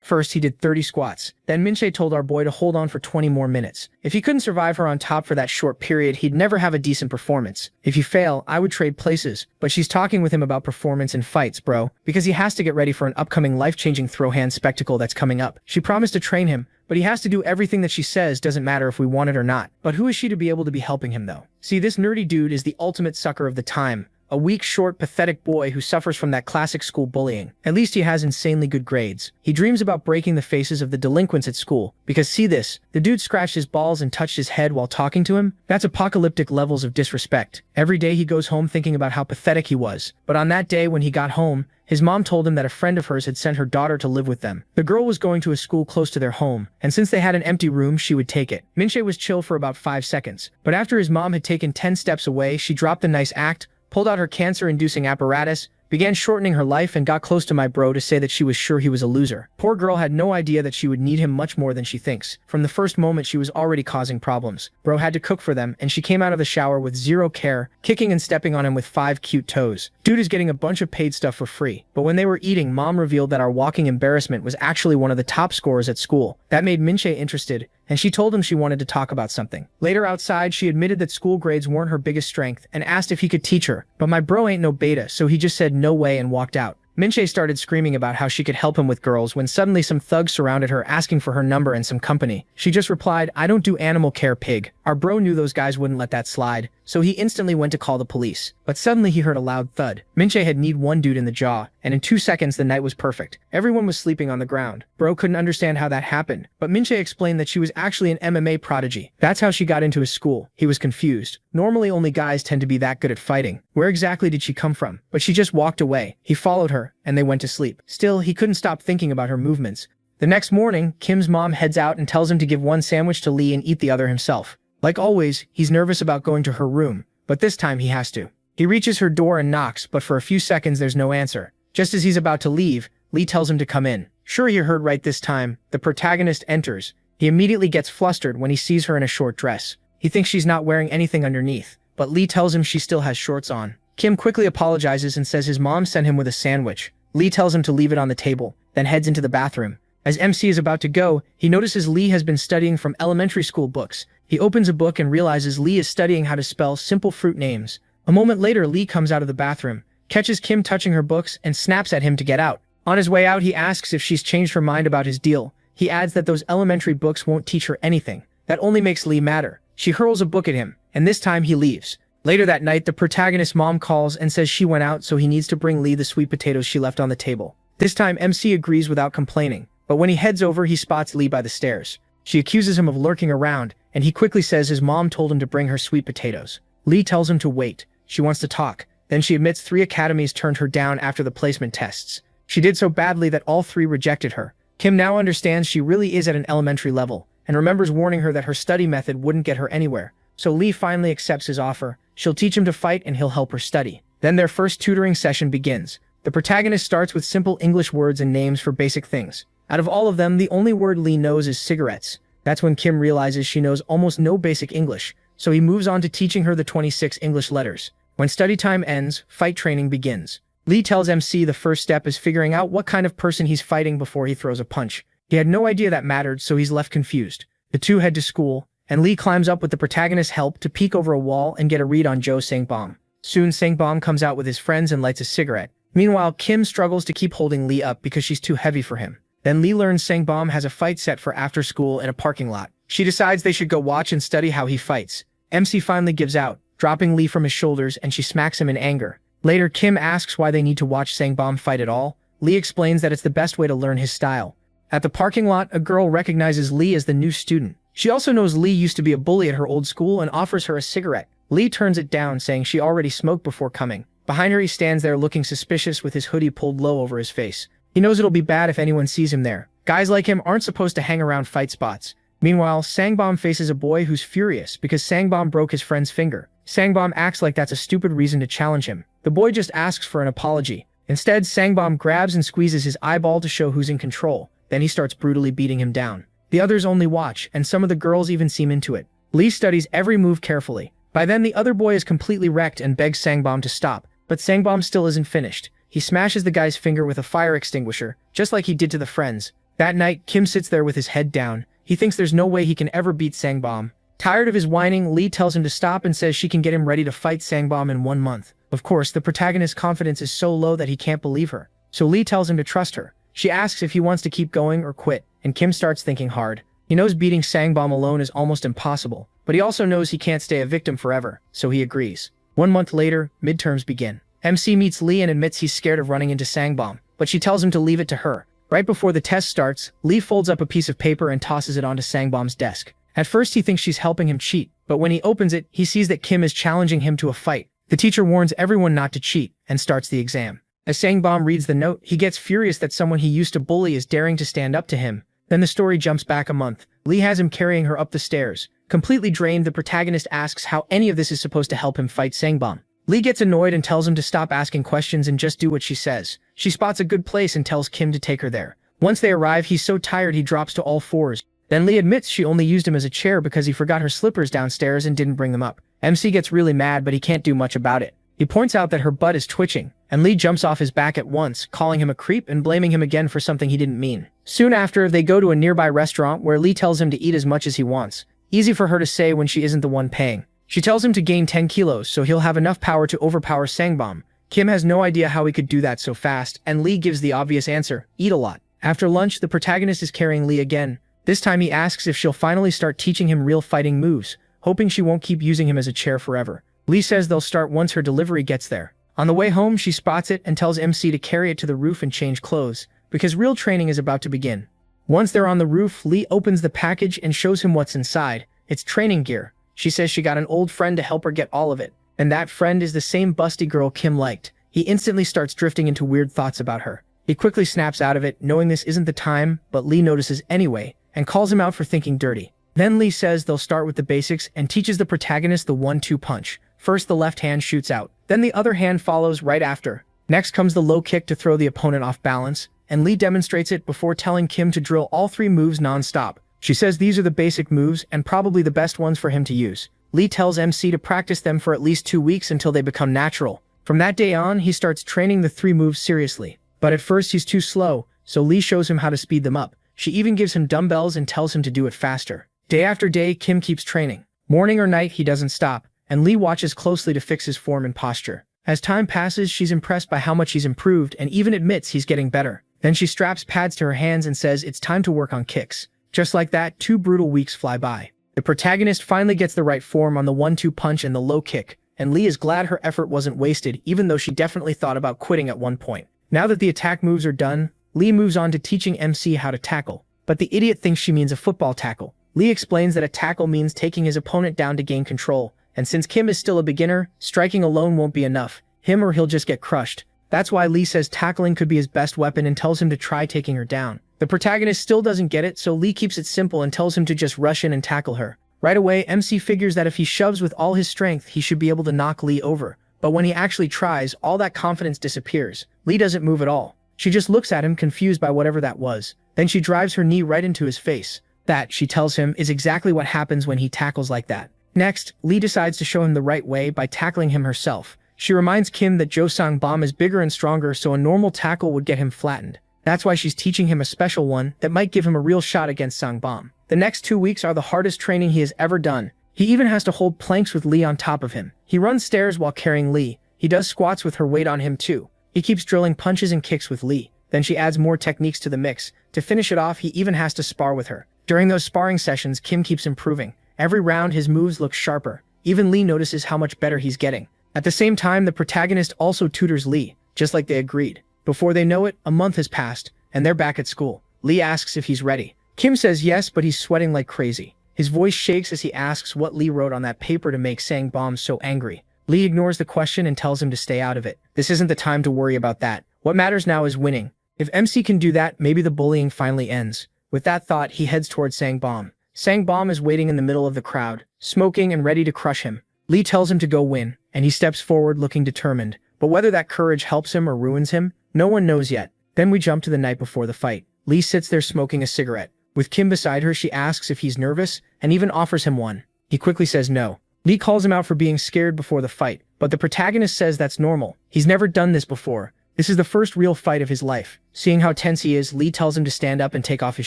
First, he did 30 squats. Then Minche told our boy to hold on for 20 more minutes. If he couldn't survive her on top for that short period, he'd never have a decent performance. If you fail, I would trade places. But she's talking with him about performance and fights, bro, because he has to get ready for an upcoming life-changing throw hand spectacle that's coming up. She promised to train him, but he has to do everything that she says, doesn't matter if we want it or not. But who is she to be able to be helping him, though? See, this nerdy dude is the ultimate sucker of the time. A weak, short, pathetic boy who suffers from that classic school bullying. At least he has insanely good grades. He dreams about breaking the faces of the delinquents at school. Because see this, the dude scratched his balls and touched his head while talking to him? That's apocalyptic levels of disrespect. Every day he goes home thinking about how pathetic he was. But on that day when he got home, his mom told him that a friend of hers had sent her daughter to live with them. The girl was going to a school close to their home, and since they had an empty room, she would take it. Minche was chill for about 5 seconds. But after his mom had taken 10 steps away, she dropped the nice act, pulled out her cancer-inducing apparatus, began shortening her life, and got close to my bro to say that she was sure he was a loser. Poor girl had no idea that she would need him much more than she thinks. From the first moment, she was already causing problems. Bro had to cook for them, and she came out of the shower with zero care, kicking and stepping on him with 5 cute toes. Dude is getting a bunch of paid stuff for free. But when they were eating, mom revealed that our walking embarrassment was actually one of the top scorers at school. That made Minche interested, and she told him she wanted to talk about something. Later outside, she admitted that school grades weren't her biggest strength and asked if he could teach her. But my bro ain't no beta, so he just said no way and walked out. Minche started screaming about how she could help him with girls when suddenly some thugs surrounded her asking for her number and some company. She just replied, "I don't do animal care, pig." Our bro knew those guys wouldn't let that slide, so he instantly went to call the police. But suddenly he heard a loud thud. Minche had kneed one dude in the jaw, and in 2 seconds the night was perfect. Everyone was sleeping on the ground. Bro couldn't understand how that happened, but Minche explained that she was actually an MMA prodigy. That's how she got into his school. He was confused. Normally only guys tend to be that good at fighting. Where exactly did she come from? But she just walked away. He followed her, and they went to sleep. Still, he couldn't stop thinking about her movements. The next morning, Kim's mom heads out and tells him to give one sandwich to Lee and eat the other himself. Like always, he's nervous about going to her room, but this time he has to. He reaches her door and knocks, but for a few seconds there's no answer. Just as he's about to leave, Lee tells him to come in. Sure, you heard right this time. The protagonist enters. He immediately gets flustered when he sees her in a short dress. He thinks she's not wearing anything underneath, but Lee tells him she still has shorts on. Kim quickly apologizes and says his mom sent him with a sandwich. Lee tells him to leave it on the table, then heads into the bathroom. As MC is about to go, he notices Lee has been studying from elementary school books. He opens a book and realizes Lee is studying how to spell simple fruit names. A moment later, Lee comes out of the bathroom, catches Kim touching her books, and snaps at him to get out. On his way out, he asks if she's changed her mind about his deal. He adds that those elementary books won't teach her anything. That only makes Lee madder. She hurls a book at him, and this time he leaves. Later that night, the protagonist's mom calls and says she went out, so he needs to bring Lee the sweet potatoes she left on the table. This time, MC agrees without complaining, but when he heads over, he spots Lee by the stairs. She accuses him of lurking around, and he quickly says his mom told him to bring her sweet potatoes. Lee tells him to wait. She wants to talk. Then she admits 3 academies turned her down after the placement tests. She did so badly that all 3 rejected her. Kim now understands she really is at an elementary level, and remembers warning her that her study method wouldn't get her anywhere. So Lee finally accepts his offer. She'll teach him to fight and he'll help her study. Then their first tutoring session begins. The protagonist starts with simple English words and names for basic things. Out of all of them, the only word Lee knows is cigarettes. That's when Kim realizes she knows almost no basic English, so he moves on to teaching her the 26 English letters. When study time ends, fight training begins. Lee tells MC the first step is figuring out what kind of person he's fighting before he throws a punch. He had no idea that mattered, so he's left confused. The two head to school, and Lee climbs up with the protagonist's help to peek over a wall and get a read on Joe Sangbom. Soon, Sangbom comes out with his friends and lights a cigarette. Meanwhile, Kim struggles to keep holding Lee up because she's too heavy for him. Then Lee learns Sangbom has a fight set for after school in a parking lot. She decides they should go watch and study how he fights. MC finally gives out, dropping Lee from his shoulders, and she smacks him in anger. Later, Kim asks why they need to watch Sangbom fight at all. Lee explains that it's the best way to learn his style. At the parking lot, a girl recognizes Lee as the new student. She also knows Lee used to be a bully at her old school and offers her a cigarette. Lee turns it down, saying she already smoked before coming. Behind her, he stands there looking suspicious with his hoodie pulled low over his face. He knows it'll be bad if anyone sees him there. Guys like him aren't supposed to hang around fight spots. Meanwhile, Sangbom faces a boy who's furious because Sangbom broke his friend's finger. Sangbom acts like that's a stupid reason to challenge him. The boy just asks for an apology. Instead, Sangbom grabs and squeezes his eyeball to show who's in control. Then he starts brutally beating him down. The others only watch, and some of the girls even seem into it. Lee studies every move carefully. By then, the other boy is completely wrecked and begs Sangbom to stop, but Sangbom still isn't finished. He smashes the guy's finger with a fire extinguisher, just like he did to the friends. That night, Kim sits there with his head down. He thinks there's no way he can ever beat Sangbom. Tired of his whining, Lee tells him to stop and says she can get him ready to fight Sangbom in 1 month. Of course, the protagonist's confidence is so low that he can't believe her. So Lee tells him to trust her. She asks if he wants to keep going or quit, and Kim starts thinking hard. He knows beating Sangbom alone is almost impossible, but he also knows he can't stay a victim forever, so he agrees. 1 month later, midterms begin. MC meets Lee and admits he's scared of running into Sangbom, but she tells him to leave it to her. Right before the test starts, Lee folds up a piece of paper and tosses it onto Sangbom's desk. At first he thinks she's helping him cheat, but when he opens it, he sees that Kim is challenging him to a fight. The teacher warns everyone not to cheat, and starts the exam. As Sangbom reads the note, he gets furious that someone he used to bully is daring to stand up to him. Then the story jumps back a month. Lee has him carrying her up the stairs. Completely drained, the protagonist asks how any of this is supposed to help him fight Sangbom. Lee gets annoyed and tells him to stop asking questions and just do what she says. She spots a good place and tells Kim to take her there. Once they arrive, he's so tired he drops to all fours. Then Lee admits she only used him as a chair because he forgot her slippers downstairs and didn't bring them up. MC gets really mad, but he can't do much about it. He points out that her butt is twitching, and Lee jumps off his back at once, calling him a creep and blaming him again for something he didn't mean. Soon after, they go to a nearby restaurant where Lee tells him to eat as much as he wants. Easy for her to say when she isn't the one paying. She tells him to gain 10 kilos so he'll have enough power to overpower Sangbom. Kim has no idea how he could do that so fast, and Lee gives the obvious answer: eat a lot. After lunch, the protagonist is carrying Lee again. This time he asks if she'll finally start teaching him real fighting moves, hoping she won't keep using him as a chair forever. Lee says they'll start once her delivery gets there. On the way home, she spots it and tells MC to carry it to the roof and change clothes, because real training is about to begin. Once they're on the roof, Lee opens the package and shows him what's inside. It's training gear. She says she got an old friend to help her get all of it, and that friend is the same busty girl Kim liked. He instantly starts drifting into weird thoughts about her. He quickly snaps out of it, knowing this isn't the time, but Lee notices anyway, and calls him out for thinking dirty. Then Lee says they'll start with the basics and teaches the protagonist the 1-2 punch. First the left hand shoots out, then the other hand follows right after. Next comes the low kick to throw the opponent off balance, and Lee demonstrates it before telling Kim to drill all 3 moves non-stop. She says these are the basic moves and probably the best ones for him to use. Lee tells MC to practice them for at least 2 weeks until they become natural. From that day on, he starts training the 3 moves seriously. But at first he's too slow, so Lee shows him how to speed them up. She even gives him dumbbells and tells him to do it faster. Day after day, Kim keeps training. Morning or night, he doesn't stop, and Lee watches closely to fix his form and posture. As time passes, she's impressed by how much he's improved and even admits he's getting better. Then she straps pads to her hands and says it's time to work on kicks. Just like that, 2 brutal weeks fly by. The protagonist finally gets the right form on the 1-2 punch and the low kick, and Lee is glad her effort wasn't wasted, even though she definitely thought about quitting at one point. Now that the attack moves are done, Lee moves on to teaching MC how to tackle. But the idiot thinks she means a football tackle. Lee explains that a tackle means taking his opponent down to gain control, and since Kim is still a beginner, striking alone won't be enough. Him or he'll just get crushed. That's why Lee says tackling could be his best weapon and tells him to try taking her down. The protagonist still doesn't get it, so Lee keeps it simple and tells him to just rush in and tackle her. Right away, MC figures that if he shoves with all his strength, he should be able to knock Lee over. But when he actually tries, all that confidence disappears. Lee doesn't move at all. She just looks at him, confused by whatever that was. Then she drives her knee right into his face. That, she tells him, is exactly what happens when he tackles like that. Next, Lee decides to show him the right way by tackling him herself. She reminds Kim that Jo Sang-bom is bigger and stronger, so a normal tackle would get him flattened. That's why she's teaching him a special one that might give him a real shot against Sang-bom. The next 2 weeks are the hardest training he has ever done. He even has to hold planks with Lee on top of him. He runs stairs while carrying Lee. He does squats with her weight on him too. He keeps drilling punches and kicks with Lee. Then she adds more techniques to the mix. To finish it off, he even has to spar with her. During those sparring sessions, Kim keeps improving. Every round, his moves look sharper. Even Lee notices how much better he's getting. At the same time, the protagonist also tutors Lee, just like they agreed. Before they know it, a month has passed, and they're back at school. Lee asks if he's ready. Kim says yes, but he's sweating like crazy. His voice shakes as he asks what Lee wrote on that paper to make Sang-bom so angry. Lee ignores the question and tells him to stay out of it. This isn't the time to worry about that. What matters now is winning. If MC can do that, maybe the bullying finally ends. With that thought, he heads towards Sang-bom. Sang-bom is waiting in the middle of the crowd, smoking and ready to crush him. Lee tells him to go win, and he steps forward looking determined. But whether that courage helps him or ruins him, no one knows yet. Then we jump to the night before the fight. Lee sits there smoking a cigarette. With Kim beside her, she asks if he's nervous, and even offers him one. He quickly says no. Lee calls him out for being scared before the fight, but the protagonist says that's normal. He's never done this before. This is the first real fight of his life. Seeing how tense he is, Lee tells him to stand up and take off his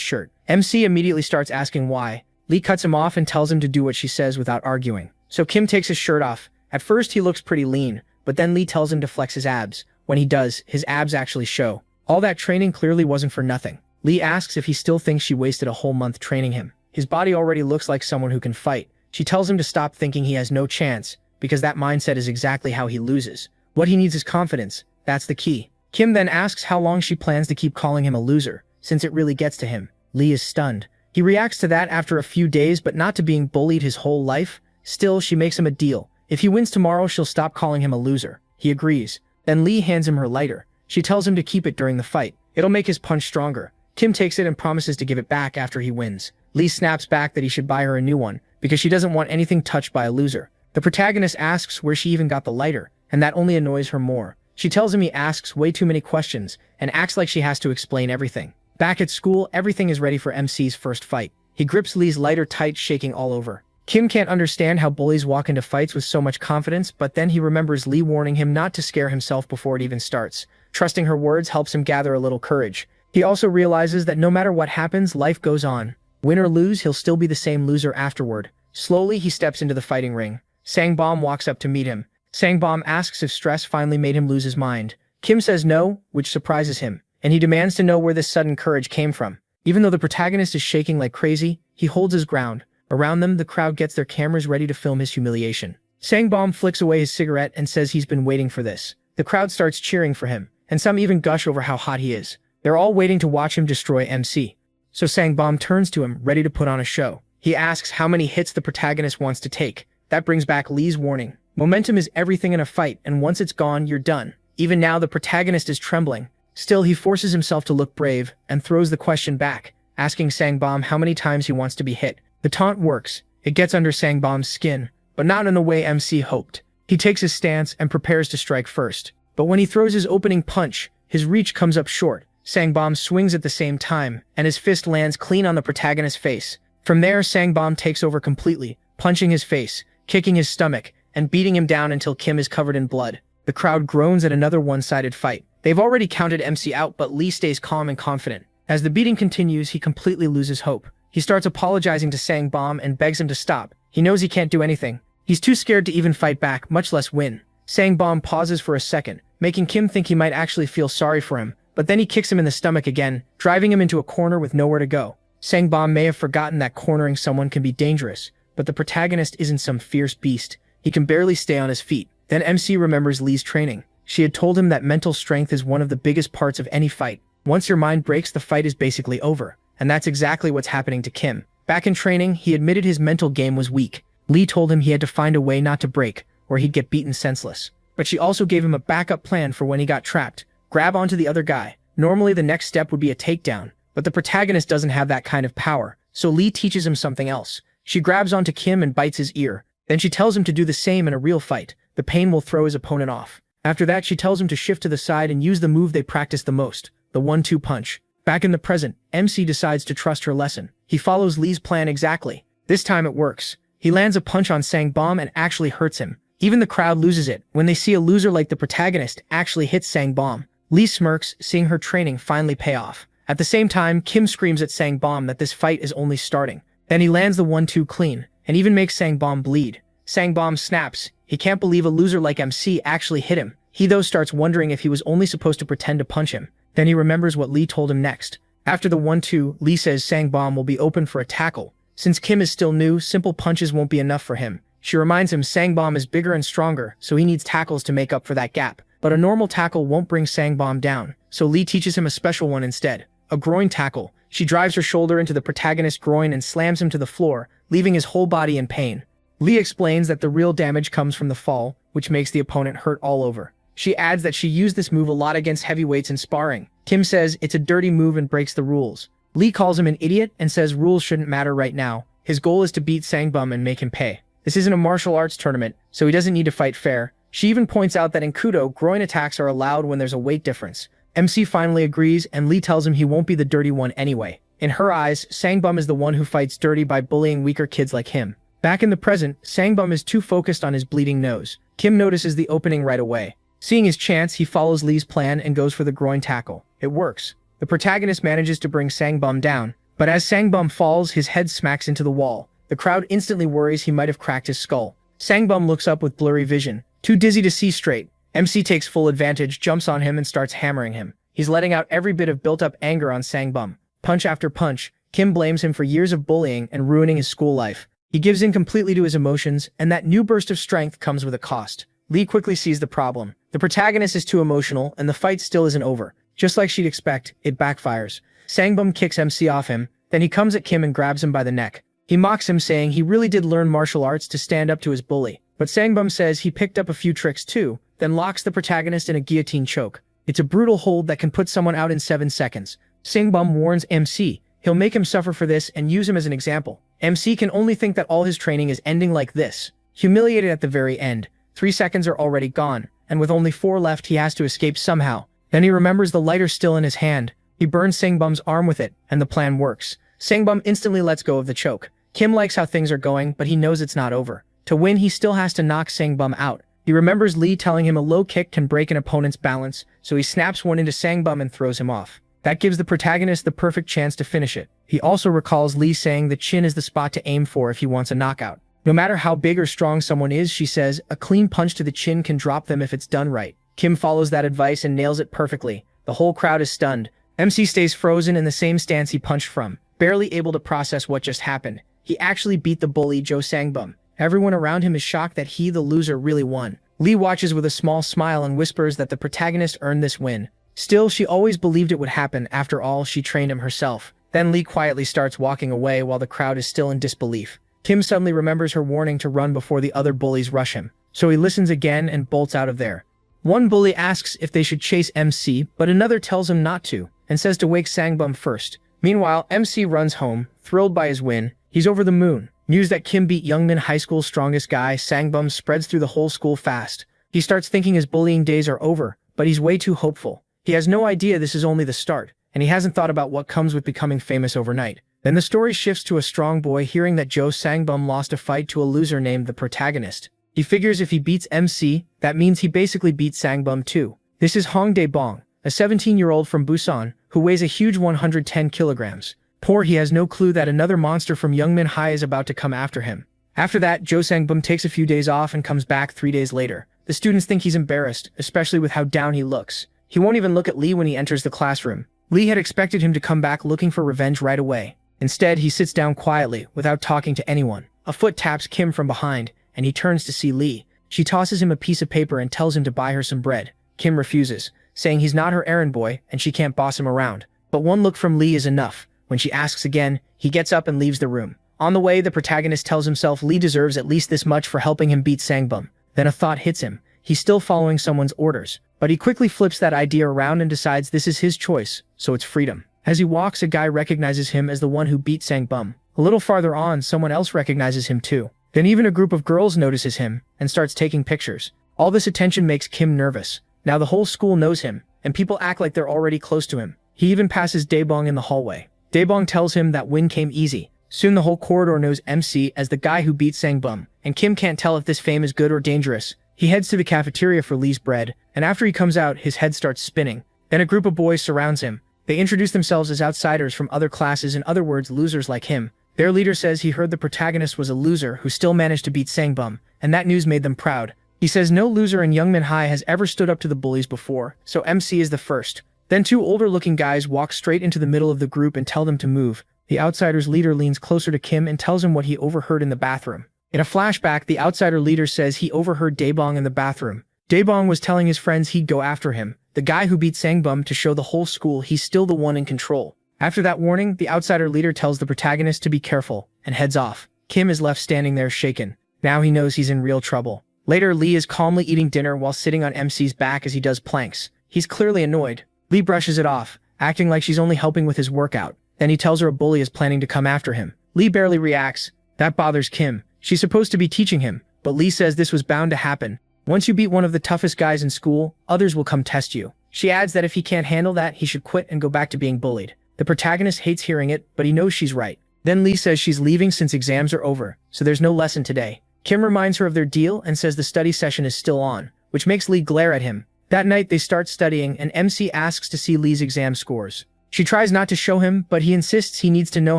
shirt. MC immediately starts asking why. Lee cuts him off and tells him to do what she says without arguing. So Kim takes his shirt off. At first he looks pretty lean, but then Lee tells him to flex his abs. When he does, his abs actually show. All that training clearly wasn't for nothing. Lee asks if he still thinks she wasted a whole month training him. His body already looks like someone who can fight. She tells him to stop thinking he has no chance, because that mindset is exactly how he loses. What he needs is confidence. That's the key. Kim then asks how long she plans to keep calling him a loser, since it really gets to him. Lee is stunned. He reacts to that after a few days, but not to being bullied his whole life. Still, she makes him a deal. If he wins tomorrow, she'll stop calling him a loser. He agrees. Then Lee hands him her lighter. She tells him to keep it during the fight. It'll make his punch stronger. Kim takes it and promises to give it back after he wins. Lee snaps back that he should buy her a new one, because she doesn't want anything touched by a loser. The protagonist asks where she even got the lighter, and that only annoys her more. She tells him he asks way too many questions, and acts like she has to explain everything. Back at school, everything is ready for MC's first fight. He grips Lee's lighter tight, shaking all over. Kim can't understand how bullies walk into fights with so much confidence, but then he remembers Lee warning him not to scare himself before it even starts. Trusting her words helps him gather a little courage. He also realizes that no matter what happens, life goes on. Win or lose, he'll still be the same loser afterward. Slowly, he steps into the fighting ring. Sangbom walks up to meet him. Sangbom asks if stress finally made him lose his mind. Kim says no, which surprises him, and he demands to know where this sudden courage came from. Even though the protagonist is shaking like crazy, he holds his ground. Around them, the crowd gets their cameras ready to film his humiliation. Sangbom flicks away his cigarette and says he's been waiting for this. The crowd starts cheering for him, and some even gush over how hot he is. They're all waiting to watch him destroy MC. So Sangbom turns to him, ready to put on a show. He asks how many hits the protagonist wants to take. That brings back Lee's warning. Momentum is everything in a fight, and once it's gone, you're done. Even now, the protagonist is trembling. Still, he forces himself to look brave and throws the question back, asking Sangbom how many times he wants to be hit. The taunt works. It gets under Sangbom's skin, but not in the way MC hoped. He takes his stance and prepares to strike first. But when he throws his opening punch, his reach comes up short. Sangbom swings at the same time, and his fist lands clean on the protagonist's face. From there, Sangbom takes over completely, punching his face, kicking his stomach, and beating him down until Kim is covered in blood. The crowd groans at another one-sided fight. They've already counted MC out, but Lee stays calm and confident. As the beating continues, he completely loses hope. He starts apologizing to Sangbom and begs him to stop. He knows he can't do anything. He's too scared to even fight back, much less win. Sangbom pauses for a second, making Kim think he might actually feel sorry for him, but then he kicks him in the stomach again, driving him into a corner with nowhere to go. Sangbom may have forgotten that cornering someone can be dangerous, but the protagonist isn't some fierce beast. He can barely stay on his feet. Then MC remembers Lee's training. She had told him that mental strength is one of the biggest parts of any fight. Once your mind breaks, the fight is basically over. And that's exactly what's happening to Kim. Back in training, he admitted his mental game was weak. Lee told him he had to find a way not to break, or he'd get beaten senseless. But she also gave him a backup plan for when he got trapped. Grab onto the other guy. Normally the next step would be a takedown, but the protagonist doesn't have that kind of power, so Lee teaches him something else. She grabs onto Kim and bites his ear. Then she tells him to do the same in a real fight. The pain will throw his opponent off. After that, she tells him to shift to the side and use the move they practice the most, the 1-2 punch. Back in the present, MC decides to trust her lesson. He follows Lee's plan exactly. This time it works. He lands a punch on Sangbom and actually hurts him. Even the crowd loses it when they see a loser like the protagonist actually hits Sangbom. Lee smirks, seeing her training finally pay off. At the same time, Kim screams at Sangbom that this fight is only starting. Then he lands the 1-2 clean, and even makes Sangbom bleed. Sangbom snaps. He can't believe a loser like MC actually hit him. He though starts wondering if he was only supposed to pretend to punch him. Then he remembers what Lee told him next. After the 1-2, Lee says Sangbom will be open for a tackle. Since Kim is still new, simple punches won't be enough for him. She reminds him Sangbom is bigger and stronger, so he needs tackles to make up for that gap. But a normal tackle won't bring Sangbom down, so Lee teaches him a special one instead. A groin tackle. She drives her shoulder into the protagonist's groin and slams him to the floor, leaving his whole body in pain. Lee explains that the real damage comes from the fall, which makes the opponent hurt all over. She adds that she used this move a lot against heavyweights in sparring. Kim says it's a dirty move and breaks the rules. Lee calls him an idiot and says rules shouldn't matter right now. His goal is to beat Sangbom and make him pay. This isn't a martial arts tournament, so he doesn't need to fight fair. She even points out that in Kudo, groin attacks are allowed when there's a weight difference. MC finally agrees, and Lee tells him he won't be the dirty one anyway. In her eyes, Sangbom is the one who fights dirty by bullying weaker kids like him. Back in the present, Sangbom is too focused on his bleeding nose. Kim notices the opening right away. Seeing his chance, he follows Lee's plan and goes for the groin tackle. It works. The protagonist manages to bring Sangbum down, but as Sangbum falls, his head smacks into the wall. The crowd instantly worries he might have cracked his skull. Sangbum looks up with blurry vision, too dizzy to see straight. MC takes full advantage, jumps on him and starts hammering him. He's letting out every bit of built-up anger on Sangbum. Punch after punch, Kim blames him for years of bullying and ruining his school life. He gives in completely to his emotions, and that new burst of strength comes with a cost. Lee quickly sees the problem. The protagonist is too emotional, and the fight still isn't over. Just like she'd expect, it backfires. Sangbum kicks MC off him, then he comes at Kim and grabs him by the neck. He mocks him, saying he really did learn martial arts to stand up to his bully. But Sangbum says he picked up a few tricks too, then locks the protagonist in a guillotine choke. It's a brutal hold that can put someone out in 7 seconds. Sangbum warns MC he'll make him suffer for this and use him as an example. MC can only think that all his training is ending like this. Humiliated at the very end, 3 seconds are already gone, and with only 4 left he has to escape somehow. Then he remembers the lighter still in his hand. He burns Sangbum's arm with it, and the plan works. Sangbum instantly lets go of the choke. Kim likes how things are going, but he knows it's not over. To win, he still has to knock Sangbum out. He remembers Lee telling him a low kick can break an opponent's balance, so he snaps one into Sangbum and throws him off. That gives the protagonist the perfect chance to finish it. He also recalls Lee saying the chin is the spot to aim for if he wants a knockout. No matter how big or strong someone is, she says, a clean punch to the chin can drop them if it's done right. Kim follows that advice and nails it perfectly. The whole crowd is stunned. MC stays frozen in the same stance he punched from, barely able to process what just happened. He actually beat the bully, Joe Sangbum. Everyone around him is shocked that he, the loser, really won. Lee watches with a small smile and whispers that the protagonist earned this win. Still, she always believed it would happen. After all, she trained him herself. Then Lee quietly starts walking away while the crowd is still in disbelief. Kim suddenly remembers her warning to run before the other bullies rush him, so he listens again and bolts out of there. One bully asks if they should chase MC, but another tells him not to, and says to wake Sangbum first. Meanwhile, MC runs home, thrilled by his win. He's over the moon. News that Kim beat Youngmin High School's strongest guy, Sangbum, spreads through the whole school fast. He starts thinking his bullying days are over, but he's way too hopeful. He has no idea this is only the start, and he hasn't thought about what comes with becoming famous overnight. Then the story shifts to a strong boy hearing that Joe Sangbum lost a fight to a loser named the protagonist. He figures if he beats MC, that means he basically beats Sangbum too. This is Hong Dae-bong, a 17-year-old from Busan, who weighs a huge 110 kilograms. Poor, he has no clue that another monster from Youngmin High is about to come after him. After that, Joe Sangbum takes a few days off and comes back 3 days later. The students think he's embarrassed, especially with how down he looks. He won't even look at Lee when he enters the classroom. Lee had expected him to come back looking for revenge right away. Instead, he sits down quietly, without talking to anyone. A foot taps Kim from behind, and he turns to see Lee. She tosses him a piece of paper and tells him to buy her some bread. Kim refuses, saying he's not her errand boy and she can't boss him around. But one look from Lee is enough. When she asks again, he gets up and leaves the room. On the way, the protagonist tells himself Lee deserves at least this much for helping him beat Sangbum. Then a thought hits him. He's still following someone's orders. But he quickly flips that idea around and decides this is his choice, so it's freedom. As he walks, a guy recognizes him as the one who beat Sangbum. A little farther on, someone else recognizes him too. Then even a group of girls notices him and starts taking pictures. All this attention makes Kim nervous. Now the whole school knows him, and people act like they're already close to him. He even passes Daebong in the hallway. Daebong tells him that win came easy. Soon the whole corridor knows MC as the guy who beat Sangbum, and Kim can't tell if this fame is good or dangerous. He heads to the cafeteria for Lee's bread, and after he comes out, his head starts spinning. Then a group of boys surrounds him. They introduce themselves as outsiders from other classes, in other words, losers like him. Their leader says he heard the protagonist was a loser who still managed to beat Sangbum, and that news made them proud. He says no loser in Youngmin High has ever stood up to the bullies before, so MC is the first. Then 2 older-looking guys walk straight into the middle of the group and tell them to move. The outsider's leader leans closer to Kim and tells him what he overheard in the bathroom. In a flashback, the outsider leader says he overheard Daebong in the bathroom. Daebong was telling his friends he'd go after him, the guy who beat Sangbum, to show the whole school he's still the one in control. After that warning, the outsider leader tells the protagonist to be careful and heads off. Kim is left standing there shaken. Now he knows he's in real trouble. Later, Lee is calmly eating dinner while sitting on MC's back as he does planks. He's clearly annoyed. Lee brushes it off, acting like she's only helping with his workout. Then he tells her a bully is planning to come after him. Lee barely reacts. That bothers Kim. She's supposed to be teaching him, but Lee says this was bound to happen. Once you beat one of the toughest guys in school, others will come test you. She adds that if he can't handle that, he should quit and go back to being bullied. The protagonist hates hearing it, but he knows she's right. Then Lee says she's leaving since exams are over, so there's no lesson today. Kim reminds her of their deal and says the study session is still on, which makes Lee glare at him. That night, they start studying, and MC asks to see Lee's exam scores. She tries not to show him, but he insists he needs to know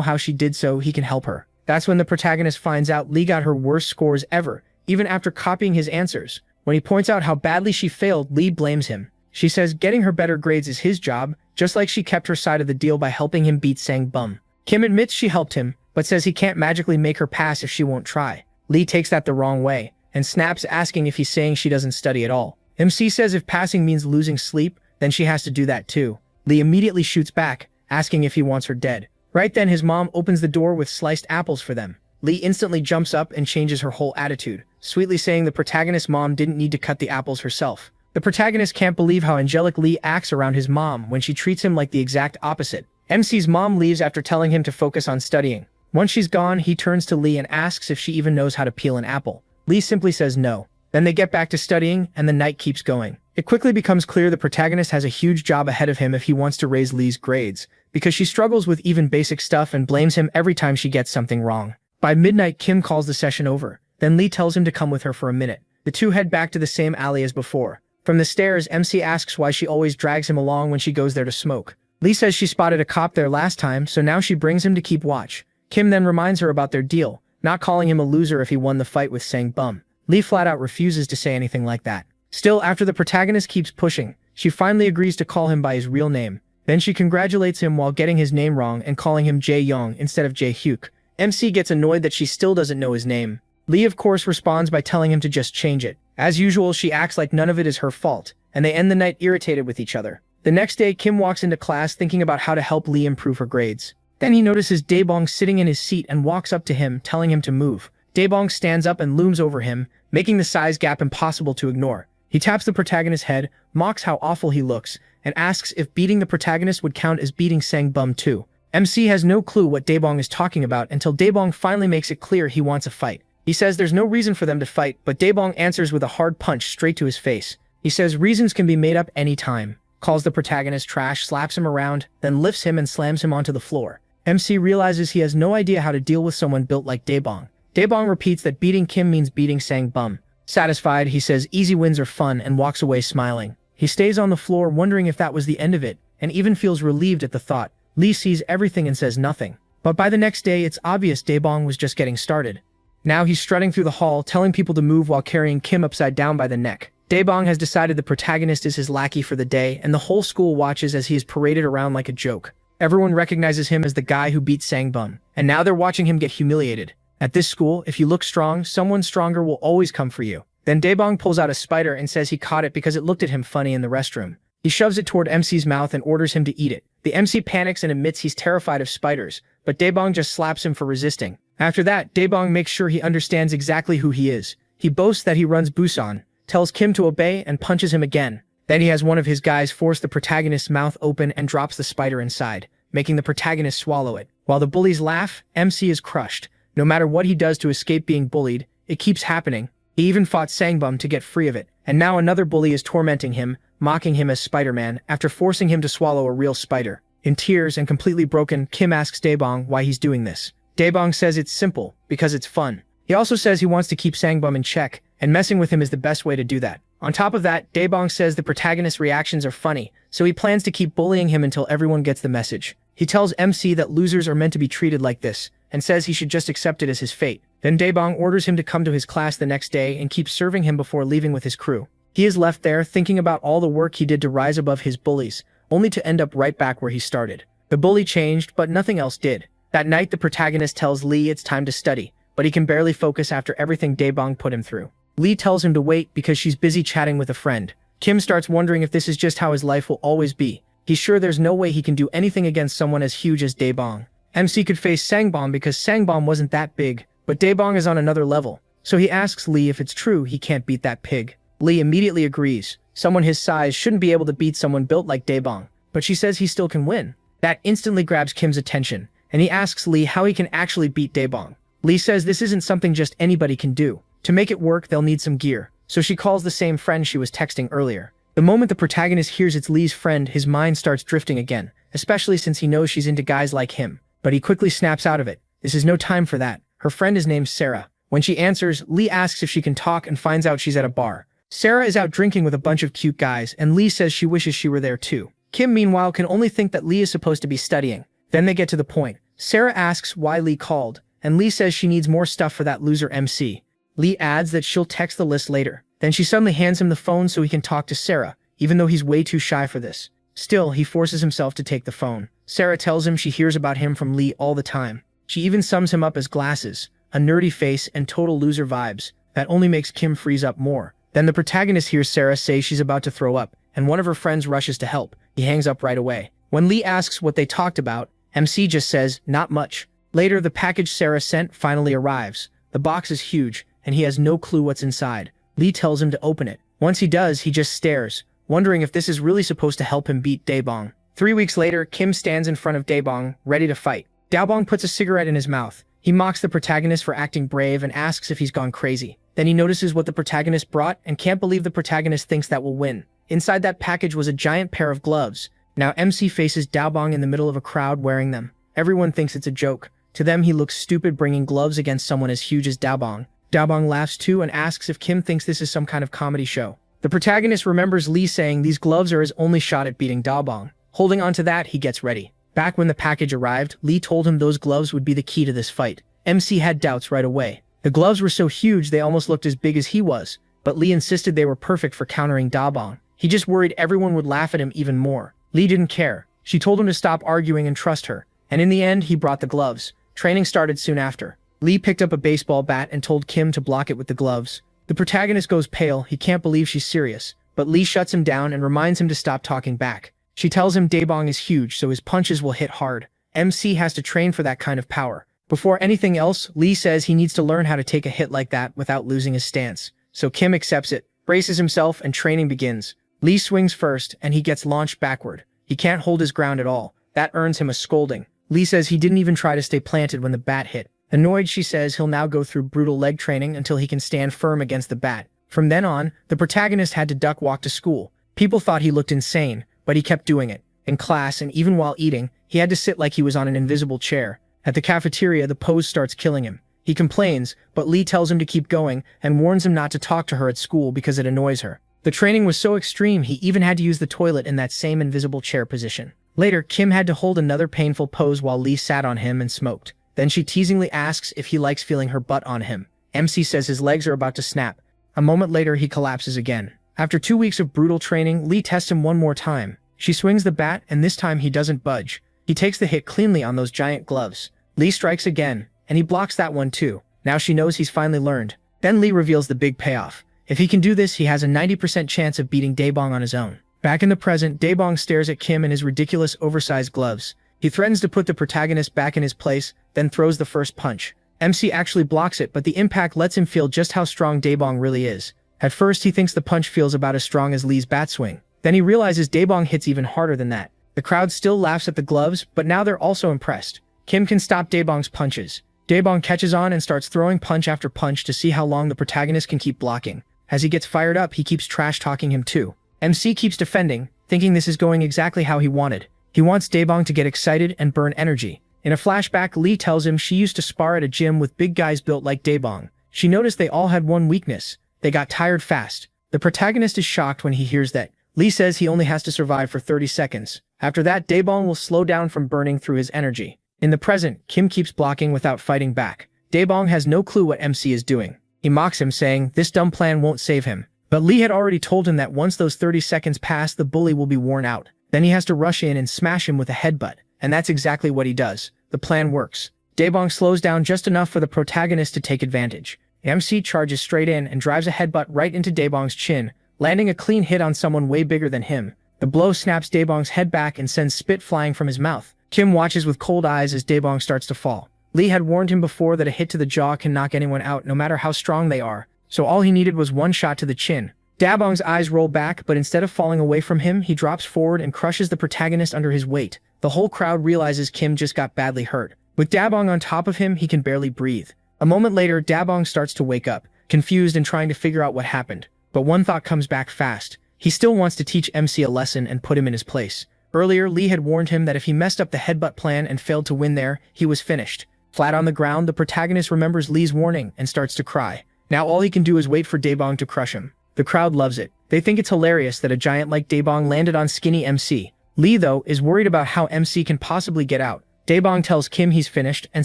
how she did so he can help her. That's when the protagonist finds out Lee got her worst scores ever, even after copying his answers. When he points out how badly she failed, Lee blames him. She says getting her better grades is his job, just like she kept her side of the deal by helping him beat Sang Bum. Kim admits she helped him, but says he can't magically make her pass if she won't try. Lee takes that the wrong way, and snaps, asking if he's saying she doesn't study at all. MC says if passing means losing sleep, then she has to do that too. Lee immediately shoots back, asking if he wants her dead. Right then, his mom opens the door with sliced apples for them. Lee instantly jumps up and changes her whole attitude, sweetly saying the protagonist's mom didn't need to cut the apples herself. The protagonist can't believe how angelic Lee acts around his mom when she treats him like the exact opposite. MC's mom leaves after telling him to focus on studying. Once she's gone, he turns to Lee and asks if she even knows how to peel an apple. Lee simply says no. Then they get back to studying, and the night keeps going. It quickly becomes clear the protagonist has a huge job ahead of him if he wants to raise Lee's grades, because she struggles with even basic stuff and blames him every time she gets something wrong. By midnight, Kim calls the session over. Then Lee tells him to come with her for a minute. The two head back to the same alley as before. From the stairs, MC asks why she always drags him along when she goes there to smoke. Lee says she spotted a cop there last time, so now she brings him to keep watch. Kim then reminds her about their deal, not calling him a loser if he won the fight with Sang Bum. Lee flat out refuses to say anything like that. Still, after the protagonist keeps pushing, she finally agrees to call him by his real name. Then she congratulates him while getting his name wrong and calling him Jae Young instead of Jae Hyuk. MC gets annoyed that she still doesn't know his name. Lee of course responds by telling him to just change it. As usual, she acts like none of it is her fault, and they end the night irritated with each other. The next day, Kim walks into class thinking about how to help Lee improve her grades. Then he notices Daebong sitting in his seat and walks up to him, telling him to move. Daebong stands up and looms over him, making the size gap impossible to ignore. He taps the protagonist's head, mocks how awful he looks, and asks if beating the protagonist would count as beating Sang Bum too. MC has no clue what Daebong is talking about until Daebong finally makes it clear he wants a fight. He says there's no reason for them to fight, but Daebong answers with a hard punch straight to his face. He says reasons can be made up any time, calls the protagonist trash, slaps him around, then lifts him and slams him onto the floor. MC realizes he has no idea how to deal with someone built like Daebong. Daebong repeats that beating Kim means beating Sang Bum. Satisfied, he says easy wins are fun and walks away smiling. He stays on the floor wondering if that was the end of it, and even feels relieved at the thought. Lee sees everything and says nothing. But by the next day, it's obvious Daebong was just getting started. Now he's strutting through the hall, telling people to move while carrying Kim upside down by the neck. Daebong has decided the protagonist is his lackey for the day, and the whole school watches as he is paraded around like a joke. Everyone recognizes him as the guy who beat Sang Bum, and now they're watching him get humiliated. At this school, if you look strong, someone stronger will always come for you. Then Daebong pulls out a spider and says he caught it because it looked at him funny in the restroom. He shoves it toward MC's mouth and orders him to eat it. The MC panics and admits he's terrified of spiders, but Daebong just slaps him for resisting. After that, Daebong makes sure he understands exactly who he is. He boasts that he runs Busan, tells Kim to obey, and punches him again. Then he has one of his guys force the protagonist's mouth open and drops the spider inside, making the protagonist swallow it. While the bullies laugh, MC is crushed. No matter what he does to escape being bullied, it keeps happening. He even fought Sang Bum to get free of it, and now another bully is tormenting him, mocking him as Spider-Man after forcing him to swallow a real spider. In tears and completely broken, Kim asks Daebong why he's doing this. Daebong says it's simple, because it's fun. He also says he wants to keep Sang Bum in check, and messing with him is the best way to do that. On top of that, Daebong says the protagonist's reactions are funny, so he plans to keep bullying him until everyone gets the message. He tells MC that losers are meant to be treated like this, and says he should just accept it as his fate. Then Daebong orders him to come to his class the next day and keeps serving him before leaving with his crew. He is left there thinking about all the work he did to rise above his bullies, only to end up right back where he started. The bully changed, but nothing else did. That night, the protagonist tells Lee it's time to study, but he can barely focus after everything Daebong put him through. Lee tells him to wait because she's busy chatting with a friend. Kim starts wondering if this is just how his life will always be. He's sure there's no way he can do anything against someone as huge as Daebong. MC could face Sang Bum because Sang Bum wasn't that big, but Daebong is on another level. So he asks Lee if it's true he can't beat that pig. Lee immediately agrees. Someone his size shouldn't be able to beat someone built like Daebong, but she says he still can win. That instantly grabs Kim's attention, and he asks Lee how he can actually beat Daebong. Lee says this isn't something just anybody can do. To make it work, they'll need some gear, so she calls the same friend she was texting earlier. The moment the protagonist hears it's Lee's friend, his mind starts drifting again, especially since he knows she's into guys like him. But he quickly snaps out of it. This is no time for that. Her friend is named Sarah. When she answers, Lee asks if she can talk and finds out she's at a bar. Sarah is out drinking with a bunch of cute guys, and Lee says she wishes she were there too. Kim, meanwhile, can only think that Lee is supposed to be studying. Then they get to the point. Sarah asks why Lee called, and Lee says she needs more stuff for that loser MC. Lee adds that she'll text the list later. Then she suddenly hands him the phone so he can talk to Sarah, even though he's way too shy for this. Still, he forces himself to take the phone. Sarah tells him she hears about him from Lee all the time. She even sums him up as glasses, a nerdy face, and total loser vibes. That only makes Kim freeze up more. Then the protagonist hears Sarah say she's about to throw up, and one of her friends rushes to help. He hangs up right away. When Lee asks what they talked about, MC just says, not much. Later, the package Sarah sent finally arrives. The box is huge, and he has no clue what's inside. Lee tells him to open it. Once he does, he just stares, wondering if this is really supposed to help him beat Daebong. 3 weeks later, Kim stands in front of Daebong, ready to fight. Daebong puts a cigarette in his mouth. He mocks the protagonist for acting brave and asks if he's gone crazy. Then he notices what the protagonist brought and can't believe the protagonist thinks that will win. Inside that package was a giant pair of gloves. Now MC faces Daebong in the middle of a crowd wearing them. Everyone thinks it's a joke. To them, he looks stupid bringing gloves against someone as huge as Daebong. Daebong laughs too and asks if Kim thinks this is some kind of comedy show. The protagonist remembers Lee saying these gloves are his only shot at beating Daebong. Holding on to that, he gets ready. Back when the package arrived, Lee told him those gloves would be the key to this fight. MC had doubts right away. The gloves were so huge they almost looked as big as he was, but Lee insisted they were perfect for countering Daebong. He just worried everyone would laugh at him even more. Lee didn't care. She told him to stop arguing and trust her. And in the end, he brought the gloves. Training started soon after. Lee picked up a baseball bat and told Kim to block it with the gloves. The protagonist goes pale. He can't believe she's serious. But Lee shuts him down and reminds him to stop talking back. She tells him Daebong is huge, so his punches will hit hard. MC has to train for that kind of power. Before anything else, Lee says he needs to learn how to take a hit like that without losing his stance. So Kim accepts it, braces himself, and training begins. Lee swings first, and he gets launched backward. He can't hold his ground at all. That earns him a scolding. Lee says he didn't even try to stay planted when the bat hit. Annoyed, she says he'll now go through brutal leg training until he can stand firm against the bat. From then on, the protagonist had to duck walk to school. People thought he looked insane, but he kept doing it. In class, and even while eating, he had to sit like he was on an invisible chair. At the cafeteria, the pose starts killing him. He complains, but Lee tells him to keep going and warns him not to talk to her at school because it annoys her. The training was so extreme he even had to use the toilet in that same invisible chair position. Later, Kim had to hold another painful pose while Lee sat on him and smoked. Then she teasingly asks if he likes feeling her butt on him. MC says his legs are about to snap. A moment later, he collapses again. After 2 weeks of brutal training, Lee tests him one more time. She swings the bat, and this time he doesn't budge. He takes the hit cleanly on those giant gloves. Lee strikes again, and he blocks that one too. Now she knows he's finally learned. Then Lee reveals the big payoff. If he can do this, he has a 90% chance of beating Daebong on his own. Back in the present, Daebong stares at Kim in his ridiculous oversized gloves. He threatens to put the protagonist back in his place, then throws the first punch. MC actually blocks it, but the impact lets him feel just how strong Daebong really is. At first, he thinks the punch feels about as strong as Lee's bat swing. Then he realizes Daebong hits even harder than that. The crowd still laughs at the gloves, but now they're also impressed. Kim can stop Daebong's punches. Daebong catches on and starts throwing punch after punch to see how long the protagonist can keep blocking. As he gets fired up, he keeps trash-talking him too. MC keeps defending, thinking this is going exactly how he wanted. He wants Daebong to get excited and burn energy. In a flashback, Lee tells him she used to spar at a gym with big guys built like Daebong. She noticed they all had one weakness. They got tired fast. The protagonist is shocked when he hears that. Lee says he only has to survive for 30 seconds. After that, Daebong will slow down from burning through his energy. In the present, Kim keeps blocking without fighting back. Daebong has no clue what MC is doing. He mocks him, saying this dumb plan won't save him. But Lee had already told him that once those 30 seconds pass, the bully will be worn out. Then he has to rush in and smash him with a headbutt. And that's exactly what he does. The plan works. Daebong slows down just enough for the protagonist to take advantage. MC charges straight in and drives a headbutt right into Daebong's chin, landing a clean hit on someone way bigger than him. The blow snaps Daebong's head back and sends spit flying from his mouth. Kim watches with cold eyes as Daebong starts to fall. Lee had warned him before that a hit to the jaw can knock anyone out no matter how strong they are, so all he needed was one shot to the chin. Daebong's eyes roll back, but instead of falling away from him, he drops forward and crushes the protagonist under his weight. The whole crowd realizes Kim just got badly hurt. With Daebong on top of him, he can barely breathe. A moment later, Daebong starts to wake up, confused and trying to figure out what happened. But one thought comes back fast. He still wants to teach MC a lesson and put him in his place. Earlier, Lee had warned him that if he messed up the headbutt plan and failed to win there, he was finished. Flat on the ground, the protagonist remembers Lee's warning and starts to cry. Now all he can do is wait for Daebong to crush him. The crowd loves it. They think it's hilarious that a giant like Daebong landed on skinny MC. Lee, though, is worried about how MC can possibly get out. Daebong tells Kim he's finished and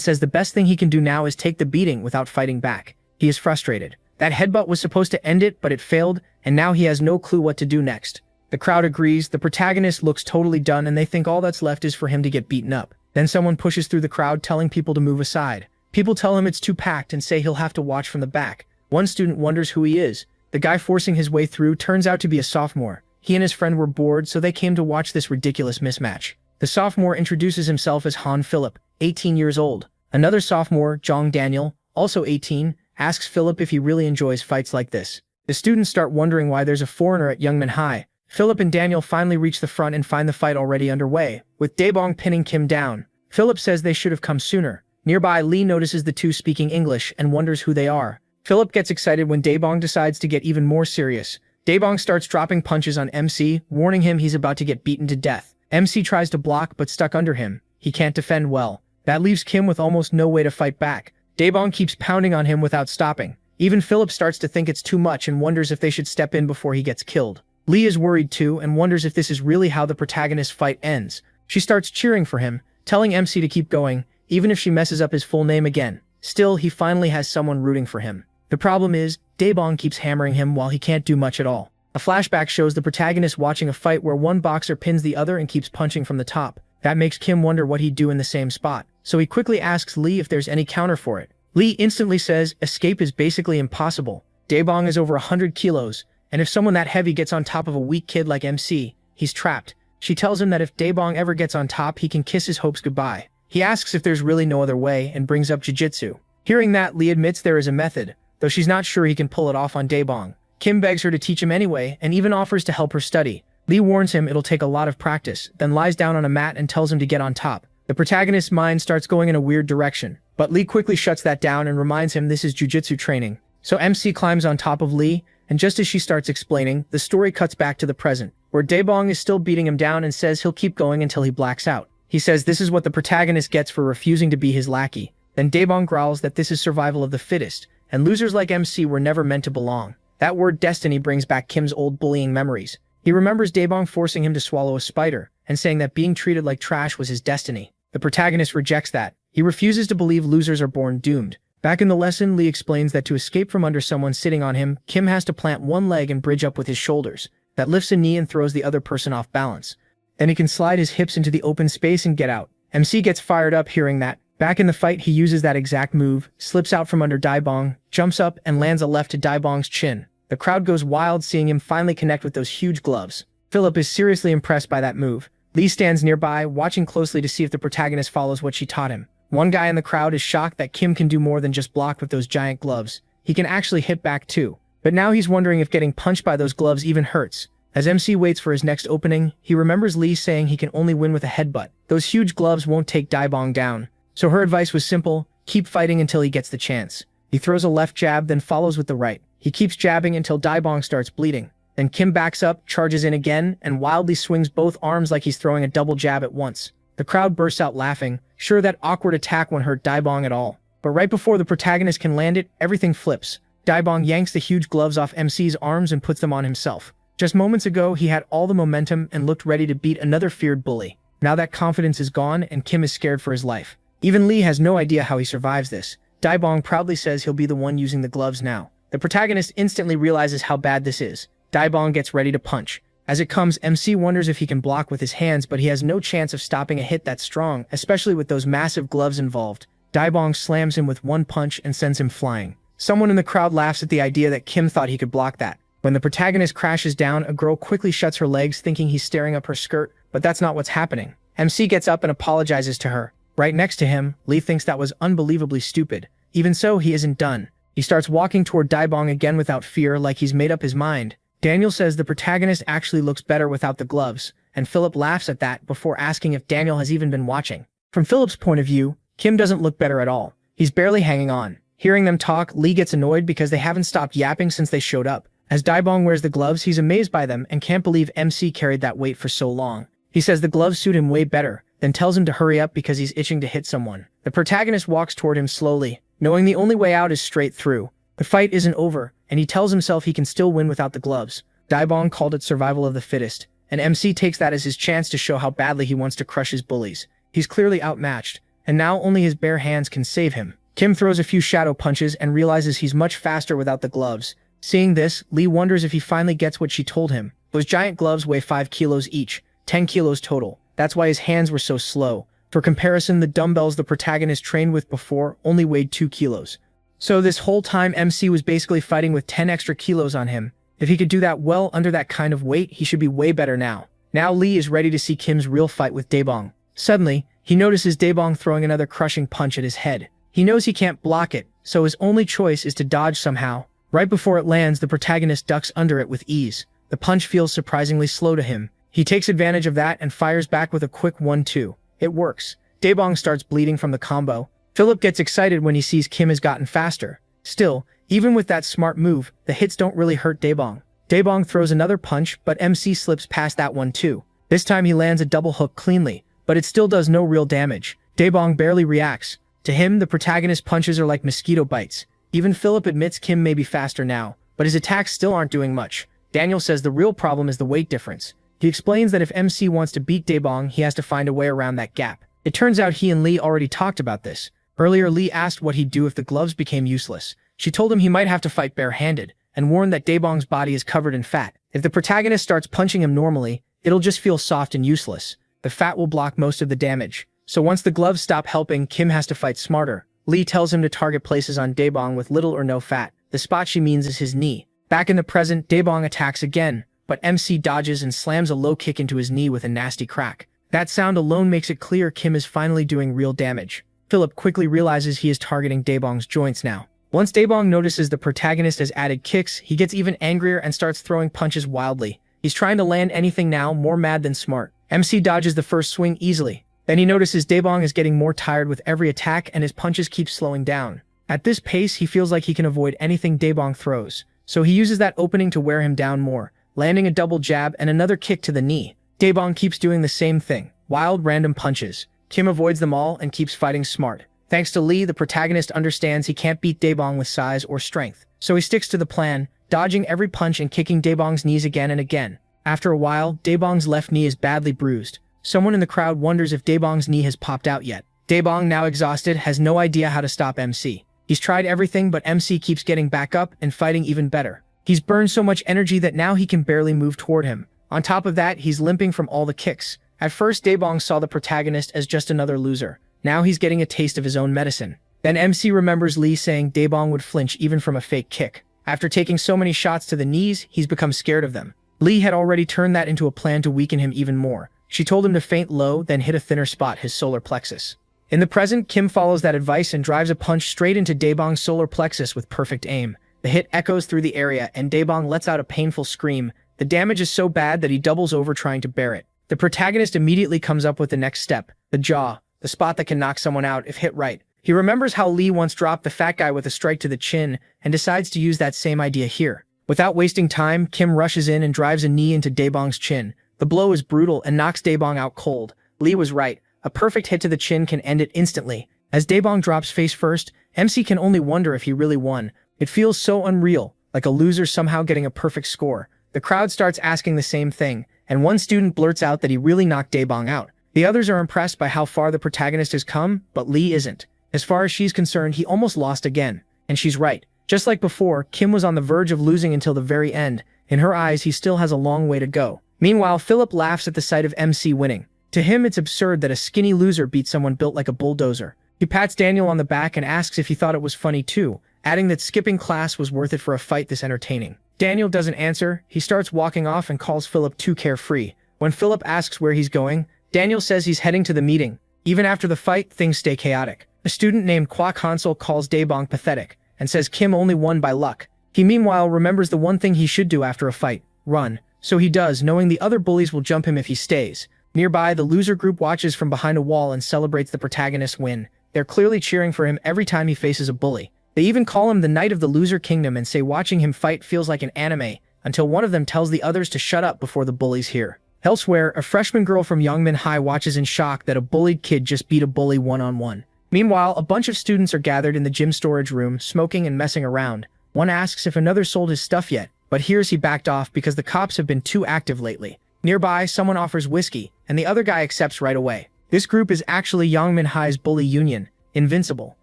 says the best thing he can do now is take the beating without fighting back. He is frustrated. That headbutt was supposed to end it, but it failed, and now he has no clue what to do next. The crowd agrees, the protagonist looks totally done, and they think all that's left is for him to get beaten up. Then someone pushes through the crowd telling people to move aside. People tell him it's too packed and say he'll have to watch from the back. One student wonders who he is. The guy forcing his way through turns out to be a sophomore. He and his friend were bored, so they came to watch this ridiculous mismatch. The sophomore introduces himself as Han Philip, 18 years old. Another sophomore, Jong Daniel, also 18, asks Philip if he really enjoys fights like this. The students start wondering why there's a foreigner at Youngman High. Philip and Daniel finally reach the front and find the fight already underway, with Daebong pinning Kim down. Philip says they should have come sooner. Nearby, Lee notices the two speaking English and wonders who they are. Philip gets excited when Daebong decides to get even more serious. Daebong starts dropping punches on MC, warning him he's about to get beaten to death. MC tries to block but stuck under him. He can't defend well. That leaves Kim with almost no way to fight back. Daebong keeps pounding on him without stopping. Even Philip starts to think it's too much and wonders if they should step in before he gets killed. Lee is worried too and wonders if this is really how the protagonist's fight ends. She starts cheering for him, telling MC to keep going, even if she messes up his full name again. Still, he finally has someone rooting for him. The problem is, Daebong keeps hammering him while he can't do much at all. A flashback shows the protagonist watching a fight where one boxer pins the other and keeps punching from the top. That makes Kim wonder what he'd do in the same spot, so he quickly asks Lee if there's any counter for it. Lee instantly says escape is basically impossible. Daebong is over 100 kilos, and if someone that heavy gets on top of a weak kid like MC, he's trapped. She tells him that if Daebong ever gets on top, he can kiss his hopes goodbye. He asks if there's really no other way and brings up jiu-jitsu. Hearing that, Lee admits there is a method, though she's not sure he can pull it off on Daebong. Kim begs her to teach him anyway and even offers to help her study. Lee warns him it'll take a lot of practice, then lies down on a mat and tells him to get on top. The protagonist's mind starts going in a weird direction, but Lee quickly shuts that down and reminds him this is jiu-jitsu training. So MC climbs on top of Lee, and just as she starts explaining, the story cuts back to the present, where Daebong is still beating him down and says he'll keep going until he blacks out. He says this is what the protagonist gets for refusing to be his lackey. Then Daebong growls that this is survival of the fittest, and losers like MC were never meant to belong. That word destiny brings back Kim's old bullying memories. He remembers Daebong forcing him to swallow a spider, and saying that being treated like trash was his destiny. The protagonist rejects that. He refuses to believe losers are born doomed. Back in the lesson, Lee explains that to escape from under someone sitting on him, Kim has to plant one leg and bridge up with his shoulders. That lifts a knee and throws the other person off balance. Then he can slide his hips into the open space and get out. MC gets fired up hearing that. Back in the fight, he uses that exact move, slips out from under Daebong, jumps up, and lands a left to Daebong's chin. The crowd goes wild seeing him finally connect with those huge gloves. Philip is seriously impressed by that move. Lee stands nearby, watching closely to see if the protagonist follows what she taught him. One guy in the crowd is shocked that Kim can do more than just block with those giant gloves. He can actually hit back too. But now he's wondering if getting punched by those gloves even hurts. As MC waits for his next opening, he remembers Lee saying he can only win with a headbutt. Those huge gloves won't take Daebong down. So her advice was simple, keep fighting until he gets the chance. He throws a left jab, then follows with the right. He keeps jabbing until Daebong starts bleeding. Then Kim backs up, charges in again, and wildly swings both arms like he's throwing a double jab at once. The crowd bursts out laughing, sure that awkward attack won't hurt Daebong at all. But right before the protagonist can land it, everything flips. Daebong yanks the huge gloves off MC's arms and puts them on himself. Just moments ago, he had all the momentum and looked ready to beat another feared bully. Now that confidence is gone and Kim is scared for his life. Even Lee has no idea how he survives this. Daebong proudly says he'll be the one using the gloves now. The protagonist instantly realizes how bad this is. Daebong gets ready to punch. As it comes, MC wonders if he can block with his hands, but he has no chance of stopping a hit that strong, especially with those massive gloves involved. Daebong slams him with one punch and sends him flying. Someone in the crowd laughs at the idea that Kim thought he could block that. When the protagonist crashes down, a girl quickly shuts her legs thinking he's staring up her skirt, but that's not what's happening. MC gets up and apologizes to her. Right next to him, Lee thinks that was unbelievably stupid. Even so, he isn't done. He starts walking toward Daebong again without fear, like he's made up his mind. Daniel says the protagonist actually looks better without the gloves, and Philip laughs at that before asking if Daniel has even been watching. From Philip's point of view, Kim doesn't look better at all. He's barely hanging on. Hearing them talk, Lee gets annoyed because they haven't stopped yapping since they showed up. As Daebong wears the gloves, he's amazed by them and can't believe MC carried that weight for so long. He says the gloves suit him way better, then tells him to hurry up because he's itching to hit someone. The protagonist walks toward him slowly, knowing the only way out is straight through. The fight isn't over, and he tells himself he can still win without the gloves. Daebong called it survival of the fittest, and MC takes that as his chance to show how badly he wants to crush his bullies. He's clearly outmatched, and now only his bare hands can save him. Kim throws a few shadow punches and realizes he's much faster without the gloves. Seeing this, Lee wonders if he finally gets what she told him. Those giant gloves weigh 5 kilos each, 10 kilos total. That's why his hands were so slow. For comparison, the dumbbells the protagonist trained with before only weighed 2 kilos. So this whole time MC was basically fighting with 10 extra kilos on him. If he could do that well under that kind of weight, he should be way better now. Now Lee is ready to see Kim's real fight with Daebong. Suddenly, he notices Daebong throwing another crushing punch at his head. He knows he can't block it, so his only choice is to dodge somehow. Right before it lands, the protagonist ducks under it with ease. The punch feels surprisingly slow to him. He takes advantage of that and fires back with a quick 1-2. It works. Daebong starts bleeding from the combo. Philip gets excited when he sees Kim has gotten faster. Still, even with that smart move, the hits don't really hurt Daebong. Daebong throws another punch, but MC slips past that one too. This time he lands a double hook cleanly, but it still does no real damage. Daebong barely reacts. To him, the protagonist's punches are like mosquito bites. Even Philip admits Kim may be faster now, but his attacks still aren't doing much. Daniel says the real problem is the weight difference. He explains that if MC wants to beat Daebong, he has to find a way around that gap. It turns out he and Lee already talked about this. Earlier, Lee asked what he'd do if the gloves became useless. She told him he might have to fight barehanded, and warned that Daebong's body is covered in fat. If the protagonist starts punching him normally, it'll just feel soft and useless. The fat will block most of the damage. So once the gloves stop helping, Kim has to fight smarter. Lee tells him to target places on Daebong with little or no fat. The spot she means is his knee. Back in the present, Daebong attacks again, but MC dodges and slams a low kick into his knee with a nasty crack. That sound alone makes it clear Kim is finally doing real damage. Philip quickly realizes he is targeting Daebong's joints now. Once Daebong notices the protagonist has added kicks, he gets even angrier and starts throwing punches wildly. He's trying to land anything now, more mad than smart. MC dodges the first swing easily. Then he notices Daebong is getting more tired with every attack and his punches keep slowing down. At this pace, he feels like he can avoid anything Daebong throws. So he uses that opening to wear him down more, landing a double jab and another kick to the knee. Daebong keeps doing the same thing. Wild, random punches. Kim avoids them all and keeps fighting smart. Thanks to Lee, the protagonist understands he can't beat Daebong with size or strength. So he sticks to the plan, dodging every punch and kicking Daebong's knees again and again. After a while, Daebong's left knee is badly bruised. Someone in the crowd wonders if Daebong's knee has popped out yet. Daebong, now exhausted, has no idea how to stop MC. He's tried everything, but MC keeps getting back up and fighting even better. He's burned so much energy that now he can barely move toward him. On top of that, he's limping from all the kicks. At first, Daebong saw the protagonist as just another loser. Now he's getting a taste of his own medicine. Then MC remembers Lee saying Daebong would flinch even from a fake kick. After taking so many shots to the knees, he's become scared of them. Lee had already turned that into a plan to weaken him even more. She told him to feint low, then hit a thinner spot, his solar plexus. In the present, Kim follows that advice and drives a punch straight into Daebong's solar plexus with perfect aim. The hit echoes through the area, and Daebong lets out a painful scream. The damage is so bad that he doubles over trying to bear it. The protagonist immediately comes up with the next step, the jaw, the spot that can knock someone out if hit right. He remembers how Lee once dropped the fat guy with a strike to the chin and decides to use that same idea here. Without wasting time, Kim rushes in and drives a knee into Daebong's chin. The blow is brutal and knocks Daebong out cold. Lee was right. A perfect hit to the chin can end it instantly. As Daebong drops face first, MC can only wonder if he really won. It feels so unreal, like a loser somehow getting a perfect score. The crowd starts asking the same thing, and one student blurts out that he really knocked Daebong out. The others are impressed by how far the protagonist has come, but Lee isn't. As far as she's concerned, he almost lost again. And she's right. Just like before, Kim was on the verge of losing until the very end. In her eyes, he still has a long way to go. Meanwhile, Philip laughs at the sight of MC winning. To him, it's absurd that a skinny loser beats someone built like a bulldozer. He pats Daniel on the back and asks if he thought it was funny too, adding that skipping class was worth it for a fight this entertaining. Daniel doesn't answer. He starts walking off and calls Philip too carefree. When Philip asks where he's going, Daniel says he's heading to the meeting. Even after the fight, things stay chaotic. A student named Kwok Hansel calls Daebong pathetic and says Kim only won by luck. He meanwhile remembers the one thing he should do after a fight, run. So he does, knowing the other bullies will jump him if he stays. Nearby, the loser group watches from behind a wall and celebrates the protagonist's win. They're clearly cheering for him every time he faces a bully. They even call him the Knight of the Loser Kingdom and say watching him fight feels like an anime, until one of them tells the others to shut up before the bullies hear. Elsewhere, a freshman girl from Yongmin High watches in shock that a bullied kid just beat a bully one-on-one. Meanwhile, a bunch of students are gathered in the gym storage room, smoking and messing around. One asks if another sold his stuff yet, but hears he backed off because the cops have been too active lately. Nearby, someone offers whiskey, and the other guy accepts right away. This group is actually Yongmin High's bully union, Invincible.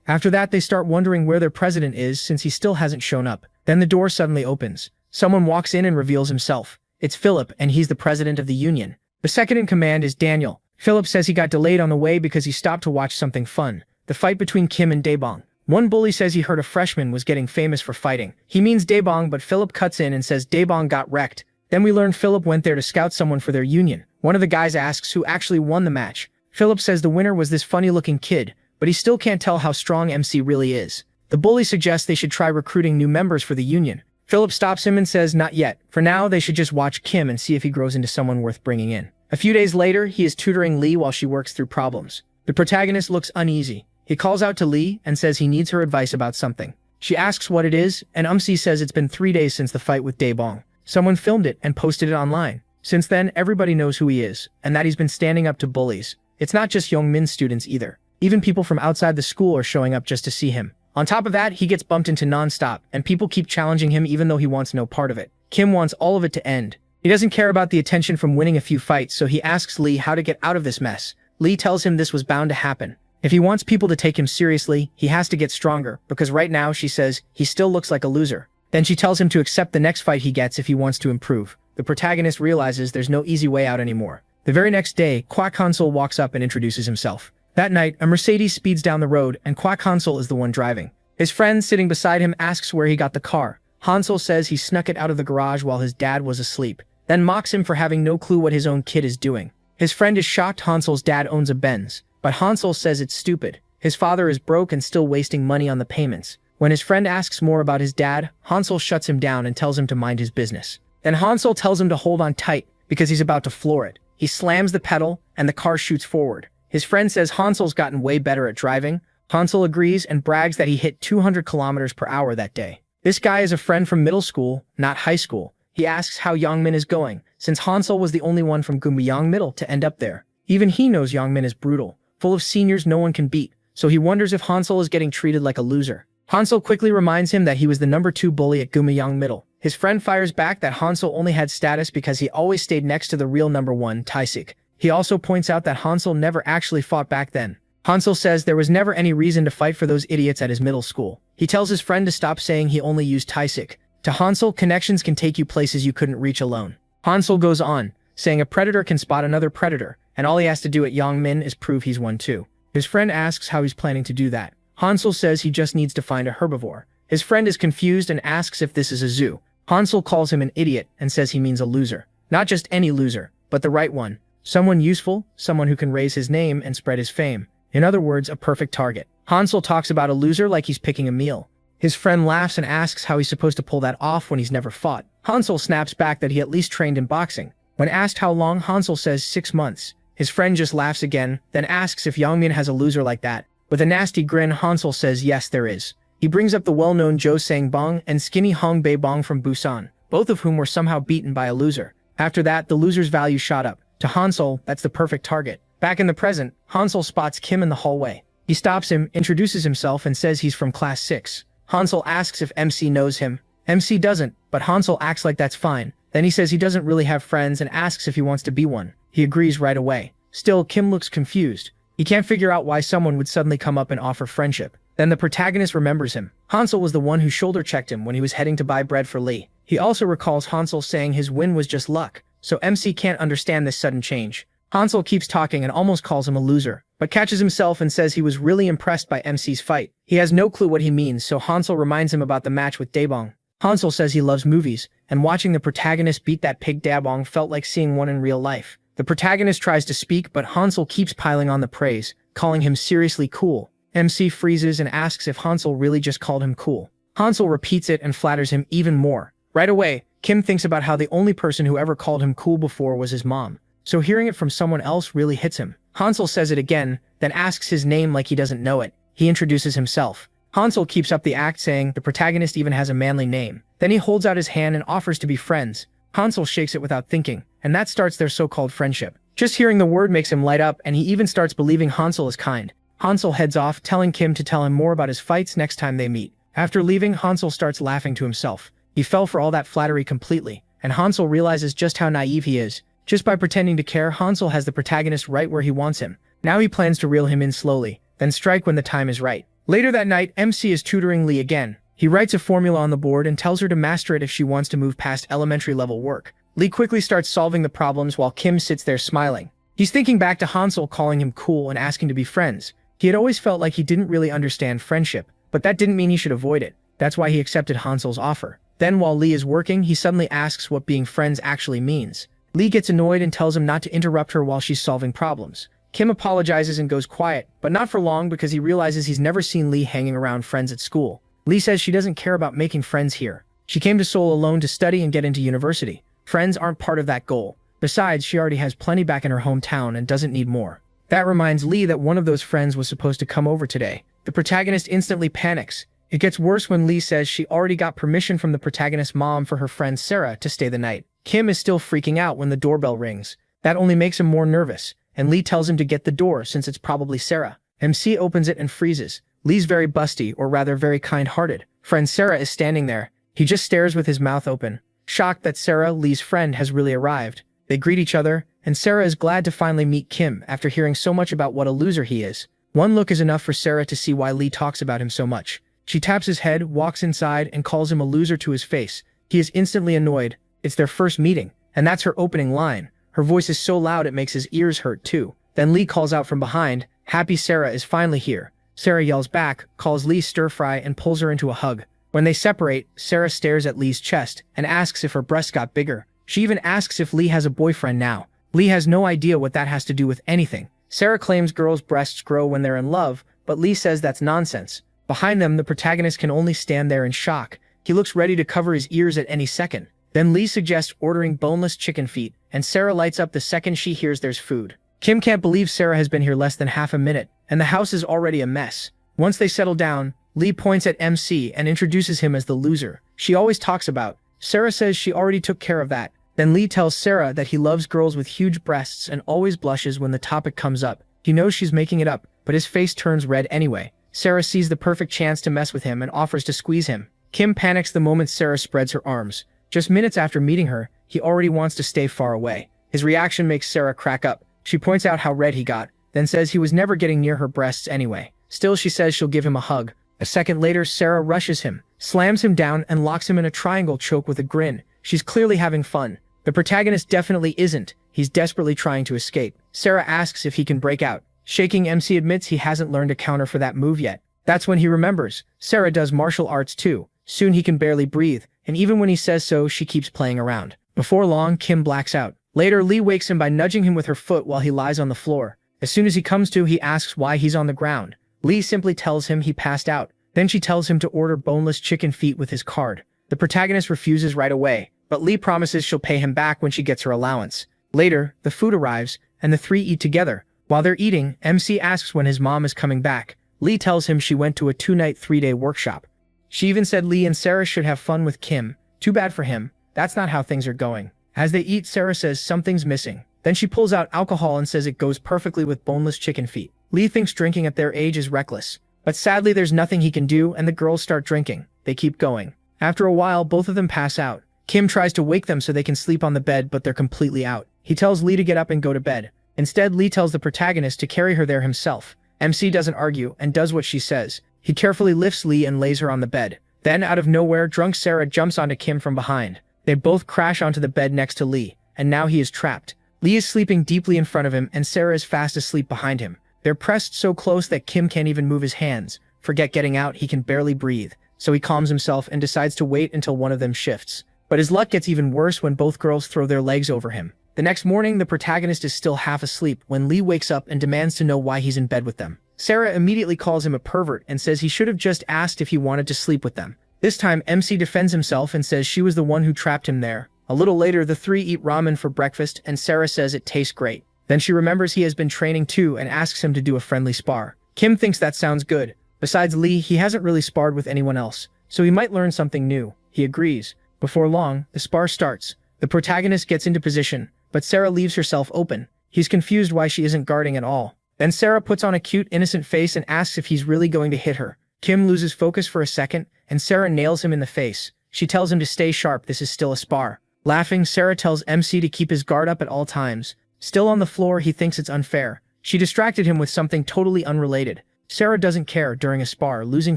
After that, they start wondering where their president is since he still hasn't shown up. Then the door suddenly opens. Someone walks in and reveals himself. It's Philip, and he's the president of the union. The second in command is Daniel. Philip says he got delayed on the way because he stopped to watch something fun. The fight between Kim and Daebong. One bully says he heard a freshman was getting famous for fighting. He means Daebong, but Philip cuts in and says Daebong got wrecked. Then we learn Philip went there to scout someone for their union. One of the guys asks who actually won the match. Philip says the winner was this funny-looking kid, but he still can't tell how strong MC really is. The bully suggests they should try recruiting new members for the union. Philip stops him and says not yet. For now, they should just watch Kim and see if he grows into someone worth bringing in. A few days later, he is tutoring Lee while she works through problems. The protagonist looks uneasy. He calls out to Lee and says he needs her advice about something. She asks what it is, and says it's been 3 days since the fight with Daebong. Someone filmed it and posted it online. Since then, everybody knows who he is, and that he's been standing up to bullies. It's not just Yongmin students either. Even people from outside the school are showing up just to see him. On top of that, he gets bumped into non-stop, and people keep challenging him even though he wants no part of it. Kim wants all of it to end. He doesn't care about the attention from winning a few fights, so he asks Lee how to get out of this mess. Lee tells him this was bound to happen. If he wants people to take him seriously, he has to get stronger, because right now, she says, he still looks like a loser. Then she tells him to accept the next fight he gets if he wants to improve. The protagonist realizes there's no easy way out anymore. The very next day, Kwak Hansel walks up and introduces himself. That night, a Mercedes speeds down the road, and Kwak Hansel is the one driving. His friend sitting beside him asks where he got the car. Hansel says he snuck it out of the garage while his dad was asleep, then mocks him for having no clue what his own kid is doing. His friend is shocked Hansel's dad owns a Benz, but Hansel says it's stupid. His father is broke and still wasting money on the payments. When his friend asks more about his dad, Hansel shuts him down and tells him to mind his business. Then Hansel tells him to hold on tight because he's about to floor it. He slams the pedal and the car shoots forward. His friend says Hansel's gotten way better at driving. Hansel agrees and brags that he hit 200 kilometers per hour that day. This guy is a friend from middle school, not high school. He asks how Yongmin is going, since Hansel was the only one from Gumbuyang Middle to end up there. Even he knows Yongmin is brutal, full of seniors no one can beat, so he wonders if Hansel is getting treated like a loser. Hansel quickly reminds him that he was the number 2 bully at Gumbuyang Middle. His friend fires back that Hansel only had status because he always stayed next to the real number 1, Taisik. He also points out that Hansel never actually fought back then. Hansel says there was never any reason to fight for those idiots at his middle school. He tells his friend to stop saying he only used Taisik. To Hansel, connections can take you places you couldn't reach alone. Hansel goes on, saying a predator can spot another predator, and all he has to do at Yongmin is prove he's one too. His friend asks how he's planning to do that. Hansel says he just needs to find a herbivore. His friend is confused and asks if this is a zoo. Hansel calls him an idiot and says he means a loser. Not just any loser, but the right one. Someone useful, someone who can raise his name and spread his fame. In other words, a perfect target. Hansel talks about a loser like he's picking a meal. His friend laughs and asks how he's supposed to pull that off when he's never fought. Hansel snaps back that he at least trained in boxing. When asked how long, Hansel says 6 months. His friend just laughs again, then asks if Yongmin has a loser like that. With a nasty grin, Hansel says yes there is. He brings up the well-known Jo Sang-bong and skinny Hong Bei-bong from Busan, both of whom were somehow beaten by a loser. After that, the loser's value shot up. To Hansel, that's the perfect target. Back in the present, Hansel spots Kim in the hallway. He stops him, introduces himself, and says he's from class 6. Hansel asks if MC knows him. MC doesn't, but Hansel acts like that's fine. Then he says he doesn't really have friends and asks if he wants to be one. He agrees right away. Still, Kim looks confused. He can't figure out why someone would suddenly come up and offer friendship. Then the protagonist remembers him. Hansel was the one who shoulder-checked him when he was heading to buy bread for Lee. He also recalls Hansel saying his win was just luck, so MC can't understand this sudden change. Hansel keeps talking and almost calls him a loser, but catches himself and says he was really impressed by MC's fight. He has no clue what he means, so Hansel reminds him about the match with Daebong. Hansel says he loves movies, and watching the protagonist beat that pig Daebong felt like seeing one in real life. The protagonist tries to speak, but Hansel keeps piling on the praise, calling him seriously cool. MC freezes and asks if Hansel really just called him cool. Hansel repeats it and flatters him even more. Right away, Kim thinks about how the only person who ever called him cool before was his mom. So hearing it from someone else really hits him. Hansel says it again, then asks his name like he doesn't know it. He introduces himself. Hansel keeps up the act saying the protagonist even has a manly name. Then he holds out his hand and offers to be friends. Hansel shakes it without thinking, and that starts their so-called friendship. Just hearing the word makes him light up, and he even starts believing Hansel is kind. Hansel heads off, telling Kim to tell him more about his fights next time they meet. After leaving, Hansel starts laughing to himself. He fell for all that flattery completely, and Hansel realizes just how naive he is. Just by pretending to care, Hansel has the protagonist right where he wants him. Now he plans to reel him in slowly, then strike when the time is right. Later that night, MC is tutoring Lee again. He writes a formula on the board and tells her to master it if she wants to move past elementary level work. Lee quickly starts solving the problems while Kim sits there smiling. He's thinking back to Hansel calling him cool and asking to be friends. He had always felt like he didn't really understand friendship, but that didn't mean he should avoid it. That's why he accepted Hansel's offer. Then while Lee is working, he suddenly asks what being friends actually means. Lee gets annoyed and tells him not to interrupt her while she's solving problems. Kim apologizes and goes quiet, but not for long because he realizes he's never seen Lee hanging around friends at school. Lee says she doesn't care about making friends here. She came to Seoul alone to study and get into university. Friends aren't part of that goal. Besides, she already has plenty back in her hometown and doesn't need more. That reminds Lee that one of those friends was supposed to come over today. The protagonist instantly panics. It gets worse when Lee says she already got permission from the protagonist's mom for her friend Sarah to stay the night. Kim is still freaking out when the doorbell rings. That only makes him more nervous, and Lee tells him to get the door since it's probably Sarah. MC opens it and freezes. Lee's very busty, or rather very kind-hearted. Friend Sarah is standing there. He just stares with his mouth open, shocked that Sarah, Lee's friend, has really arrived. They greet each other, and Sarah is glad to finally meet Kim after hearing so much about what a loser he is. One look is enough for Sarah to see why Lee talks about him so much. She taps his head, walks inside, and calls him a loser to his face. He is instantly annoyed. It's their first meeting, and that's her opening line. Her voice is so loud it makes his ears hurt too. Then Lee calls out from behind, "Happy Sarah is finally here." Sarah yells back, calls Lee stir-fry, and pulls her into a hug. When they separate, Sarah stares at Lee's chest and asks if her breasts got bigger. She even asks if Lee has a boyfriend now. Lee has no idea what that has to do with anything. Sarah claims girls' breasts grow when they're in love, but Lee says that's nonsense. Behind them, the protagonist can only stand there in shock. He looks ready to cover his ears at any second. Then Lee suggests ordering boneless chicken feet, and Sarah lights up the second she hears there's food. Kim can't believe Sarah has been here less than half a minute, and the house is already a mess. Once they settle down, Lee points at MC and introduces him as the loser she always talks about. Sarah says she already took care of that. Then Lee tells Sarah that he loves girls with huge breasts and always blushes when the topic comes up. He knows she's making it up, but his face turns red anyway. Sarah sees the perfect chance to mess with him and offers to squeeze him. Kim panics the moment Sarah spreads her arms. Just minutes after meeting her, he already wants to stay far away. His reaction makes Sarah crack up. She points out how red he got, then says he was never getting near her breasts anyway. Still, she says she'll give him a hug. A second later, Sarah rushes him, slams him down, and locks him in a triangle choke with a grin. She's clearly having fun. The protagonist definitely isn't. He's desperately trying to escape. Sarah asks if he can break out. Shaking, MC admits he hasn't learned a counter for that move yet. That's when he remembers. Sarah does martial arts too. Soon he can barely breathe, and even when he says so, she keeps playing around. Before long, Kim blacks out. Later, Lee wakes him by nudging him with her foot while he lies on the floor. As soon as he comes to, he asks why he's on the ground. Lee simply tells him he passed out. Then she tells him to order boneless chicken feet with his card. The protagonist refuses right away, but Lee promises she'll pay him back when she gets her allowance. Later, the food arrives, and the three eat together. While they're eating, MC asks when his mom is coming back. Lee tells him she went to a 2-night, 3-day workshop. She even said Lee and Sarah should have fun with Kim. Too bad for him. That's not how things are going. As they eat, Sarah says something's missing. Then she pulls out alcohol and says it goes perfectly with boneless chicken feet. Lee thinks drinking at their age is reckless. But sadly, there's nothing he can do, and the girls start drinking. They keep going. After a while, both of them pass out. Kim tries to wake them so they can sleep on the bed, but they're completely out. He tells Lee to get up and go to bed. Instead, Lee tells the protagonist to carry her there himself. MC doesn't argue and does what she says. He carefully lifts Lee and lays her on the bed. Then, out of nowhere, drunk Sarah jumps onto Kim from behind. They both crash onto the bed next to Lee, and now he is trapped. Lee is sleeping deeply in front of him, and Sarah is fast asleep behind him. They're pressed so close that Kim can't even move his hands. Forget getting out, he can barely breathe. So he calms himself and decides to wait until one of them shifts. But his luck gets even worse when both girls throw their legs over him. The next morning, the protagonist is still half asleep when Lee wakes up and demands to know why he's in bed with them. Sarah immediately calls him a pervert and says he should have just asked if he wanted to sleep with them. This time, MC defends himself and says she was the one who trapped him there. A little later, the three eat ramen for breakfast, and Sarah says it tastes great. Then she remembers he has been training too and asks him to do a friendly spar. Kim thinks that sounds good. Besides Lee, he hasn't really sparred with anyone else, so he might learn something new. He agrees. Before long, the spar starts. The protagonist gets into position, but Sarah leaves herself open. He's confused why she isn't guarding at all. Then Sarah puts on a cute, innocent face and asks if he's really going to hit her. Kim loses focus for a second and Sarah nails him in the face. She tells him to stay sharp, this is still a spar. Laughing, Sarah tells MC to keep his guard up at all times. Still on the floor, he thinks it's unfair. She distracted him with something totally unrelated. Sarah doesn't care during a spar, losing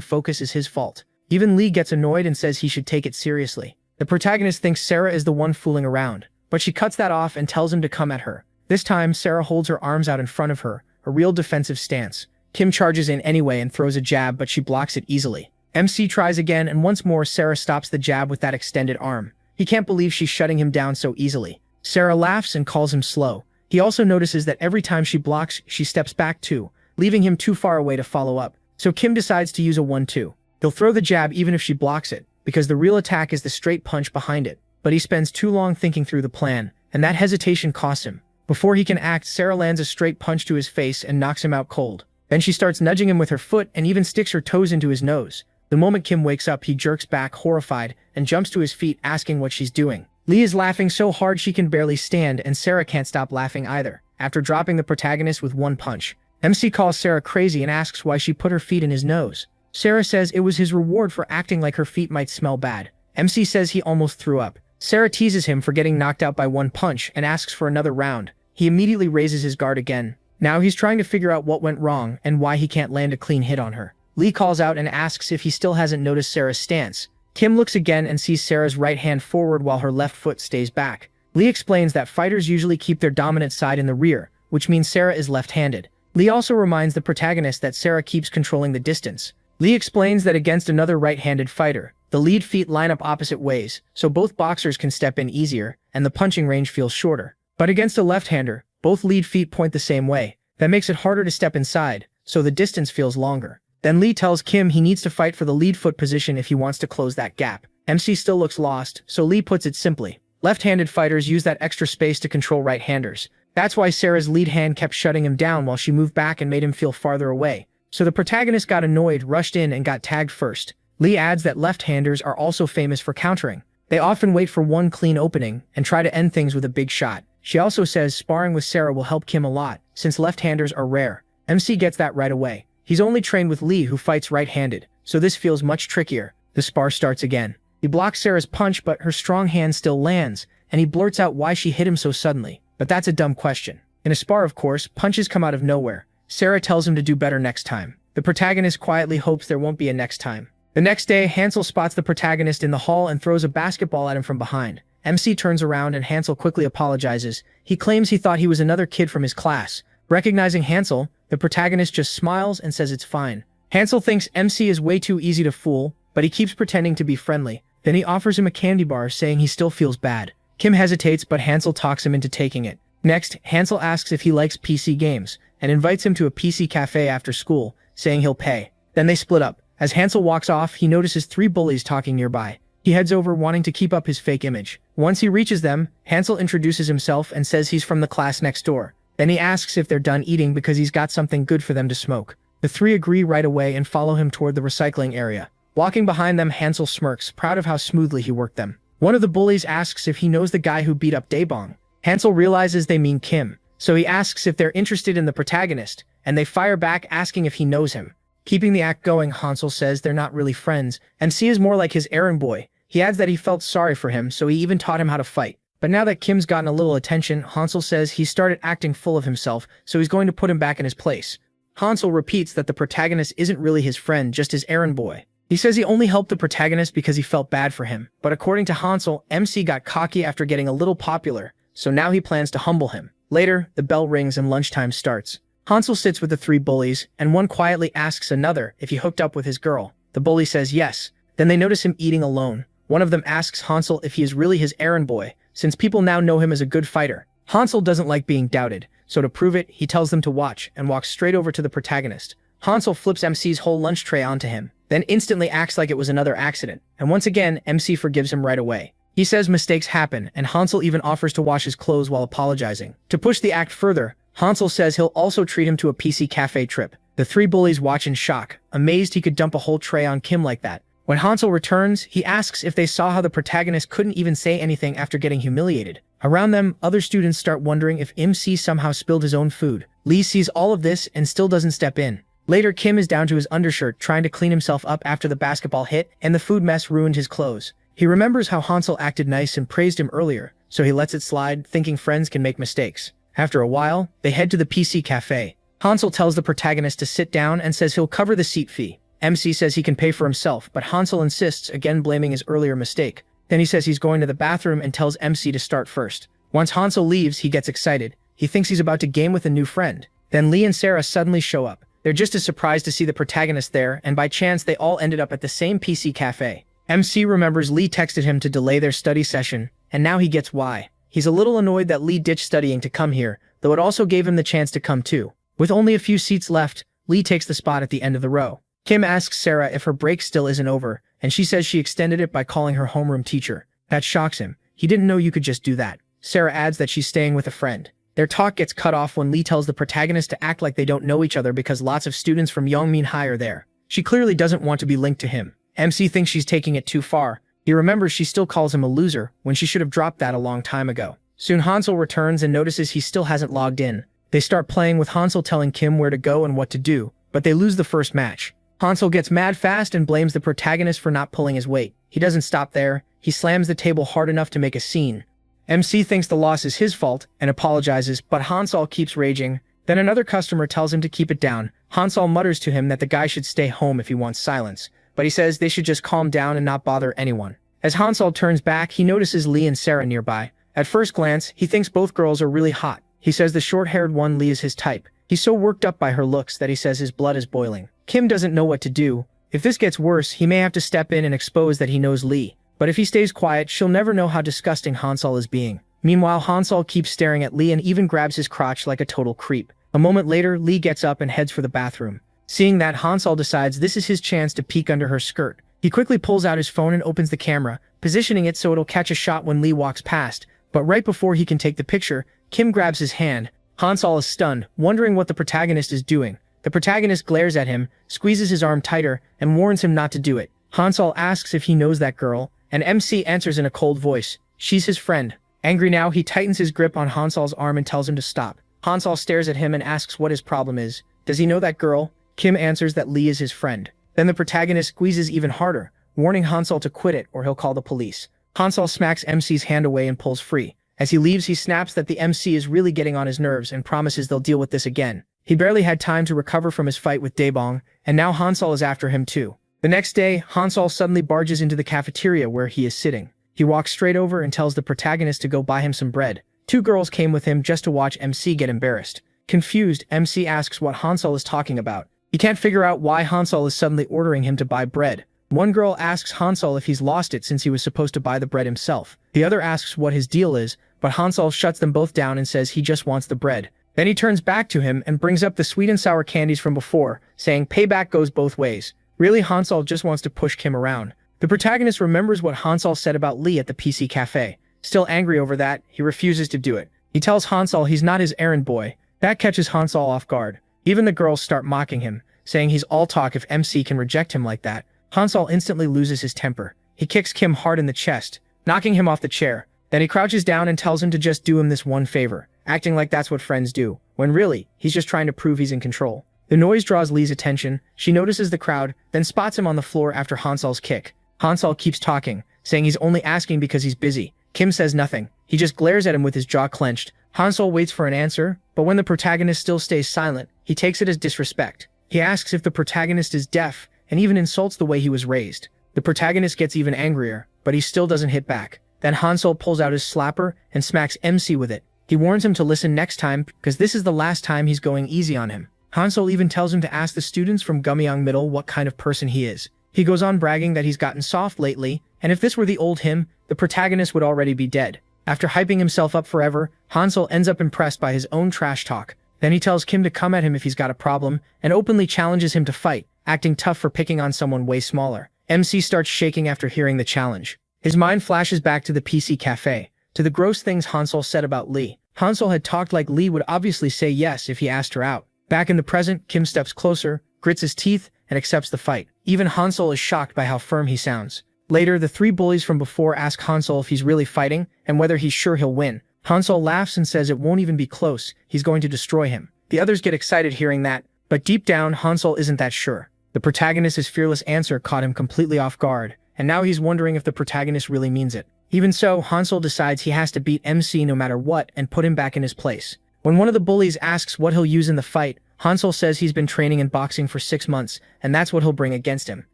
focus is his fault. Even Lee gets annoyed and says he should take it seriously. The protagonist thinks Sarah is the one fooling around, but she cuts that off and tells him to come at her. This time, Sarah holds her arms out in front of her, a real defensive stance. Kim charges in anyway and throws a jab, but she blocks it easily. MC tries again, and once more Sarah stops the jab with that extended arm. He can't believe she's shutting him down so easily. Sarah laughs and calls him slow. He also notices that every time she blocks, she steps back too, leaving him too far away to follow up. So Kim decides to use a 1-2. He'll throw the jab even if she blocks it, because the real attack is the straight punch behind it. But he spends too long thinking through the plan, and that hesitation costs him. Before he can act, Sarah lands a straight punch to his face and knocks him out cold. Then she starts nudging him with her foot and even sticks her toes into his nose. The moment Kim wakes up, he jerks back, horrified, and jumps to his feet, asking what she's doing. Lee is laughing so hard she can barely stand, and Sarah can't stop laughing either, after dropping the protagonist with one punch. MC calls Sarah crazy and asks why she put her feet in his nose. Sarah says it was his reward for acting like her feet might smell bad. MC says he almost threw up. Sarah teases him for getting knocked out by one punch and asks for another round. He immediately raises his guard again. Now he's trying to figure out what went wrong and why he can't land a clean hit on her. Lee calls out and asks if he still hasn't noticed Sarah's stance. Kim looks again and sees Sarah's right hand forward while her left foot stays back. Lee explains that fighters usually keep their dominant side in the rear, which means Sarah is left-handed. Lee also reminds the protagonist that Sarah keeps controlling the distance. Lee explains that against another right-handed fighter, the lead feet line up opposite ways, so both boxers can step in easier, and the punching range feels shorter. But against a left-hander, both lead feet point the same way. That makes it harder to step inside, so the distance feels longer. Then Lee tells Kim he needs to fight for the lead foot position if he wants to close that gap. MC still looks lost, so Lee puts it simply. Left-handed fighters use that extra space to control right-handers. That's why Sarah's lead hand kept shutting him down while she moved back and made him feel farther away. So the protagonist got annoyed, rushed in, and got tagged first. Lee adds that left-handers are also famous for countering. They often wait for one clean opening and try to end things with a big shot. She also says sparring with Sarah will help Kim a lot, since left-handers are rare. MC gets that right away. He's only trained with Lee, who fights right-handed, so this feels much trickier. The spar starts again. He blocks Sarah's punch, but her strong hand still lands, and he blurts out why she hit him so suddenly. But that's a dumb question. In a spar, of course, punches come out of nowhere. Sarah tells him to do better next time. The protagonist quietly hopes there won't be a next time. The next day, Hansel spots the protagonist in the hall and throws a basketball at him from behind. MC turns around and Hansel quickly apologizes. He claims he thought he was another kid from his class. Recognizing Hansel, the protagonist just smiles and says it's fine. Hansel thinks MC is way too easy to fool, but he keeps pretending to be friendly. Then he offers him a candy bar, saying he still feels bad. Kim hesitates, but Hansel talks him into taking it. Next, Hansel asks if he likes PC games, and invites him to a PC cafe after school, saying he'll pay. Then they split up. As Hansel walks off, he notices 3 bullies talking nearby. He heads over, wanting to keep up his fake image. Once he reaches them, Hansel introduces himself and says he's from the class next door. Then he asks if they're done eating because he's got something good for them to smoke. The 3 agree right away and follow him toward the recycling area. Walking behind them, Hansel smirks, proud of how smoothly he worked them. One of the bullies asks if he knows the guy who beat up Daebong. Hansel realizes they mean Kim, so he asks if they're interested in the protagonist, and they fire back asking if he knows him. Keeping the act going, Hansel says they're not really friends, and C is more like his errand boy. He adds that he felt sorry for him, so he even taught him how to fight. But now that Kim's gotten a little attention, Hansel says he started acting full of himself, so he's going to put him back in his place. Hansel repeats that the protagonist isn't really his friend, just his errand boy. He says he only helped the protagonist because he felt bad for him, but according to Hansel, MC got cocky after getting a little popular, so now he plans to humble him. Later, the bell rings and lunchtime starts. Hansel sits with the 3 bullies, and one quietly asks another if he hooked up with his girl. The bully says yes. Then they notice him eating alone. One of them asks Hansel if he is really his errand boy, since people now know him as a good fighter. Hansel doesn't like being doubted, so to prove it, he tells them to watch and walks straight over to the protagonist. Hansel flips MC's whole lunch tray onto him, then instantly acts like it was another accident, and once again, MC forgives him right away. He says mistakes happen, and Hansel even offers to wash his clothes while apologizing. To push the act further, Hansel says he'll also treat him to a PC cafe trip. The 3 bullies watch in shock, amazed he could dump a whole tray on Kim like that. When Hansel returns, he asks if they saw how the protagonist couldn't even say anything after getting humiliated. Around them, other students start wondering if MC somehow spilled his own food. Lee sees all of this and still doesn't step in. Later, Kim is down to his undershirt trying to clean himself up after the basketball hit, and the food mess ruined his clothes. He remembers how Hansel acted nice and praised him earlier, so he lets it slide, thinking friends can make mistakes. After a while, they head to the PC cafe. Hansel tells the protagonist to sit down and says he'll cover the seat fee. MC says he can pay for himself, but Hansel insists, again blaming his earlier mistake. Then he says he's going to the bathroom and tells MC to start first. Once Hansel leaves, he gets excited. He thinks he's about to game with a new friend. Then Lee and Sarah suddenly show up. They're just as surprised to see the protagonist there, and by chance they all ended up at the same PC cafe. MC remembers Lee texted him to delay their study session, and now he gets why. He's a little annoyed that Lee ditched studying to come here, though it also gave him the chance to come too. With only a few seats left, Lee takes the spot at the end of the row. Kim asks Sarah if her break still isn't over, and she says she extended it by calling her homeroom teacher. That shocks him. He didn't know you could just do that. Sarah adds that she's staying with a friend. Their talk gets cut off when Lee tells the protagonist to act like they don't know each other because lots of students from Yongmin High are there. She clearly doesn't want to be linked to him. MC thinks she's taking it too far. He remembers she still calls him a loser when she should have dropped that a long time ago. Soon Hansel returns and notices he still hasn't logged in. They start playing with Hansel telling Kim where to go and what to do, but they lose the first match. Hansel gets mad fast and blames the protagonist for not pulling his weight. He doesn't stop there. He slams the table hard enough to make a scene. MC thinks the loss is his fault and apologizes, but Hansel keeps raging. Then another customer tells him to keep it down. Hansel mutters to him that the guy should stay home if he wants silence, but he says they should just calm down and not bother anyone. As Hansel turns back, he notices Lee and Sarah nearby. At first glance, he thinks both girls are really hot. He says the short-haired one, Lee, is his type. He's so worked up by her looks that he says his blood is boiling. Kim doesn't know what to do. If this gets worse, he may have to step in and expose that he knows Lee. But if he stays quiet, she'll never know how disgusting Hansel is being. Meanwhile, Hansel keeps staring at Lee and even grabs his crotch like a total creep. A moment later, Lee gets up and heads for the bathroom. Seeing that, Hansel decides this is his chance to peek under her skirt. He quickly pulls out his phone and opens the camera, positioning it so it'll catch a shot when Lee walks past. But right before he can take the picture, Kim grabs his hand. Hansel is stunned, wondering what the protagonist is doing. The protagonist glares at him, squeezes his arm tighter, and warns him not to do it. Hansel asks if he knows that girl, and MC answers in a cold voice. She's his friend. Angry now, he tightens his grip on Hansel's arm and tells him to stop. Hansel stares at him and asks what his problem is. Does he know that girl? Kim answers that Lee is his friend. Then the protagonist squeezes even harder, warning Hansel to quit it or he'll call the police. Hansel smacks MC's hand away and pulls free. As he leaves, he snaps that the MC is really getting on his nerves and promises they'll deal with this again. He barely had time to recover from his fight with Daebong, and now Hansel is after him too. The next day, Hansel suddenly barges into the cafeteria where he is sitting. He walks straight over and tells the protagonist to go buy him some bread. Two girls came with him just to watch MC get embarrassed. Confused, MC asks what Hansel is talking about. He can't figure out why Hansel is suddenly ordering him to buy bread. One girl asks Hansel if he's lost it since he was supposed to buy the bread himself. The other asks what his deal is, but Hansel shuts them both down and says he just wants the bread. Then he turns back to him and brings up the sweet and sour candies from before, saying payback goes both ways. Really, Hansel just wants to push Kim around. The protagonist remembers what Hansel said about Lee at the PC cafe. Still angry over that, he refuses to do it. He tells Hansel he's not his errand boy. That catches Hansel off guard. Even the girls start mocking him, saying he's all talk if MC can reject him like that. Hansel instantly loses his temper. He kicks Kim hard in the chest, knocking him off the chair. Then he crouches down and tells him to just do him this one favor, acting like that's what friends do, when really, he's just trying to prove he's in control. The noise draws Lee's attention. She notices the crowd, then spots him on the floor after Hansel's kick. Hansel keeps talking, saying he's only asking because he's busy. Kim says nothing. He just glares at him with his jaw clenched. Hansel waits for an answer, but when the protagonist still stays silent, he takes it as disrespect. He asks if the protagonist is deaf, and even insults the way he was raised. The protagonist gets even angrier, but he still doesn't hit back. Then Hansel pulls out his slapper and smacks MC with it. He warns him to listen next time, because this is the last time he's going easy on him. Hansel even tells him to ask the students from Gummyong Middle what kind of person he is. He goes on bragging that he's gotten soft lately, and if this were the old him, the protagonist would already be dead. After hyping himself up forever, Hansel ends up impressed by his own trash talk. Then he tells Kim to come at him if he's got a problem, and openly challenges him to fight, acting tough for picking on someone way smaller. MC starts shaking after hearing the challenge. His mind flashes back to the PC cafe, to the gross things Hansel said about Lee. Hansel had talked like Lee would obviously say yes if he asked her out. Back in the present, Kim steps closer, grits his teeth, and accepts the fight. Even Hansel is shocked by how firm he sounds. Later, the three bullies from before ask Hansel if he's really fighting, and whether he's sure he'll win. Hansel laughs and says it won't even be close, he's going to destroy him. The others get excited hearing that, But deep down, Hansel isn't that sure. The protagonist's fearless answer caught him completely off guard, and now he's wondering if the protagonist really means it. Even so, Hansel decides he has to beat MC no matter what and put him back in his place. When one of the bullies asks what he'll use in the fight, Hansel says he's been training in boxing for 6 months, and that's what he'll bring against him.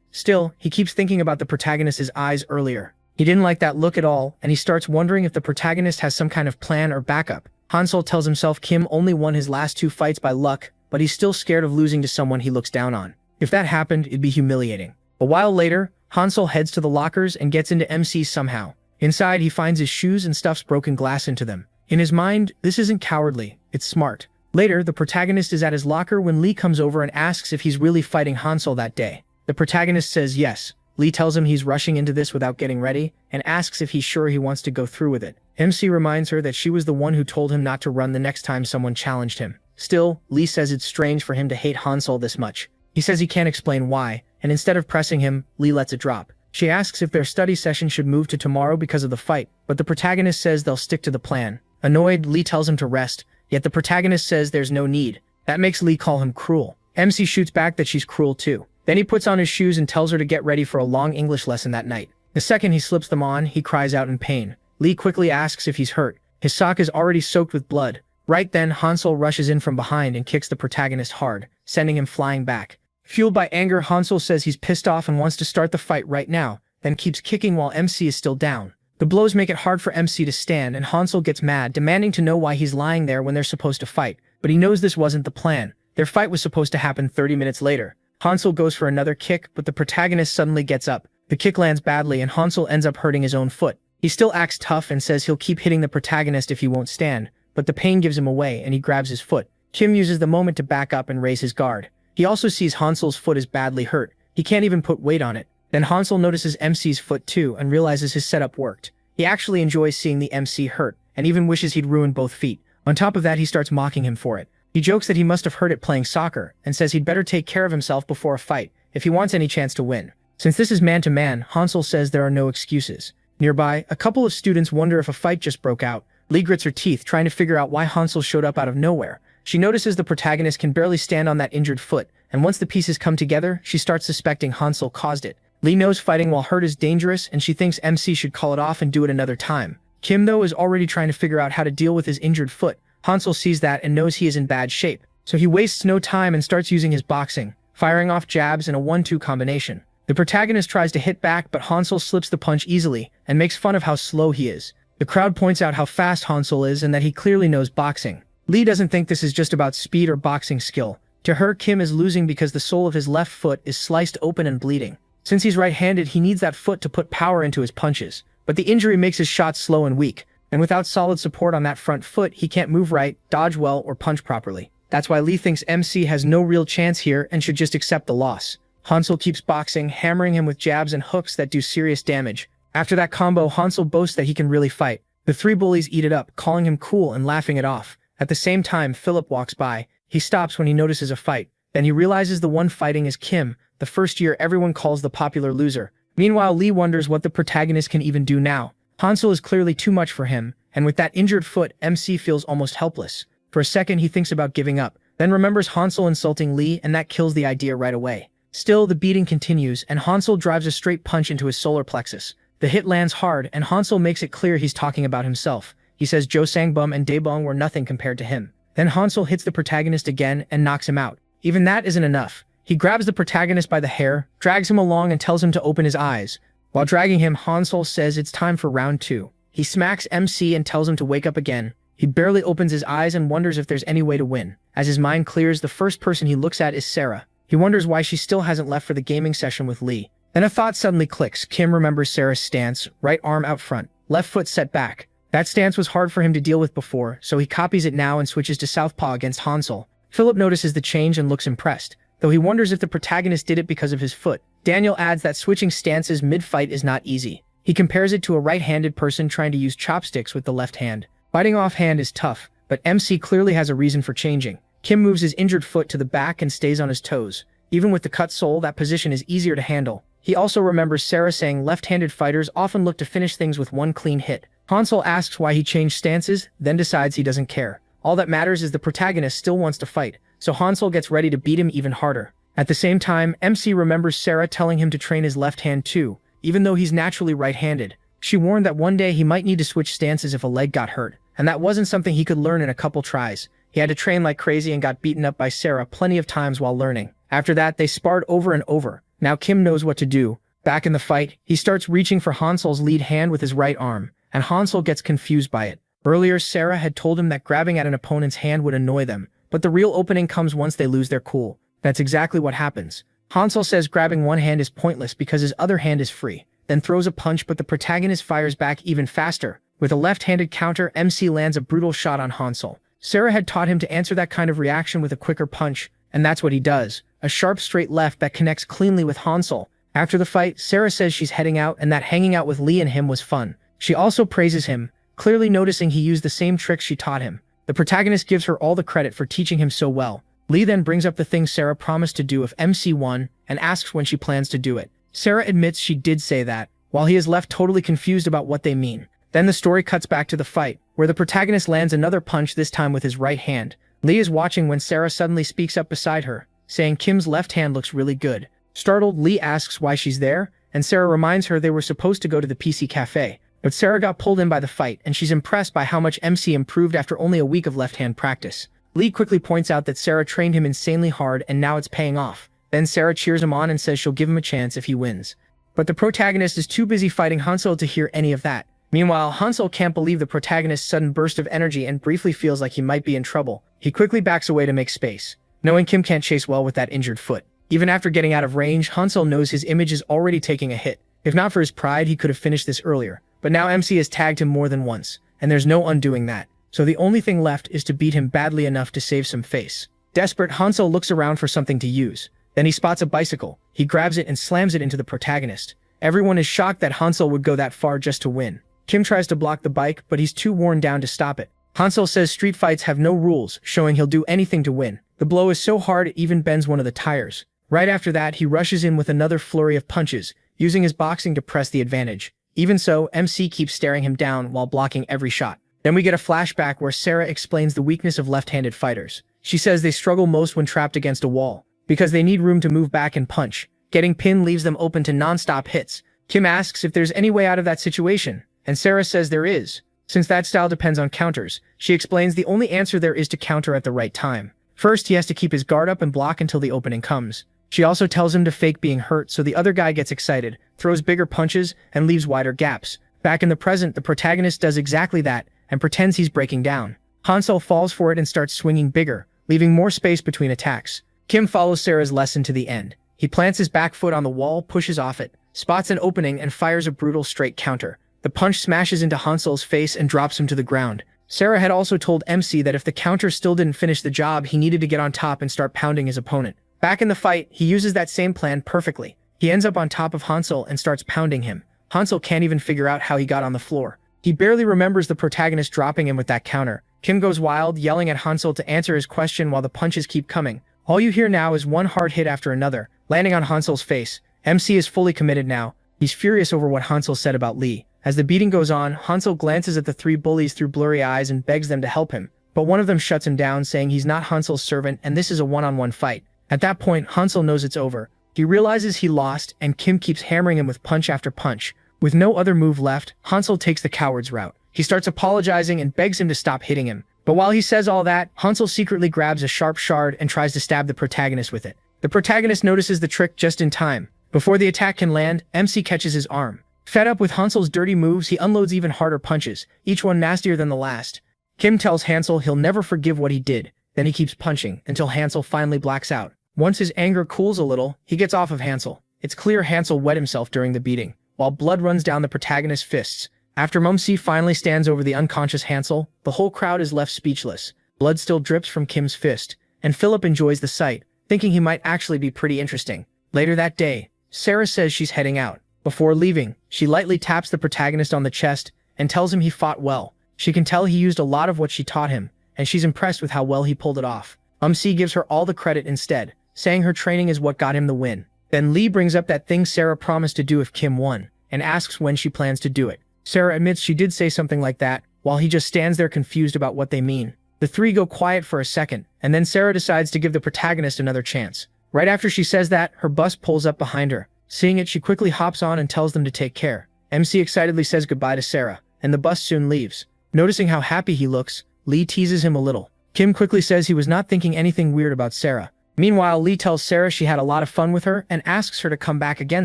Still, he keeps thinking about the protagonist's eyes earlier. He didn't like that look at all, and he starts wondering if the protagonist has some kind of plan or backup. Hansel tells himself Kim only won his last 2 fights by luck, but he's still scared of losing to someone he looks down on. If that happened, it'd be humiliating. A while later, Hansel heads to the lockers and gets into MC's somehow. Inside, he finds his shoes and stuffs broken glass into them. In his mind, this isn't cowardly, it's smart. Later, the protagonist is at his locker when Lee comes over and asks if he's really fighting Hansel that day. The protagonist says yes. Lee tells him he's rushing into this without getting ready, and asks if he's sure he wants to go through with it. MC reminds her that she was the one who told him not to run the next time someone challenged him. Still, Lee says it's strange for him to hate Hansel this much. He says he can't explain why, and instead of pressing him, Lee lets it drop. She asks if their study session should move to tomorrow because of the fight, but the protagonist says they'll stick to the plan. Annoyed, Lee tells him to rest, yet the protagonist says there's no need. That makes Lee call him cruel. MC shoots back that she's cruel too. Then he puts on his shoes and tells her to get ready for a long English lesson that night. The second he slips them on, he cries out in pain. Lee quickly asks if he's hurt. His sock is already soaked with blood. Right then, Hansel rushes in from behind and kicks the protagonist hard, sending him flying back. Fueled by anger, Hansel says he's pissed off and wants to start the fight right now, then keeps kicking while MC is still down. The blows make it hard for MC to stand, and Hansel gets mad, demanding to know why he's lying there when they're supposed to fight. But he knows this wasn't the plan. Their fight was supposed to happen 30 minutes later. Hansel goes for another kick, but the protagonist suddenly gets up. The kick lands badly, and Hansel ends up hurting his own foot. He still acts tough and says he'll keep hitting the protagonist if he won't stand, but the pain gives him away, and he grabs his foot. Kim uses the moment to back up and raise his guard. He also sees Hansel's foot is badly hurt. He can't even put weight on it. Then Hansel notices MC's foot too and realizes his setup worked. He actually enjoys seeing the MC hurt, and even wishes he'd ruined both feet. On top of that, he starts mocking him for it. He jokes that he must have hurt it playing soccer, and says he'd better take care of himself before a fight, if he wants any chance to win. Since this is man-to-man, Hansel says there are no excuses. Nearby, a couple of students wonder if a fight just broke out. Lee grits her teeth, trying to figure out why Hansel showed up out of nowhere. She notices the protagonist can barely stand on that injured foot, and once the pieces come together, she starts suspecting Hansel caused it. Lee knows fighting while hurt is dangerous, and she thinks MC should call it off and do it another time. Kim, though, is already trying to figure out how to deal with his injured foot. Hansel sees that and knows he is in bad shape, so he wastes no time and starts using his boxing, firing off jabs in a 1-2 combination. The protagonist tries to hit back, but Hansel slips the punch easily and makes fun of how slow he is. The crowd points out how fast Hansel is and that he clearly knows boxing. Lee doesn't think this is just about speed or boxing skill. To her, Kim is losing because the sole of his left foot is sliced open and bleeding. Since he's right-handed, he needs that foot to put power into his punches. But the injury makes his shots slow and weak, and without solid support on that front foot, he can't move right, dodge well, or punch properly. That's why Lee thinks MC has no real chance here and should just accept the loss. Hansel keeps boxing, hammering him with jabs and hooks that do serious damage. After that combo, Hansel boasts that he can really fight. The three bullies eat it up, calling him cool and laughing it off. At the same time, Philip walks by. He stops when he notices a fight. Then he realizes the one fighting is Kim, the first year everyone calls the popular loser. Meanwhile, Lee wonders what the protagonist can even do now. Hansel is clearly too much for him, and with that injured foot, MC feels almost helpless. For a second, he thinks about giving up, then remembers Hansel insulting Lee, and that kills the idea right away. Still, the beating continues, and Hansel drives a straight punch into his solar plexus. The hit lands hard, and Hansel makes it clear he's talking about himself. He says Jo Sangbum and Daebong were nothing compared to him. Then Hansel hits the protagonist again and knocks him out. Even that isn't enough. He grabs the protagonist by the hair, drags him along and tells him to open his eyes. While dragging him, Hansel says it's time for round 2. He smacks MC and tells him to wake up again. He barely opens his eyes and wonders if there's any way to win. As his mind clears, the first person he looks at is Sarah. He wonders why she still hasn't left for the gaming session with Lee. Then a thought suddenly clicks. Kim remembers Sarah's stance, right arm out front, left foot set back. That stance was hard for him to deal with before, so he copies it now and switches to southpaw against Hansel. Philip notices the change and looks impressed, though he wonders if the protagonist did it because of his foot. Daniel adds that switching stances mid-fight is not easy. He compares it to a right-handed person trying to use chopsticks with the left hand. Fighting offhand is tough, but MC clearly has a reason for changing. Kim moves his injured foot to the back and stays on his toes. Even with the cut sole, that position is easier to handle. He also remembers Sarah saying left-handed fighters often look to finish things with one clean hit. Hansel asks why he changed stances, then decides he doesn't care. All that matters is the protagonist still wants to fight, so Hansel gets ready to beat him even harder. At the same time, MC remembers Sarah telling him to train his left hand too, even though he's naturally right-handed. She warned that one day he might need to switch stances if a leg got hurt, and that wasn't something he could learn in a couple tries. He had to train like crazy and got beaten up by Sarah plenty of times while learning. After that, they sparred over and over. Now Kim knows what to do. Back in the fight, he starts reaching for Hansel's lead hand with his right arm, and Hansel gets confused by it. Earlier, Sarah had told him that grabbing at an opponent's hand would annoy them, but the real opening comes once they lose their cool. That's exactly what happens. Hansel says grabbing one hand is pointless because his other hand is free, then throws a punch, but the protagonist fires back even faster. With a left-handed counter, MC lands a brutal shot on Hansel. Sarah had taught him to answer that kind of reaction with a quicker punch, and that's what he does. A sharp straight left that connects cleanly with Hansel. After the fight, Sarah says she's heading out and that hanging out with Lee and him was fun. She also praises him, clearly noticing he used the same tricks she taught him. The protagonist gives her all the credit for teaching him so well. Lee then brings up the thing Sarah promised to do if MC won and asks when she plans to do it. Sarah admits she did say that, while he is left totally confused about what they mean. Then the story cuts back to the fight, where the protagonist lands another punch, this time with his right hand. Lee is watching when Sarah suddenly speaks up beside her, saying Kim's left hand looks really good. Startled, Lee asks why she's there, and Sarah reminds her they were supposed to go to the PC cafe. But Sarah got pulled in by the fight, and she's impressed by how much MC improved after only a week of left-hand practice. Lee quickly points out that Sarah trained him insanely hard and now it's paying off. Then Sarah cheers him on and says she'll give him a chance if he wins. But the protagonist is too busy fighting Hansel to hear any of that. Meanwhile, Hansel can't believe the protagonist's sudden burst of energy and briefly feels like he might be in trouble. He quickly backs away to make space, knowing Kim can't chase well with that injured foot. Even after getting out of range, Hansel knows his image is already taking a hit. If not for his pride, he could have finished this earlier. But now MC has tagged him more than once, and there's no undoing that. So the only thing left is to beat him badly enough to save some face. Desperate, Hansel looks around for something to use. Then he spots a bicycle. He grabs it and slams it into the protagonist. Everyone is shocked that Hansel would go that far just to win. Kim tries to block the bike, but he's too worn down to stop it. Hansel says street fights have no rules, showing he'll do anything to win. The blow is so hard it even bends one of the tires. Right after that, he rushes in with another flurry of punches, using his boxing to press the advantage. Even so, MC keeps staring him down while blocking every shot. Then we get a flashback where Sarah explains the weakness of left-handed fighters. She says they struggle most when trapped against a wall, because they need room to move back and punch. Getting pinned leaves them open to non-stop hits. Kim asks if there's any way out of that situation, and Sarah says there is. Since that style depends on counters, she explains the only answer there is to counter at the right time. First, he has to keep his guard up and block until the opening comes. She also tells him to fake being hurt so the other guy gets excited, throws bigger punches, and leaves wider gaps. Back in the present, the protagonist does exactly that, and pretends he's breaking down. Hansel falls for it and starts swinging bigger, leaving more space between attacks. Kim follows Sarah's lesson to the end. He plants his back foot on the wall, pushes off it, spots an opening, and fires a brutal straight counter. The punch smashes into Hansel's face and drops him to the ground. Sarah had also told MC that if the counter still didn't finish the job, he needed to get on top and start pounding his opponent. Back in the fight, he uses that same plan perfectly. He ends up on top of Hansel and starts pounding him. Hansel can't even figure out how he got on the floor. He barely remembers the protagonist dropping him with that counter. Kim goes wild, yelling at Hansel to answer his question while the punches keep coming. All you hear now is one hard hit after another, landing on Hansel's face. MC is fully committed now. He's furious over what Hansel said about Lee. As the beating goes on, Hansel glances at the three bullies through blurry eyes and begs them to help him. But one of them shuts him down, saying he's not Hansel's servant and this is a one-on-one fight. At that point, Hansel knows it's over. He realizes he lost, and Kim keeps hammering him with punch after punch. With no other move left, Hansel takes the coward's route. He starts apologizing and begs him to stop hitting him. But while he says all that, Hansel secretly grabs a sharp shard and tries to stab the protagonist with it. The protagonist notices the trick just in time. Before the attack can land, MC catches his arm. Fed up with Hansel's dirty moves, he unloads even harder punches, each one nastier than the last. Kim tells Hansel he'll never forgive what he did. Then he keeps punching, until Hansel finally blacks out. Once his anger cools a little, he gets off of Hansel. It's clear Hansel wet himself during the beating, while blood runs down the protagonist's fists. After MC finally stands over the unconscious Hansel, the whole crowd is left speechless. Blood still drips from Kim's fist, and Philip enjoys the sight, thinking he might actually be pretty interesting. Later that day, Sarah says she's heading out. Before leaving, she lightly taps the protagonist on the chest and tells him he fought well. She can tell he used a lot of what she taught him, and she's impressed with how well he pulled it off. MC gives her all the credit instead, saying her training is what got him the win. Then Lee brings up that thing Sarah promised to do if Kim won, and asks when she plans to do it. Sarah admits she did say something like that, while he just stands there confused about what they mean. The three go quiet for a second, and then Sarah decides to give the protagonist another chance. Right after she says that, her bus pulls up behind her. Seeing it, she quickly hops on and tells them to take care. MC excitedly says goodbye to Sarah, and the bus soon leaves. Noticing how happy he looks, Lee teases him a little. Kim quickly says he was not thinking anything weird about Sarah. Meanwhile, Lee tells Sarah she had a lot of fun with her and asks her to come back again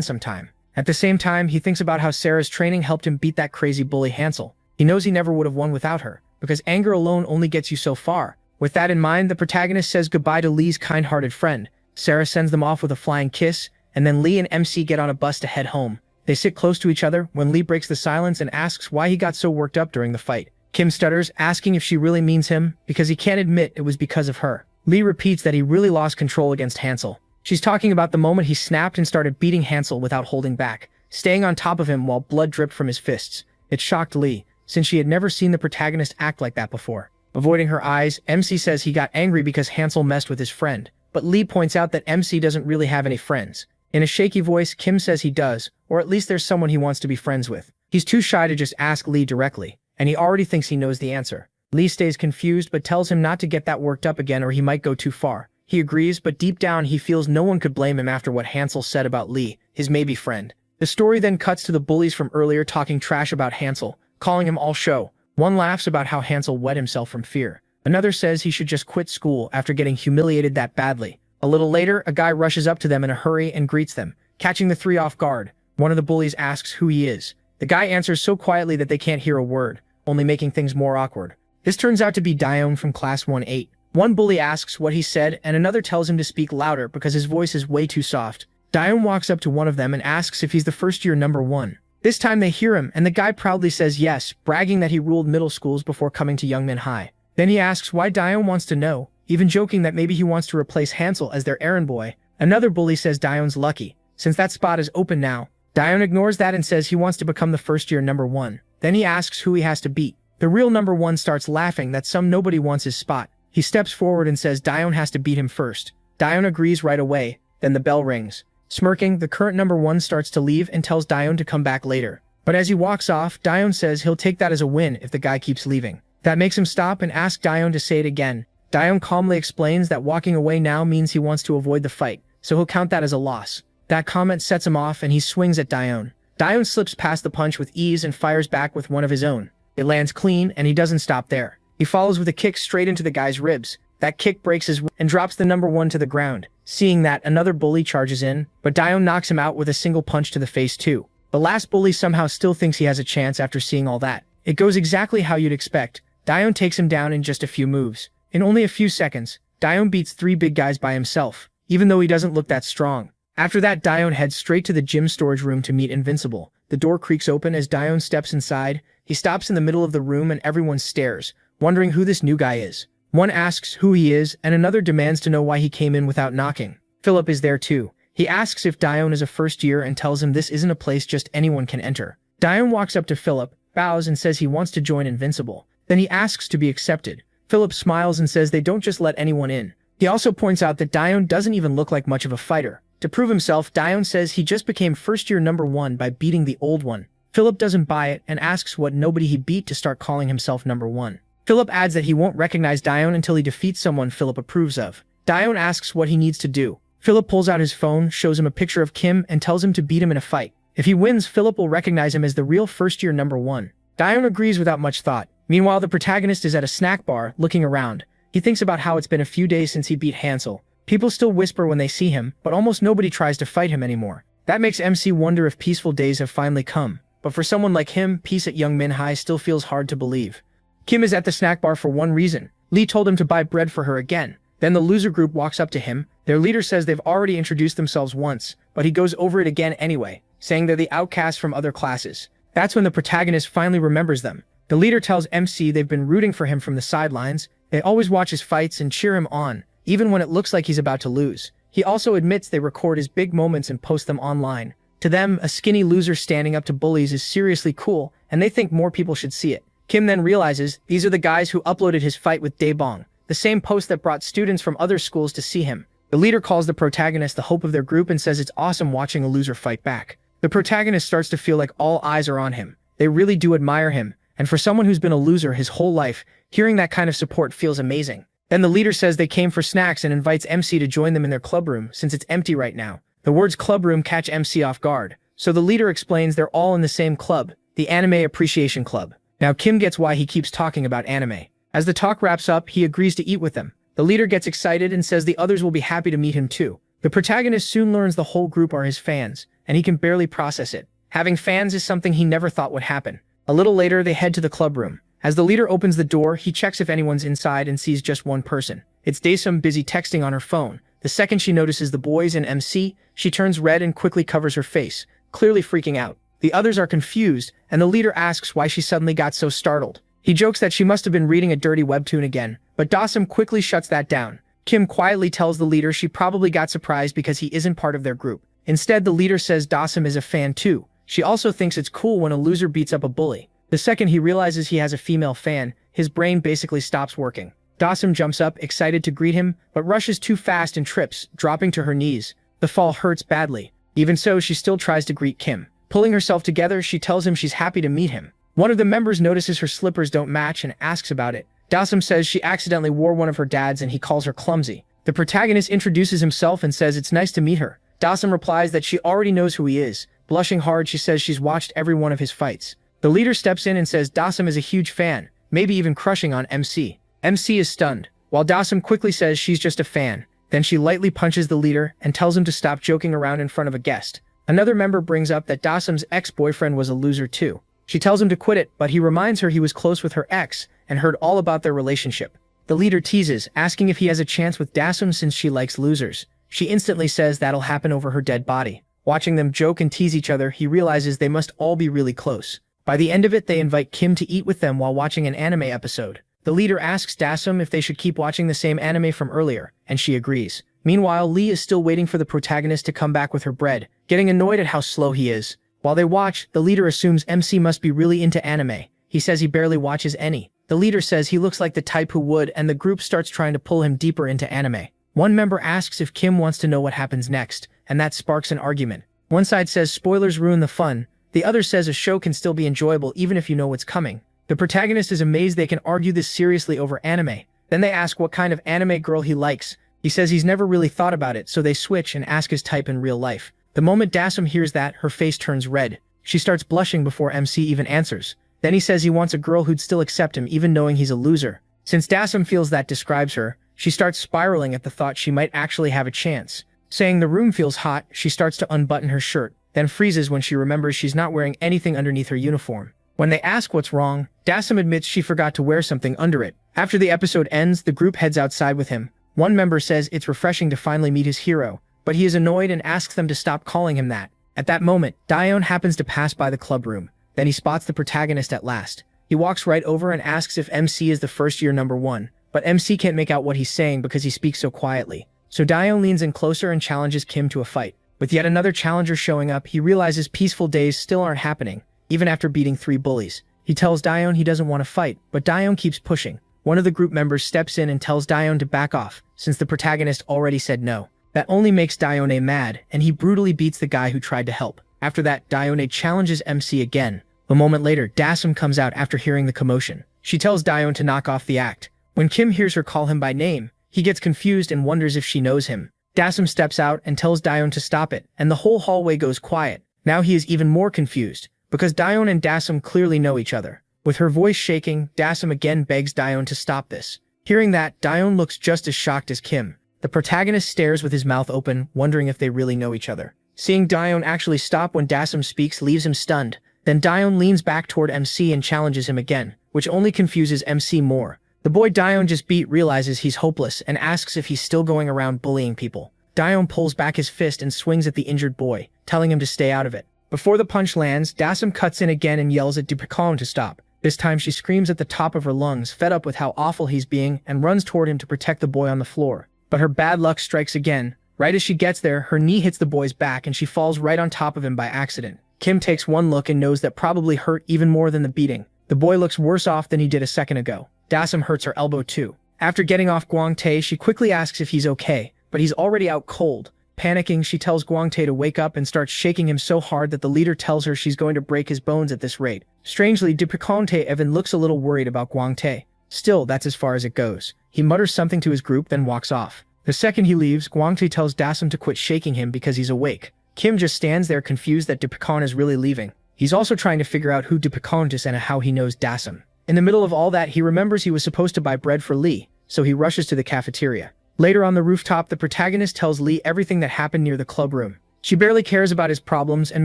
sometime. At the same time, he thinks about how Sarah's training helped him beat that crazy bully Hansel. He knows he never would have won without her, because anger alone only gets you so far. With that in mind, the protagonist says goodbye to Lee's kind-hearted friend. Sarah sends them off with a flying kiss, and then Lee and MC get on a bus to head home. They sit close to each other when Lee breaks the silence and asks why he got so worked up during the fight. Kim stutters, asking if she really means him, because he can't admit it was because of her. Lee repeats that he really lost control against Hansel. She's talking about the moment he snapped and started beating Hansel without holding back, staying on top of him while blood dripped from his fists. It shocked Lee, since she had never seen the protagonist act like that before. Avoiding her eyes, MC says he got angry because Hansel messed with his friend, but Lee points out that MC doesn't really have any friends. In a shaky voice, Kim says he does, or at least there's someone he wants to be friends with. He's too shy to just ask Lee directly, and he already thinks he knows the answer. Lee stays confused but tells him not to get that worked up again or he might go too far. He agrees, but deep down he feels no one could blame him after what Hansel said about Lee, his maybe friend. The story then cuts to the bullies from earlier talking trash about Hansel, calling him all show. One laughs about how Hansel wet himself from fear. Another says he should just quit school after getting humiliated that badly. A little later, a guy rushes up to them in a hurry and greets them, catching the three off guard. One of the bullies asks who he is. The guy answers so quietly that they can't hear a word, only making things more awkward. This turns out to be Daeon from Class 1-8. One bully asks what he said, and another tells him to speak louder because his voice is way too soft. Daeon walks up to one of them and asks if he's the first-year number 1. This time they hear him, and the guy proudly says yes, bragging that he ruled middle schools before coming to Youngmin High. Then he asks why Daeon wants to know, even joking that maybe he wants to replace Hansel as their errand boy. Another bully says Daeon's lucky, since that spot is open now. Daeon ignores that and says he wants to become the first-year number 1. Then he asks who he has to beat. The real number 1 starts laughing that some nobody wants his spot. He steps forward and says Daeon has to beat him first. Daeon agrees right away, then the bell rings. Smirking, the current number 1 starts to leave and tells Daeon to come back later. But as he walks off, Daeon says he'll take that as a win if the guy keeps leaving. That makes him stop and ask Daeon to say it again. Daeon calmly explains that walking away now means he wants to avoid the fight, so he'll count that as a loss. That comment sets him off and he swings at Daeon. Daeon slips past the punch with ease and fires back with one of his own. It lands clean, and he doesn't stop there. He follows with a kick straight into the guy's ribs. That kick breaks his and drops the number 1 to the ground. Seeing that, another bully charges in, but Daeon knocks him out with a single punch to the face too. The last bully somehow still thinks he has a chance after seeing all that. It goes exactly how you'd expect. Daeon takes him down in just a few moves. In only a few seconds, Daeon beats 3 big guys by himself, even though he doesn't look that strong. After that, Daeon heads straight to the gym storage room to meet Invincible. The door creaks open as Daeon steps inside. He stops in the middle of the room and everyone stares, wondering who this new guy is. One asks who he is, and another demands to know why he came in without knocking. Philip is there too. He asks if Daeon is a first year and tells him this isn't a place just anyone can enter. Daeon walks up to Philip, bows and says he wants to join Invincible. Then he asks to be accepted. Philip smiles and says they don't just let anyone in. He also points out that Daeon doesn't even look like much of a fighter. To prove himself, Daeon says he just became first-year number 1 by beating the old one. Philip doesn't buy it and asks what nobody he beat to start calling himself number 1. Philip adds that he won't recognize Daeon until he defeats someone Philip approves of. Daeon asks what he needs to do. Philip pulls out his phone, shows him a picture of Kim, and tells him to beat him in a fight. If he wins, Philip will recognize him as the real first-year number 1. Daeon agrees without much thought. Meanwhile, the protagonist is at a snack bar, looking around. He thinks about how it's been a few days since he beat Hansel. People still whisper when they see him, but almost nobody tries to fight him anymore. That makes MC wonder if peaceful days have finally come. But for someone like him, peace at Youngmin High still feels hard to believe. Kim is at the snack bar for one reason. Lee told him to buy bread for her again. Then the loser group walks up to him. Their leader says they've already introduced themselves once, but he goes over it again anyway, saying they're the outcasts from other classes. That's when the protagonist finally remembers them. The leader tells MC they've been rooting for him from the sidelines. They always watch his fights and cheer him on, even when it looks like he's about to lose. He also admits they record his big moments and post them online. To them, a skinny loser standing up to bullies is seriously cool, and they think more people should see it. Kim then realizes these are the guys who uploaded his fight with Daebong, the same post that brought students from other schools to see him. The leader calls the protagonist the hope of their group and says it's awesome watching a loser fight back. The protagonist starts to feel like all eyes are on him. They really do admire him, And for someone who's been a loser his whole life, hearing that kind of support feels amazing. Then the leader says they came for snacks and invites MC to join them in their club room since it's empty right now. The words club room catch MC off guard, so the leader explains they're all in the same club, the Anime Appreciation Club. Now Kim gets why he keeps talking about anime. As the talk wraps up, he agrees to eat with them. The leader gets excited and says the others will be happy to meet him too. The protagonist soon learns the whole group are his fans, and he can barely process it. Having fans is something he never thought would happen. A little later, they head to the club room. As the leader opens the door, he checks if anyone's inside and sees just one person. It's Daesum busy texting on her phone. The second she notices the boys and MC, she turns red and quickly covers her face, clearly freaking out. The others are confused, and the leader asks why she suddenly got so startled. He jokes that she must have been reading a dirty webtoon again, but Daesum quickly shuts that down. Kim quietly tells the leader she probably got surprised because he isn't part of their group. Instead, the leader says Daesum is a fan too. She also thinks it's cool when a loser beats up a bully. The second he realizes he has a female fan, his brain basically stops working. Daesum jumps up, excited to greet him, but rushes too fast and trips, dropping to her knees. The fall hurts badly. Even so, she still tries to greet Kim. Pulling herself together, she tells him she's happy to meet him. One of the members notices her slippers don't match and asks about it. Daesum says she accidentally wore one of her dad's and he calls her clumsy. The protagonist introduces himself and says it's nice to meet her. Daesum replies that she already knows who he is. Blushing hard, she says she's watched every one of his fights. The leader steps in and says Daesum is a huge fan, maybe even crushing on MC. MC is stunned, while Daesum quickly says she's just a fan. Then she lightly punches the leader and tells him to stop joking around in front of a guest. Another member brings up that Daesum's ex-boyfriend was a loser too. She tells him to quit it, but he reminds her he was close with her ex and heard all about their relationship. The leader teases, asking if he has a chance with Daesum since she likes losers. She instantly says that'll happen over her dead body. Watching them joke and tease each other, he realizes they must all be really close. By the end of it, they invite Kim to eat with them while watching an anime episode. The leader asks Daesum if they should keep watching the same anime from earlier, and she agrees. Meanwhile, Lee is still waiting for the protagonist to come back with her bread, getting annoyed at how slow he is. While they watch, the leader assumes MC must be really into anime. He says he barely watches any. The leader says he looks like the type who would, and the group starts trying to pull him deeper into anime. One member asks if Kim wants to know what happens next, and that sparks an argument. One side says spoilers ruin the fun. The other says a show can still be enjoyable even if you know what's coming. The protagonist is amazed they can argue this seriously over anime. Then they ask what kind of anime girl he likes. He says he's never really thought about it, so they switch and ask his type in real life. The moment Daesum hears that, her face turns red. She starts blushing before MC even answers. Then he says he wants a girl who'd still accept him even knowing he's a loser. Since Daesum feels that describes her, she starts spiraling at the thought she might actually have a chance. Saying the room feels hot, she starts to unbutton her shirt, then freezes when she remembers she's not wearing anything underneath her uniform. When they ask what's wrong, Daesum admits she forgot to wear something under it. After the episode ends, the group heads outside with him. One member says it's refreshing to finally meet his hero, but he is annoyed and asks them to stop calling him that. At that moment, Daeon happens to pass by the club room. Then he spots the protagonist at last. He walks right over and asks if MC is the first-year number one, but MC can't make out what he's saying because he speaks so quietly. So Daeon leans in closer and challenges Kim to a fight. With yet another challenger showing up, he realizes peaceful days still aren't happening, even after beating 3 bullies. He tells Daeon he doesn't want to fight, but Daeon keeps pushing. One of the group members steps in and tells Daeon to back off, since the protagonist already said no. That only makes Daeon mad, and he brutally beats the guy who tried to help. After that, Daeon challenges MC again. A moment later, Daesum comes out after hearing the commotion. She tells Daeon to knock off the act. When Kim hears her call him by name, he gets confused and wonders if she knows him. Daesum steps out and tells Daeon to stop it, and the whole hallway goes quiet. Now he is even more confused, because Daeon and Daesum clearly know each other. With her voice shaking, Daesum again begs Daeon to stop this. Hearing that, Daeon looks just as shocked as Kim. The protagonist stares with his mouth open, wondering if they really know each other. Seeing Daeon actually stop when Daesum speaks leaves him stunned. Then Daeon leans back toward MC and challenges him again, which only confuses MC more. The boy Daeon just beat realizes he's hopeless and asks if he's still going around bullying people. Daeon pulls back his fist and swings at the injured boy, telling him to stay out of it. Before the punch lands, Daesum cuts in again and yells at Daeon to stop. This time she screams at the top of her lungs, fed up with how awful he's being, and runs toward him to protect the boy on the floor. But her bad luck strikes again. Right as she gets there, her knee hits the boy's back and she falls right on top of him by accident. Kim takes one look and knows that probably hurt even more than the beating. The boy looks worse off than he did a second ago. Daesum hurts her elbow too. After getting off Gwangtae, she quickly asks if he's okay, but he's already out cold. Panicking, she tells Gwangtae to wake up and starts shaking him so hard that the leader tells her she's going to break his bones at this rate. Strangely, Depikonte Evan looks a little worried about Guangte. Still, that's as far as it goes. He mutters something to his group, then walks off. The second he leaves, Guangte tells Dasam to quit shaking him because he's awake. Kim just stands there confused that Depikon is really leaving. He's also trying to figure out who Depikon is and how he knows Dasam. In the middle of all that, he remembers he was supposed to buy bread for Lee, so he rushes to the cafeteria. Later on the rooftop, the protagonist tells Lee everything that happened near the club room. She barely cares about his problems and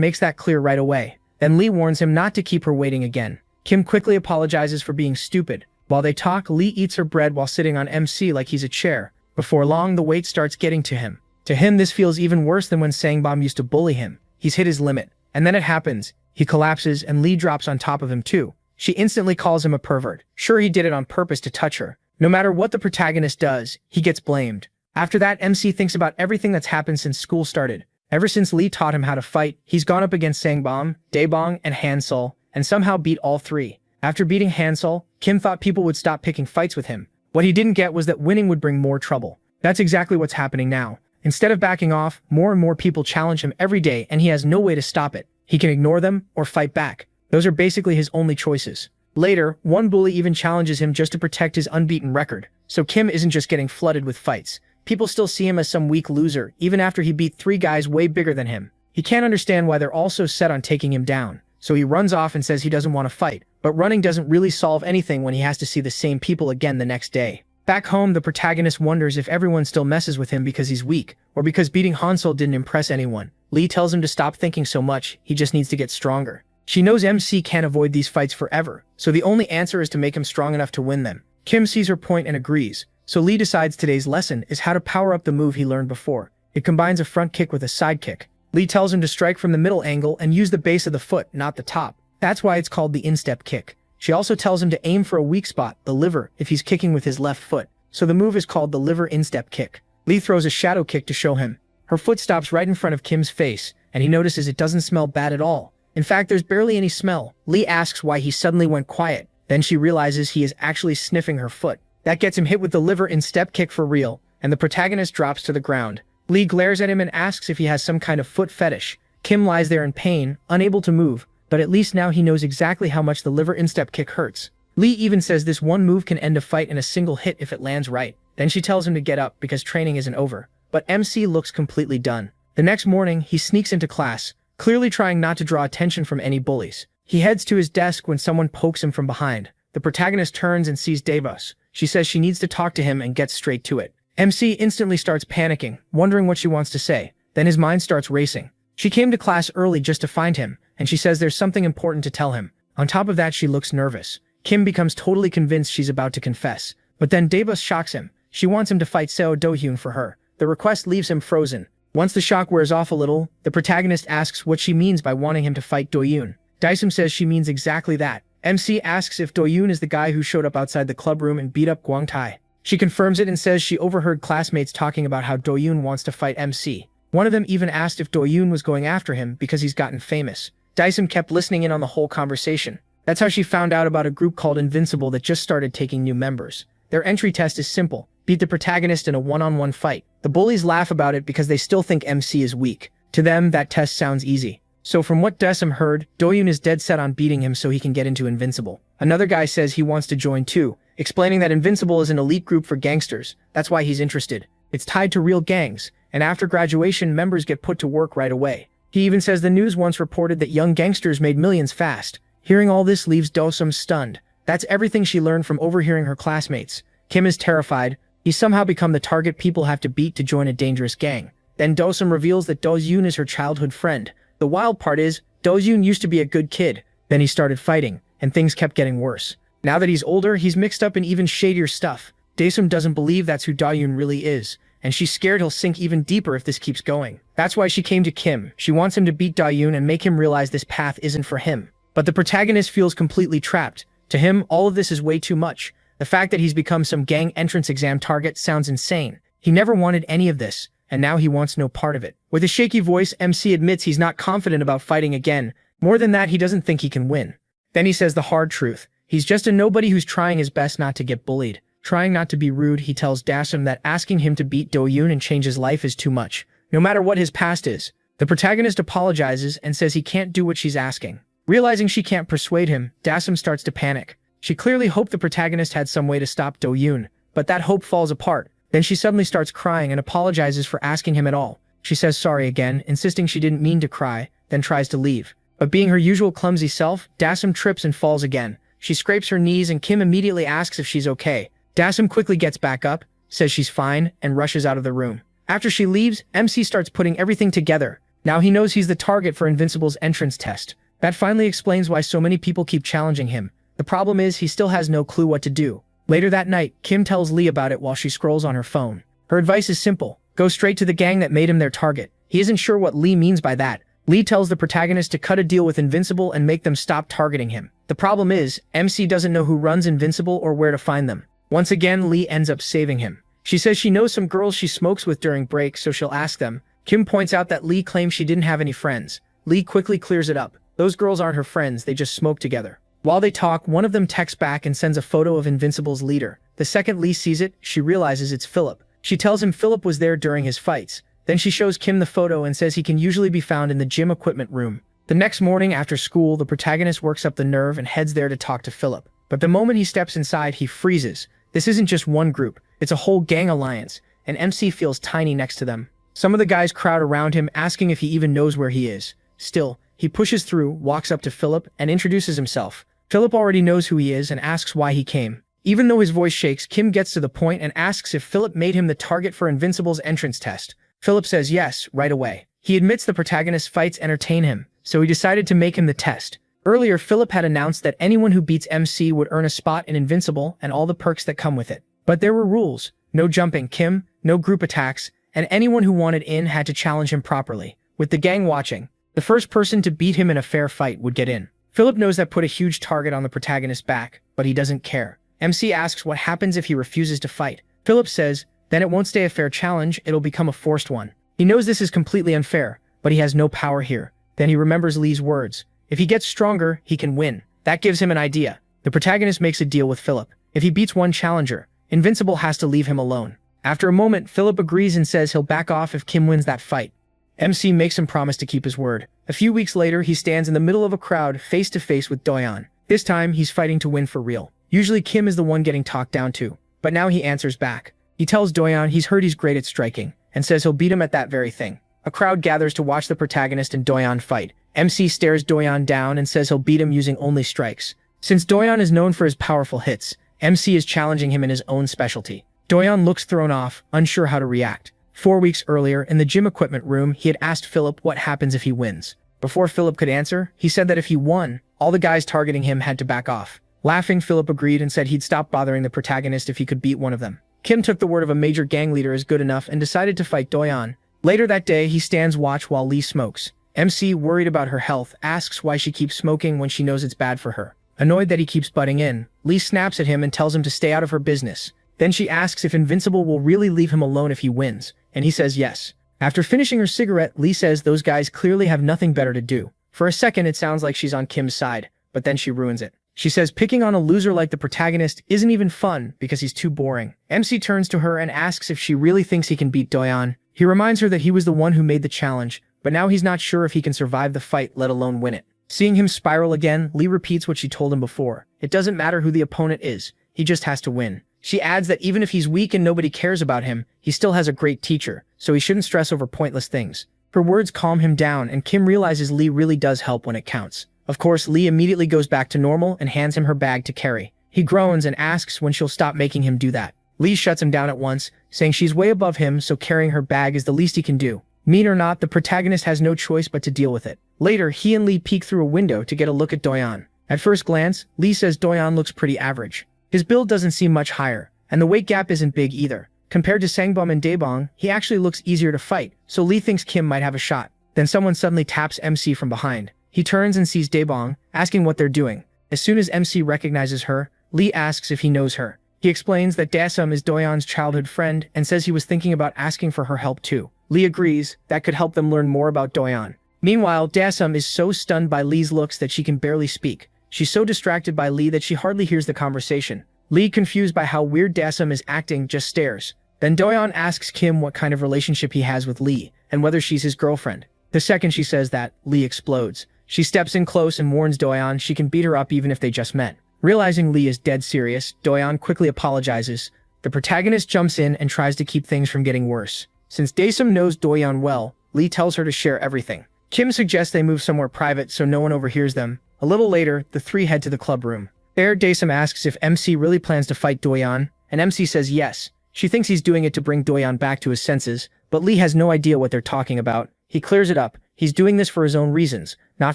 makes that clear right away. Then Lee warns him not to keep her waiting again. Kim quickly apologizes for being stupid. While they talk, Lee eats her bread while sitting on MC like he's a chair. Before long, the weight starts getting to him. To him, this feels even worse than when Sangbom used to bully him. He's hit his limit. And then it happens. He collapses and Lee drops on top of him too. She instantly calls him a pervert. Sure, he did it on purpose to touch her. No matter what the protagonist does, he gets blamed. After that, MC thinks about everything that's happened since school started. Ever since Lee taught him how to fight, he's gone up against Sangbom, Daebong, and Hansol, and somehow beat all three. After beating Hansol, Kim thought people would stop picking fights with him. What he didn't get was that winning would bring more trouble. That's exactly what's happening now. Instead of backing off, more and more people challenge him every day and he has no way to stop it. He can ignore them or fight back. Those are basically his only choices. Later, one bully even challenges him just to protect his unbeaten record. So Kim isn't just getting flooded with fights. People still see him as some weak loser, even after he beat 3 guys way bigger than him. He can't understand why they're all so set on taking him down. So he runs off and says he doesn't want to fight. But running doesn't really solve anything when he has to see the same people again the next day. Back home, the protagonist wonders if everyone still messes with him because he's weak, or because beating Hansol didn't impress anyone. Lee tells him to stop thinking so much, he just needs to get stronger. She knows MC can't avoid these fights forever, so the only answer is to make him strong enough to win them. Kim sees her point and agrees, so Lee decides today's lesson is how to power up the move he learned before. It combines a front kick with a side kick. Lee tells him to strike from the middle angle and use the base of the foot, not the top. That's why it's called the instep kick. She also tells him to aim for a weak spot, the liver, if he's kicking with his left foot. So the move is called the liver instep kick. Lee throws a shadow kick to show him. Her foot stops right in front of Kim's face, and he notices it doesn't smell bad at all. In fact, there's barely any smell. Lee asks why he suddenly went quiet. Then she realizes he is actually sniffing her foot. That gets him hit with the liver instep kick for real, and the protagonist drops to the ground. Lee glares at him and asks if he has some kind of foot fetish. Kim lies there in pain, unable to move, but at least now he knows exactly how much the liver instep kick hurts. Lee even says this one move can end a fight in a single hit if it lands right. Then she tells him to get up because training isn't over. But MC looks completely done. The next morning, he sneaks into class, clearly trying not to draw attention from any bullies. He heads to his desk when someone pokes him from behind. The protagonist turns and sees Davos. She says she needs to talk to him and gets straight to it. MC instantly starts panicking, wondering what she wants to say. Then his mind starts racing. She came to class early just to find him, and she says there's something important to tell him. On top of that, she looks nervous. Kim becomes totally convinced she's about to confess. But then Davos shocks him. She wants him to fight Seo Do-hyun for her. The request leaves him frozen. Once the shock wears off a little, the protagonist asks what she means by wanting him to fight Do-hyun. Daesum says she means exactly that. MC asks if Do-hyun is the guy who showed up outside the club room and beat up Guangtai. She confirms it and says she overheard classmates talking about how Do-hyun wants to fight MC. One of them even asked if Do-hyun was going after him because he's gotten famous. Daesum kept listening in on the whole conversation. That's how she found out about a group called Invincible that just started taking new members. Their entry test is simple. Beat the protagonist in a one-on-one fight. The bullies laugh about it because they still think MC is weak. To them, that test sounds easy. So from what Daesum heard, Do-hyun is dead set on beating him so he can get into Invincible. Another guy says he wants to join too, explaining that Invincible is an elite group for gangsters. That's why he's interested. It's tied to real gangs, and after graduation, members get put to work right away. He even says the news once reported that young gangsters made millions fast. Hearing all this leaves Do-sum stunned. That's everything she learned from overhearing her classmates. Kim is terrified. He's somehow become the target people have to beat to join a dangerous gang. Then Do-sum reveals that Do-hyun is her childhood friend. The wild part is, Do-hyun used to be a good kid. Then he started fighting, and things kept getting worse. Now that he's older, he's mixed up in even shadier stuff. Daesum doesn't believe that's who Do-hyun really is, and she's scared he'll sink even deeper if this keeps going. That's why she came to Kim. She wants him to beat Do-hyun and make him realize this path isn't for him. But the protagonist feels completely trapped. To him, all of this is way too much. The fact that he's become some gang entrance exam target sounds insane. He never wanted any of this, and now he wants no part of it. With a shaky voice, MC admits he's not confident about fighting again. More than that, he doesn't think he can win. Then he says the hard truth. He's just a nobody who's trying his best not to get bullied. Trying not to be rude, he tells Daesum that asking him to beat Do-hyun and change his life is too much, no matter what his past is. The protagonist apologizes and says he can't do what she's asking. Realizing she can't persuade him, Dasam starts to panic. She clearly hoped the protagonist had some way to stop Do-yoon, but that hope falls apart. Then she suddenly starts crying and apologizes for asking him at all. She says sorry again, insisting she didn't mean to cry, then tries to leave. But being her usual clumsy self, Dasam trips and falls again. She scrapes her knees and Kim immediately asks if she's okay. Dasam quickly gets back up, says she's fine, and rushes out of the room. After she leaves, MC starts putting everything together. Now he knows he's the target for Invincible's entrance test. That finally explains why so many people keep challenging him. The problem is he still has no clue what to do. Later that night, Kim tells Lee about it while she scrolls on her phone. Her advice is simple. Go straight to the gang that made him their target. He isn't sure what Lee means by that. Lee tells the protagonist to cut a deal with Invincible and make them stop targeting him. The problem is, MC doesn't know who runs Invincible or where to find them. Once again, Lee ends up saving him. She says she knows some girls she smokes with during breaks, so she'll ask them. Kim points out that Lee claims she didn't have any friends. Lee quickly clears it up. Those girls aren't her friends, they just smoke together. While they talk, one of them texts back and sends a photo of Invincible's leader. The second Lee sees it, she realizes it's Philip. She tells him Philip was there during his fights. Then she shows Kim the photo and says he can usually be found in the gym equipment room. The next morning after school, the protagonist works up the nerve and heads there to talk to Philip. But the moment he steps inside, he freezes. This isn't just one group, it's a whole gang alliance, and MC feels tiny next to them. Some of the guys crowd around him, asking if he even knows where he is. Still, he pushes through, walks up to Philip, and introduces himself. Philip already knows who he is and asks why he came. Even though his voice shakes, Kim gets to the point and asks if Philip made him the target for Invincible's entrance test. Philip says yes, right away. He admits the protagonist's fights entertain him, so he decided to make him the test. Earlier, Philip had announced that anyone who beats MC would earn a spot in Invincible and all the perks that come with it. But there were rules. No jumping Kim, no group attacks, and anyone who wanted in had to challenge him properly. With the gang watching, the first person to beat him in a fair fight would get in. Philip knows that put a huge target on the protagonist's back, but he doesn't care. MC asks what happens if he refuses to fight. Philip says, then it won't stay a fair challenge, it'll become a forced one. He knows this is completely unfair, but he has no power here. Then he remembers Lee's words. If he gets stronger, he can win. That gives him an idea. The protagonist makes a deal with Philip. If he beats one challenger, Invincible has to leave him alone. After a moment, Philip agrees and says he'll back off if Kim wins that fight. MC makes him promise to keep his word. A few weeks later, he stands in the middle of a crowd, face to face with Do-yeon. This time, he's fighting to win for real. Usually Kim is the one getting talked down to, but now he answers back. He tells Do-yeon he's heard he's great at striking, and says he'll beat him at that very thing. A crowd gathers to watch the protagonist and Do-yeon fight. MC stares Do-yeon down and says he'll beat him using only strikes. Since Do-yeon is known for his powerful hits, MC is challenging him in his own specialty. Do-yeon looks thrown off, unsure how to react. 4 weeks earlier, in the gym equipment room, he had asked Philip what happens if he wins. Before Philip could answer, he said that if he won, all the guys targeting him had to back off. Laughing, Philip agreed and said he'd stop bothering the protagonist if he could beat one of them. Kim took the word of a major gang leader as good enough and decided to fight Do-yeon. Later that day, he stands watch while Lee smokes. MC, worried about her health, asks why she keeps smoking when she knows it's bad for her. Annoyed that he keeps butting in, Lee snaps at him and tells him to stay out of her business. Then she asks if Invincible will really leave him alone if he wins, and he says yes. After finishing her cigarette, Lee says those guys clearly have nothing better to do. For a second, it sounds like she's on Kim's side, but then she ruins it. She says picking on a loser like the protagonist isn't even fun because he's too boring. MC turns to her and asks if she really thinks he can beat Do-yeon. He reminds her that he was the one who made the challenge, but now he's not sure if he can survive the fight, let alone win it. Seeing him spiral again, Lee repeats what she told him before. It doesn't matter who the opponent is, he just has to win. She adds that even if he's weak and nobody cares about him, he still has a great teacher, so he shouldn't stress over pointless things. Her words calm him down, and Kim realizes Lee really does help when it counts. Of course, Lee immediately goes back to normal and hands him her bag to carry. He groans and asks when she'll stop making him do that. Lee shuts him down at once, saying she's way above him, so carrying her bag is the least he can do. Mean or not, the protagonist has no choice but to deal with it. Later, he and Lee peek through a window to get a look at Do-yeon. At first glance, Lee says Do-yeon looks pretty average. His build doesn't seem much higher, and the weight gap isn't big either. Compared to Sangbum and Daebong, he actually looks easier to fight, so Lee thinks Kim might have a shot. Then someone suddenly taps MC from behind. He turns and sees Daebong, asking what they're doing. As soon as MC recognizes her, Lee asks if he knows her. He explains that Dasum is Do-yeon's childhood friend and says he was thinking about asking for her help too. Lee agrees, that could help them learn more about Do-yeon. Meanwhile, Dasum is so stunned by Lee's looks that she can barely speak. She's so distracted by Lee that she hardly hears the conversation. Lee, confused by how weird Dasum is acting, just stares. Then Do-yeon asks Kim what kind of relationship he has with Lee, and whether she's his girlfriend. The second she says that, Lee explodes. She steps in close and warns Doyeon she can beat her up even if they just met. Realizing Lee is dead serious, Doyeon quickly apologizes. The protagonist jumps in and tries to keep things from getting worse. Since Daesum knows Doyeon well, Lee tells her to share everything. Kim suggests they move somewhere private so no one overhears them. A little later, the three head to the club room. There, Daesum asks if MC really plans to fight Doyeon, and MC says yes. She thinks he's doing it to bring Doyeon back to his senses, but Lee has no idea what they're talking about. He clears it up. He's doing this for his own reasons, not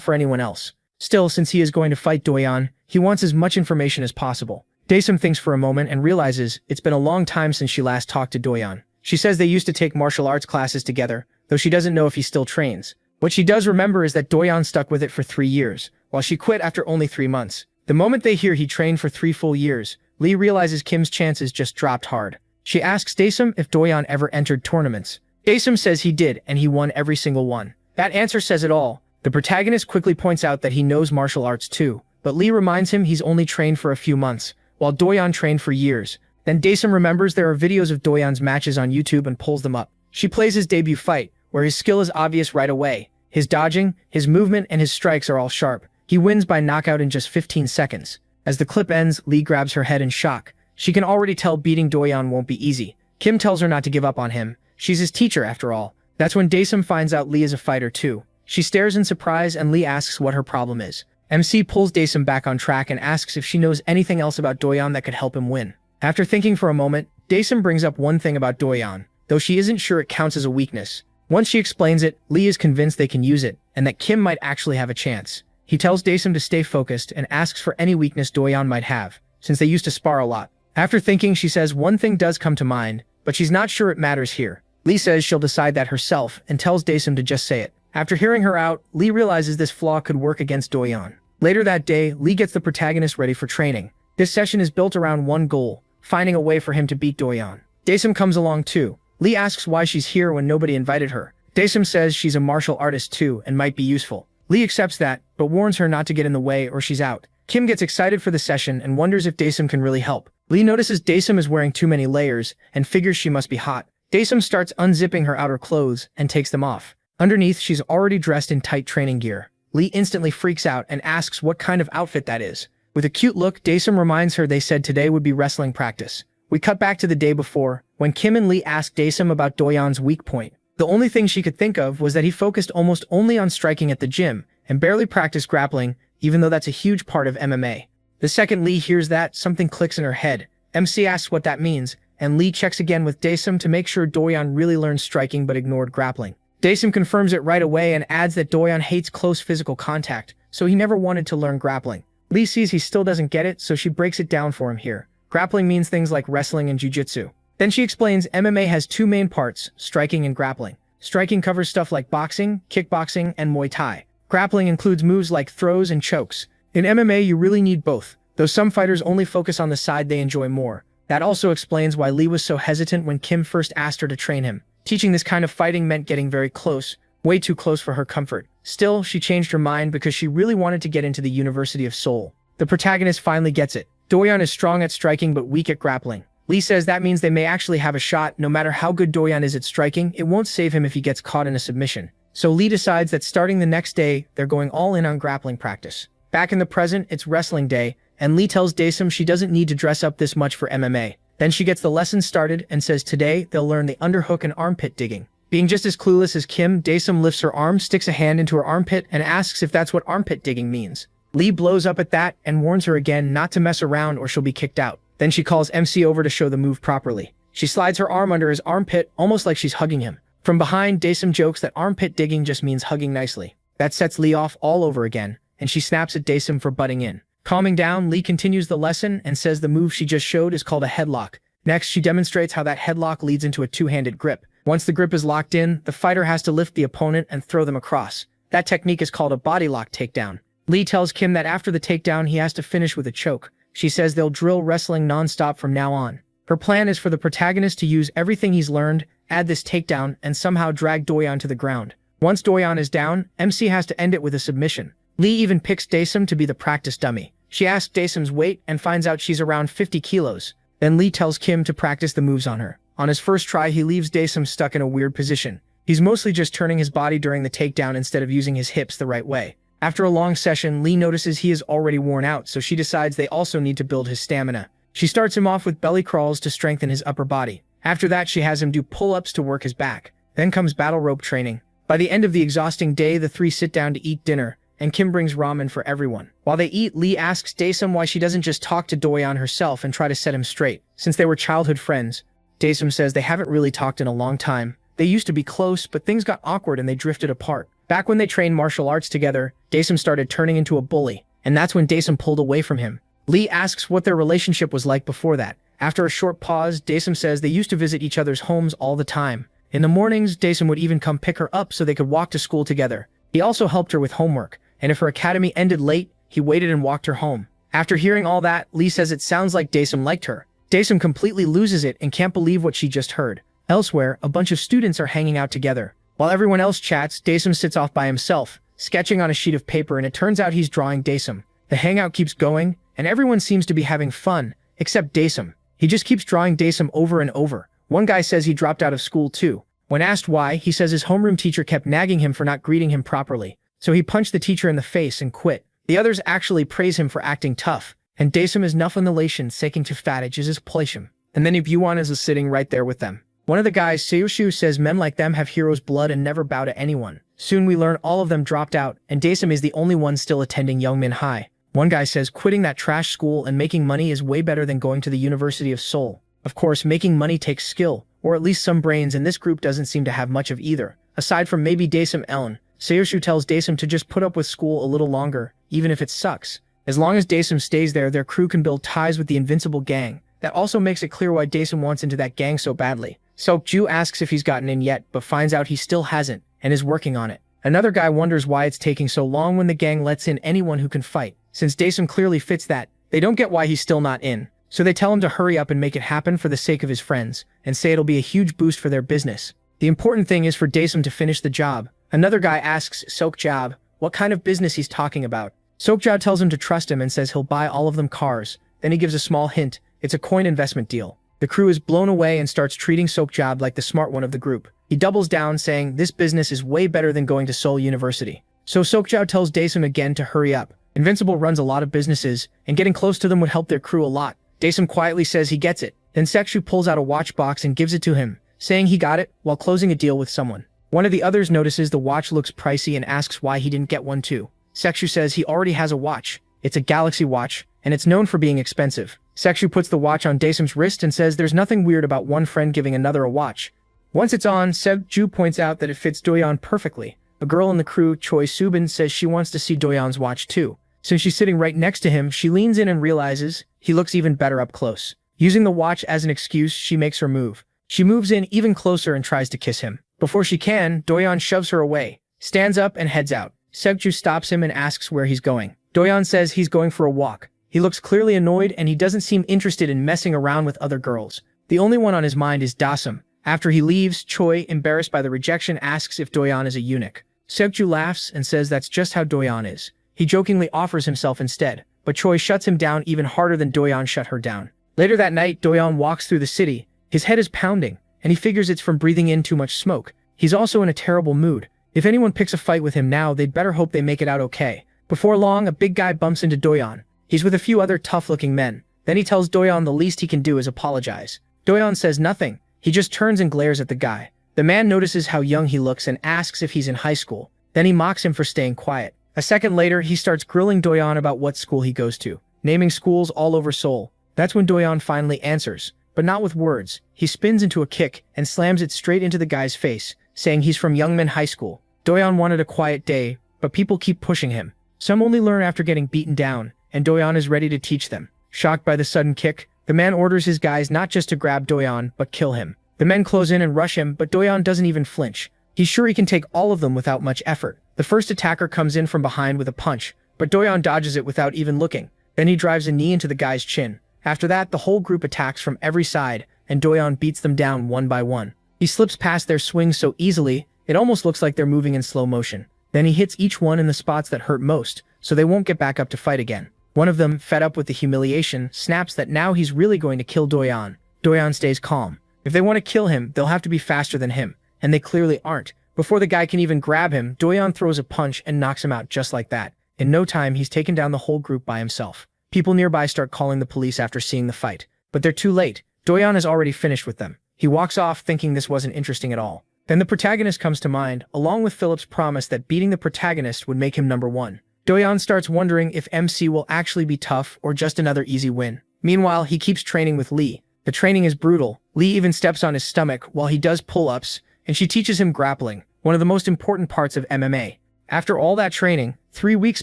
for anyone else. Still, since he is going to fight Doyeon, he wants as much information as possible. Daesum thinks for a moment and realizes it's been a long time since she last talked to Doyeon. She says they used to take martial arts classes together, though she doesn't know if he still trains. What she does remember is that Doyeon stuck with it for 3 years, while she quit after only 3 months. The moment they hear he trained for 3 full years, Lee realizes Kim's chances just dropped hard. She asks Daesum if Doyeon ever entered tournaments. Daesum says he did, and he won every single one. That answer says it all. The protagonist quickly points out that he knows martial arts too, but Lee reminds him he's only trained for a few months, while Doyeon trained for years. Then Daesum remembers there are videos of Doyeon's matches on YouTube and pulls them up. She plays his debut fight, where his skill is obvious right away. His dodging, his movement, and his strikes are all sharp. He wins by knockout in just 15 seconds. As the clip ends, Lee grabs her head in shock. She can already tell beating Doyeon won't be easy. Kim tells her not to give up on him. She's his teacher after all. That's when Daesum finds out Lee is a fighter too. She stares in surprise and Lee asks what her problem is. MC pulls Daesum back on track and asks if she knows anything else about Doyeon that could help him win. After thinking for a moment, Daesum brings up one thing about Doyeon, though she isn't sure it counts as a weakness. Once she explains it, Lee is convinced they can use it, and that Kim might actually have a chance. He tells Daesum to stay focused and asks for any weakness Doyeon might have, since they used to spar a lot. After thinking, she says one thing does come to mind, but she's not sure it matters here. Lee says she'll decide that herself and tells Daesum to just say it. After hearing her out, Lee realizes this flaw could work against Doyeon. Later that day, Lee gets the protagonist ready for training. This session is built around one goal, finding a way for him to beat Doyeon. Daesum comes along too. Lee asks why she's here when nobody invited her. Daesum says she's a martial artist too and might be useful. Lee accepts that, but warns her not to get in the way or she's out. Kim gets excited for the session and wonders if Daesum can really help. Lee notices Daesum is wearing too many layers and figures she must be hot. Daesum starts unzipping her outer clothes and takes them off. Underneath, she's already dressed in tight training gear. Lee instantly freaks out and asks what kind of outfit that is. With a cute look, Daesum reminds her they said today would be wrestling practice. We cut back to the day before, when Kim and Lee asked Daesum about Doyeon's weak point. The only thing she could think of was that he focused almost only on striking at the gym and barely practiced grappling, even though that's a huge part of MMA. The second Lee hears that, something clicks in her head. MC asks what that means, and Lee checks again with Daesum to make sure Doyeon really learned striking but ignored grappling. Daesum confirms it right away and adds that Doyeon hates close physical contact, so he never wanted to learn grappling. Lee sees he still doesn't get it, so she breaks it down for him here. Grappling means things like wrestling and jiu-jitsu. Then she explains MMA has 2 main parts, striking and grappling. Striking covers stuff like boxing, kickboxing, and Muay Thai. Grappling includes moves like throws and chokes. In MMA, you really need both, though some fighters only focus on the side they enjoy more. That also explains why Lee was so hesitant when Kim first asked her to train him. Teaching this kind of fighting meant getting very close, way too close for her comfort. Still, she changed her mind because she really wanted to get into the University of Seoul. The protagonist finally gets it. Doyeon is strong at striking but weak at grappling. Lee says that means they may actually have a shot. No matter how good Doyeon is at striking, it won't save him if he gets caught in a submission. So Lee decides that starting the next day, they're going all in on grappling practice. Back in the present, it's wrestling day, and Lee tells Daesum she doesn't need to dress up this much for MMA. Then she gets the lesson started and says today they'll learn the underhook and armpit digging. Being just as clueless as Kim, Daesum lifts her arm, sticks a hand into her armpit, and asks if that's what armpit digging means. Lee blows up at that and warns her again not to mess around or she'll be kicked out. Then she calls MC over to show the move properly. She slides her arm under his armpit, almost like she's hugging him. From behind, Daesum jokes that armpit digging just means hugging nicely. That sets Lee off all over again, and she snaps at Daesum for butting in. Calming down, Lee continues the lesson and says the move she just showed is called a headlock. Next, she demonstrates how that headlock leads into a two-handed grip. Once the grip is locked in, the fighter has to lift the opponent and throw them across. That technique is called a body lock takedown. Lee tells Kim that after the takedown, he has to finish with a choke. She says they'll drill wrestling non-stop from now on. Her plan is for the protagonist to use everything he's learned, add this takedown, and somehow drag Doyeon to the ground. Once Doyeon is down, MC has to end it with a submission. Lee even picks Daesum to be the practice dummy. She asks Daesum's weight and finds out she's around 50 kilos. Then Lee tells Kim to practice the moves on her. On his first try, he leaves Daesum stuck in a weird position. He's mostly just turning his body during the takedown instead of using his hips the right way. After a long session, Lee notices he is already worn out, so she decides they also need to build his stamina. She starts him off with belly crawls to strengthen his upper body. After that, she has him do pull-ups to work his back. Then comes battle rope training. By the end of the exhausting day, the three sit down to eat dinner, and Kim brings ramen for everyone. While they eat, Lee asks Daesum why she doesn't just talk to Doyeon herself and try to set him straight. Since they were childhood friends, Daesum says they haven't really talked in a long time. They used to be close, but things got awkward and they drifted apart. Back when they trained martial arts together, Daesum started turning into a bully, and that's when Daesum pulled away from him. Lee asks what their relationship was like before that. After a short pause, Daesum says they used to visit each other's homes all the time. In the mornings, Daesum would even come pick her up so they could walk to school together. He also helped her with homework, and if her academy ended late, he waited and walked her home. After hearing all that, Lee says it sounds like Daesum liked her. Daesum completely loses it and can't believe what she just heard. Elsewhere, a bunch of students are hanging out together. While everyone else chats, Daesum sits off by himself, sketching on a sheet of paper, and it turns out he's drawing Daesum. The hangout keeps going, and everyone seems to be having fun, except Daesum. He just keeps drawing Daesum over and over. One guy says he dropped out of school too. When asked why, he says his homeroom teacher kept nagging him for not greeting him properly, so he punched the teacher in the face and quit. The others actually praise him for acting tough, and Daesum is Nuffin seeking to fatage is his Plasham. And then Yuan is sitting right there with them. One of the guys, Seoshu, says men like them have hero's blood and never bow to anyone. Soon we learn all of them dropped out, and Daesum is the only one still attending Youngmin High. One guy says quitting that trash school and making money is way better than going to the University of Seoul. Of course, making money takes skill, or at least some brains, and this group doesn't seem to have much of either. Aside from maybe Daesum Ellen, Seoshu tells Daesum to just put up with school a little longer, even if it sucks. As long as Daesum stays there, their crew can build ties with the Invincible Gang. That also makes it clear why Daesum wants into that gang so badly. Seokju asks if he's gotten in yet, but finds out he still hasn't, and is working on it. Another guy wonders why it's taking so long when the gang lets in anyone who can fight. Since Daesum clearly fits that, they don't get why he's still not in. So they tell him to hurry up and make it happen for the sake of his friends, and say it'll be a huge boost for their business. The important thing is for Daesum to finish the job. Another guy asks Seokjab what kind of business he's talking about. Seokjab tells him to trust him and says he'll buy all of them cars. Then he gives a small hint. It's a coin investment deal. The crew is blown away and starts treating Seokjab like the smart one of the group. He doubles down, saying this business is way better than going to Seoul University. So Seokjab tells Daesum again to hurry up. Invincible runs a lot of businesses, and getting close to them would help their crew a lot. Daesum quietly says he gets it. Then Sekshu pulls out a watch box and gives it to him, saying he got it while closing a deal with someone. One of the others notices the watch looks pricey and asks why he didn't get one too. Sekshu says he already has a watch. It's a Galaxy watch, and it's known for being expensive. Sekshu puts the watch on Daesum's wrist and says there's nothing weird about one friend giving another a watch. Once it's on, Seokju points out that it fits Doyeon perfectly. A girl in the crew, Choi Subin, says she wants to see Doyeon's watch too. Since she's sitting right next to him, she leans in and realizes he looks even better up close. Using the watch as an excuse, she makes her move. She moves in even closer and tries to kiss him. Before she can, Doyeon shoves her away, stands up and heads out. Seokju stops him and asks where he's going. Doyeon says he's going for a walk. He looks clearly annoyed and he doesn't seem interested in messing around with other girls. The only one on his mind is Daesum. After he leaves, Choi, embarrassed by the rejection, asks if Doyeon is a eunuch. Seokju laughs and says that's just how Doyeon is. He jokingly offers himself instead, but Choi shuts him down even harder than Doyeon shut her down. Later that night, Doyeon walks through the city. His head is pounding, and he figures it's from breathing in too much smoke. He's also in a terrible mood. If anyone picks a fight with him now, they'd better hope they make it out okay. Before long, a big guy bumps into Doyeon. He's with a few other tough-looking men. Then he tells Doyeon the least he can do is apologize. Doyeon says nothing. He just turns and glares at the guy. The man notices how young he looks and asks if he's in high school. Then he mocks him for staying quiet. A second later, he starts grilling Doyeon about what school he goes to, naming schools all over Seoul. That's when Doyeon finally answers, but not with words. He spins into a kick and slams it straight into the guy's face, saying he's from Youngmin High School. Doyeon wanted a quiet day, but people keep pushing him. Some only learn after getting beaten down, and Doyeon is ready to teach them. Shocked by the sudden kick, the man orders his guys not just to grab Doyeon, but kill him. The men close in and rush him, but Doyeon doesn't even flinch. He's sure he can take all of them without much effort. The first attacker comes in from behind with a punch, but Doyeon dodges it without even looking. Then he drives a knee into the guy's chin. After that, the whole group attacks from every side, and Doyeon beats them down one by one. He slips past their swings so easily, it almost looks like they're moving in slow motion. Then he hits each one in the spots that hurt most, so they won't get back up to fight again. One of them, fed up with the humiliation, snaps that now he's really going to kill Doyeon. Doyeon stays calm. If they want to kill him, they'll have to be faster than him, and they clearly aren't. Before the guy can even grab him, Doyeon throws a punch and knocks him out just like that. In no time, he's taken down the whole group by himself. People nearby start calling the police after seeing the fight, but they're too late. Doyeon is already finished with them. He walks off thinking this wasn't interesting at all. Then the protagonist comes to mind, along with Philip's promise that beating the protagonist would make him number one. Doyeon starts wondering if MC will actually be tough or just another easy win. Meanwhile, he keeps training with Lee. The training is brutal. Lee even steps on his stomach while he does pull-ups, and she teaches him grappling, one of the most important parts of MMA. After all that training, 3 weeks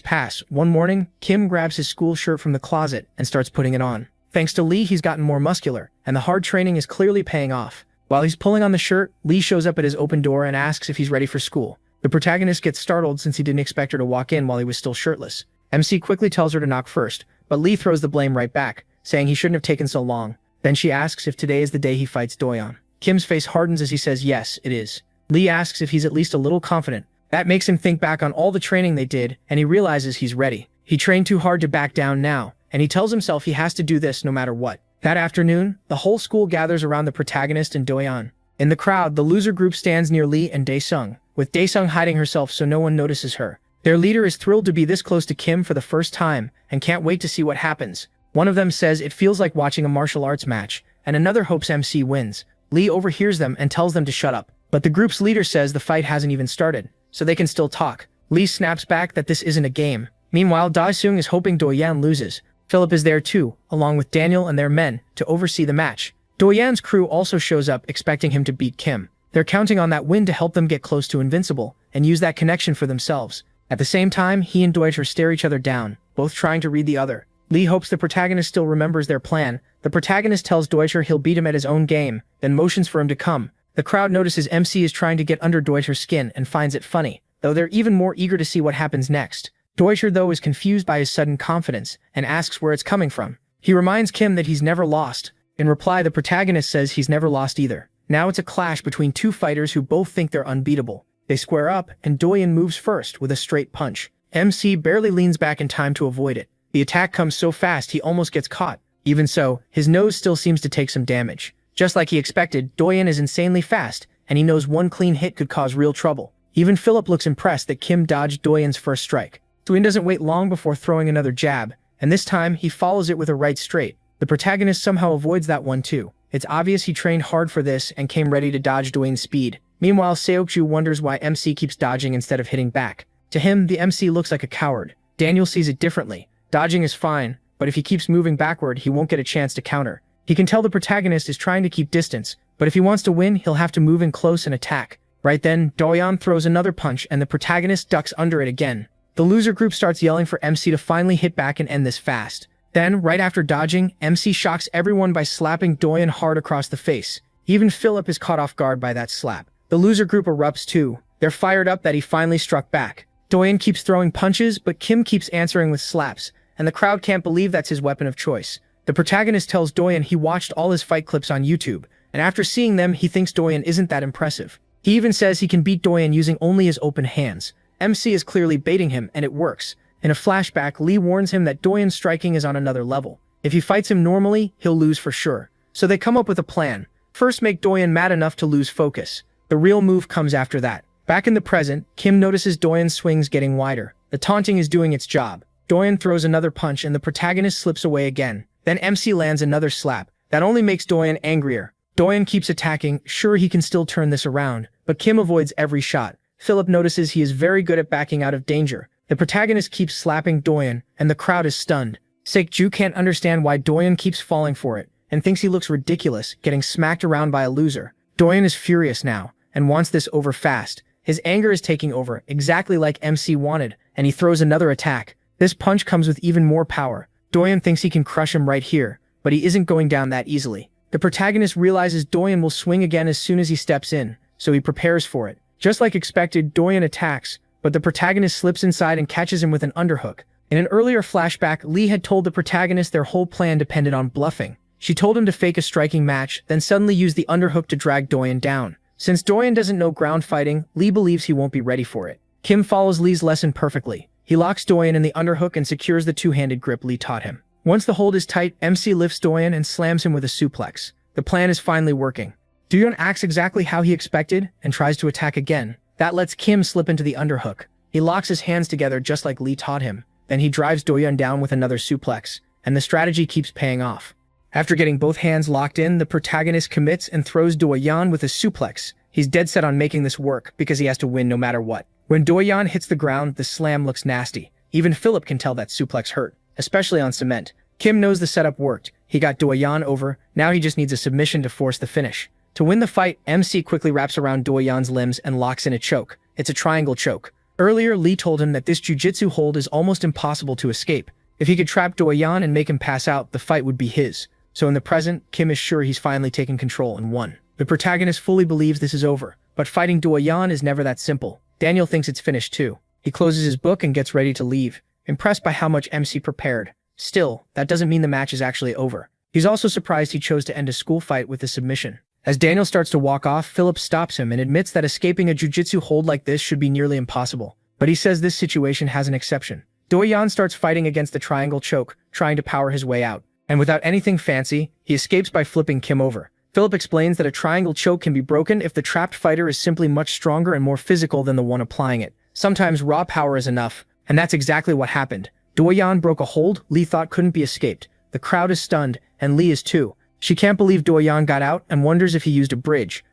pass. One morning, Kim grabs his school shirt from the closet and starts putting it on. Thanks to Lee, he's gotten more muscular, and the hard training is clearly paying off. While he's pulling on the shirt, Lee shows up at his open door and asks if he's ready for school. The protagonist gets startled since he didn't expect her to walk in while he was still shirtless. MC quickly tells her to knock first, but Lee throws the blame right back, saying he shouldn't have taken so long. Then she asks if today is the day he fights Doyeon. Kim's face hardens as he says yes, it is. Lee asks if he's at least a little confident. That makes him think back on all the training they did, and he realizes he's ready. He trained too hard to back down now, and he tells himself he has to do this no matter what. That afternoon, the whole school gathers around the protagonist and Doyeon. In the crowd, the loser group stands near Lee and Daesung, with Daesung hiding herself so no one notices her. Their leader is thrilled to be this close to Kim for the first time, and can't wait to see what happens. One of them says it feels like watching a martial arts match, and another hopes MC wins. Lee overhears them and tells them to shut up. But the group's leader says the fight hasn't even started, so they can still talk. Lee snaps back that this isn't a game. Meanwhile, Daesung is hoping Doyeon loses. Philip is there too, along with Daniel and their men, to oversee the match. Doyeon's crew also shows up, expecting him to beat Kim. They're counting on that win to help them get close to invincible, and use that connection for themselves. At the same time, he and Doyeon stare each other down, both trying to read the other. Lee hopes the protagonist still remembers their plan. The protagonist tells Doyeon he'll beat him at his own game, then motions for him to come. The crowd notices MC is trying to get under Doyeon's skin and finds it funny, though they're even more eager to see what happens next. Doyeon, though, is confused by his sudden confidence and asks where it's coming from. He reminds Kim that he's never lost. In reply, the protagonist says he's never lost either. Now it's a clash between two fighters who both think they're unbeatable. They square up, and Doyeon moves first with a straight punch. MC barely leans back in time to avoid it. The attack comes so fast he almost gets caught. Even so, his nose still seems to take some damage. Just like he expected, Doyeon is insanely fast, and he knows one clean hit could cause real trouble. Even Philip looks impressed that Kim dodged Doyeon's first strike. Doyeon doesn't wait long before throwing another jab, and this time he follows it with a right straight. The protagonist somehow avoids that one too. It's obvious he trained hard for this and came ready to dodge Doyeon's speed. Meanwhile, Seokju wonders why MC keeps dodging instead of hitting back. To him, the MC looks like a coward. Daniel sees it differently. Dodging is fine, but if he keeps moving backward, he won't get a chance to counter. He can tell the protagonist is trying to keep distance, but if he wants to win, he'll have to move in close and attack. Right then, Doyeon throws another punch and the protagonist ducks under it again. The loser group starts yelling for MC to finally hit back and end this fast. Then, right after dodging, MC shocks everyone by slapping Doyeon hard across the face. Even Philip is caught off guard by that slap. The loser group erupts too. They're fired up that he finally struck back. Doyeon keeps throwing punches, but Kim keeps answering with slaps, and the crowd can't believe that's his weapon of choice. The protagonist tells Doyeon he watched all his fight clips on YouTube, and after seeing them, he thinks Doyeon isn't that impressive. He even says he can beat Doyeon using only his open hands. MC is clearly baiting him, and it works. In a flashback, Lee warns him that Doyeon's striking is on another level. If he fights him normally, he'll lose for sure. So they come up with a plan. First, make Doyeon mad enough to lose focus. The real move comes after that. Back in the present, Kim notices Doyeon's swings getting wider. The taunting is doing its job. Doyeon throws another punch and the protagonist slips away again. Then MC lands another slap. That only makes Doyeon angrier. Doyeon keeps attacking, sure he can still turn this around, but Kim avoids every shot. Philip notices he is very good at backing out of danger. The protagonist keeps slapping Doyeon, and the crowd is stunned. Seokju can't understand why Doyeon keeps falling for it, and thinks he looks ridiculous, getting smacked around by a loser. Doyeon is furious now, and wants this over fast. His anger is taking over, exactly like MC wanted, and he throws another attack. This punch comes with even more power. Doyeon thinks he can crush him right here, but he isn't going down that easily. The protagonist realizes Doyeon will swing again as soon as he steps in, so he prepares for it. Just like expected, Doyeon attacks, but the protagonist slips inside and catches him with an underhook. In an earlier flashback, Lee had told the protagonist their whole plan depended on bluffing. She told him to fake a striking match, then suddenly use the underhook to drag Doyeon down. Since Doyeon doesn't know ground fighting, Lee believes he won't be ready for it. Kim follows Lee's lesson perfectly. He locks Doyeon in the underhook and secures the two-handed grip Lee taught him. Once the hold is tight, MC lifts Doyeon and slams him with a suplex. The plan is finally working. Doyeon acts exactly how he expected and tries to attack again. That lets Kim slip into the underhook. He locks his hands together just like Lee taught him. Then he drives Do-yeon down with another suplex, and the strategy keeps paying off. After getting both hands locked in, the protagonist commits and throws Do-yeon with a suplex. He's dead set on making this work because he has to win no matter what. When Do-yeon hits the ground, the slam looks nasty. Even Philip can tell that suplex hurt, especially on cement. Kim knows the setup worked. He got Do-yeon over, now he just needs a submission to force the finish. To win the fight, MC quickly wraps around Do-yeon's limbs and locks in a choke. It's a triangle choke. Earlier, Lee told him that this jujitsu hold is almost impossible to escape. If he could trap Do-yeon and make him pass out, the fight would be his. So in the present, Kim is sure he's finally taken control and won. The protagonist fully believes this is over, but fighting Do-yeon is never that simple. Daniel thinks it's finished too. He closes his book and gets ready to leave, impressed by how much MC prepared. Still, that doesn't mean the match is actually over. He's also surprised he chose to end a school fight with a submission. As Daniel starts to walk off, Philip stops him and admits that escaping a jujitsu hold like this should be nearly impossible. But he says this situation has an exception. Do-yeon starts fighting against the triangle choke, trying to power his way out. And without anything fancy, he escapes by flipping Kim over. Philip explains that a triangle choke can be broken if the trapped fighter is simply much stronger and more physical than the one applying it. Sometimes raw power is enough, and that's exactly what happened. Do-yeon broke a hold Lee thought couldn't be escaped. The crowd is stunned, and Lee is too. She can't believe Do-yeon got out and wonders if he used a bridge.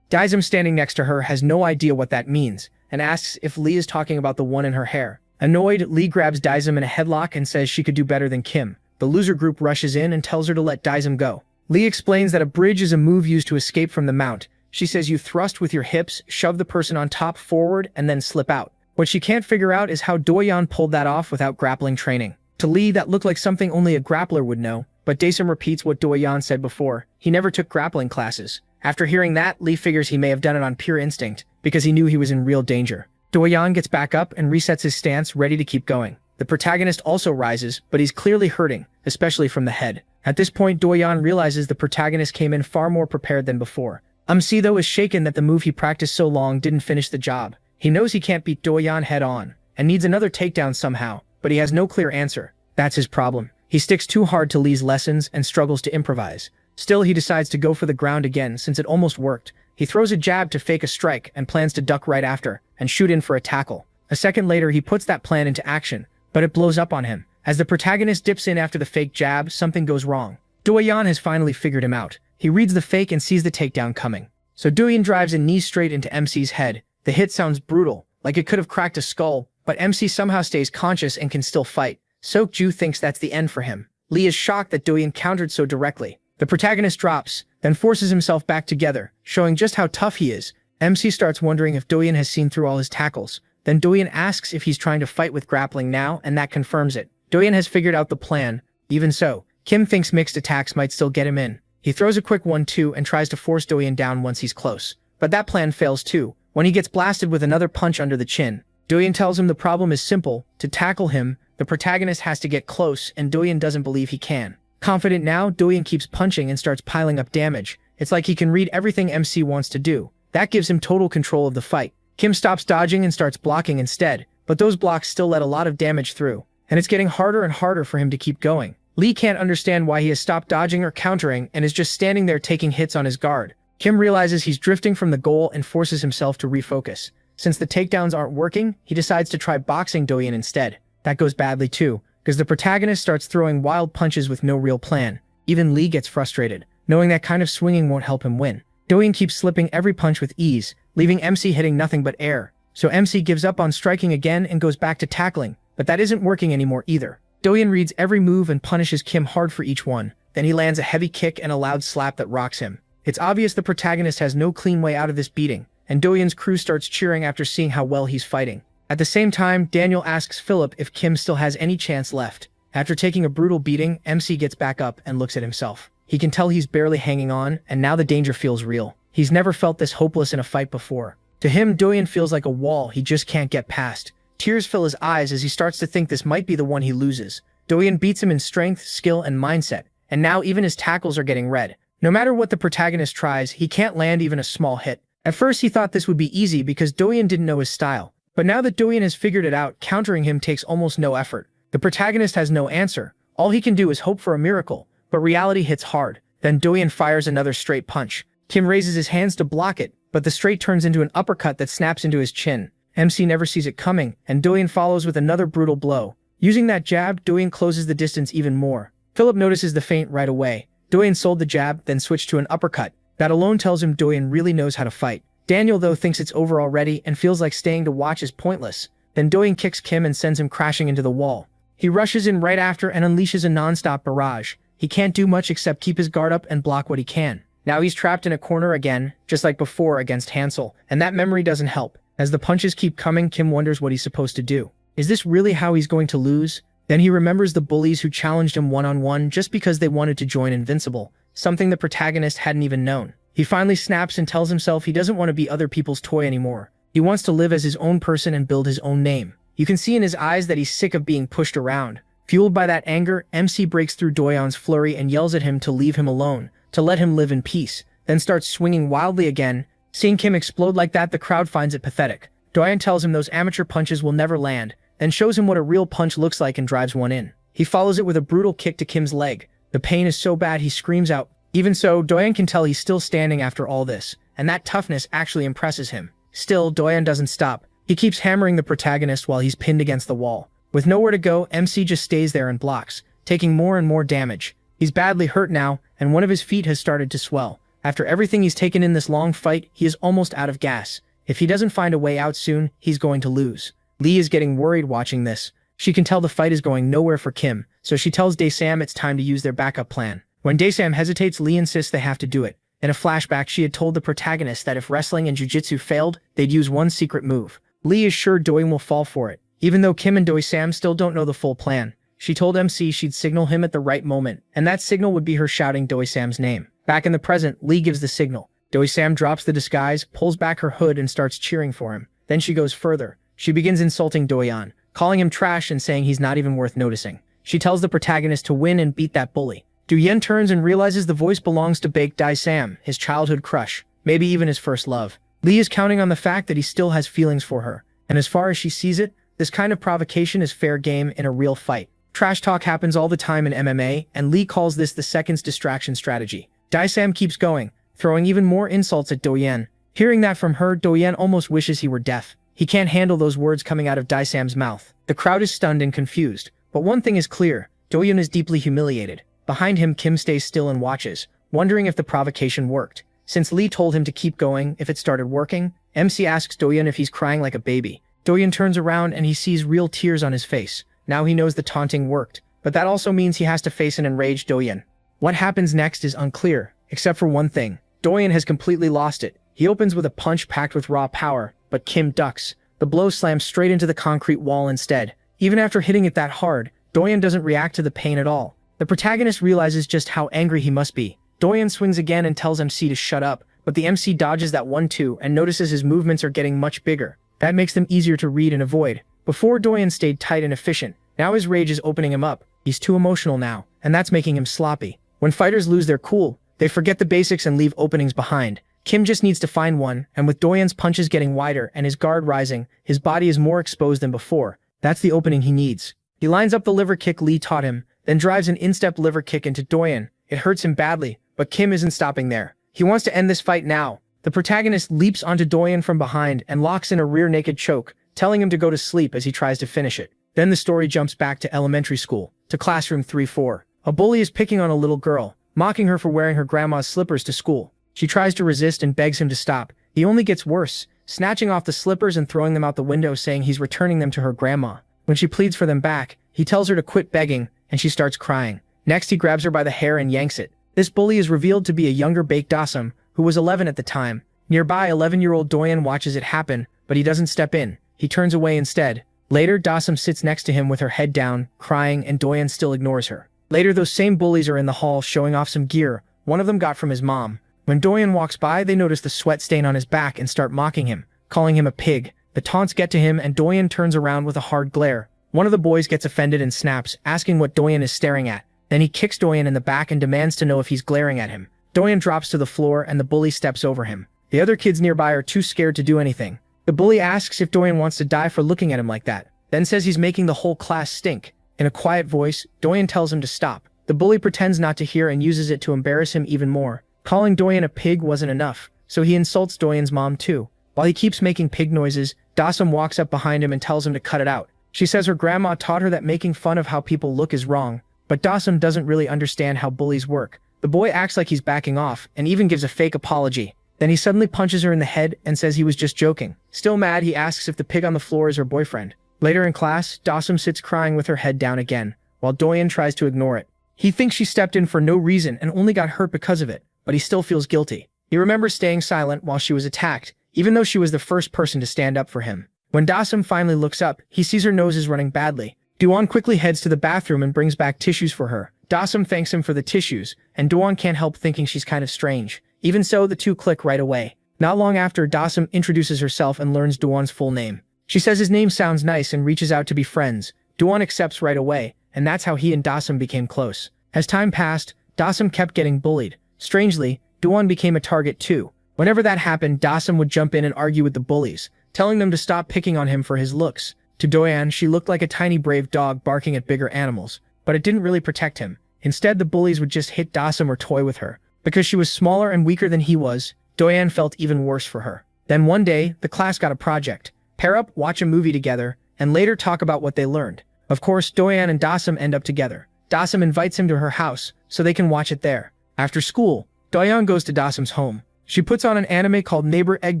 Daisum standing next to her has no idea what that means, and asks if Lee is talking about the one in her hair. Annoyed, Lee grabs Daisum in a headlock and says she could do better than Kim. The loser group rushes in and tells her to let Daisum go. Lee explains that a bridge is a move used to escape from the mount. She says you thrust with your hips, shove the person on top forward, and then slip out. What she can't figure out is how Do-yeon pulled that off without grappling training. To Lee, that looked like something only a grappler would know. But Daisum repeats what Do-yeon said before. He never took grappling classes. After hearing that, Lee figures he may have done it on pure instinct, because he knew he was in real danger. Do-yeon gets back up and resets his stance, ready to keep going. The protagonist also rises, but he's clearly hurting, especially from the head. At this point, Do-yeon realizes the protagonist came in far more prepared than before. MC, though, is shaken that the move he practiced so long didn't finish the job. He knows he can't beat Do-yeon head-on, and needs another takedown somehow, but he has no clear answer. That's his problem. He sticks too hard to Lee's lessons and struggles to improvise. Still, he decides to go for the ground again since it almost worked. He throws a jab to fake a strike and plans to duck right after and shoot in for a tackle. A second later, he puts that plan into action, but it blows up on him. As the protagonist dips in after the fake jab, something goes wrong. Do-yeon has finally figured him out. He reads the fake and sees the takedown coming. So Do-yeon drives a knee straight into MC's head. The hit sounds brutal, like it could have cracked a skull, but MC somehow stays conscious and can still fight. Sok-ju thinks that's the end for him. Lee is shocked that Do-yeon countered so directly. The protagonist drops, then forces himself back together, showing just how tough he is. MC starts wondering if Do-yeon has seen through all his tackles. Then Do-yeon asks if he's trying to fight with grappling now, and that confirms it. Do-yeon has figured out the plan. Even so, Kim thinks mixed attacks might still get him in. He throws a quick 1-2 and tries to force Do-yeon down once he's close. But that plan fails too, when he gets blasted with another punch under the chin. Do-yeon tells him the problem is simple. To tackle him, the protagonist has to get close, and Do-yeon doesn't believe he can. Confident now, Do-yeon keeps punching and starts piling up damage. It's like he can read everything MC wants to do. That gives him total control of the fight. Kim stops dodging and starts blocking instead, but those blocks still let a lot of damage through, and it's getting harder and harder for him to keep going. Lee can't understand why he has stopped dodging or countering and is just standing there taking hits on his guard. Kim realizes he's drifting from the goal and forces himself to refocus. Since the takedowns aren't working, he decides to try boxing Do-yeon instead. That goes badly too, because the protagonist starts throwing wild punches with no real plan. Even Lee gets frustrated, knowing that kind of swinging won't help him win. Do-yeon keeps slipping every punch with ease, leaving MC hitting nothing but air. So MC gives up on striking again and goes back to tackling, but that isn't working anymore either. Do-yeon reads every move and punishes Kim hard for each one. Then he lands a heavy kick and a loud slap that rocks him. It's obvious the protagonist has no clean way out of this beating, and Do-yeon's crew starts cheering after seeing how well he's fighting. At the same time, Daniel asks Philip if Kim still has any chance left. After taking a brutal beating, MC gets back up and looks at himself. He can tell he's barely hanging on, and now the danger feels real. He's never felt this hopeless in a fight before. To him, Do-yeon feels like a wall he just can't get past. Tears fill his eyes as he starts to think this might be the one he loses. Do-yeon beats him in strength, skill, and mindset, and now even his tackles are getting red. No matter what the protagonist tries, he can't land even a small hit. At first he thought this would be easy because Do-yeon didn't know his style. But now that Do-yeon has figured it out, countering him takes almost no effort. The protagonist has no answer. All he can do is hope for a miracle, but reality hits hard. Then Do-yeon fires another straight punch. Kim raises his hands to block it, but the straight turns into an uppercut that snaps into his chin. MC never sees it coming, and Doyen follows with another brutal blow. Using that jab, Doyen closes the distance even more. Philip notices the feint right away. Doyen sold the jab, then switched to an uppercut. That alone tells him Doyen really knows how to fight. Daniel, though, thinks it's over already and feels like staying to watch is pointless. Then Doyen kicks Kim and sends him crashing into the wall. He rushes in right after and unleashes a non-stop barrage. He can't do much except keep his guard up and block what he can. Now he's trapped in a corner again, just like before against Hansel, and that memory doesn't help. As the punches keep coming, Kim wonders what he's supposed to do. Is this really how he's going to lose? Then he remembers the bullies who challenged him one-on-one just because they wanted to join Invincible, something the protagonist hadn't even known. He finally snaps and tells himself he doesn't want to be other people's toy anymore. He wants to live as his own person and build his own name. You can see in his eyes that he's sick of being pushed around. Fueled by that anger, MC breaks through Doyen's flurry and yells at him to leave him alone, to let him live in peace, then starts swinging wildly again. Seeing Kim explode like that, the crowd finds it pathetic. Doyen tells him those amateur punches will never land, then shows him what a real punch looks like and drives one in. He follows it with a brutal kick to Kim's leg. The pain is so bad he screams out. Even so, Doyen can tell he's still standing after all this, and that toughness actually impresses him. Still, Doyen doesn't stop. He keeps hammering the protagonist while he's pinned against the wall. With nowhere to go, MC just stays there and blocks, taking more and more damage. He's badly hurt now, and one of his feet has started to swell. After everything he's taken in this long fight, he is almost out of gas. If he doesn't find a way out soon, he's going to lose. Lee is getting worried watching this. She can tell the fight is going nowhere for Kim, so she tells Dae-sam it's time to use their backup plan. When Dae-sam hesitates, Lee insists they have to do it. In a flashback, she had told the protagonist that if wrestling and jiu-jitsu failed, they'd use one secret move. Lee is sure Doyen will fall for it. Even though Kim and Dae-sam still don't know the full plan, she told MC she'd signal him at the right moment, and that signal would be her shouting Dae-sam's name. Back in the present, Lee gives the signal. Dae-sam drops the disguise, pulls back her hood, and starts cheering for him. Then she goes further. She begins insulting Doyen, calling him trash and saying he's not even worth noticing. She tells the protagonist to win and beat that bully. Doyen turns and realizes the voice belongs to Baek Dae-sam, his childhood crush, maybe even his first love. Lee is counting on the fact that he still has feelings for her, and as far as she sees it, this kind of provocation is fair game in a real fight. Trash talk happens all the time in MMA, and Lee calls this the second's distraction strategy. Dae-sam keeps going, throwing even more insults at Doyen. Hearing that from her, Doyen almost wishes he were deaf. He can't handle those words coming out of Dae-sam's mouth. The crowd is stunned and confused, but one thing is clear. Doyen is deeply humiliated. Behind him, Kim stays still and watches, wondering if the provocation worked. Since Lee told him to keep going if it started working, MC asks Doyen if he's crying like a baby. Doyen turns around and he sees real tears on his face. Now he knows the taunting worked, but that also means he has to face an enraged Doyen. What happens next is unclear, except for one thing. Doyen has completely lost it. He opens with a punch packed with raw power, but Kim ducks. The blow slams straight into the concrete wall instead. Even after hitting it that hard, Doyen doesn't react to the pain at all. The protagonist realizes just how angry he must be. Doyen swings again and tells MC to shut up, but the MC dodges that 1-2 and notices his movements are getting much bigger. That makes them easier to read and avoid. Before, Doyen stayed tight and efficient. Now his rage is opening him up. He's too emotional now, and that's making him sloppy. When fighters lose their cool, they forget the basics and leave openings behind. Kim just needs to find one, and with Doyen's punches getting wider and his guard rising, his body is more exposed than before. That's the opening he needs. He lines up the liver kick Lee taught him, then drives an instep liver kick into Doyen. It hurts him badly, but Kim isn't stopping there. He wants to end this fight now. The protagonist leaps onto Doyen from behind and locks in a rear naked choke, telling him to go to sleep as he tries to finish it. Then the story jumps back to elementary school, to classroom 3-4. A bully is picking on a little girl, mocking her for wearing her grandma's slippers to school. She tries to resist and begs him to stop. He only gets worse, snatching off the slippers and throwing them out the window, saying he's returning them to her grandma. When she pleads for them back, he tells her to quit begging, and she starts crying. Next, he grabs her by the hair and yanks it. This bully is revealed to be a younger Baek Dae-sam, who was 11 at the time. Nearby, 11-year-old Doyen watches it happen, but he doesn't step in. He turns away instead. Later, Dae-sam sits next to him with her head down, crying, and Doyen still ignores her. Later, those same bullies are in the hall showing off some gear one of them got from his mom. When Doyen walks by, they notice the sweat stain on his back and start mocking him, calling him a pig. The taunts get to him and Doyen turns around with a hard glare. One of the boys gets offended and snaps, asking what Doyen is staring at. Then he kicks Doyen in the back and demands to know if he's glaring at him. Doyen drops to the floor and the bully steps over him. The other kids nearby are too scared to do anything. The bully asks if Doyen wants to die for looking at him like that, then says he's making the whole class stink. In a quiet voice, Doyen tells him to stop. The bully pretends not to hear and uses it to embarrass him even more. Calling Doyen a pig wasn't enough. so he insults Doyeon's mom too. While he keeps making pig noises, Dasum walks up behind him and tells him to cut it out. She says her grandma taught her that making fun of how people look is wrong, but Dasum doesn't really understand how bullies work. The boy acts like he's backing off and even gives a fake apology. Then he suddenly punches her in the head and says he was just joking. Still mad, he asks if the pig on the floor is her boyfriend. Later in class, Dasum sits crying with her head down again, while Doyeon tries to ignore it. He thinks she stepped in for no reason and only got hurt because of it, but he still feels guilty. He remembers staying silent while she was attacked, even though she was the first person to stand up for him. When Dasum finally looks up, he sees her nose is running badly. Doyeon quickly heads to the bathroom and brings back tissues for her. Dasum thanks him for the tissues, and Doyeon can't help thinking she's kind of strange. Even so, the two click right away. Not long after, Dasum introduces herself and learns Doyeon's full name. She says his name sounds nice and reaches out to be friends. Doyeon accepts right away, and that's how he and Dasum became close. As time passed, Dasum kept getting bullied. Strangely, Doyeon became a target too. Whenever that happened, Dasum would jump in and argue with the bullies, telling them to stop picking on him for his looks. To Doyeon, she looked like a tiny brave dog barking at bigger animals, but it didn't really protect him. Instead, the bullies would just hit Dasum or toy with her. Because she was smaller and weaker than he was, Doyeon felt even worse for her. Then one day, the class got a project. Pair up, watch a movie together, and later talk about what they learned. Of course, Doyeon and Dasum end up together. Dasum invites him to her house, so they can watch it there. After school, Doyeon goes to Dasum's home. She puts on an anime called Neighbor Egg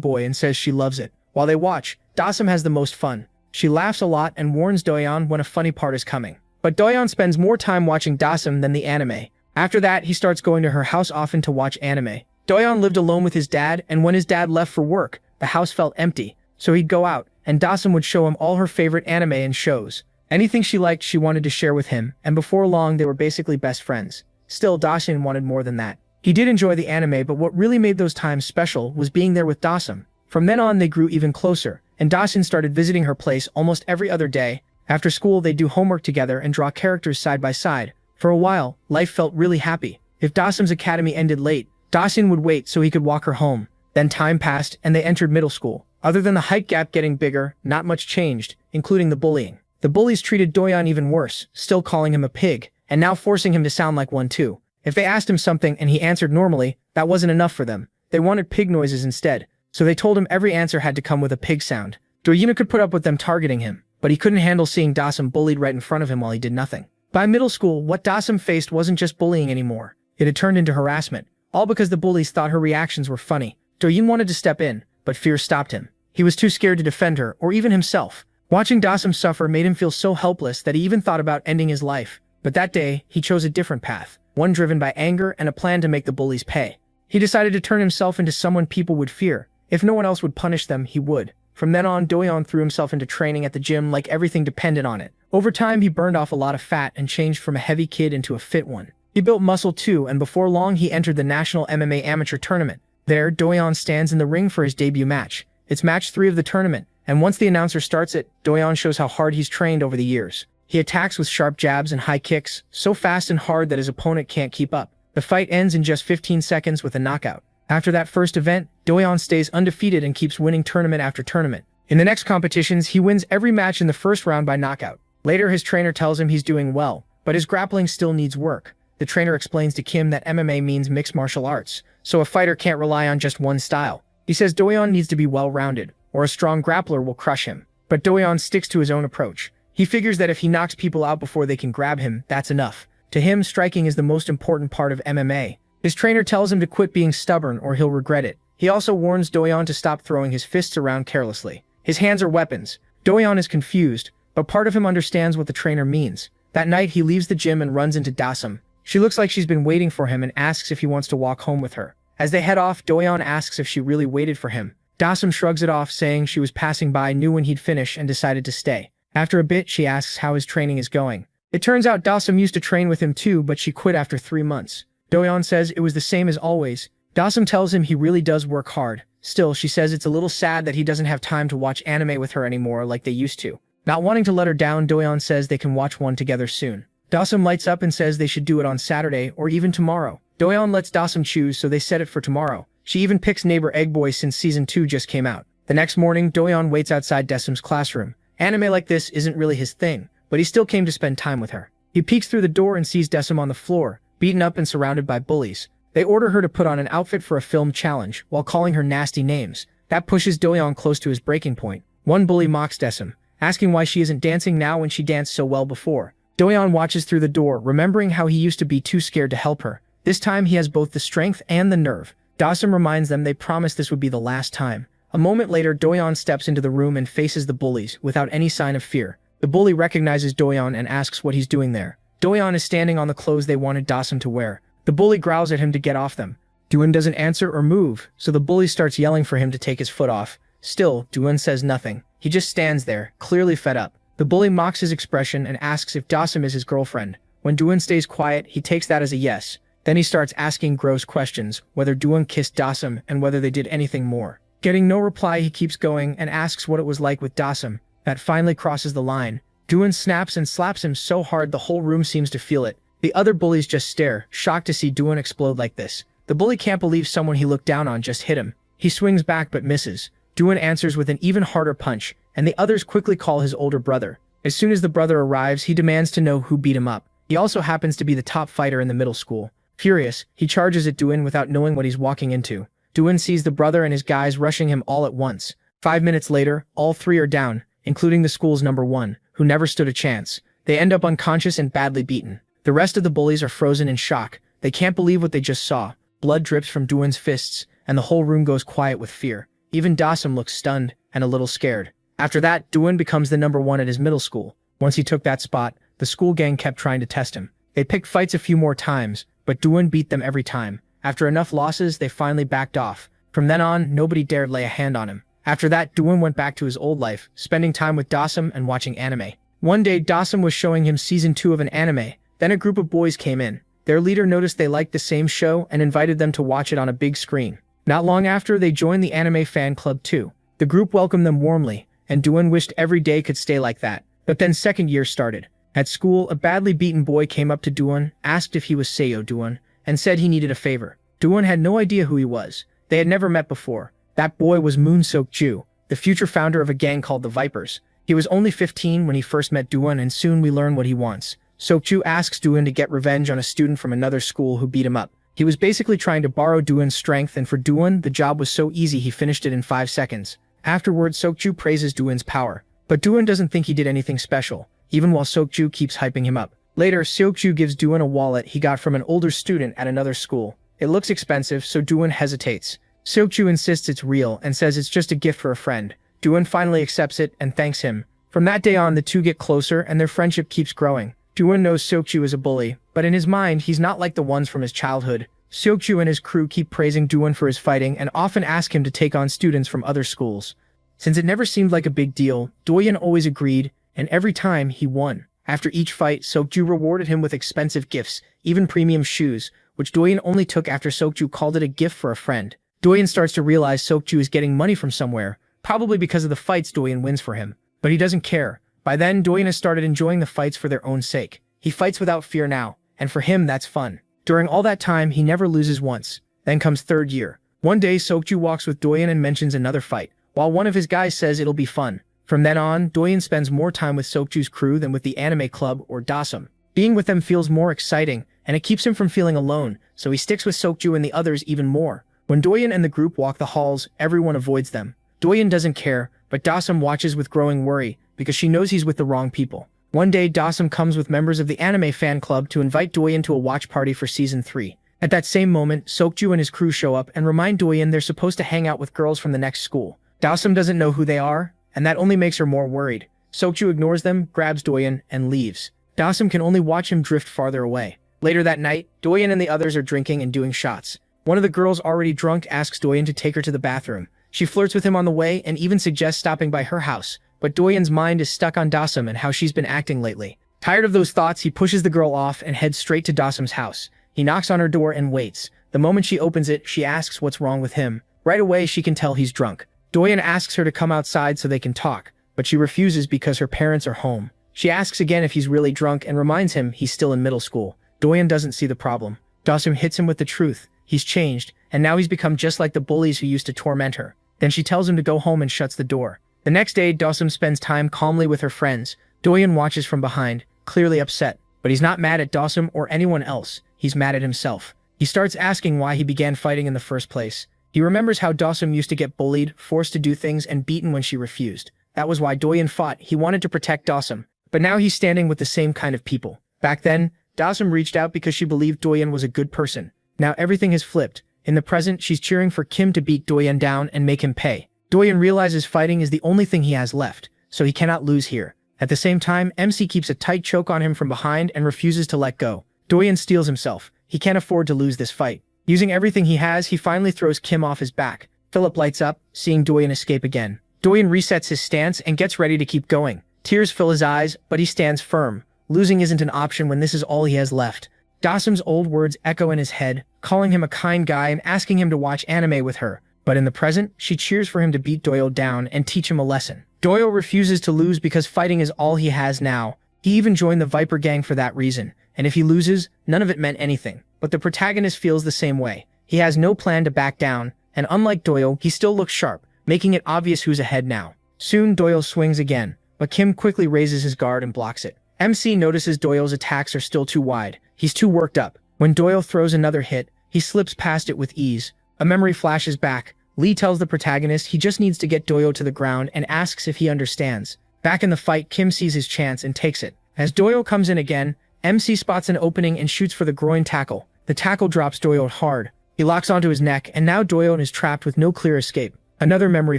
Boy and says she loves it. While they watch, Dasum has the most fun. She laughs a lot and warns Doyeon when a funny part is coming. But Doyeon spends more time watching Dasum than the anime. After that, he starts going to her house often to watch anime. Doyeon lived alone with his dad, and when his dad left for work, the house felt empty. So he'd go out, and Dasum would show him all her favorite anime and shows. Anything she liked, she wanted to share with him, and before long, they were basically best friends. Still, Dasum wanted more than that. He did enjoy the anime, but what really made those times special was being there with Dasum. From then on, they grew even closer, and Dasum started visiting her place almost every other day. After school, they'd do homework together and draw characters side by side. For a while, life felt really happy. If Dasum's academy ended late, Dasum would wait so he could walk her home. Then time passed, and they entered middle school. Other than the height gap getting bigger, not much changed, including the bullying. The bullies treated Doyeon even worse, still calling him a pig, and now forcing him to sound like one too. If they asked him something and he answered normally, that wasn't enough for them. They wanted pig noises instead, so they told him every answer had to come with a pig sound. Doyeon could put up with them targeting him, but he couldn't handle seeing Dasum bullied right in front of him while he did nothing. By middle school, what Dasum faced wasn't just bullying anymore. It had turned into harassment, all because the bullies thought her reactions were funny. Doyeon wanted to step in, but fear stopped him. He was too scared to defend her, or even himself. Watching Dasum suffer made him feel so helpless that he even thought about ending his life. But that day, he chose a different path, one driven by anger and a plan to make the bullies pay. He decided to turn himself into someone people would fear. If no one else would punish them, he would. From then on, Doyeon threw himself into training at the gym like everything depended on it. Over time, he burned off a lot of fat and changed from a heavy kid into a fit one. He built muscle too, and before long, he entered the National MMA Amateur Tournament. There, Doyeon stands in the ring for his debut match. It's match 3 of the tournament, and once the announcer starts it, Doyeon shows how hard he's trained over the years. He attacks with sharp jabs and high kicks, so fast and hard that his opponent can't keep up. The fight ends in just 15 seconds with a knockout. After that first event, Doyeon stays undefeated and keeps winning tournament after tournament. In the next competitions, he wins every match in the first round by knockout. Later, his trainer tells him he's doing well, but his grappling still needs work. The trainer explains to Kim that MMA means mixed martial arts, so a fighter can't rely on just one style. He says Doyeon needs to be well-rounded, or a strong grappler will crush him. But Doyeon sticks to his own approach. He figures that if he knocks people out before they can grab him, that's enough. To him, striking is the most important part of MMA. His trainer tells him to quit being stubborn or he'll regret it. He also warns Doyeon to stop throwing his fists around carelessly. His hands are weapons. Doyeon is confused, but part of him understands what the trainer means. That night, he leaves the gym and runs into Dasum. She looks like she's been waiting for him and asks if he wants to walk home with her. As they head off, Doyeon asks if she really waited for him. Dasum shrugs it off, saying she was passing by, knew when he'd finish, and decided to stay. After a bit, she asks how his training is going. It turns out Dasum used to train with him too, but she quit after 3 months. Doyeon says it was the same as always. Dasum tells him he really does work hard. Still, she says it's a little sad that he doesn't have time to watch anime with her anymore like they used to. Not wanting to let her down, Doyeon says they can watch one together soon. Dasum lights up and says they should do it on Saturday or even tomorrow. Doyeon lets Dasum choose, so they set it for tomorrow. She even picks Neighbor Egg Boy since season 2 just came out. The next morning, Doyeon waits outside Dasum's classroom. Anime like this isn't really his thing, but he still came to spend time with her. He peeks through the door and sees Dasum on the floor, beaten up and surrounded by bullies. They order her to put on an outfit for a film challenge while calling her nasty names. That pushes Doyeon close to his breaking point. One bully mocks Desum, asking why she isn't dancing now when she danced so well before. Doyeon watches through the door, remembering how he used to be too scared to help her. This time he has both the strength and the nerve. Desum reminds them they promised this would be the last time. A moment later, Doyeon steps into the room and faces the bullies without any sign of fear. The bully recognizes Doyeon and asks what he's doing there. Doyeon is standing on the clothes they wanted Desum to wear. The bully growls at him to get off them. Doyeon doesn't answer or move, so the bully starts yelling for him to take his foot off. Still, Doyeon says nothing. He just stands there, clearly fed up. The bully mocks his expression and asks if Desum is his girlfriend. When Doyeon stays quiet, he takes that as a yes. Then he starts asking gross questions, whether Doyeon kissed Desum and whether they did anything more. Getting no reply, he keeps going and asks what it was like with Desum. That finally crosses the line. Doyeon snaps and slaps him so hard the whole room seems to feel it. The other bullies just stare, shocked to see Doyeon explode like this. The bully can't believe someone he looked down on just hit him. He swings back but misses. Doyeon answers with an even harder punch, and the others quickly call his older brother. As soon as the brother arrives, he demands to know who beat him up. He also happens to be the top fighter in the middle school. Furious, he charges at Doyeon without knowing what he's walking into. Doyeon sees the brother and his guys rushing him all at once. 5 minutes later, all three are down, including the school's number one, who never stood a chance. They end up unconscious and badly beaten. The rest of the bullies are frozen in shock. They can't believe what they just saw. Blood drips from Doyeon's fists, and the whole room goes quiet with fear. Even Desum looks stunned and a little scared. After that, Doyeon becomes the number one at his middle school. Once he took that spot, the school gang kept trying to test him. They picked fights a few more times, but Doyeon beat them every time. After enough losses, they finally backed off. From then on, nobody dared lay a hand on him. After that, Doyeon went back to his old life, spending time with Desum and watching anime. One day, Desum was showing him season 2 of an anime. Then a group of boys came in. Their leader noticed they liked the same show and invited them to watch it on a big screen. Not long after, they joined the anime fan club too. The group welcomed them warmly, and Doyeon wished every day could stay like that. But then second year started. At school, a badly beaten boy came up to Doyeon, asked if he was Seo Doyeon, and said he needed a favor. Doyeon had no idea who he was. They had never met before. That boy was Moon Seok-ju, the future founder of a gang called the Vipers. He was only 15 when he first met Doyeon, and soon we learn what he wants. Seok-ju asks Doyeon to get revenge on a student from another school who beat him up. He was basically trying to borrow Doyeon's strength, and for Doyeon, the job was so easy he finished it in 5 seconds. Afterwards, Seok-ju praises Doyeon's power. But Doyeon doesn't think he did anything special, even while Seok-ju keeps hyping him up. Later, Seok-ju gives Doyeon a wallet he got from an older student at another school. It looks expensive, so Doyeon hesitates. Seok-ju insists it's real and says it's just a gift for a friend. Doyeon finally accepts it and thanks him. From that day on, the two get closer and their friendship keeps growing. Doyeon knows Seok-ju is a bully, but in his mind, he's not like the ones from his childhood. Seok-ju and his crew keep praising Doyeon for his fighting and often ask him to take on students from other schools. Since it never seemed like a big deal, Doyeon always agreed, and every time he won. After each fight, Seok-ju rewarded him with expensive gifts, even premium shoes, which Doyeon only took after Seok-ju called it a gift for a friend. Doyeon starts to realize Seok-ju is getting money from somewhere, probably because of the fights Doyeon wins for him. But he doesn't care. By then, Doyeon has started enjoying the fights for their own sake. He fights without fear now, and for him that's fun. During all that time, he never loses once. Then comes third year. One day, Seok-ju walks with Doyeon and mentions another fight, while one of his guys says it'll be fun. From then on, Doyeon spends more time with Seok-ju's crew than with the anime club or Desum. Being with them feels more exciting, and it keeps him from feeling alone, so he sticks with Seok-ju and the others even more. When Doyeon and the group walk the halls, everyone avoids them. Doyeon doesn't care, but Desum watches with growing worry, because she knows he's with the wrong people. One day, Desum comes with members of the anime fan club to invite Doyeon to a watch party for season 3. At that same moment, Seok-ju and his crew show up and remind Doyeon they're supposed to hang out with girls from the next school. Desum doesn't know who they are, and that only makes her more worried. Seok-ju ignores them, grabs Doyeon, and leaves. Desum can only watch him drift farther away. Later that night, Doyeon and the others are drinking and doing shots. One of the girls already drunk asks Doyeon to take her to the bathroom. She flirts with him on the way and even suggests stopping by her house, but Doyeon's mind is stuck on Desum and how she's been acting lately. Tired of those thoughts, he pushes the girl off and heads straight to Dasum's house. He knocks on her door and waits. The moment she opens it, she asks what's wrong with him. Right away, she can tell he's drunk. Doyeon asks her to come outside so they can talk, but she refuses because her parents are home. She asks again if he's really drunk and reminds him he's still in middle school. Doyeon doesn't see the problem. Dasum hits him with the truth. He's changed, and now he's become just like the bullies who used to torment her. Then she tells him to go home and shuts the door. The next day, Dasum spends time calmly with her friends. Doyeon watches from behind, clearly upset, but he's not mad at Dasum or anyone else. He's mad at himself. He starts asking why he began fighting in the first place. He remembers how Dawson used to get bullied, forced to do things, and beaten when she refused. That was why Doyen fought. He wanted to protect Dawson. But now he's standing with the same kind of people. Back then, Dawson reached out because she believed Doyen was a good person. Now everything has flipped. In the present, she's cheering for Kim to beat Doyen down and make him pay. Doyen realizes fighting is the only thing he has left, so he cannot lose here. At the same time, MC keeps a tight choke on him from behind and refuses to let go. Doyen steels himself. He can't afford to lose this fight. Using everything he has, he finally throws Kim off his back. Philip lights up, seeing Doyen escape again. Doyen resets his stance and gets ready to keep going. Tears fill his eyes, but he stands firm. Losing isn't an option when this is all he has left. Dawson's old words echo in his head, calling him a kind guy and asking him to watch anime with her. But in the present, she cheers for him to beat Doyle down and teach him a lesson. Doyle refuses to lose because fighting is all he has now. He even joined the Viper Gang for that reason, and if he loses, none of it meant anything. But the protagonist feels the same way. He has no plan to back down, and unlike Doyle, he still looks sharp, making it obvious who's ahead now. Soon, Doyle swings again, but Kim quickly raises his guard and blocks it. MC notices Doyle's attacks are still too wide. He's too worked up. When Doyle throws another hit, he slips past it with ease. A memory flashes back. Lee tells the protagonist he just needs to get Doyle to the ground and asks if he understands. Back in the fight, Kim sees his chance and takes it. As Doyle comes in again, MC spots an opening and shoots for the groin tackle. The tackle drops Doyle hard. He locks onto his neck, and now Doyle is trapped with no clear escape. Another memory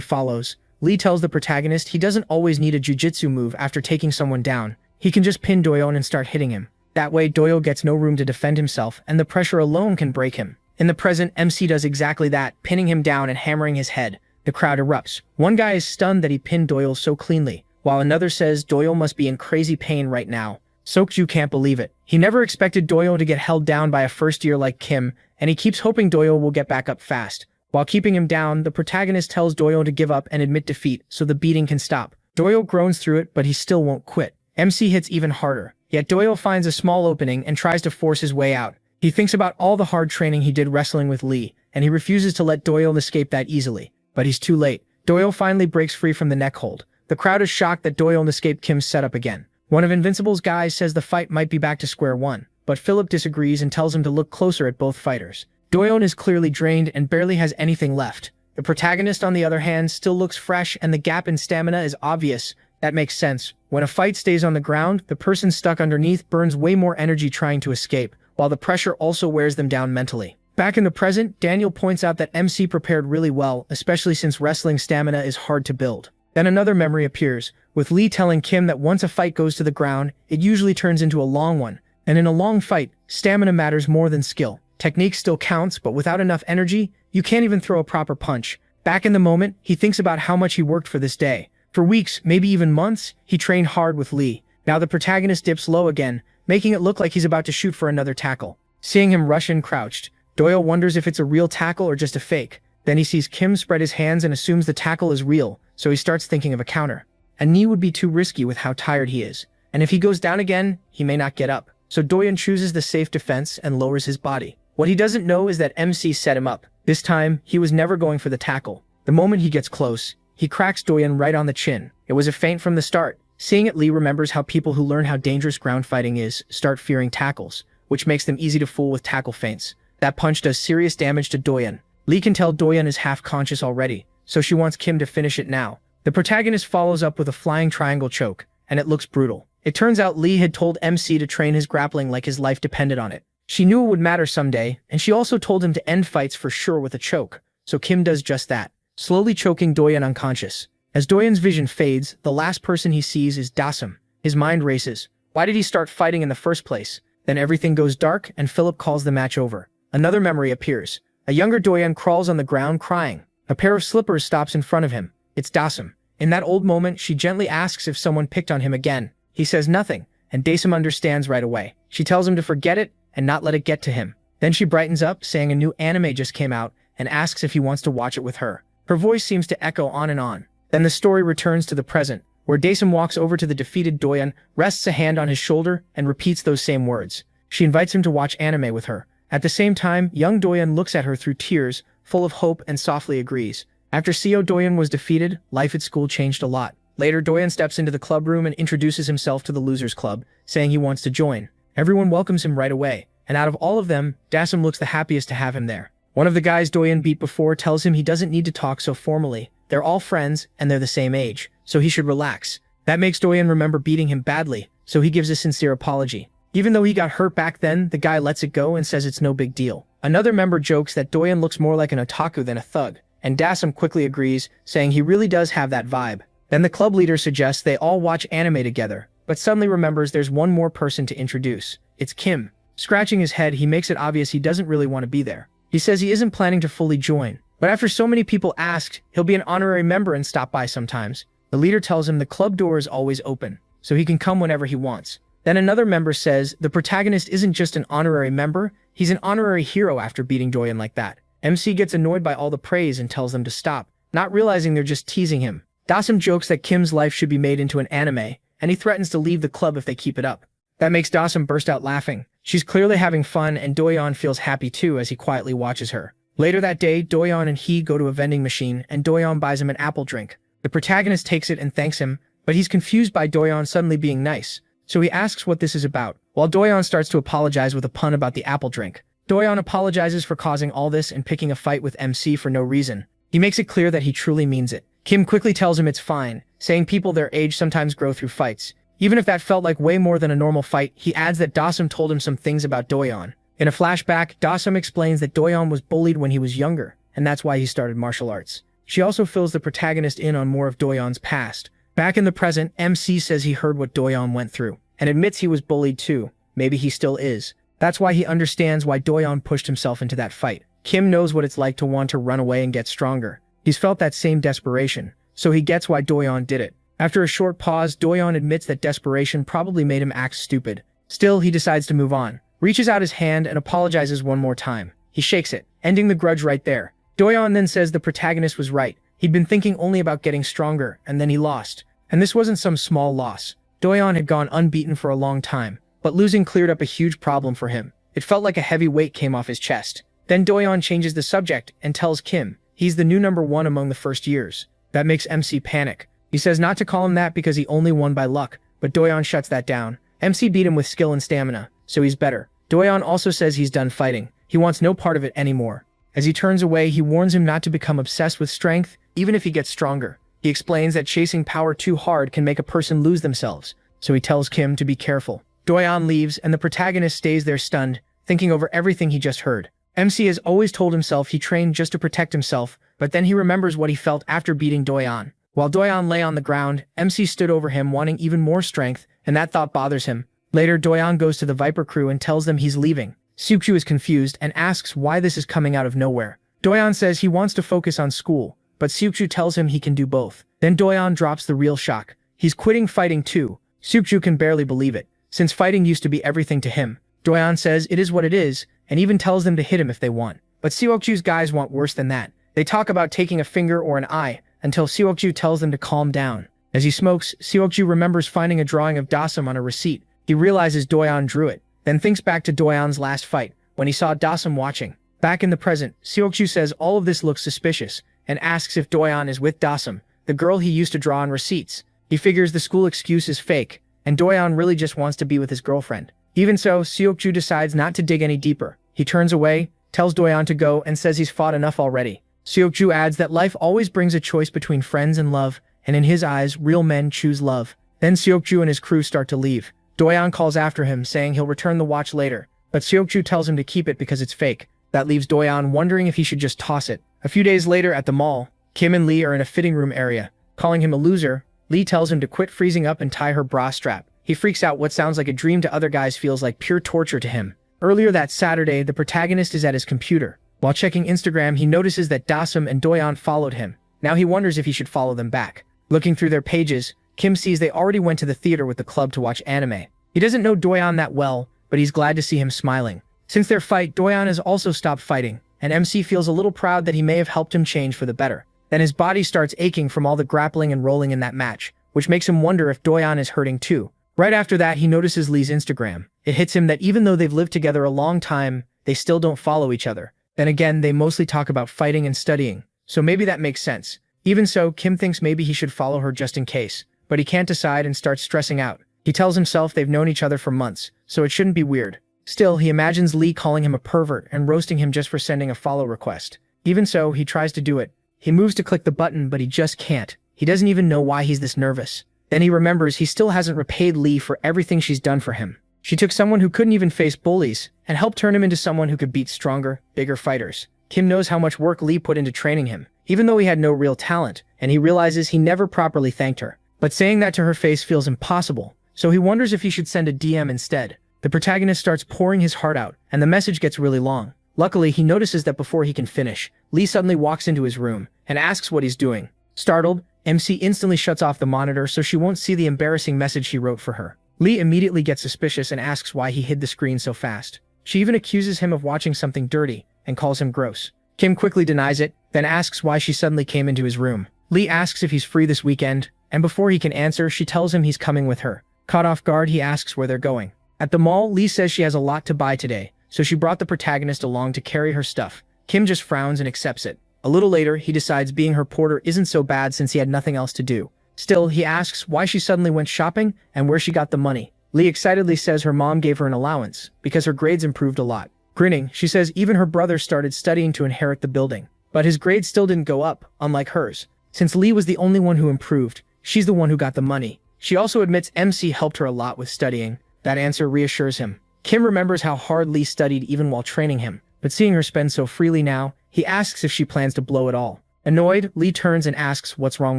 follows. Lee tells the protagonist he doesn't always need a jujitsu move after taking someone down. He can just pin Doyle and start hitting him. That way, Doyle gets no room to defend himself, and the pressure alone can break him. In the present, MC does exactly that, pinning him down and hammering his head. The crowd erupts. One guy is stunned that he pinned Doyle so cleanly, while another says Doyle must be in crazy pain right now. Sokju can't believe it. He never expected Doyle to get held down by a first year like Kim, and he keeps hoping Doyle will get back up fast. While keeping him down, the protagonist tells Doyle to give up and admit defeat so the beating can stop. Doyle groans through it, but he still won't quit. MC hits even harder. Yet Doyle finds a small opening and tries to force his way out. He thinks about all the hard training he did wrestling with Lee, and he refuses to let Doyle escape that easily. But he's too late. Doyle finally breaks free from the neck hold. The crowd is shocked that Doyle escaped Kim's setup again. One of Invincible's guys says the fight might be back to square one, but Philip disagrees and tells him to look closer at both fighters. Doyle is clearly drained and barely has anything left. The protagonist, on the other hand, still looks fresh, and the gap in stamina is obvious. That makes sense. When a fight stays on the ground, the person stuck underneath burns way more energy trying to escape, while the pressure also wears them down mentally. Back in the present, Daniel points out that MC prepared really well, especially since wrestling stamina is hard to build. Then another memory appears, with Lee telling Kim that once a fight goes to the ground, it usually turns into a long one. And in a long fight, stamina matters more than skill. Technique still counts, but without enough energy, you can't even throw a proper punch. Back in the moment, he thinks about how much he worked for this day. For weeks, maybe even months, he trained hard with Lee. Now the protagonist dips low again, making it look like he's about to shoot for another tackle. Seeing him rush in crouched, Doyle wonders if it's a real tackle or just a fake. Then he sees Kim spread his hands and assumes the tackle is real, so he starts thinking of a counter. A knee would be too risky with how tired he is, and if he goes down again, he may not get up. So Doyen chooses the safe defense and lowers his body. What he doesn't know is that MC set him up. This time, he was never going for the tackle. The moment he gets close, he cracks Doyen right on the chin. It was a feint from the start. Seeing it, Lee remembers how people who learn how dangerous ground fighting is start fearing tackles, which makes them easy to fool with tackle feints. That punch does serious damage to Doyen. Lee can tell Doyen is half-conscious already, so she wants Kim to finish it now. The protagonist follows up with a flying triangle choke, and it looks brutal. It turns out Lee had told MC to train his grappling like his life depended on it. She knew it would matter someday, and she also told him to end fights for sure with a choke, so Kim does just that, slowly choking Doyen unconscious. As Doyen's vision fades, the last person he sees is Dasam. His mind races. Why did he start fighting in the first place? Then everything goes dark, and Philip calls the match over. Another memory appears. A younger Doyen crawls on the ground crying. A pair of slippers stops in front of him. It's Dasam. In that old moment, she gently asks if someone picked on him again. He says nothing, and Dasam understands right away. She tells him to forget it and not let it get to him. Then she brightens up, saying a new anime just came out, and asks if he wants to watch it with her. Her voice seems to echo on and on. Then the story returns to the present, where Dasam walks over to the defeated Doyen, rests a hand on his shoulder, and repeats those same words. She invites him to watch anime with her. At the same time, young Doyen looks at her through tears, full of hope, and softly agrees. After Seo Doyen was defeated, life at school changed a lot. Later, Doyen steps into the club room and introduces himself to the Losers Club, saying he wants to join. Everyone welcomes him right away. and out of all of them, Dasom looks the happiest to have him there. One of the guys Doyeon beat before tells him he doesn't need to talk so formally. They're all friends, and they're the same age, so he should relax. That makes Doyeon remember beating him badly, so he gives a sincere apology. Even though he got hurt back then, the guy lets it go and says it's no big deal. Another member jokes that Doyeon looks more like an otaku than a thug, and Dasom quickly agrees, saying he really does have that vibe. Then the club leader suggests they all watch anime together, but suddenly remembers there's one more person to introduce. It's Kim. Scratching his head, he makes it obvious he doesn't really want to be there. He says he isn't planning to fully join, but after so many people asked, he'll be an honorary member and stop by sometimes. The leader tells him the club door is always open, so he can come whenever he wants. Then another member says the protagonist isn't just an honorary member, he's an honorary hero after beating Doyeon like that. MC gets annoyed by all the praise and tells them to stop, not realizing they're just teasing him. Dasom jokes that Kim's life should be made into an anime, and he threatens to leave the club if they keep it up. That makes Dasom burst out laughing. She's clearly having fun, and Doyeon feels happy too as he quietly watches her. Later that day, Doyeon and he go to a vending machine, and Doyeon buys him an apple drink. The protagonist takes it and thanks him, but he's confused by Doyeon suddenly being nice, so he asks what this is about, while Doyeon starts to apologize with a pun about the apple drink. Doyeon apologizes for causing all this and picking a fight with MC for no reason. He makes it clear that he truly means it. Kim quickly tells him it's fine, saying people their age sometimes grow through fights. Even if that felt like way more than a normal fight, he adds that Dasom told him some things about Doyeon. In a flashback, Dasom explains that Doyeon was bullied when he was younger, and that's why he started martial arts. She also fills the protagonist in on more of Doyeon's past. Back in the present, MC says he heard what Doyeon went through, and admits he was bullied too. Maybe he still is. That's why he understands why Doyeon pushed himself into that fight. Kim knows what it's like to want to run away and get stronger. He's felt that same desperation, so he gets why Doyeon did it. After a short pause, Doyeon admits that desperation probably made him act stupid. Still, he decides to move on, reaches out his hand and apologizes one more time. He shakes it, ending the grudge right there. Doyeon then says the protagonist was right. He'd been thinking only about getting stronger, and then he lost. And this wasn't some small loss. Doyeon had gone unbeaten for a long time, but losing cleared up a huge problem for him. It felt like a heavy weight came off his chest. Then Doyeon changes the subject and tells Kim he's the new number one among the first years. That makes MC panic. He says not to call him that because he only won by luck, but Doyeon shuts that down. MC beat him with skill and stamina, so he's better. Doyeon also says he's done fighting. He wants no part of it anymore. As he turns away, he warns him not to become obsessed with strength, even if he gets stronger. He explains that chasing power too hard can make a person lose themselves, so he tells Kim to be careful. Doyeon leaves, and the protagonist stays there stunned, thinking over everything he just heard. MC has always told himself he trained just to protect himself, but then he remembers what he felt after beating Doyeon. While Doyeon lay on the ground, MC stood over him wanting even more strength, and that thought bothers him. Later, Doyeon goes to the Viper crew and tells them he's leaving. Seokju is confused and asks why this is coming out of nowhere. Doyeon says he wants to focus on school, but Seokju tells him he can do both. Then Doyeon drops the real shock. He's quitting fighting too. Seokju can barely believe it, since fighting used to be everything to him. Doyeon says it is what it is, and even tells them to hit him if they want. But Seokju's guys want worse than that. They talk about taking a finger or an eye, until Seokju tells them to calm down. As he smokes, Seokju remembers finding a drawing of Dasom on a receipt. He realizes Doyeon drew it, then thinks back to Doyeon's last fight, when he saw Dasom watching. Back in the present, Seokju says all of this looks suspicious, and asks if Doyeon is with Dasom, the girl he used to draw on receipts. He figures the school excuse is fake, and Doyeon really just wants to be with his girlfriend. Even so, Seokju decides not to dig any deeper. He turns away, tells Doyeon to go, and says he's fought enough already. Seokju adds that life always brings a choice between friends and love, and in his eyes, real men choose love. Then Seokju and his crew start to leave. Doyeon calls after him, saying he'll return the watch later, but Seokju tells him to keep it because it's fake. That leaves Doyeon wondering if he should just toss it. A few days later at the mall, Kim and Lee are in a fitting room area. Calling him a loser, Lee tells him to quit freezing up and tie her bra strap. He freaks out. What sounds like a dream to other guys feels like pure torture to him. Earlier that Saturday, the protagonist is at his computer. While checking Instagram, he notices that Dasom and Doyeon followed him. Now he wonders if he should follow them back. Looking through their pages, Kim sees they already went to the theater with the club to watch anime. He doesn't know Doyeon that well, but he's glad to see him smiling. Since their fight, Doyeon has also stopped fighting, and MC feels a little proud that he may have helped him change for the better. Then his body starts aching from all the grappling and rolling in that match, which makes him wonder if Doyeon is hurting too. Right after that, he notices Lee's Instagram. It hits him that even though they've lived together a long time, they still don't follow each other. Then again, they mostly talk about fighting and studying, so maybe that makes sense. Even so, Kim thinks maybe he should follow her just in case, but he can't decide and starts stressing out. He tells himself they've known each other for months, so it shouldn't be weird. Still, he imagines Lee calling him a pervert and roasting him just for sending a follow request. Even so, he tries to do it. He moves to click the button, but he just can't. He doesn't even know why he's this nervous. Then he remembers he still hasn't repaid Lee for everything she's done for him. She took someone who couldn't even face bullies and helped turn him into someone who could beat stronger, bigger fighters. Kim knows how much work Lee put into training him, even though he had no real talent, and he realizes he never properly thanked her. But saying that to her face feels impossible, so he wonders if he should send a DM instead. The protagonist starts pouring his heart out, and the message gets really long. Luckily, he notices that before he can finish, Lee suddenly walks into his room and asks what he's doing. Startled, MC instantly shuts off the monitor so she won't see the embarrassing message he wrote for her. Lee immediately gets suspicious and asks why he hid the screen so fast. She even accuses him of watching something dirty and calls him gross. Kim quickly denies it, then asks why she suddenly came into his room. Lee asks if he's free this weekend, and before he can answer, she tells him he's coming with her. Caught off guard, he asks where they're going. At the mall, Lee says she has a lot to buy today, so she brought the protagonist along to carry her stuff. Kim just frowns and accepts it. A little later, he decides being her porter isn't so bad since he had nothing else to do. Still, he asks why she suddenly went shopping and where she got the money. Lee excitedly says her mom gave her an allowance because her grades improved a lot. Grinning, she says even her brother started studying to inherit the building. But his grades still didn't go up, unlike hers. Since Lee was the only one who improved, she's the one who got the money. She also admits MC helped her a lot with studying. That answer reassures him. Kim remembers how hard Lee studied even while training him, but seeing her spend so freely now, he asks if she plans to blow it all. Annoyed, Lee turns and asks what's wrong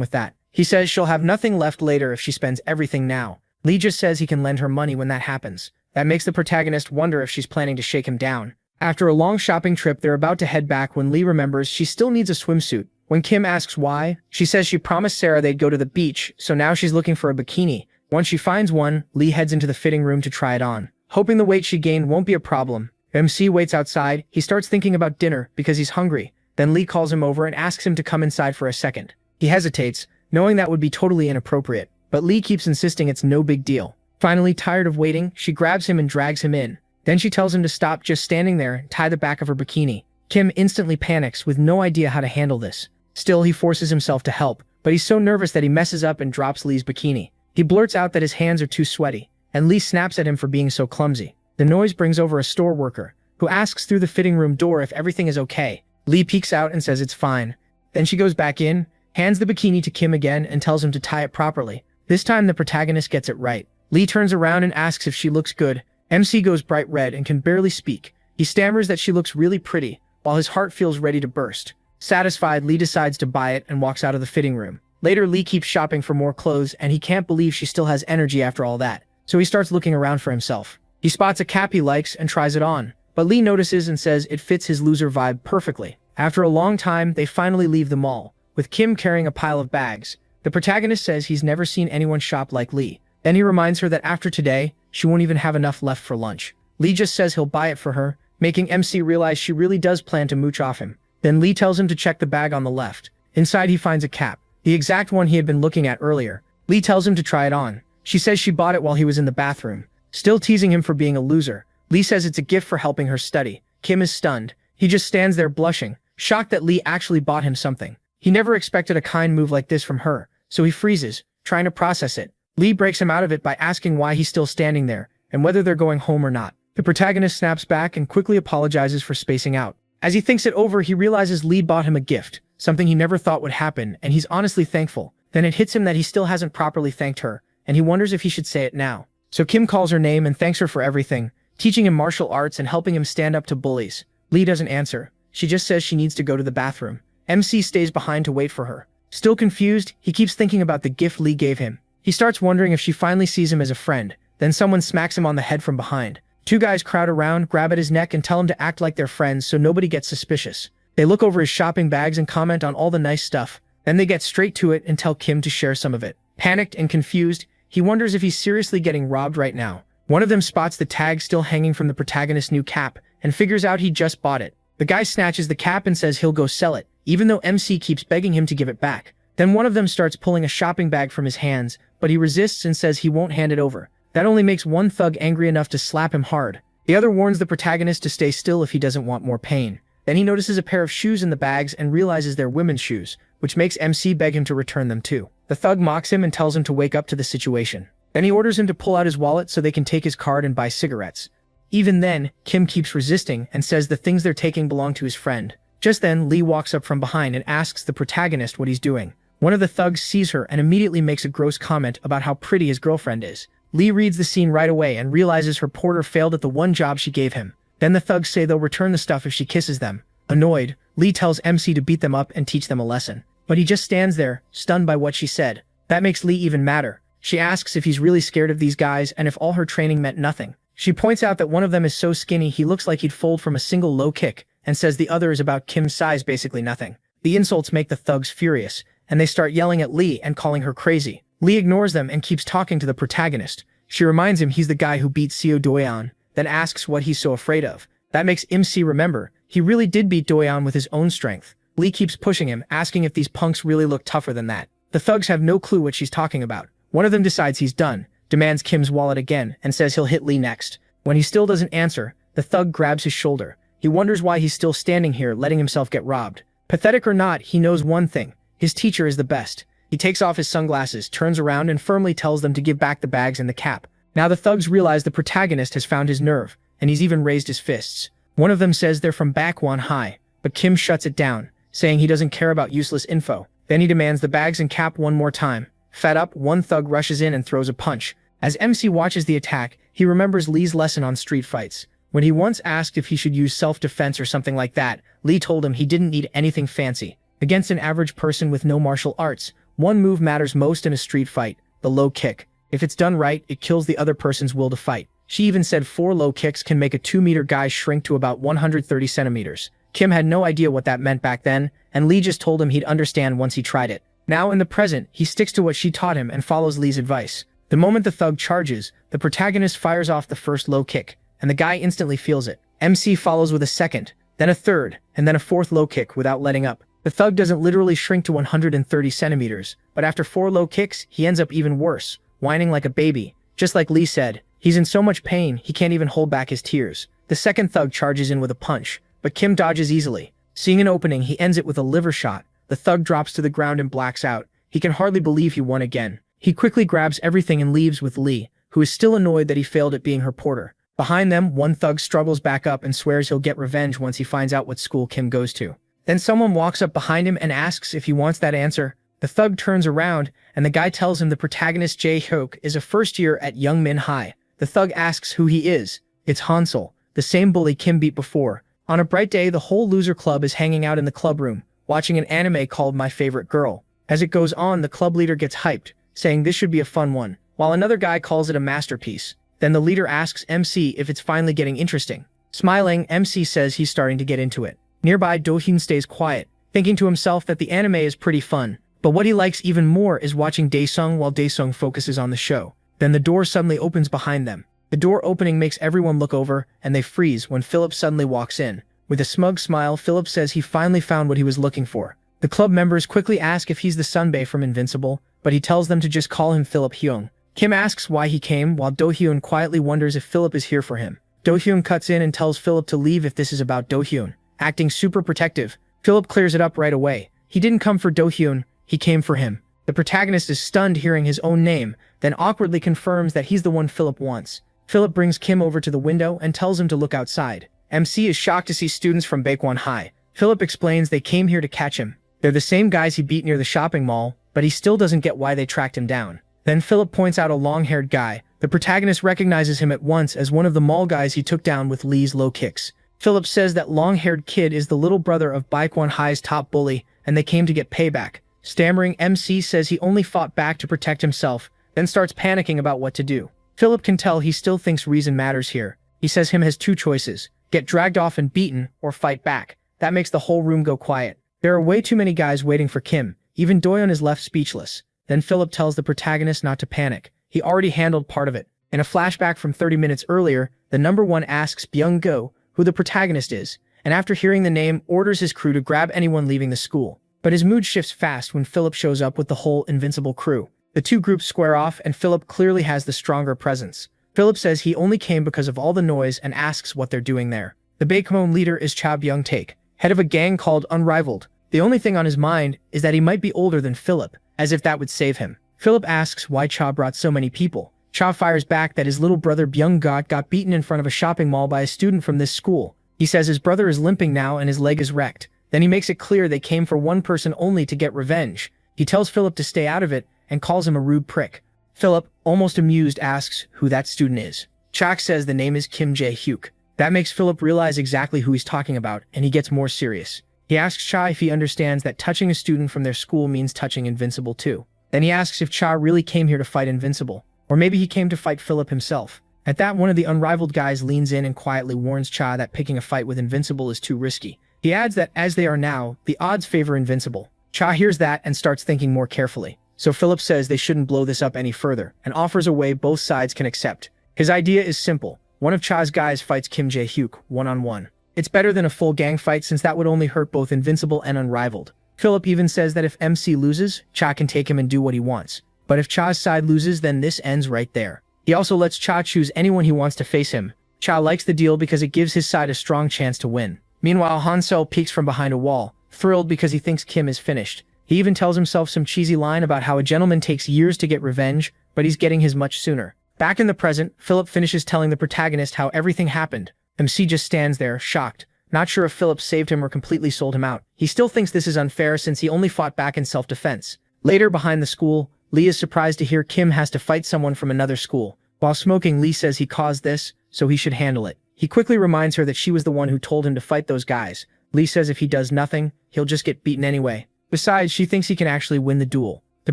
with that. He says she'll have nothing left later if she spends everything now. Lee just says he can lend her money when that happens. That makes the protagonist wonder if she's planning to shake him down. After a long shopping trip, they're about to head back when Lee remembers she still needs a swimsuit. When Kim asks why, she says she promised Sarah they'd go to the beach, so now she's looking for a bikini. Once she finds one, Lee heads into the fitting room to try it on. Hoping the weight she gained won't be a problem, MC waits outside. He starts thinking about dinner because he's hungry. Then Lee calls him over and asks him to come inside for a second. He hesitates, knowing that would be totally inappropriate, but Lee keeps insisting it's no big deal. Finally, tired of waiting, she grabs him and drags him in. Then she tells him to stop just standing there and tie the back of her bikini. Kim instantly panics with no idea how to handle this. Still, he forces himself to help, but he's so nervous that he messes up and drops Lee's bikini. He blurts out that his hands are too sweaty, and Lee snaps at him for being so clumsy. The noise brings over a store worker, who asks through the fitting room door if everything is okay. Lee peeks out and says it's fine. Then she goes back in, hands the bikini to Kim again and tells him to tie it properly. This time the protagonist gets it right. Lee turns around and asks if she looks good. MC goes bright red and can barely speak. He stammers that she looks really pretty, while his heart feels ready to burst. Satisfied, Lee decides to buy it and walks out of the fitting room. Later, Lee keeps shopping for more clothes and he can't believe she still has energy after all that. So he starts looking around for himself. He spots a cap he likes and tries it on, but Lee notices and says it fits his loser vibe perfectly. After a long time, they finally leave the mall, with Kim carrying a pile of bags. The protagonist says he's never seen anyone shop like Lee. Then he reminds her that after today, she won't even have enough left for lunch. Lee just says he'll buy it for her, making MC realize she really does plan to mooch off him. Then Lee tells him to check the bag on the left. Inside he finds a cap, the exact one he had been looking at earlier. Lee tells him to try it on. She says she bought it while he was in the bathroom. Still teasing him for being a loser, Lee says it's a gift for helping her study. Kim is stunned. He just stands there blushing, shocked that Lee actually bought him something. He never expected a kind move like this from her, so he freezes, trying to process it. Lee breaks him out of it by asking why he's still standing there, and whether they're going home or not. The protagonist snaps back and quickly apologizes for spacing out. As he thinks it over, he realizes Lee bought him a gift, something he never thought would happen, and he's honestly thankful. Then it hits him that he still hasn't properly thanked her, and he wonders if he should say it now. So Kim calls her name and thanks her for everything, teaching him martial arts and helping him stand up to bullies. Lee doesn't answer. She just says she needs to go to the bathroom. MC stays behind to wait for her. Still confused, he keeps thinking about the gift Lee gave him. He starts wondering if she finally sees him as a friend. Then someone smacks him on the head from behind. Two guys crowd around, grab at his neck and tell him to act like they're friends so nobody gets suspicious. They look over his shopping bags and comment on all the nice stuff. Then they get straight to it and tell Kim to share some of it. Panicked and confused, he wonders if he's seriously getting robbed right now. One of them spots the tag still hanging from the protagonist's new cap and figures out he just bought it. The guy snatches the cap and says he'll go sell it, even though MC keeps begging him to give it back. Then one of them starts pulling a shopping bag from his hands, but he resists and says he won't hand it over. That only makes one thug angry enough to slap him hard. The other warns the protagonist to stay still if he doesn't want more pain. Then he notices a pair of shoes in the bags and realizes they're women's shoes, which makes MC beg him to return them too. The thug mocks him and tells him to wake up to the situation. Then he orders him to pull out his wallet so they can take his card and buy cigarettes. Even then, Kim keeps resisting and says the things they're taking belong to his friend. Just then, Lee walks up from behind and asks the protagonist what he's doing. One of the thugs sees her and immediately makes a gross comment about how pretty his girlfriend is. Lee reads the scene right away and realizes her porter failed at the one job she gave him. Then the thugs say they'll return the stuff if she kisses them. Annoyed, Lee tells MC to beat them up and teach them a lesson. But he just stands there, stunned by what she said. That makes Lee even madder. She asks if he's really scared of these guys and if all her training meant nothing. She points out that one of them is so skinny he looks like he'd fold from a single low kick, and says the other is about Kim's size, basically nothing. The insults make the thugs furious, and they start yelling at Lee and calling her crazy. Lee ignores them and keeps talking to the protagonist. She reminds him he's the guy who beat Seo Doyeon, then asks what he's so afraid of. That makes MC remember he really did beat Doyeon with his own strength. Lee keeps pushing him, asking if these punks really look tougher than that. The thugs have no clue what she's talking about. One of them decides he's done, demands Kim's wallet again, and says he'll hit Lee next. When he still doesn't answer, the thug grabs his shoulder. He wonders why he's still standing here, letting himself get robbed. Pathetic or not, he knows one thing. His teacher is the best. He takes off his sunglasses, turns around, and firmly tells them to give back the bags and the cap. Now the thugs realize the protagonist has found his nerve, and he's even raised his fists. One of them says they're from Bakwon High, but Kim shuts it down, saying he doesn't care about useless info. Then he demands the bags and cap one more time. Fed up, one thug rushes in and throws a punch. As MC watches the attack, he remembers Lee's lesson on street fights. When he once asked if he should use self-defense or something like that, Lee told him he didn't need anything fancy. Against an average person with no martial arts, one move matters most in a street fight: the low kick. If it's done right, it kills the other person's will to fight. She even said 4 low kicks can make a 2-meter guy shrink to about 130 centimeters. Kim had no idea what that meant back then, and Lee just told him he'd understand once he tried it. Now in the present, he sticks to what she taught him and follows Lee's advice. The moment the thug charges, the protagonist fires off the first low kick, and the guy instantly feels it. MC follows with a second, then a third, and then a fourth low kick without letting up. The thug doesn't literally shrink to 130 centimeters, but after 4 low kicks, he ends up even worse, whining like a baby. Just like Lee said, he's in so much pain, he can't even hold back his tears. The second thug charges in with a punch, but Kim dodges easily. Seeing an opening, he ends it with a liver shot. The thug drops to the ground and blacks out. He can hardly believe he won again. He quickly grabs everything and leaves with Lee, who is still annoyed that he failed at being her porter. Behind them, one thug struggles back up and swears he'll get revenge once he finds out what school Kim goes to. Then someone walks up behind him and asks if he wants that answer. The thug turns around, and the guy tells him the protagonist Jae-hyuk is a first year at Youngmin High. The thug asks who he is. It's Hansel, the same bully Kim beat before. On a bright day, the whole loser club is hanging out in the club room, watching an anime called My Favorite Girl. As it goes on, the club leader gets hyped, saying this should be a fun one, while another guy calls it a masterpiece. Then the leader asks MC if it's finally getting interesting. Smiling, MC says he's starting to get into it. Nearby, Do-hyun stays quiet, thinking to himself that the anime is pretty fun, but what he likes even more is watching Daesung while Daesung focuses on the show. Then the door suddenly opens behind them. The door opening makes everyone look over, and they freeze when Philip suddenly walks in. With a smug smile, Philip says he finally found what he was looking for. The club members quickly ask if he's the Sunbae from Invincible, but he tells them to just call him Philip Hyung. Kim asks why he came, while Do-hyun quietly wonders if Philip is here for him. Do-hyun cuts in and tells Philip to leave if this is about Do-hyun. Acting super protective, Philip clears it up right away. He didn't come for Do-hyun, he came for him. The protagonist is stunned hearing his own name, then awkwardly confirms that he's the one Philip wants. Philip brings Kim over to the window and tells him to look outside. MC is shocked to see students from Bakwon High. Philip explains they came here to catch him. They're the same guys he beat near the shopping mall, but he still doesn't get why they tracked him down. Then Philip points out a long-haired guy. The protagonist recognizes him at once as one of the mall guys he took down with Lee's low kicks. Philip says that long-haired kid is the little brother of Bakwon High's top bully, and they came to get payback. Stammering, MC says he only fought back to protect himself, then starts panicking about what to do. Philip can tell he still thinks reason matters here. He says him has 2 choices: get dragged off and beaten, or fight back. That makes the whole room go quiet. There are way too many guys waiting for Kim. Even Doyeon is left speechless. Then Philip tells the protagonist not to panic. He already handled part of it. In a flashback from 30 minutes earlier, the number 1 asks Byung-go who the protagonist is, and after hearing the name, orders his crew to grab anyone leaving the school. But his mood shifts fast when Philip shows up with the whole Invincible crew. The 2 groups square off, and Philip clearly has the stronger presence. Philip says he only came because of all the noise and asks what they're doing there. The Baekmon leader is Cha Byung-taek, head of a gang called Unrivaled. The only thing on his mind is that he might be older than Philip, as if that would save him. Philip asks why Cha brought so many people. Cha fires back that his little brother Byung-got got beaten in front of a shopping mall by a student from this school. He says his brother is limping now and his leg is wrecked. Then he makes it clear they came for one person only to get revenge. He tells Philip to stay out of it and calls him a rude prick. Philip, almost amused, asks who that student is. Cha says the name is Kim Jae-hyuk. That makes Philip realize exactly who he's talking about, and he gets more serious. He asks Cha if he understands that touching a student from their school means touching Invincible too. Then he asks if Cha really came here to fight Invincible, or maybe he came to fight Philip himself. At that, one of the unrivaled guys leans in and quietly warns Cha that picking a fight with Invincible is too risky. He adds that as they are now, the odds favor Invincible. Cha hears that and starts thinking more carefully. So Philip says they shouldn't blow this up any further, and offers a way both sides can accept. His idea is simple. One of Cha's guys fights Kim Jae-hyuk one-on-one. It's better than a full gang fight since that would only hurt both Invincible and Unrivaled. Philip even says that if MC loses, Cha can take him and do what he wants. But if Cha's side loses, then this ends right there. He also lets Cha choose anyone he wants to face him. Cha likes the deal because it gives his side a strong chance to win. Meanwhile, Hansel peeks from behind a wall, thrilled because he thinks Kim is finished. He even tells himself some cheesy line about how a gentleman takes years to get revenge, but he's getting his much sooner. Back in the present, Philip finishes telling the protagonist how everything happened. MC just stands there, shocked, not sure if Philip saved him or completely sold him out. He still thinks this is unfair since he only fought back in self-defense. Later, behind the school, Lee is surprised to hear Kim has to fight someone from another school. While smoking, Lee says he caused this, so he should handle it. He quickly reminds her that she was the one who told him to fight those guys. Lee says if he does nothing, he'll just get beaten anyway. Besides, she thinks he can actually win the duel. The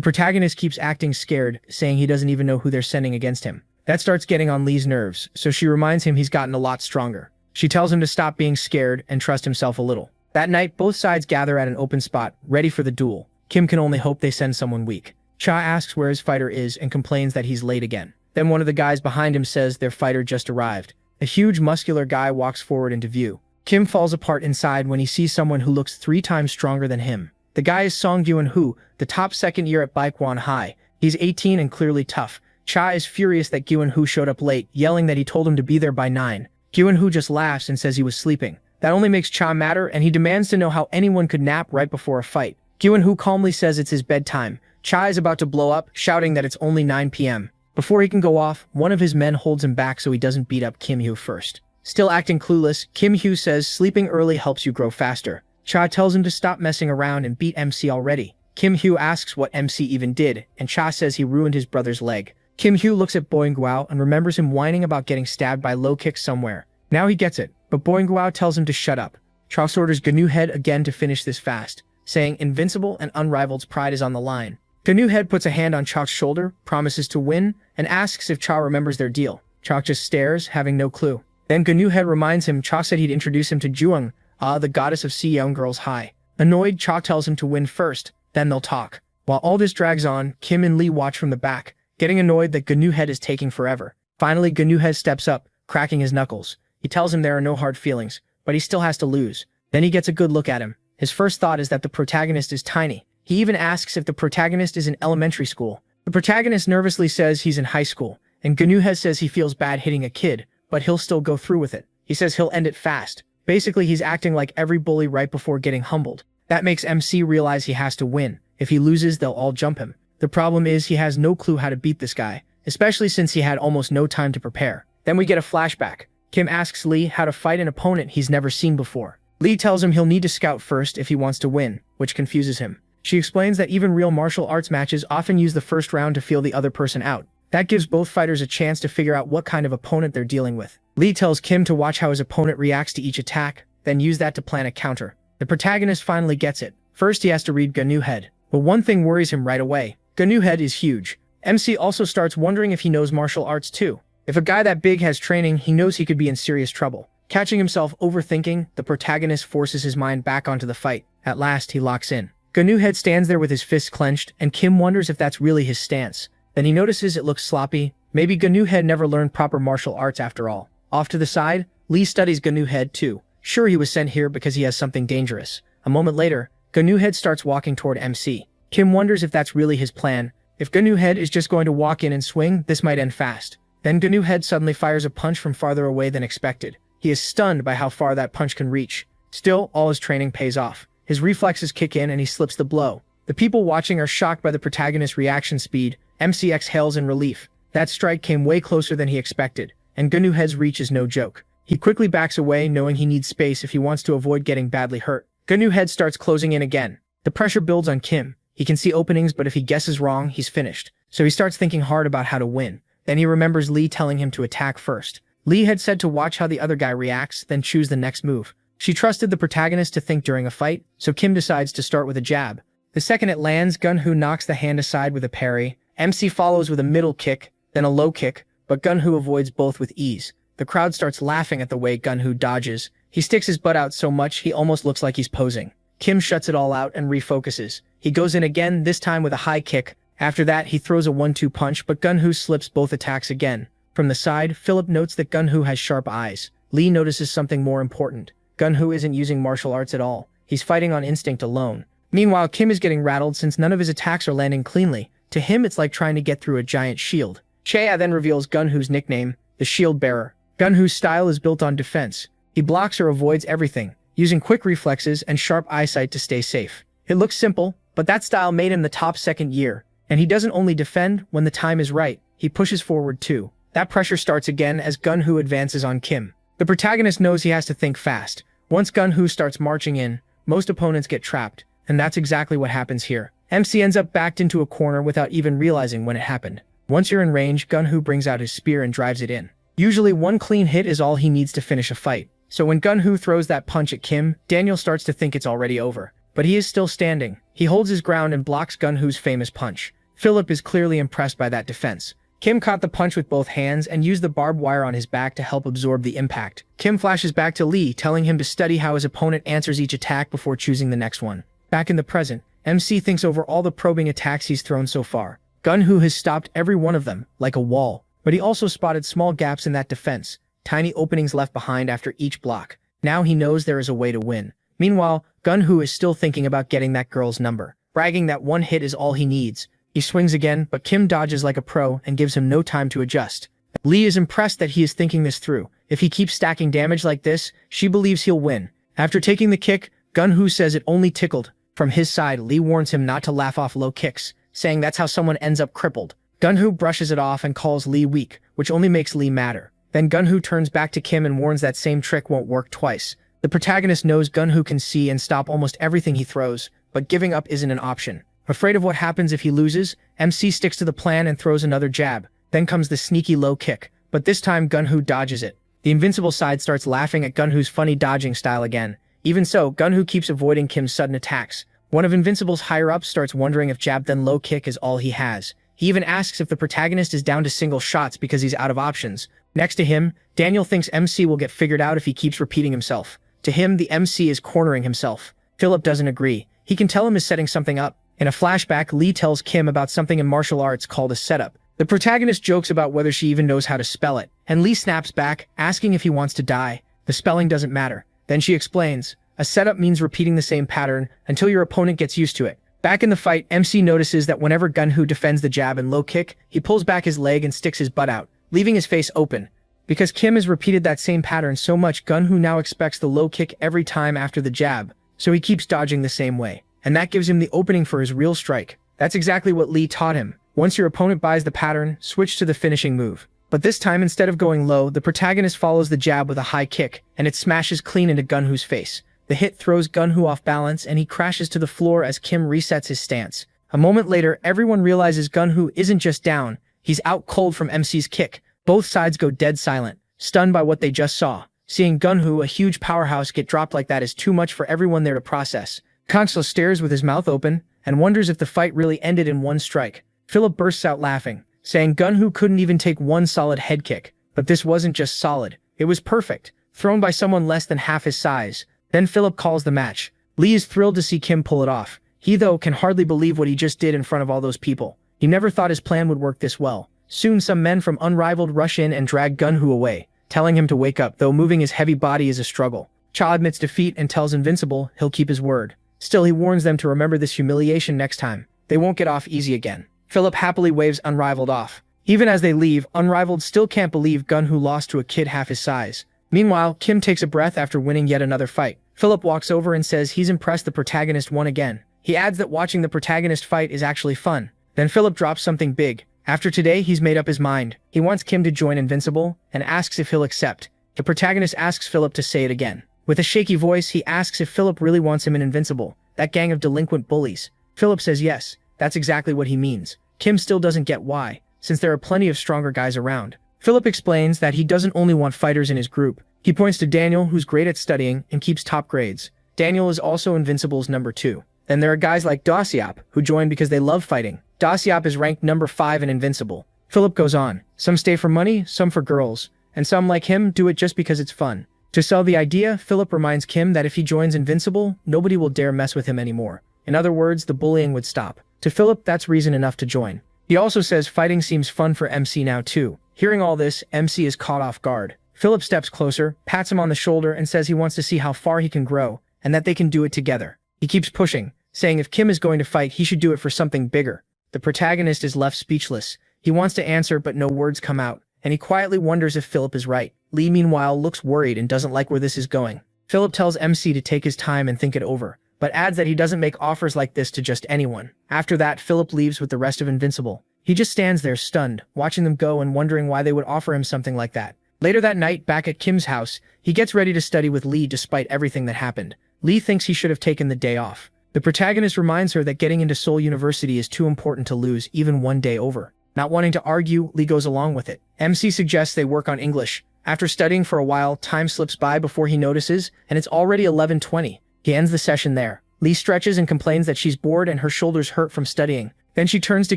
protagonist keeps acting scared, saying he doesn't even know who they're sending against him. That starts getting on Lee's nerves, so she reminds him he's gotten a lot stronger. She tells him to stop being scared and trust himself a little. That night, both sides gather at an open spot, ready for the duel. Kim can only hope they send someone weak. Cha asks where his fighter is and complains that he's late again. Then one of the guys behind him says their fighter just arrived. A huge muscular guy walks forward into view. Kim falls apart inside when he sees someone who looks 3 times stronger than him. The guy is Song Gyun-hoo, the top second year at Baekwon High. He's 18 and clearly tough. Cha is furious that Gyun-hoo showed up late, yelling that he told him to be there by 9. Gyun-hoo just laughs and says he was sleeping. That only makes Cha madder, and he demands to know how anyone could nap right before a fight. Gyun-hoo calmly says it's his bedtime. Cha is about to blow up, shouting that it's only 9 p.m. Before he can go off, one of his men holds him back so he doesn't beat up Kim Hyo first. Still acting clueless, Kim Hyo says sleeping early helps you grow faster. Cha tells him to stop messing around and beat MC already. Kim Hyo asks what MC even did, and Cha says he ruined his brother's leg. Kim Hyo looks at Boing-guao and remembers him whining about getting stabbed by low kicks somewhere. Now he gets it, but Boing-guao tells him to shut up. Cha orders Gnu Head again to finish this fast, saying Invincible and Unrivaled's pride is on the line. Gnu Head puts a hand on Cha's shoulder, promises to win, and asks if Cha remembers their deal. Cha just stares, having no clue. Then Gnu Head reminds him Cha said he'd introduce him to Juang, the goddess of sea young girls high. Annoyed, Cha tells him to win first, then they'll talk. While all this drags on, Kim and Lee watch from the back, getting annoyed that Gnu Head is taking forever. Finally, Gnu Head steps up, cracking his knuckles. He tells him there are no hard feelings, but he still has to lose. Then he gets a good look at him. His first thought is that the protagonist is tiny. He even asks if the protagonist is in elementary school. The protagonist nervously says he's in high school, and Gnu Head says he feels bad hitting a kid, but he'll still go through with it. He says he'll end it fast. Basically, he's acting like every bully right before getting humbled. That makes MC realize he has to win. If he loses, they'll all jump him. The problem is he has no clue how to beat this guy, especially since he had almost no time to prepare. Then we get a flashback. Kim asks Lee how to fight an opponent he's never seen before. Lee tells him he'll need to scout first if he wants to win, which confuses him. She explains that even real martial arts matches often use the first round to feel the other person out. That gives both fighters a chance to figure out what kind of opponent they're dealing with. Lee tells Kim to watch how his opponent reacts to each attack, then use that to plan a counter. The protagonist finally gets it. First, he has to read Gnu Head. But one thing worries him right away. Gnu Head is huge. MC also starts wondering if he knows martial arts too. If a guy that big has training, he knows he could be in serious trouble. Catching himself overthinking, the protagonist forces his mind back onto the fight. At last, he locks in. Gnu Head stands there with his fists clenched, and Kim wonders if that's really his stance. Then he notices it looks sloppy. Maybe Gnu Head never learned proper martial arts after all. Off to the side, Lee studies Gnu Head too. Sure, he was sent here because he has something dangerous. A moment later, Gnu Head starts walking toward MC. Kim wonders if that's really his plan. If Gnu Head is just going to walk in and swing, this might end fast. Then Gnu Head suddenly fires a punch from farther away than expected. He is stunned by how far that punch can reach. Still, all his training pays off. His reflexes kick in and he slips the blow. The people watching are shocked by the protagonist's reaction speed. MC exhales in relief. That strike came way closer than he expected, and Gunwoo's reach is no joke. He quickly backs away, knowing he needs space if he wants to avoid getting badly hurt. Gunwoo's head starts closing in again. The pressure builds on Kim. He can see openings, but if he guesses wrong, he's finished. So he starts thinking hard about how to win. Then he remembers Lee telling him to attack first. Lee had said to watch how the other guy reacts, then choose the next move. She trusted the protagonist to think during a fight, so Kim decides to start with a jab. The second it lands, Gunwoo knocks the hand aside with a parry. MC follows with a middle kick, then a low kick, but Gunwoo avoids both with ease. The crowd starts laughing at the way Gunwoo dodges. He sticks his butt out so much he almost looks like he's posing. Kim shuts it all out and refocuses. He goes in again, this time with a high kick. After that, he throws a 1-2 punch, but Gunwoo slips both attacks again. From the side, Philip notes that Gunwoo has sharp eyes. Lee notices something more important. Gunwoo isn't using martial arts at all. He's fighting on instinct alone. Meanwhile, Kim is getting rattled since none of his attacks are landing cleanly. To him, it's like trying to get through a giant shield. Chea then reveals Gunwoo's nickname, the Shield Bearer. Gunwoo's style is built on defense. He blocks or avoids everything, using quick reflexes and sharp eyesight to stay safe. It looks simple, but that style made him the top second year. And he doesn't only defend when the time is right, he pushes forward too. That pressure starts again as Gunwoo advances on Kim. The protagonist knows he has to think fast. Once Gunwoo starts marching in, most opponents get trapped, and that's exactly what happens here. MC ends up backed into a corner without even realizing when it happened. Once you're in range, Gunwoo brings out his spear and drives it in. Usually one clean hit is all he needs to finish a fight. So when Gunwoo throws that punch at Kim, Daniel starts to think it's already over. But he is still standing. He holds his ground and blocks Gunwoo's famous punch. Philip is clearly impressed by that defense. Kim caught the punch with both hands and used the barbed wire on his back to help absorb the impact. Kim flashes back to Lee, telling him to study how his opponent answers each attack before choosing the next one. Back in the present, MC thinks over all the probing attacks he's thrown so far. Gunwoo has stopped every one of them, like a wall. But he also spotted small gaps in that defense, tiny openings left behind after each block. Now he knows there is a way to win. Meanwhile, Gunwoo is still thinking about getting that girl's number, bragging that one hit is all he needs. He swings again, but Kim dodges like a pro and gives him no time to adjust. Lee is impressed that he is thinking this through. If he keeps stacking damage like this, she believes he'll win. After taking the kick, Gunwoo says it only tickled. From his side, Lee warns him not to laugh off low kicks, saying that's how someone ends up crippled. Gunwoo brushes it off and calls Lee weak, which only makes Lee madder. Then Gunwoo turns back to Kim and warns that same trick won't work twice. The protagonist knows Gunwoo can see and stop almost everything he throws, but giving up isn't an option. Afraid of what happens if he loses, MC sticks to the plan and throws another jab. Then comes the sneaky low kick, but this time Gunwoo dodges it. The invincible side starts laughing at Gunwoo's funny dodging style again. Even so, Gunwoo keeps avoiding Kim's sudden attacks. One of Invincible's higher-ups starts wondering if jab then low kick is all he has. He even asks if the protagonist is down to single shots because he's out of options. Next to him, Daniel thinks MC will get figured out if he keeps repeating himself. To him, the MC is cornering himself. Philip doesn't agree. He can tell him is setting something up. In a flashback, Lee tells Kim about something in martial arts called a setup. The protagonist jokes about whether she even knows how to spell it, and Lee snaps back, asking if he wants to die. The spelling doesn't matter. Then she explains, a setup means repeating the same pattern until your opponent gets used to it. Back in the fight, MC notices that whenever Gunwoo defends the jab and low kick, he pulls back his leg and sticks his butt out, leaving his face open. Because Kim has repeated that same pattern so much, Gunwoo now expects the low kick every time after the jab, so he keeps dodging the same way. And that gives him the opening for his real strike. That's exactly what Lee taught him. Once your opponent buys the pattern, switch to the finishing move. But this time, instead of going low, the protagonist follows the jab with a high kick, and it smashes clean into Gunwoo's face. The hit throws Gunwoo off balance, and he crashes to the floor as Kim resets his stance. A moment later, everyone realizes Gunwoo isn't just down, he's out cold from MC's kick. Both sides go dead silent, stunned by what they just saw. Seeing Gunwoo, a huge powerhouse, get dropped like that is too much for everyone there to process. Consuelo stares with his mouth open and wonders if the fight really ended in one strike. Philip bursts out laughing, saying Gunwoo couldn't even take one solid head kick. But this wasn't just solid, it was perfect, thrown by someone less than half his size. Then Philip calls the match. Lee is thrilled to see Kim pull it off. He, though, can hardly believe what he just did in front of all those people. He never thought his plan would work this well. Soon some men from Unrivaled rush in and drag Gunwoo away, telling him to wake up, though moving his heavy body is a struggle. Cha admits defeat and tells Invincible he'll keep his word. Still, he warns them to remember this humiliation next time. They won't get off easy again. Philip happily waves Unrivaled off. Even as they leave, Unrivaled still can't believe Gunwoo lost to a kid half his size. Meanwhile, Kim takes a breath after winning yet another fight. Philip walks over and says he's impressed the protagonist won again. He adds that watching the protagonist fight is actually fun. Then Philip drops something big. After today, he's made up his mind. He wants Kim to join Invincible and asks if he'll accept. The protagonist asks Philip to say it again. With a shaky voice, he asks if Philip really wants him in Invincible, that gang of delinquent bullies. Philip says yes, that's exactly what he means. Kim still doesn't get why, since there are plenty of stronger guys around. Philip explains that he doesn't only want fighters in his group. He points to Daniel, who's great at studying and keeps top grades. Daniel is also Invincible's number 2. Then there are guys like Daciap, who join because they love fighting. Daciap is ranked number 5 in Invincible. Philip goes on. Some stay for money, some for girls, and some, like him, do it just because it's fun. To sell the idea, Philip reminds Kim that if he joins Invincible, nobody will dare mess with him anymore. In other words, the bullying would stop. To Philip, that's reason enough to join. He also says fighting seems fun for MC now too. Hearing all this, MC is caught off guard. Philip steps closer, pats him on the shoulder, and says he wants to see how far he can grow, and that they can do it together. He keeps pushing, saying if Kim is going to fight, he should do it for something bigger. The protagonist is left speechless. He wants to answer, but no words come out, and he quietly wonders if Philip is right. Lee, meanwhile, looks worried and doesn't like where this is going. Philip tells MC to take his time and think it over, but adds that he doesn't make offers like this to just anyone. After that, Philip leaves with the rest of Invincible. He just stands there stunned, watching them go and wondering why they would offer him something like that. Later that night, back at Kim's house, he gets ready to study with Lee despite everything that happened. Lee thinks he should have taken the day off. The protagonist reminds her that getting into Seoul University is too important to lose even one day over. Not wanting to argue, Lee goes along with it. MC suggests they work on English. After studying for a while, time slips by before he notices, and it's already 11:20. He ends the session there. Lee stretches and complains that she's bored and her shoulders hurt from studying. Then she turns to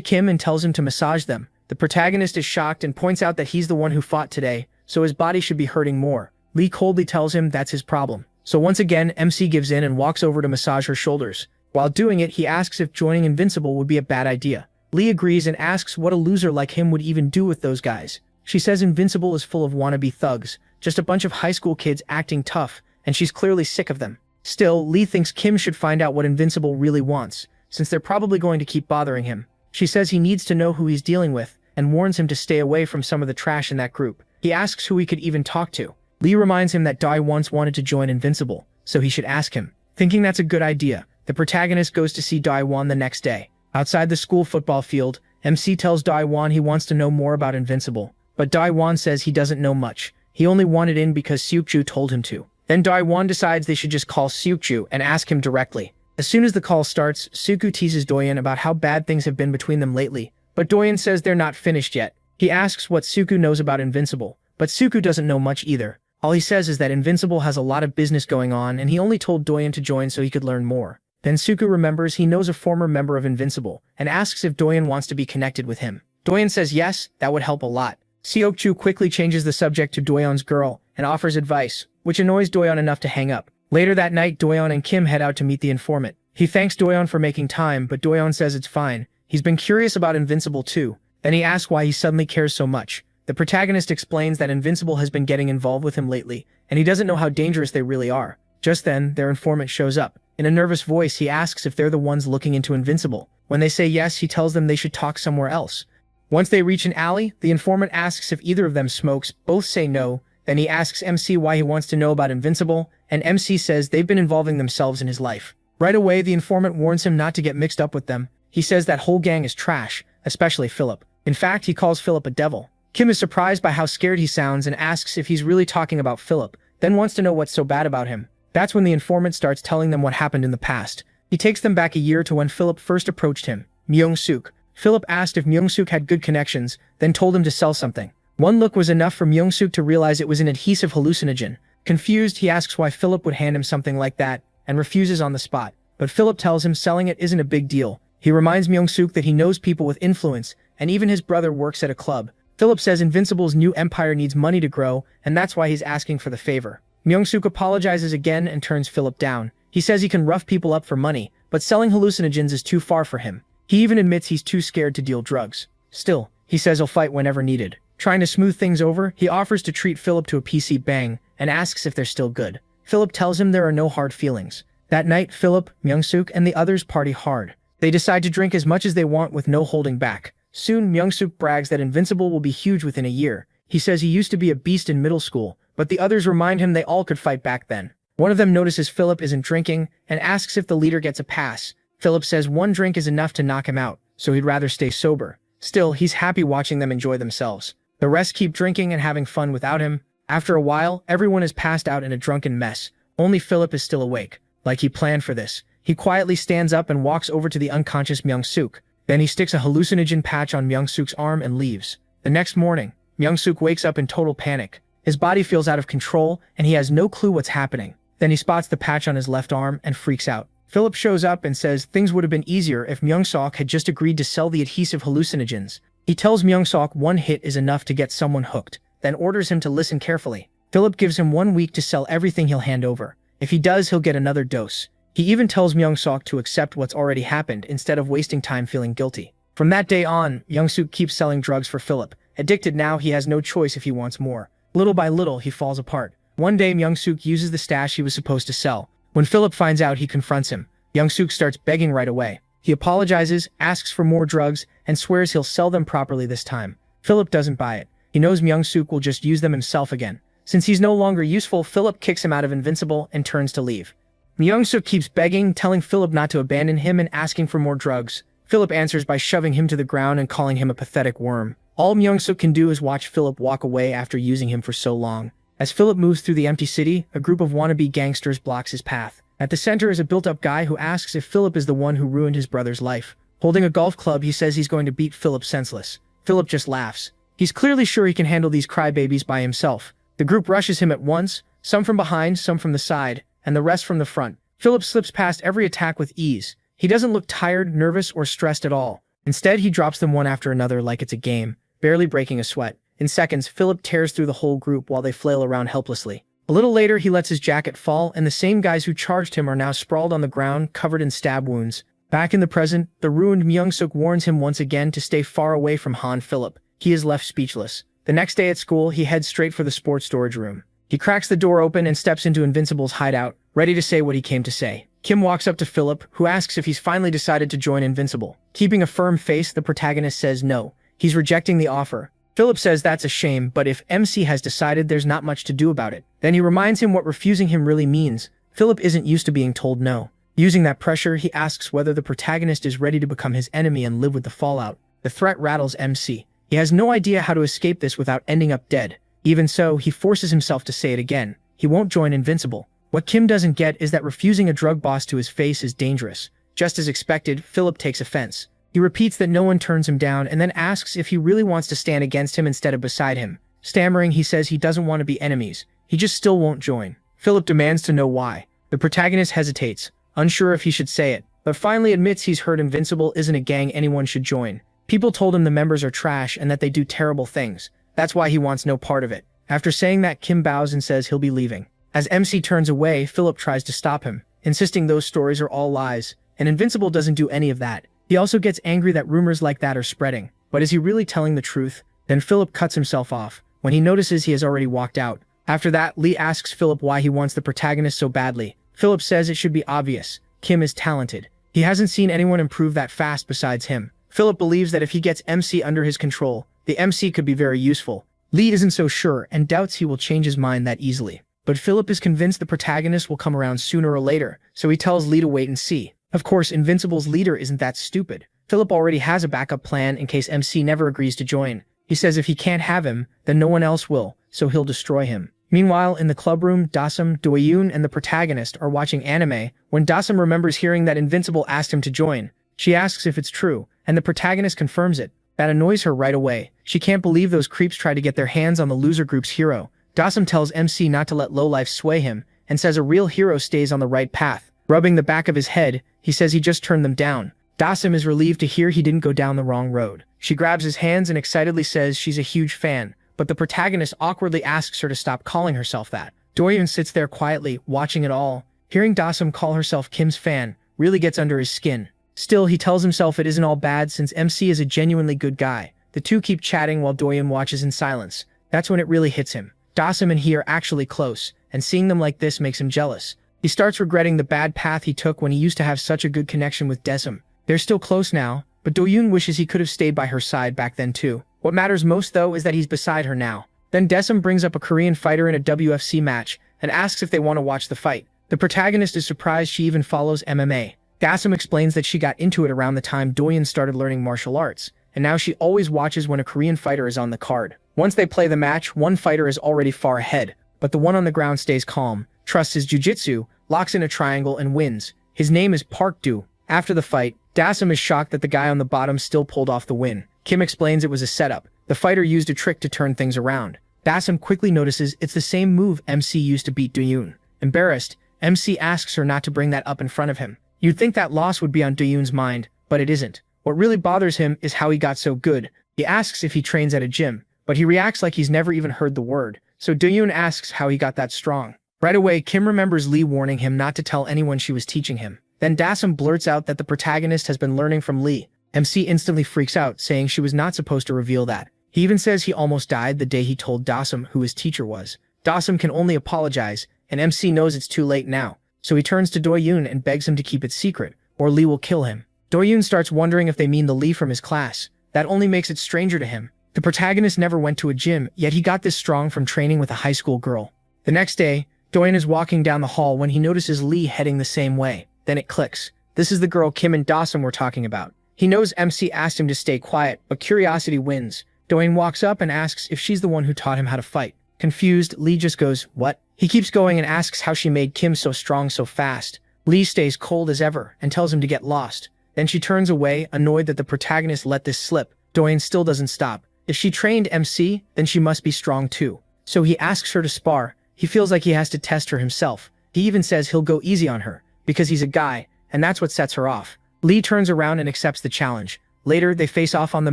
Kim and tells him to massage them. The protagonist is shocked and points out that he's the one who fought today, so his body should be hurting more. Lee coldly tells him that's his problem. So once again, MC gives in and walks over to massage her shoulders. While doing it, he asks if joining Invincible would be a bad idea. Lee agrees and asks what a loser like him would even do with those guys. She says Invincible is full of wannabe thugs, just a bunch of high school kids acting tough, and she's clearly sick of them. Still, Lee thinks Kim should find out what Invincible really wants, since they're probably going to keep bothering him. She says he needs to know who he's dealing with, and warns him to stay away from some of the trash in that group. He asks who he could even talk to. Lee reminds him that Dai once wanted to join Invincible, so he should ask him. Thinking that's a good idea, the protagonist goes to see Dai-won the next day. Outside the school football field, MC tells Dai-won he wants to know more about Invincible, but Dai-won says he doesn't know much. He only wanted in because Seokju told him to. Then Dai-won decides they should just call Seokju and ask him directly. As soon as the call starts, Seokju teases Doyeon about how bad things have been between them lately, but Doyeon says they're not finished yet. He asks what Seokju knows about Invincible, but Seokju doesn't know much either. All he says is that Invincible has a lot of business going on and he only told Doyeon to join so he could learn more. Then Seokju remembers he knows a former member of Invincible and asks if Doyeon wants to be connected with him. Doyeon says yes, that would help a lot. Seokju quickly changes the subject to Doyeon's girl and offers advice, which annoys Doyeon enough to hang up. Later that night, Doyeon and Kim head out to meet the informant. He thanks Doyeon for making time, but Doyeon says it's fine. He's been curious about Invincible too. Then he asks why he suddenly cares so much. The protagonist explains that Invincible has been getting involved with him lately, and he doesn't know how dangerous they really are. Just then, their informant shows up. In a nervous voice, he asks if they're the ones looking into Invincible. When they say yes, he tells them they should talk somewhere else. Once they reach an alley, the informant asks if either of them smokes. Both say no. Then he asks MC why he wants to know about Invincible, and MC says they've been involving themselves in his life. Right away, the informant warns him not to get mixed up with them. He says that whole gang is trash, especially Philip. In fact, he calls Philip a devil. Kim is surprised by how scared he sounds and asks if he's really talking about Philip, then wants to know what's so bad about him. That's when the informant starts telling them what happened in the past. He takes them back a year to when Philip first approached him, Myung-suk. Philip asked if Myung-suk had good connections, then told him to sell something. One look was enough for Myung-suk to realize it was an adhesive hallucinogen. Confused, he asks why Philip would hand him something like that, and refuses on the spot. But Philip tells him selling it isn't a big deal. He reminds Myung-suk that he knows people with influence, and even his brother works at a club. Philip says Invincible's new empire needs money to grow, and that's why he's asking for the favor. Myung-suk apologizes again and turns Philip down. He says he can rough people up for money, but selling hallucinogens is too far for him. He even admits he's too scared to deal drugs. Still, he says he'll fight whenever needed. Trying to smooth things over, he offers to treat Philip to a PC bang and asks if they're still good. Philip tells him there are no hard feelings. That night, Philip, Myung-suk, and the others party hard. They decide to drink as much as they want with no holding back. Soon, Myung-suk brags that Invincible will be huge within a year. He says he used to be a beast in middle school, but the others remind him they all could fight back then. One of them notices Philip isn't drinking and asks if the leader gets a pass. Philip says one drink is enough to knock him out, so he'd rather stay sober. Still, he's happy watching them enjoy themselves. The rest keep drinking and having fun without him. After a while, everyone is passed out in a drunken mess. Only Philip is still awake. Like he planned for this. He quietly stands up and walks over to the unconscious Myung-suk. Then he sticks a hallucinogen patch on Myung-suk's arm and leaves. The next morning, Myung-suk wakes up in total panic. His body feels out of control, and he has no clue what's happening. Then he spots the patch on his left arm and freaks out. Philip shows up and says things would have been easier if Myung-suk had just agreed to sell the adhesive hallucinogens. He tells Myung-suk one hit is enough to get someone hooked, then orders him to listen carefully. Philip gives him 1 week to sell everything he'll hand over. If he does, he'll get another dose. He even tells Myung-suk to accept what's already happened instead of wasting time feeling guilty. From that day on, Myung-suk keeps selling drugs for Philip. Addicted now, he has no choice if he wants more. Little by little, he falls apart. One day, Myung-suk uses the stash he was supposed to sell. When Philip finds out, he confronts him. Myung-suk starts begging right away. He apologizes, asks for more drugs, and swears he'll sell them properly this time. Philip doesn't buy it. He knows Myung-suk will just use them himself again. Since he's no longer useful, Philip kicks him out of Invincible and turns to leave. Myung-suk keeps begging, telling Philip not to abandon him and asking for more drugs. Philip answers by shoving him to the ground and calling him a pathetic worm. All Myung-suk can do is watch Philip walk away after using him for so long. As Philip moves through the empty city, a group of wannabe gangsters blocks his path. At the center is a built-up guy who asks if Philip is the one who ruined his brother's life. Holding a golf club, he says he's going to beat Philip senseless. Philip just laughs. He's clearly sure he can handle these crybabies by himself. The group rushes him at once, some from behind, some from the side, and the rest from the front. Philip slips past every attack with ease. He doesn't look tired, nervous, or stressed at all. Instead, he drops them one after another like it's a game, barely breaking a sweat. In seconds, Philip tears through the whole group while they flail around helplessly. A little later, he lets his jacket fall, and the same guys who charged him are now sprawled on the ground, covered in stab wounds. Back in the present, the ruined Myung-suk warns him once again to stay far away from Han Philip. He is left speechless. The next day at school, he heads straight for the sports storage room. He cracks the door open and steps into Invincible's hideout, ready to say what he came to say. Kim walks up to Philip, who asks if he's finally decided to join Invincible. Keeping a firm face, the protagonist says no. He's rejecting the offer. Philip says that's a shame, but if MC has decided, there's not much to do about it. Then he reminds him what refusing him really means. Philip isn't used to being told no. Using that pressure, he asks whether the protagonist is ready to become his enemy and live with the fallout. The threat rattles MC. He has no idea how to escape this without ending up dead. Even so, he forces himself to say it again. He won't join Invincible. What Kim doesn't get is that refusing a drug boss to his face is dangerous. Just as expected, Philip takes offense. He repeats that no one turns him down and then asks if he really wants to stand against him instead of beside him. Stammering, he says he doesn't want to be enemies. He just still won't join. Philip demands to know why. The protagonist hesitates, unsure if he should say it, but finally admits he's heard Invincible isn't a gang anyone should join. People told him the members are trash and that they do terrible things. That's why he wants no part of it. After saying that, Kim bows and says he'll be leaving. As MC turns away, Philip tries to stop him, insisting those stories are all lies, and Invincible doesn't do any of that. He also gets angry that rumors like that are spreading. But is he really telling the truth? Then Philip cuts himself off, when he notices he has already walked out. After that, Lee asks Philip why he wants the protagonist so badly. Philip says it should be obvious. Kim is talented. He hasn't seen anyone improve that fast besides him. Philip believes that if he gets MC under his control, the MC could be very useful. Lee isn't so sure and doubts he will change his mind that easily. But Philip is convinced the protagonist will come around sooner or later, so he tells Lee to wait and see. Of course, Invincible's leader isn't that stupid. Philip already has a backup plan in case MC never agrees to join. He says if he can't have him, then no one else will, so he'll destroy him. Meanwhile, in the clubroom, Dasam, Do-yoon, and the protagonist are watching anime when Dasam remembers hearing that Invincible asked him to join. She asks if it's true, and the protagonist confirms it. That annoys her right away. She can't believe those creeps tried to get their hands on the loser group's hero. Dasam tells MC not to let lowlife sway him, and says a real hero stays on the right path. Rubbing the back of his head, he says he just turned them down. Dasam is relieved to hear he didn't go down the wrong road. She grabs his hands and excitedly says she's a huge fan, but the protagonist awkwardly asks her to stop calling herself that. Do-yoon sits there quietly, watching it all. Hearing Dasam call herself Kim's fan really gets under his skin. Still, he tells himself it isn't all bad since MC is a genuinely good guy. The two keep chatting while Do-yoon watches in silence. That's when it really hits him. Dasam and he are actually close, and seeing them like this makes him jealous. He starts regretting the bad path he took when he used to have such a good connection with Dasam. They're still close now, but Do-yoon wishes he could have stayed by her side back then too. What matters most though is that he's beside her now. Then Dasam brings up a Korean fighter in a WFC match and asks if they want to watch the fight. The protagonist is surprised she even follows MMA. Dasam explains that she got into it around the time Do-yoon started learning martial arts. and now she always watches when a Korean fighter is on the card. Once they play the match, one fighter is already far ahead, but the one on the ground stays calm, trusts his jujitsu, locks in a triangle, and wins. His name is Park Do. After the fight, Dasam is shocked that the guy on the bottom still pulled off the win. Kim explains it was a setup. The fighter used a trick to turn things around. Dasam quickly notices it's the same move MC used to beat Do-yoon. Embarrassed, MC asks her not to bring that up in front of him. You'd think that loss would be on Do-yoon's mind, but it isn't. What really bothers him is how he got so good. He asks if he trains at a gym, but he reacts like he's never even heard the word. So Do-yoon asks how he got that strong. Right away, Kim remembers Lee warning him not to tell anyone she was teaching him. Then Dasam blurts out that the protagonist has been learning from Lee. MC instantly freaks out, saying she was not supposed to reveal that. He even says he almost died the day he told Dasam who his teacher was. Dasam can only apologize, and MC knows it's too late now. So he turns to Do-yoon and begs him to keep it secret, or Lee will kill him. Do-yoon starts wondering if they mean the Lee from his class. That only makes it stranger to him. The protagonist never went to a gym, yet he got this strong from training with a high school girl. The next day, Do-yoon is walking down the hall when he notices Lee heading the same way. Then it clicks. This is the girl Kim and Dasam were talking about. He knows MC asked him to stay quiet, but curiosity wins. Do-yoon walks up and asks if she's the one who taught him how to fight. Confused, Lee just goes, "What?" He keeps going and asks how she made Kim so strong so fast. Lee stays cold as ever and tells him to get lost. Then she turns away, annoyed that the protagonist let this slip. Do-yoon still doesn't stop. If she trained MC, then she must be strong too. So he asks her to spar. He feels like he has to test her himself. He even says he'll go easy on her, because he's a guy, and that's what sets her off. Lee turns around and accepts the challenge. Later, they face off on the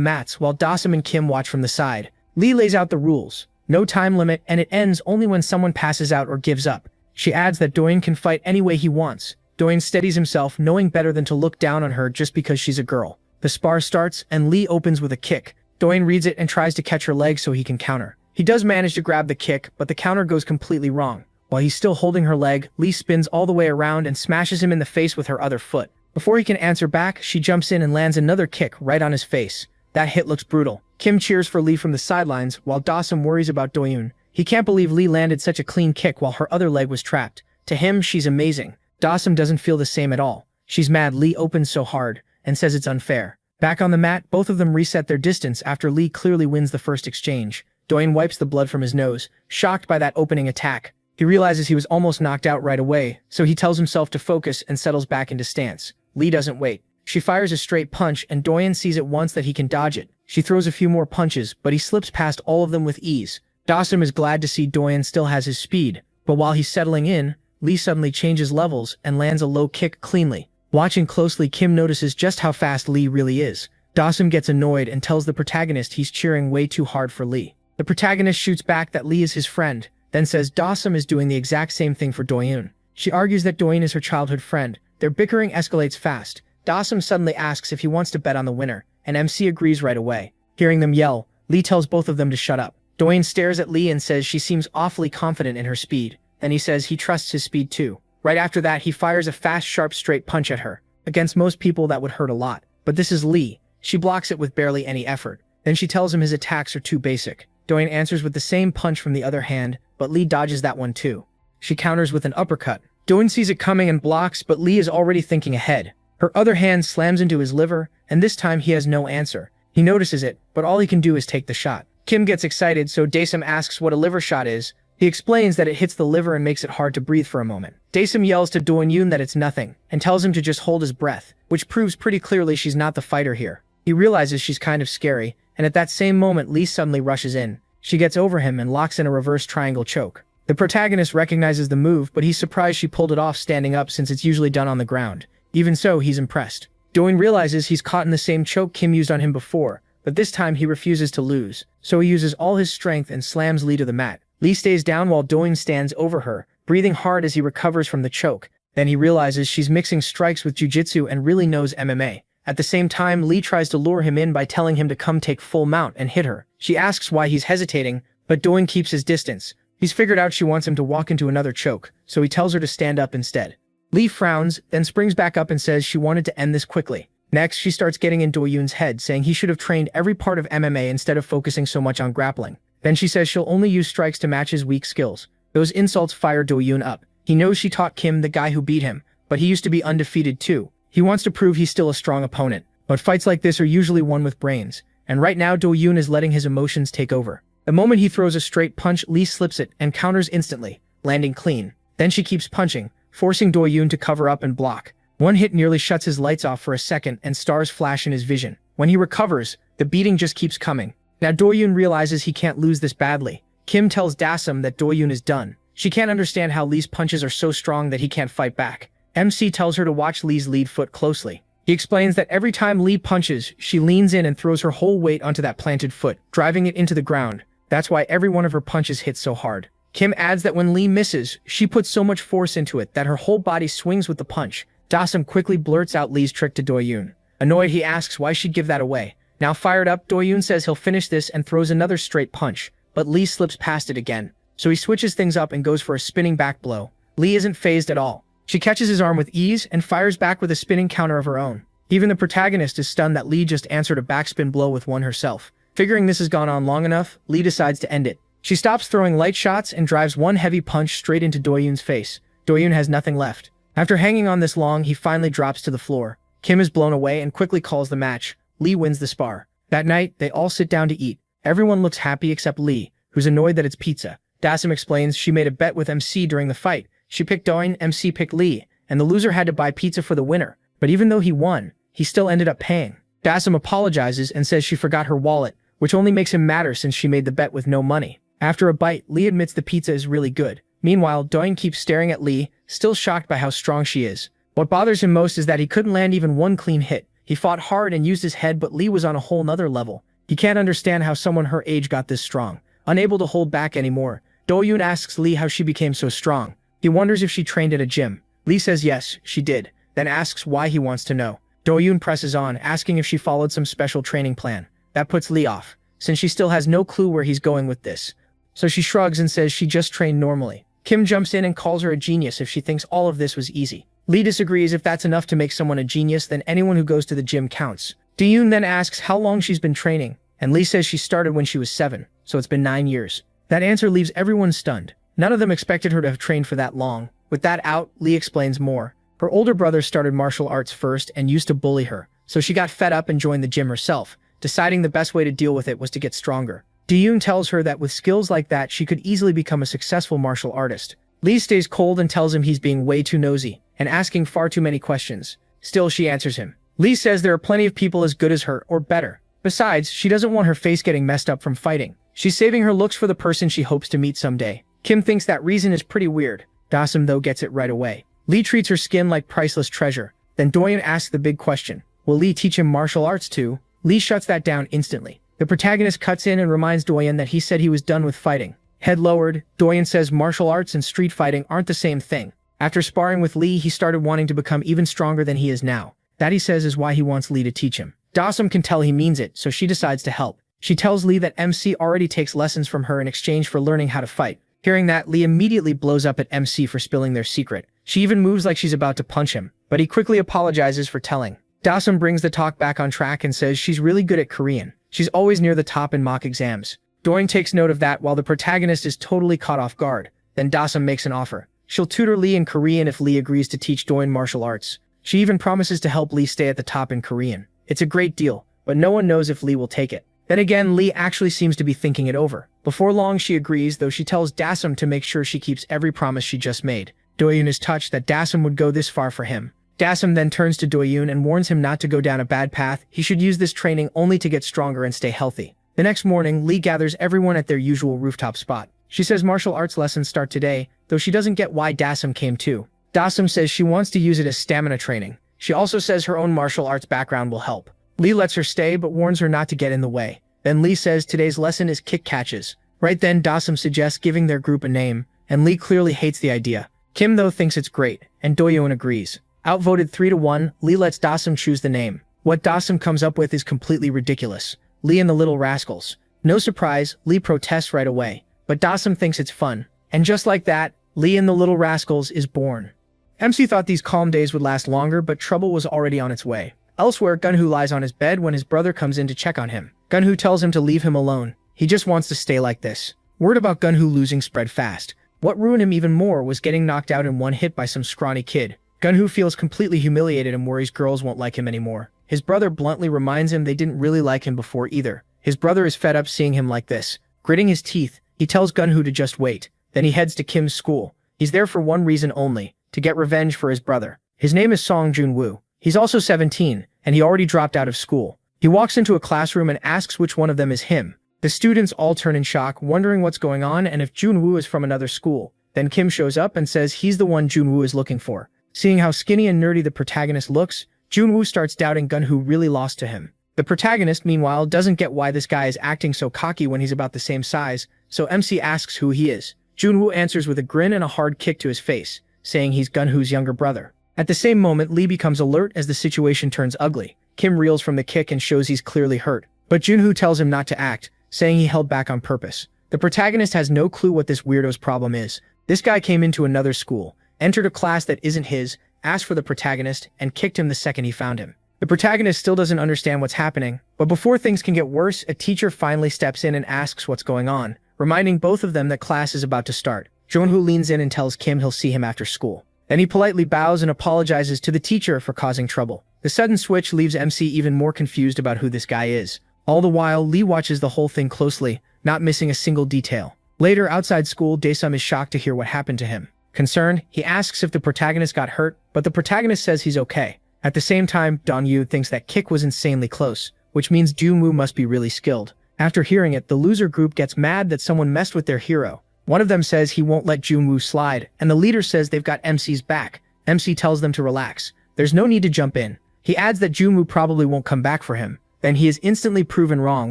mats while Dasam and Kim watch from the side. Lee lays out the rules. No time limit, and it ends only when someone passes out or gives up. She adds that Do-yoon can fight any way he wants. Do-yoon steadies himself, knowing better than to look down on her just because she's a girl. The spar starts, and Lee opens with a kick. Do-yoon reads it and tries to catch her leg so he can counter. He does manage to grab the kick, but the counter goes completely wrong. While he's still holding her leg, Lee spins all the way around and smashes him in the face with her other foot. Before he can answer back, she jumps in and lands another kick right on his face. That hit looks brutal. Kim cheers for Lee from the sidelines, while Dasam worries about Do-yoon. He can't believe Lee landed such a clean kick while her other leg was trapped. To him, she's amazing. Dasam doesn't feel the same at all. She's mad Lee opens so hard, and says it's unfair. Back on the mat, both of them reset their distance after Lee clearly wins the first exchange. Do-yoon wipes the blood from his nose, shocked by that opening attack. He realizes he was almost knocked out right away, so he tells himself to focus and settles back into stance. Lee doesn't wait. She fires a straight punch, and Do-yoon sees at once that he can dodge it. She throws a few more punches, but he slips past all of them with ease. Dasam is glad to see Do-yoon still has his speed, but while he's settling in, Lee suddenly changes levels and lands a low kick cleanly. Watching closely, Kim notices just how fast Lee really is. Dasam gets annoyed and tells the protagonist he's cheering way too hard for Lee. The protagonist shoots back that Lee is his friend, then says Dasam is doing the exact same thing for Do-yoon. She argues that Do-yoon is her childhood friend. Their bickering escalates fast. Dasam suddenly asks if he wants to bet on the winner, and MC agrees right away. Hearing them yell, Lee tells both of them to shut up. Do-yoon stares at Lee and says she seems awfully confident in her speed. Then he says he trusts his speed too. Right after that, he fires a fast, sharp, straight punch at her. Against most people, that would hurt a lot. But this is Lee. She blocks it with barely any effort. Then she tells him his attacks are too basic. Do-yoon answers with the same punch from the other hand, but Lee dodges that one too. She counters with an uppercut. Do-yoon sees it coming and blocks, but Lee is already thinking ahead. Her other hand slams into his liver, and this time he has no answer. He notices it, but all he can do is take the shot. Kim gets excited, so Dasam asks what a liver shot is. He explains that it hits the liver and makes it hard to breathe for a moment. Dasam yells to Do-yoon that it's nothing, and tells him to just hold his breath, which proves pretty clearly she's not the fighter here. He realizes she's kind of scary, and at that same moment Lee suddenly rushes in. She gets over him and locks in a reverse triangle choke. The protagonist recognizes the move, but he's surprised she pulled it off standing up since it's usually done on the ground. Even so, he's impressed. Do-yoon realizes he's caught in the same choke Kim used on him before, but this time he refuses to lose, so he uses all his strength and slams Lee to the mat. Lee stays down while Do-yoon stands over her, breathing hard as he recovers from the choke. Then he realizes she's mixing strikes with jiu-jitsu and really knows MMA. At the same time, Lee tries to lure him in by telling him to come take full mount and hit her. She asks why he's hesitating, but Do-yoon keeps his distance. He's figured out she wants him to walk into another choke, so he tells her to stand up instead. Lee frowns, then springs back up and says she wanted to end this quickly. Next, she starts getting in Do-yoon's head, saying he should have trained every part of MMA instead of focusing so much on grappling. Then she says she'll only use strikes to match his weak skills. Those insults fire Do-yoon up. He knows she taught Kim, the guy who beat him, but he used to be undefeated too. He wants to prove he's still a strong opponent, but fights like this are usually won with brains. and right now Do-yoon is letting his emotions take over. The moment he throws a straight punch, Lee slips it and counters instantly, landing clean. Then she keeps punching, forcing Do-yoon to cover up and block. One hit nearly shuts his lights off for a second and stars flash in his vision. When he recovers, the beating just keeps coming. Now Do-yoon realizes he can't lose this badly. Kim tells Dasum that Do-yoon is done. She can't understand how Lee's punches are so strong that he can't fight back. MC tells her to watch Lee's lead foot closely. He explains that every time Lee punches, she leans in and throws her whole weight onto that planted foot, driving it into the ground. That's why every one of her punches hits so hard. Kim adds that when Lee misses, she puts so much force into it that her whole body swings with the punch. Dasum quickly blurts out Lee's trick to Do-yoon. Annoyed, he asks why she'd give that away. Now fired up, Do-yoon says he'll finish this and throws another straight punch, but Lee slips past it again. So he switches things up and goes for a spinning back blow. Lee isn't phased at all. She catches his arm with ease and fires back with a spinning counter of her own. Even the protagonist is stunned that Lee just answered a backspin blow with one herself. Figuring this has gone on long enough, Lee decides to end it. She stops throwing light shots and drives one heavy punch straight into Do-yoon's face. Do-yoon has nothing left. After hanging on this long, he finally drops to the floor. Kim is blown away and quickly calls the match. Lee wins the spar. That night, they all sit down to eat. Everyone looks happy except Lee, who's annoyed that it's pizza. Dasum explains she made a bet with MC during the fight. She picked Do-yoon, MC picked Lee, and the loser had to buy pizza for the winner. But even though he won, he still ended up paying. Dasum apologizes and says she forgot her wallet, which only makes him madder since she made the bet with no money. After a bite, Lee admits the pizza is really good. Meanwhile, Do-yoon keeps staring at Lee, still shocked by how strong she is. What bothers him most is that he couldn't land even one clean hit. He fought hard and used his head, but Lee was on a whole nother level. He can't understand how someone her age got this strong. Unable to hold back anymore, Do-yoon asks Lee how she became so strong. He wonders if she trained at a gym. Lee says yes, she did, then asks why he wants to know. Do-yoon presses on, asking if she followed some special training plan. That puts Lee off, since she still has no clue where he's going with this. So she shrugs and says she just trained normally. Kim jumps in and calls her a genius if she thinks all of this was easy. Lee disagrees. If that's enough to make someone a genius, then anyone who goes to the gym counts. Do-yoon then asks how long she's been training, and Lee says she started when she was 7, so it's been 9 years. That answer leaves everyone stunned. None of them expected her to have trained for that long. With that out, Lee explains more. Her older brother started martial arts first and used to bully her, so she got fed up and joined the gym herself, deciding the best way to deal with it was to get stronger. Do-yoon tells her that with skills like that, she could easily become a successful martial artist. Lee stays cold and tells him he's being way too nosy and asking far too many questions. Still, she answers him. Lee says there are plenty of people as good as her, or better. Besides, she doesn't want her face getting messed up from fighting. She's saving her looks for the person she hopes to meet someday. Kim thinks that reason is pretty weird. Dasum, though, gets it right away. Lee treats her skin like priceless treasure. Then Do-yoon asks the big question. Will Lee teach him martial arts too? Lee shuts that down instantly. The protagonist cuts in and reminds Do-yoon that he said he was done with fighting. Head lowered, Do-yoon says martial arts and street fighting aren't the same thing. After sparring with Lee, he started wanting to become even stronger than he is now. That, he says, is why he wants Lee to teach him. Dasum can tell he means it, so she decides to help. She tells Lee that MC already takes lessons from her in exchange for learning how to fight. Hearing that, Lee immediately blows up at MC for spilling their secret. She even moves like she's about to punch him, but he quickly apologizes for telling. Dasum brings the talk back on track and says she's really good at Korean. She's always near the top in mock exams. Do-yoon takes note of that while the protagonist is totally caught off guard. Then Dasum makes an offer. She'll tutor Lee in Korean if Lee agrees to teach Do-yoon martial arts. She even promises to help Lee stay at the top in Korean. It's a great deal, but no one knows if Lee will take it. Then again, Lee actually seems to be thinking it over. Before long, she agrees, though she tells Dasum to make sure she keeps every promise she just made. Do-yoon is touched that Dasum would go this far for him. Dasum then turns to Do-yoon and warns him not to go down a bad path. He should use this training only to get stronger and stay healthy. The next morning, Lee gathers everyone at their usual rooftop spot. She says martial arts lessons start today, though she doesn't get why Dasum came too. Dasum says she wants to use it as stamina training. She also says her own martial arts background will help. Lee lets her stay but warns her not to get in the way. Then Lee says today's lesson is kick catches. Right then, Dasum suggests giving their group a name, and Lee clearly hates the idea. Kim, though, thinks it's great, and Do-yoon agrees. Outvoted 3-1, Lee lets Dasum choose the name. What Dasum comes up with is completely ridiculous. Lee and the Little Rascals. No surprise, Lee protests right away, but Dasum thinks it's fun. And just like that, Lee and the Little Rascals is born. MC thought these calm days would last longer, but trouble was already on its way. Elsewhere, Gunhoo lies on his bed when his brother comes in to check on him. Gunhoo tells him to leave him alone. He just wants to stay like this. Word about Gunhoo losing spread fast. What ruined him even more was getting knocked out in one hit by some scrawny kid. Gunhoo feels completely humiliated and worries girls won't like him anymore. His brother bluntly reminds him they didn't really like him before either. His brother is fed up seeing him like this. Gritting his teeth, he tells Gunho to just wait. Then he heads to Kim's school. He's there for one reason only, to get revenge for his brother. His name is Song Junwoo. He's also 17, and he already dropped out of school. He walks into a classroom and asks which one of them is him. The students all turn in shock, wondering what's going on and if Junwoo is from another school. Then Kim shows up and says he's the one Junwoo is looking for. Seeing how skinny and nerdy the protagonist looks, Junwoo starts doubting Gunho really lost to him. The protagonist, meanwhile, doesn't get why this guy is acting so cocky when he's about the same size, so MC asks who he is. Junwoo answers with a grin and a hard kick to his face, saying he's Gunho's younger brother. At the same moment, Lee becomes alert as the situation turns ugly. Kim reels from the kick and shows he's clearly hurt, but Junwoo tells him not to act, saying he held back on purpose. The protagonist has no clue what this weirdo's problem is. This guy came into another school, entered a class that isn't his, asked for the protagonist, and kicked him the second he found him. The protagonist still doesn't understand what's happening, but before things can get worse, a teacher finally steps in and asks what's going on, reminding both of them that class is about to start. Junwoo leans in and tells Kim he'll see him after school. Then he politely bows and apologizes to the teacher for causing trouble. The sudden switch leaves MC even more confused about who this guy is. All the while, Lee watches the whole thing closely, not missing a single detail. Later, outside school, Daesum is shocked to hear what happened to him. Concerned, he asks if the protagonist got hurt, but the protagonist says he's okay. At the same time, Dong-yu thinks that kick was insanely close, which means Junwoo must be really skilled. After hearing it, the loser group gets mad that someone messed with their hero. One of them says he won't let Junwoo slide, and the leader says they've got MC's back. MC tells them to relax. There's no need to jump in. He adds that Junwoo probably won't come back for him. Then he is instantly proven wrong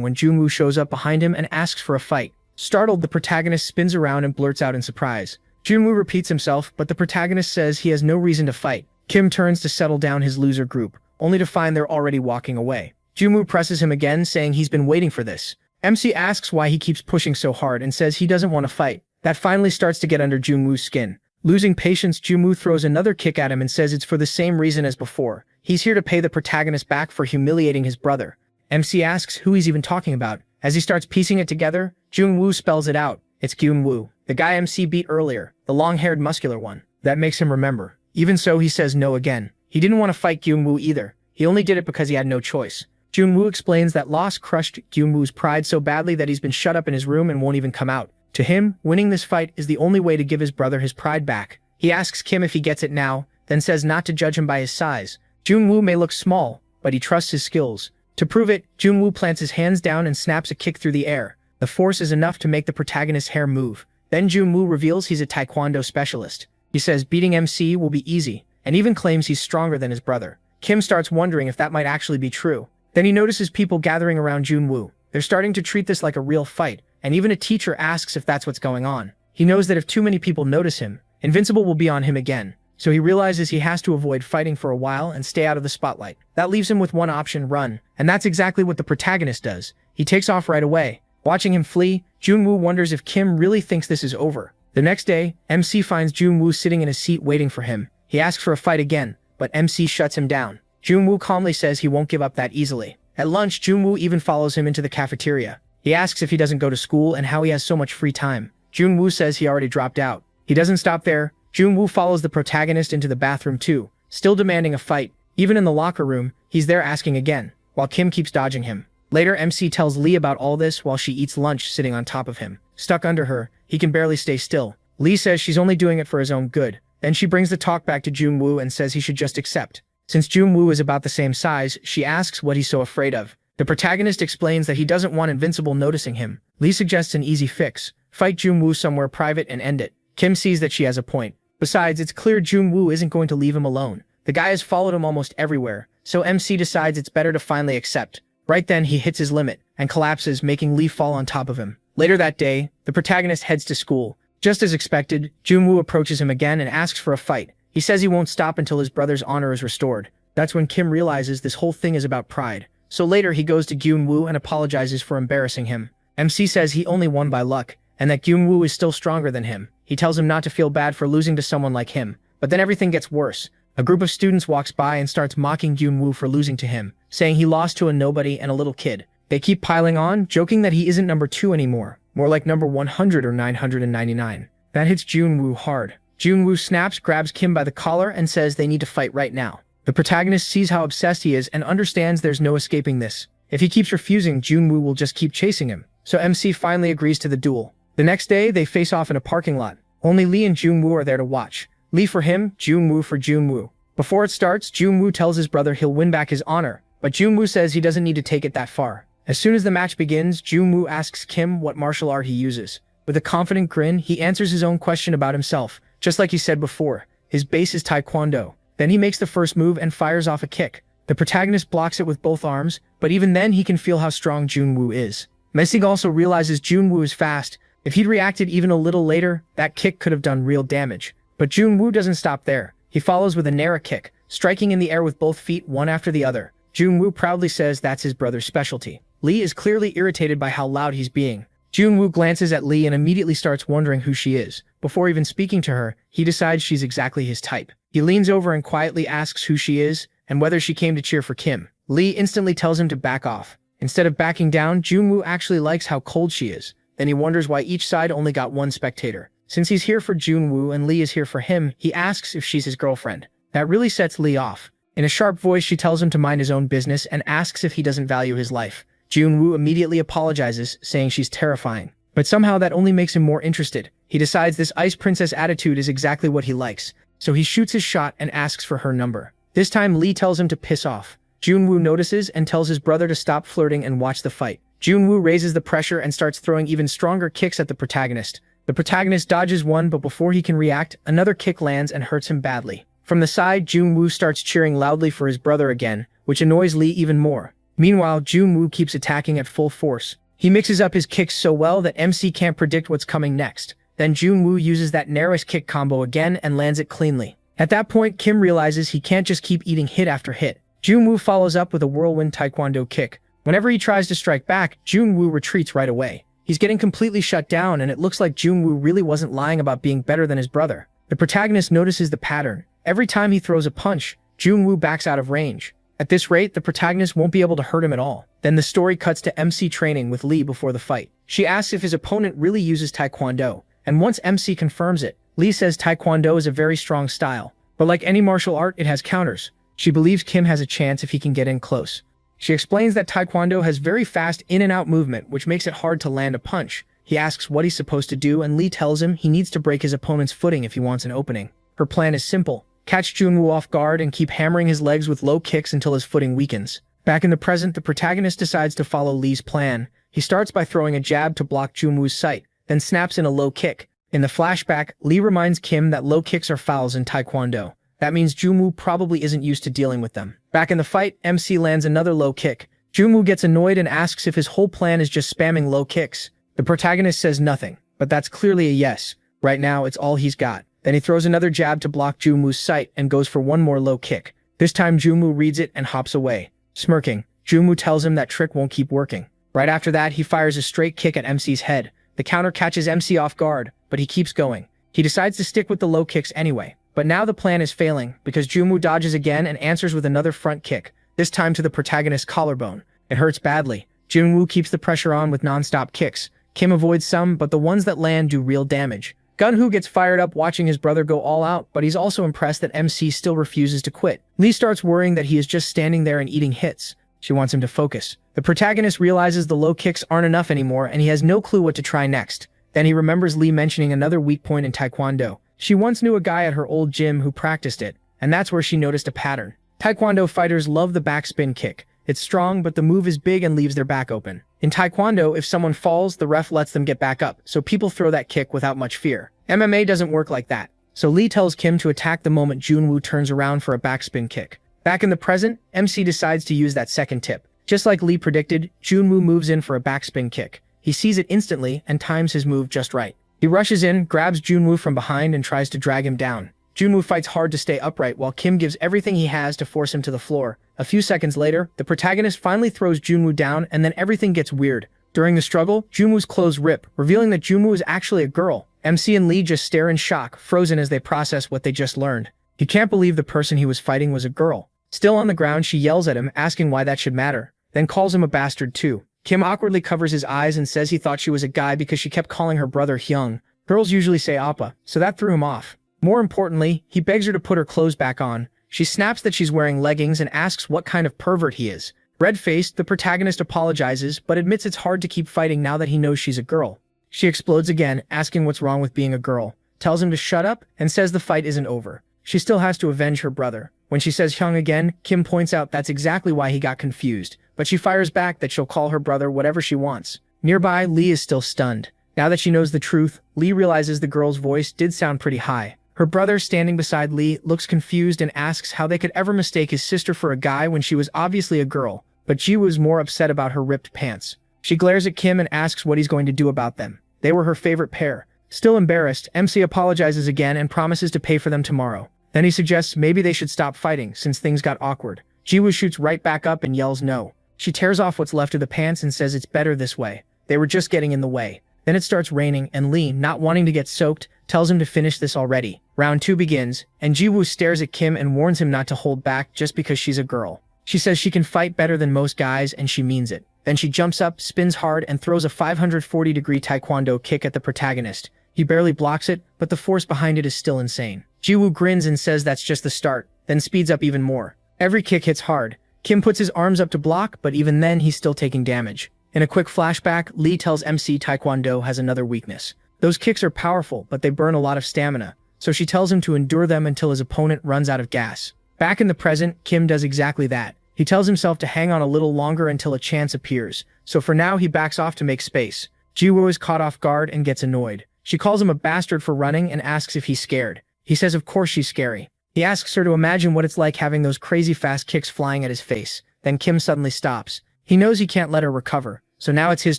when Junwoo shows up behind him and asks for a fight. Startled, the protagonist spins around and blurts out in surprise. Junwoo repeats himself, but the protagonist says he has no reason to fight. Kim turns to settle down his loser group, only to find they're already walking away. Junwoo presses him again, saying he's been waiting for this. MC asks why he keeps pushing so hard and says he doesn't want to fight. That finally starts to get under Junwoo's skin. Losing patience, Junwoo throws another kick at him and says it's for the same reason as before. He's here to pay the protagonist back for humiliating his brother. MC asks who he's even talking about. As he starts piecing it together, Junwoo spells it out. It's Gyunwoo, the guy MC beat earlier, the long-haired muscular one. That makes him remember. Even so, he says no again. He didn't want to fight Gyunwoo either. He only did it because he had no choice. Junwoo explains that loss crushed Gyunwoo's pride so badly that he's been shut up in his room and won't even come out. To him, winning this fight is the only way to give his brother his pride back. He asks Kim if he gets it now, then says not to judge him by his size. Junwoo may look small, but he trusts his skills. To prove it, Junwoo plants his hands down and snaps a kick through the air. The force is enough to make the protagonist's hair move. Then Junwoo reveals he's a taekwondo specialist. He says beating MC will be easy, and even claims he's stronger than his brother. Kim starts wondering if that might actually be true. Then he notices people gathering around Junwoo. They're starting to treat this like a real fight, and even a teacher asks if that's what's going on. He knows that if too many people notice him, Invincible will be on him again. So he realizes he has to avoid fighting for a while and stay out of the spotlight. That leaves him with one option: run. And that's exactly what the protagonist does. He takes off right away. Watching him flee, Junwoo wonders if Kim really thinks this is over. The next day, MC finds Junwoo sitting in his seat waiting for him. He asks for a fight again, but MC shuts him down. Junwoo calmly says he won't give up that easily. At lunch, Junwoo even follows him into the cafeteria. He asks if he doesn't go to school and how he has so much free time. Junwoo says he already dropped out. He doesn't stop there. Junwoo follows the protagonist into the bathroom too, still demanding a fight. Even in the locker room, he's there asking again, while Kim keeps dodging him. Later, MC tells Lee about all this while she eats lunch sitting on top of him. Stuck under her, he can barely stay still. Lee says she's only doing it for his own good. Then she brings the talk back to Junwoo and says he should just accept. Since Junwoo is about the same size, she asks what he's so afraid of. The protagonist explains that he doesn't want Invincible noticing him. Lee suggests an easy fix: fight Junwoo somewhere private and end it. Kim sees that she has a point. Besides, it's clear Junwoo isn't going to leave him alone. The guy has followed him almost everywhere, so MC decides it's better to finally accept. Right then, he hits his limit and collapses, making Lee fall on top of him. Later that day, the protagonist heads to school. Just as expected, Junwoo approaches him again and asks for a fight. He says he won't stop until his brother's honor is restored. That's when Kim realizes this whole thing is about pride. So later, he goes to Gyunwoo and apologizes for embarrassing him. MC says he only won by luck, and that Gyunwoo is still stronger than him. He tells him not to feel bad for losing to someone like him. But then everything gets worse. A group of students walks by and starts mocking Gyunwoo for losing to him, saying he lost to a nobody and a little kid. They keep piling on, joking that he isn't number 2 anymore, more like number 100 or 999. That hits Gyunwoo hard. Gyunwoo snaps, grabs Kim by the collar, and says they need to fight right now. The protagonist sees how obsessed he is and understands there's no escaping this. If he keeps refusing, Junwoo will just keep chasing him. So MC finally agrees to the duel. The next day, they face off in a parking lot. Only Lee and Junwoo are there to watch. Lee for him, Junwoo for Junwoo. Before it starts, Junwoo tells his brother he'll win back his honor, but Junwoo says he doesn't need to take it that far. As soon as the match begins, Junwoo asks Kim what martial art he uses. With a confident grin, he answers his own question about himself, just like he said before. His base is Taekwondo. Then he makes the first move and fires off a kick. The protagonist blocks it with both arms, but even then he can feel how strong Junwoo is. Messing also realizes Junwoo is fast. If he'd reacted even a little later, that kick could have done real damage. But Junwoo doesn't stop there. He follows with a enro kick, striking in the air with both feet one after the other. Junwoo proudly says that's his brother's specialty. Lee is clearly irritated by how loud he's being. Junwoo glances at Lee and immediately starts wondering who she is. Before even speaking to her, he decides she's exactly his type. He leans over and quietly asks who she is and whether she came to cheer for Kim. Lee instantly tells him to back off. Instead of backing down, Junwoo actually likes how cold she is. Then he wonders why each side only got one spectator. Since he's here for Junwoo and Lee is here for him, he asks if she's his girlfriend. That really sets Lee off. In a sharp voice, she tells him to mind his own business and asks if he doesn't value his life. Junwoo immediately apologizes, saying she's terrifying. But somehow that only makes him more interested. He decides this ice princess attitude is exactly what he likes. So he shoots his shot and asks for her number. This time Lee tells him to piss off. Junwoo notices and tells his brother to stop flirting and watch the fight. Junwoo raises the pressure and starts throwing even stronger kicks at the protagonist. The protagonist dodges one, but before he can react, another kick lands and hurts him badly. From the side, Junwoo starts cheering loudly for his brother again, which annoys Lee even more. Meanwhile, Junwoo keeps attacking at full force. He mixes up his kicks so well that MC can't predict what's coming next. Then Junwoo uses that enro kick combo again and lands it cleanly. At that point, Kim realizes he can't just keep eating hit after hit. Junwoo follows up with a whirlwind taekwondo kick. Whenever he tries to strike back, Junwoo retreats right away. He's getting completely shut down, and it looks like Junwoo really wasn't lying about being better than his brother. The protagonist notices the pattern. Every time he throws a punch, Junwoo backs out of range. At this rate, the protagonist won't be able to hurt him at all. Then the story cuts to MC training with Lee before the fight. She asks if his opponent really uses taekwondo, and once MC confirms it, Lee says taekwondo is a very strong style, but like any martial art, it has counters. She believes Kim has a chance if he can get in close. She explains that taekwondo has very fast in and out movement, which makes it hard to land a punch. He asks what he's supposed to do, and Lee tells him he needs to break his opponent's footing if he wants an opening. Her plan is simple: catch Junwoo off guard and keep hammering his legs with low kicks until his footing weakens. Back in the present, the protagonist decides to follow Lee's plan. He starts by throwing a jab to block Junwoo's sight, then snaps in a low kick. In the flashback, Lee reminds Kim that low kicks are fouls in taekwondo. That means Junwoo probably isn't used to dealing with them. Back in the fight, MC lands another low kick. Junwoo gets annoyed and asks if his whole plan is just spamming low kicks. The protagonist says nothing, but that's clearly a yes. Right now, it's all he's got. Then he throws another jab to block Junwoo's sight and goes for one more low kick. This time Junwoo reads it and hops away. Smirking, Junwoo tells him that trick won't keep working. Right after that, he fires a straight kick at MC's head. The counter catches MC off guard, but he keeps going. He decides to stick with the low kicks anyway. But now the plan is failing, because Junwoo dodges again and answers with another front kick, this time to the protagonist's collarbone. It hurts badly. Junwoo keeps the pressure on with non-stop kicks. Kim avoids some, but the ones that land do real damage. Gunhoo gets fired up watching his brother go all out, but he's also impressed that MC still refuses to quit. Lee starts worrying that he is just standing there and eating hits. She wants him to focus. The protagonist realizes the low kicks aren't enough anymore, and he has no clue what to try next. Then he remembers Lee mentioning another weak point in taekwondo. She once knew a guy at her old gym who practiced it, and that's where she noticed a pattern. Taekwondo fighters love the backspin kick. It's strong, but the move is big and leaves their back open. In Taekwondo, if someone falls, the ref lets them get back up, so people throw that kick without much fear. MMA doesn't work like that. So Lee tells Kim to attack the moment Junwoo turns around for a backspin kick. Back in the present, MC decides to use that second tip. Just like Lee predicted, Junwoo moves in for a backspin kick. He sees it instantly and times his move just right. He rushes in, grabs Junwoo from behind, and tries to drag him down. Junwoo fights hard to stay upright while Kim gives everything he has to force him to the floor. A few seconds later, the protagonist finally throws Junwoo down, and then everything gets weird. During the struggle, Junwoo's clothes rip, revealing that Junwoo is actually a girl. MC and Lee just stare in shock, frozen as they process what they just learned. He can't believe the person he was fighting was a girl. Still on the ground, she yells at him, asking why that should matter, then calls him a bastard too. Kim awkwardly covers his eyes and says he thought she was a guy because she kept calling her brother Hyung. Girls usually say appa, so that threw him off. More importantly, he begs her to put her clothes back on. She snaps that she's wearing leggings and asks what kind of pervert he is. Red-faced, the protagonist apologizes, but admits it's hard to keep fighting now that he knows she's a girl. She explodes again, asking what's wrong with being a girl, tells him to shut up, and says the fight isn't over. She still has to avenge her brother. When she says Hyung again, Kim points out that's exactly why he got confused, but she fires back that she'll call her brother whatever she wants. Nearby, Lee is still stunned. Now that she knows the truth, Lee realizes the girl's voice did sound pretty high. Her brother, standing beside Lee, looks confused and asks how they could ever mistake his sister for a guy when she was obviously a girl, but Jiwoo's more upset about her ripped pants. She glares at Kim and asks what he's going to do about them. They were her favorite pair. Still embarrassed, MC apologizes again and promises to pay for them tomorrow. Then he suggests maybe they should stop fighting since things got awkward. Jiwoo shoots right back up and yells no. She tears off what's left of the pants and says it's better this way. They were just getting in the way. Then it starts raining and Lee, not wanting to get soaked, tells him to finish this already. Round 2 begins, and Jiwoo stares at Kim and warns him not to hold back just because she's a girl. She says she can fight better than most guys and she means it. Then she jumps up, spins hard, and throws a 540-degree taekwondo kick at the protagonist. He barely blocks it, but the force behind it is still insane. Jiwoo grins and says that's just the start, then speeds up even more. Every kick hits hard. Kim puts his arms up to block, but even then he's still taking damage. In a quick flashback, Lee tells MC Taekwondo has another weakness. Those kicks are powerful, but they burn a lot of stamina, so she tells him to endure them until his opponent runs out of gas. Back in the present, Kim does exactly that. He tells himself to hang on a little longer until a chance appears, so for now he backs off to make space. Jiwoo is caught off guard and gets annoyed. She calls him a bastard for running and asks if he's scared. He says of course she's scary. He asks her to imagine what it's like having those crazy fast kicks flying at his face. Then Kim suddenly stops. He knows he can't let her recover, so now it's his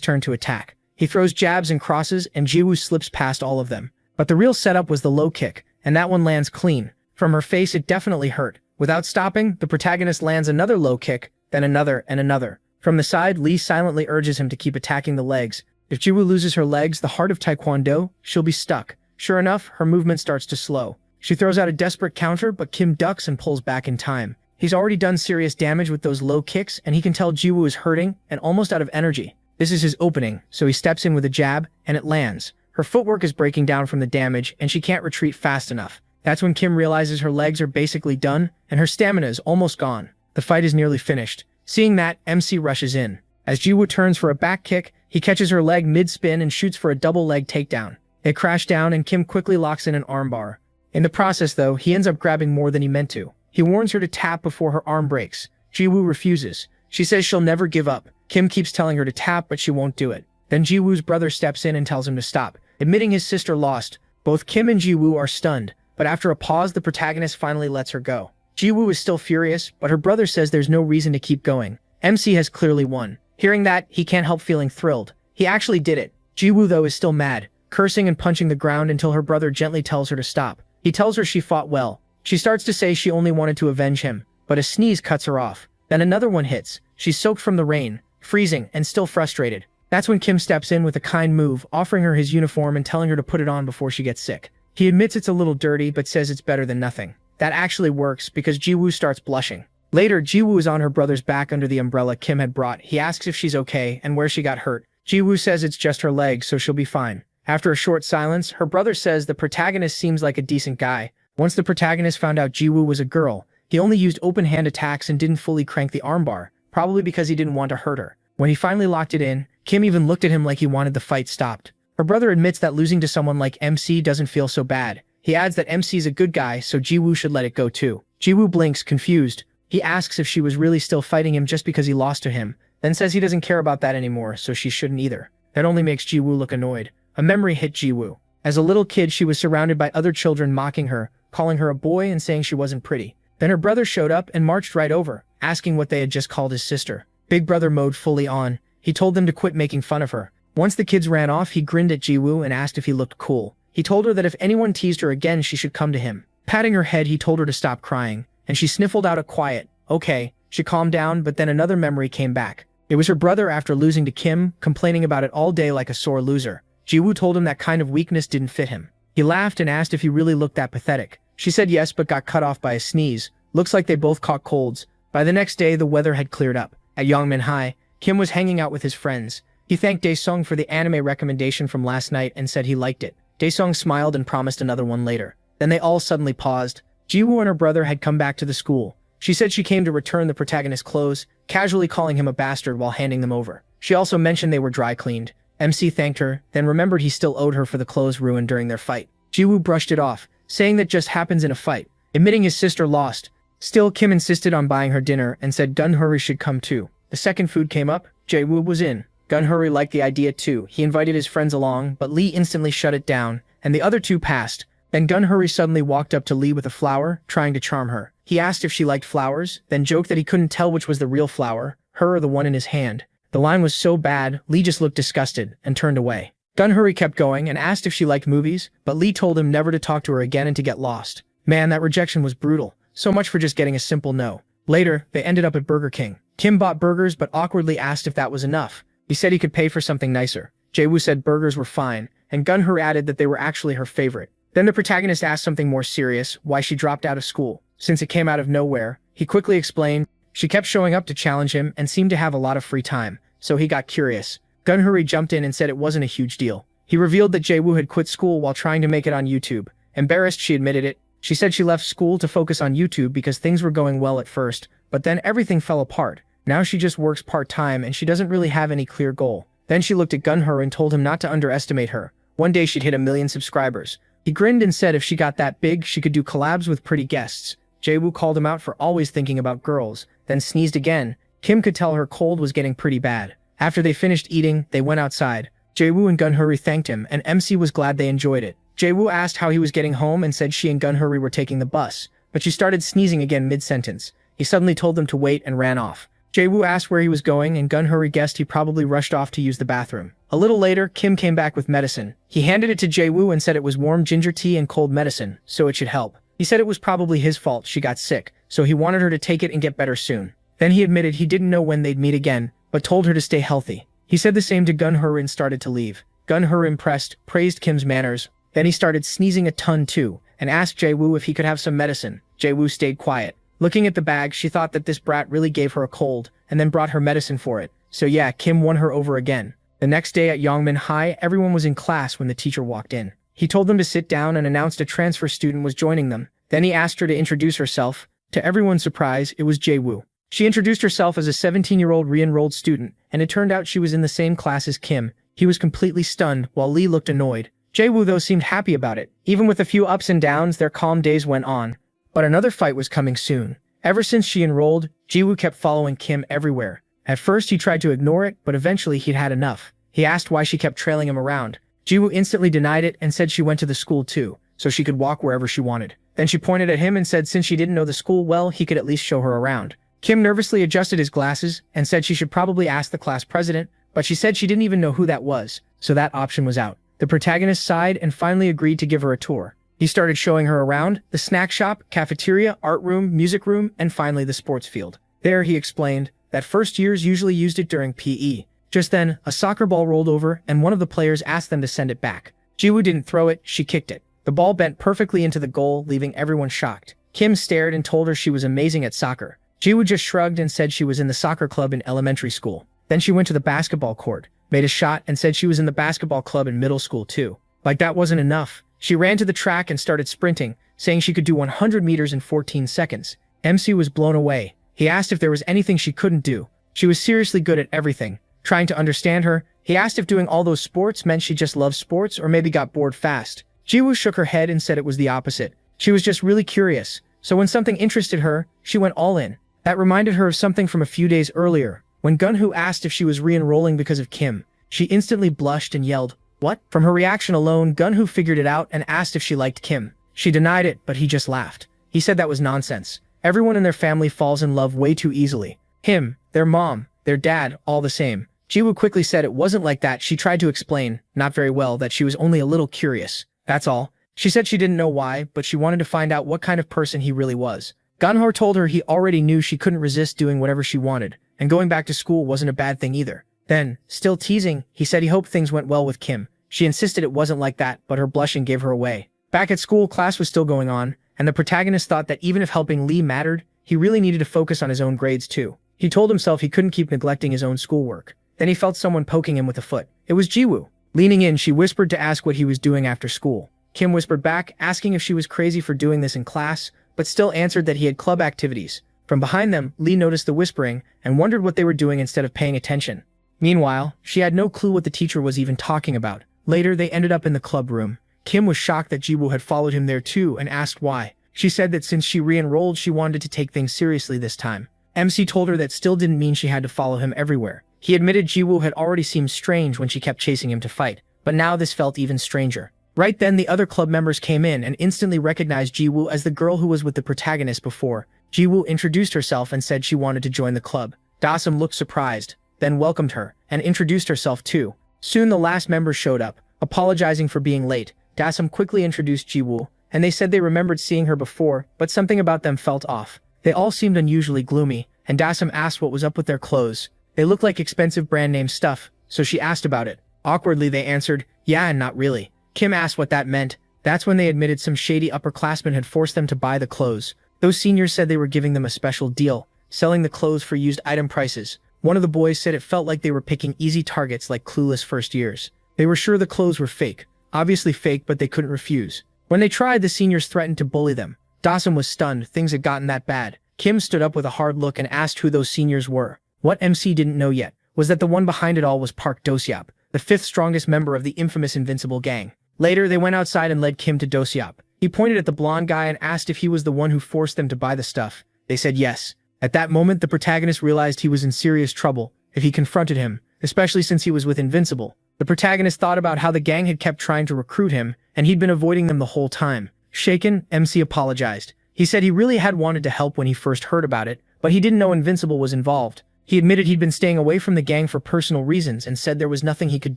turn to attack. He throws jabs and crosses, and Jiwoo slips past all of them. But the real setup was the low kick, and that one lands clean. From her face, it definitely hurt. Without stopping, the protagonist lands another low kick, then another and another. From the side, Lee silently urges him to keep attacking the legs. If Jiwoo loses her legs, the heart of Taekwondo, she'll be stuck. Sure enough, her movement starts to slow. She throws out a desperate counter, but Kim ducks and pulls back in time. He's already done serious damage with those low kicks, and he can tell Jiwoo is hurting and almost out of energy. This is his opening, so he steps in with a jab, and it lands. Her footwork is breaking down from the damage, and she can't retreat fast enough. That's when Kim realizes her legs are basically done, and her stamina is almost gone. The fight is nearly finished. Seeing that, MC rushes in. As Jiwoo turns for a back kick, he catches her leg mid-spin and shoots for a double leg takedown. It crashed down, and Kim quickly locks in an armbar. In the process, though, he ends up grabbing more than he meant to. He warns her to tap before her arm breaks. Jiwoo refuses. She says she'll never give up. Kim keeps telling her to tap, but she won't do it. Then Jiwoo's brother steps in and tells him to stop, admitting his sister lost. Both Kim and Jiwoo are stunned, but after a pause, the protagonist finally lets her go. Jiwoo is still furious, but her brother says there's no reason to keep going. MC has clearly won. Hearing that, he can't help feeling thrilled. He actually did it. Jiwoo, though, is still mad, cursing and punching the ground until her brother gently tells her to stop. He tells her she fought well. She starts to say she only wanted to avenge him, but a sneeze cuts her off. Then another one hits. She's soaked from the rain, freezing, and still frustrated. That's when Kim steps in with a kind move, offering her his uniform and telling her to put it on before she gets sick. He admits it's a little dirty, but says it's better than nothing. That actually works because Jiwoo starts blushing. Later, Jiwoo is on her brother's back under the umbrella Kim had brought. He asks if she's okay and where she got hurt. Jiwoo says it's just her leg, so she'll be fine. After a short silence, her brother says the protagonist seems like a decent guy. Once the protagonist found out Jiwoo was a girl, he only used open hand attacks and didn't fully crank the armbar, probably because he didn't want to hurt her. When he finally locked it in, Kim even looked at him like he wanted the fight stopped. Her brother admits that losing to someone like MC doesn't feel so bad. He adds that MC's a good guy, so Jiwoo should let it go too. Jiwoo blinks, confused. He asks if she was really still fighting him just because he lost to him, then says he doesn't care about that anymore, so she shouldn't either. That only makes Jiwoo look annoyed. A memory hit Jiwoo. As a little kid, she was surrounded by other children mocking her, calling her a boy and saying she wasn't pretty. Then her brother showed up and marched right over, asking what they had just called his sister. Big brother mode fully on. He told them to quit making fun of her. Once the kids ran off, he grinned at Jiwoo and asked if he looked cool. He told her that if anyone teased her again, she should come to him. Patting her head, he told her to stop crying, and she sniffled out a quiet, okay. She calmed down, but then another memory came back. It was her brother after losing to Kim, complaining about it all day like a sore loser. Jiwoo told him that kind of weakness didn't fit him. He laughed and asked if he really looked that pathetic. She said yes, but got cut off by a sneeze. Looks like they both caught colds. By the next day, the weather had cleared up. At Yongmin High, Kim was hanging out with his friends. He thanked Daesung for the anime recommendation from last night and said he liked it. Daesung smiled and promised another one later. Then they all suddenly paused. Jiwoo and her brother had come back to the school. She said she came to return the protagonist's clothes, casually calling him a bastard while handing them over. She also mentioned they were dry cleaned. MC thanked her, then remembered he still owed her for the clothes ruined during their fight. Jiwoo brushed it off, saying that just happens in a fight, admitting his sister lost. Still, Kim insisted on buying her dinner and said Gunhuri should come too. The second food came up, Jaewoo was in. Gunhuri liked the idea too. He invited his friends along, but Lee instantly shut it down, and the other two passed. Then Gunhuri suddenly walked up to Lee with a flower, trying to charm her. He asked if she liked flowers, then joked that he couldn't tell which was the real flower, her or the one in his hand. The line was so bad, Lee just looked disgusted and turned away. Gunhuri kept going and asked if she liked movies, but Lee told him never to talk to her again and to get lost. Man, that rejection was brutal. So much for just getting a simple no. Later, they ended up at Burger King. Kim bought burgers but awkwardly asked if that was enough. He said he could pay for something nicer. Jaewoo said burgers were fine, and Gunhur added that they were actually her favorite. Then the protagonist asked something more serious, why she dropped out of school. Since it came out of nowhere, he quickly explained, she kept showing up to challenge him and seemed to have a lot of free time, so he got curious. Gunhuri jumped in and said it wasn't a huge deal. He revealed that Jaewoo had quit school while trying to make it on YouTube. Embarrassed, she admitted it. She said she left school to focus on YouTube because things were going well at first, but then everything fell apart. Now she just works part-time and she doesn't really have any clear goal. Then she looked at Gunhur and told him not to underestimate her. One day she'd hit 1 million subscribers. He grinned and said if she got that big, she could do collabs with pretty guests. Jaewoo called him out for always thinking about girls, then sneezed again. Kim could tell her cold was getting pretty bad. After they finished eating, they went outside. Jaewoo and Gunhuri thanked him, and MC was glad they enjoyed it. Jaewoo asked how he was getting home and said she and Gunhuri were taking the bus, but she started sneezing again mid-sentence. He suddenly told them to wait and ran off. Jaewoo asked where he was going and Gunhuri guessed he probably rushed off to use the bathroom. A little later, Kim came back with medicine. He handed it to Jaewoo and said it was warm ginger tea and cold medicine, so it should help. He said it was probably his fault she got sick, so he wanted her to take it and get better soon. Then he admitted he didn't know when they'd meet again, but told her to stay healthy. He said the same to Gunhur and started to leave. Gunhur, impressed, praised Kim's manners. Then he started sneezing a ton too, and asked Jaewoo if he could have some medicine. Jaewoo stayed quiet. Looking at the bag, she thought that this brat really gave her a cold, and then brought her medicine for it. So yeah, Kim won her over again. The next day at Yongmin High, everyone was in class when the teacher walked in. He told them to sit down and announced a transfer student was joining them. Then he asked her to introduce herself. To everyone's surprise, it was Jaewoo. She introduced herself as a 17-year-old re-enrolled student, and it turned out she was in the same class as Kim. He was completely stunned, while Lee looked annoyed. Jaewoo, though, seemed happy about it. Even with a few ups and downs, their calm days went on. But another fight was coming soon. Ever since she enrolled, Jaewoo kept following Kim everywhere. At first, he tried to ignore it, but eventually he'd had enough. He asked why she kept trailing him around. Jaewoo instantly denied it and said she went to the school too, so she could walk wherever she wanted. Then she pointed at him and said since she didn't know the school well, he could at least show her around. Kim nervously adjusted his glasses and said she should probably ask the class president, but she said she didn't even know who that was, so that option was out. The protagonist sighed and finally agreed to give her a tour. He started showing her around the snack shop, cafeteria, art room, music room, and finally the sports field. There, he explained that first years usually used it during PE. Just then, a soccer ball rolled over and one of the players asked them to send it back. Jaewoo didn't throw it, she kicked it. The ball bent perfectly into the goal, leaving everyone shocked. Kim stared and told her she was amazing at soccer. Jaewoo just shrugged and said she was in the soccer club in elementary school. Then she went to the basketball court, made a shot, and said she was in the basketball club in middle school too. Like that wasn't enough. She ran to the track and started sprinting, saying she could do 100 meters in 14 seconds. MC was blown away. He asked if there was anything she couldn't do. She was seriously good at everything. Trying to understand her, he asked if doing all those sports meant she just loved sports or maybe got bored fast. Jaewoo shook her head and said it was the opposite. She was just really curious, so when something interested her, she went all in. That reminded her of something from a few days earlier, when Gunhoo asked if she was re-enrolling because of Kim. She instantly blushed and yelled, "What?" From her reaction alone, Gunhoo figured it out and asked if she liked Kim. She denied it, but he just laughed. He said that was nonsense. Everyone in their family falls in love way too easily. Him, their mom, their dad, all the same. Jaewoo quickly said it wasn't like that. She tried to explain, not very well, that she was only a little curious. That's all. She said she didn't know why, but she wanted to find out what kind of person he really was. Gunhor told her he already knew she couldn't resist doing whatever she wanted, and going back to school wasn't a bad thing either. Then, still teasing, he said he hoped things went well with Kim. She insisted it wasn't like that, but her blushing gave her away. Back at school, class was still going on, and the protagonist thought that even if helping Lee mattered, he really needed to focus on his own grades too. He told himself he couldn't keep neglecting his own schoolwork. Then he felt someone poking him with a foot. It was Jaewoo. Leaning in, she whispered to ask what he was doing after school. Kim whispered back, asking if she was crazy for doing this in class, but still answered that he had club activities. From behind them, Lee noticed the whispering and wondered what they were doing instead of paying attention. Meanwhile, she had no clue what the teacher was even talking about. Later, they ended up in the club room. Kim was shocked that Jiwoo had followed him there too and asked why. She said that since she re-enrolled, she wanted to take things seriously this time. MC told her that still didn't mean she had to follow him everywhere. He admitted Jiwoo had already seemed strange when she kept chasing him to fight, but now this felt even stranger. Right then, the other club members came in and instantly recognized Jiwoo as the girl who was with the protagonist before. Jiwoo introduced herself and said she wanted to join the club. Dasum looked surprised, then welcomed her, and introduced herself too. Soon the last member showed up, apologizing for being late. Dasum quickly introduced Jiwoo, and they said they remembered seeing her before, but something about them felt off. They all seemed unusually gloomy, and Dasum asked what was up with their clothes. They looked like expensive brand name stuff, so she asked about it. Awkwardly they answered, yeah and not really. Kim asked what that meant. That's when they admitted some shady upperclassmen had forced them to buy the clothes. Those seniors said they were giving them a special deal, selling the clothes for used item prices. One of the boys said it felt like they were picking easy targets like clueless first years. They were sure the clothes were fake. Obviously fake, but they couldn't refuse. When they tried, the seniors threatened to bully them. Dasum was stunned. Things had gotten that bad. Kim stood up with a hard look and asked who those seniors were. What MC didn't know yet was that the one behind it all was Park Dosyap, the fifth strongest member of the infamous Invincible gang. Later, they went outside and led Kim to Dosyap. He pointed at the blonde guy and asked if he was the one who forced them to buy the stuff. They said yes. At that moment, the protagonist realized he was in serious trouble if he confronted him, especially since he was with Invincible. The protagonist thought about how the gang had kept trying to recruit him, and he'd been avoiding them the whole time. Shaken, MC apologized. He said he really had wanted to help when he first heard about it, but he didn't know Invincible was involved. He admitted he'd been staying away from the gang for personal reasons and said there was nothing he could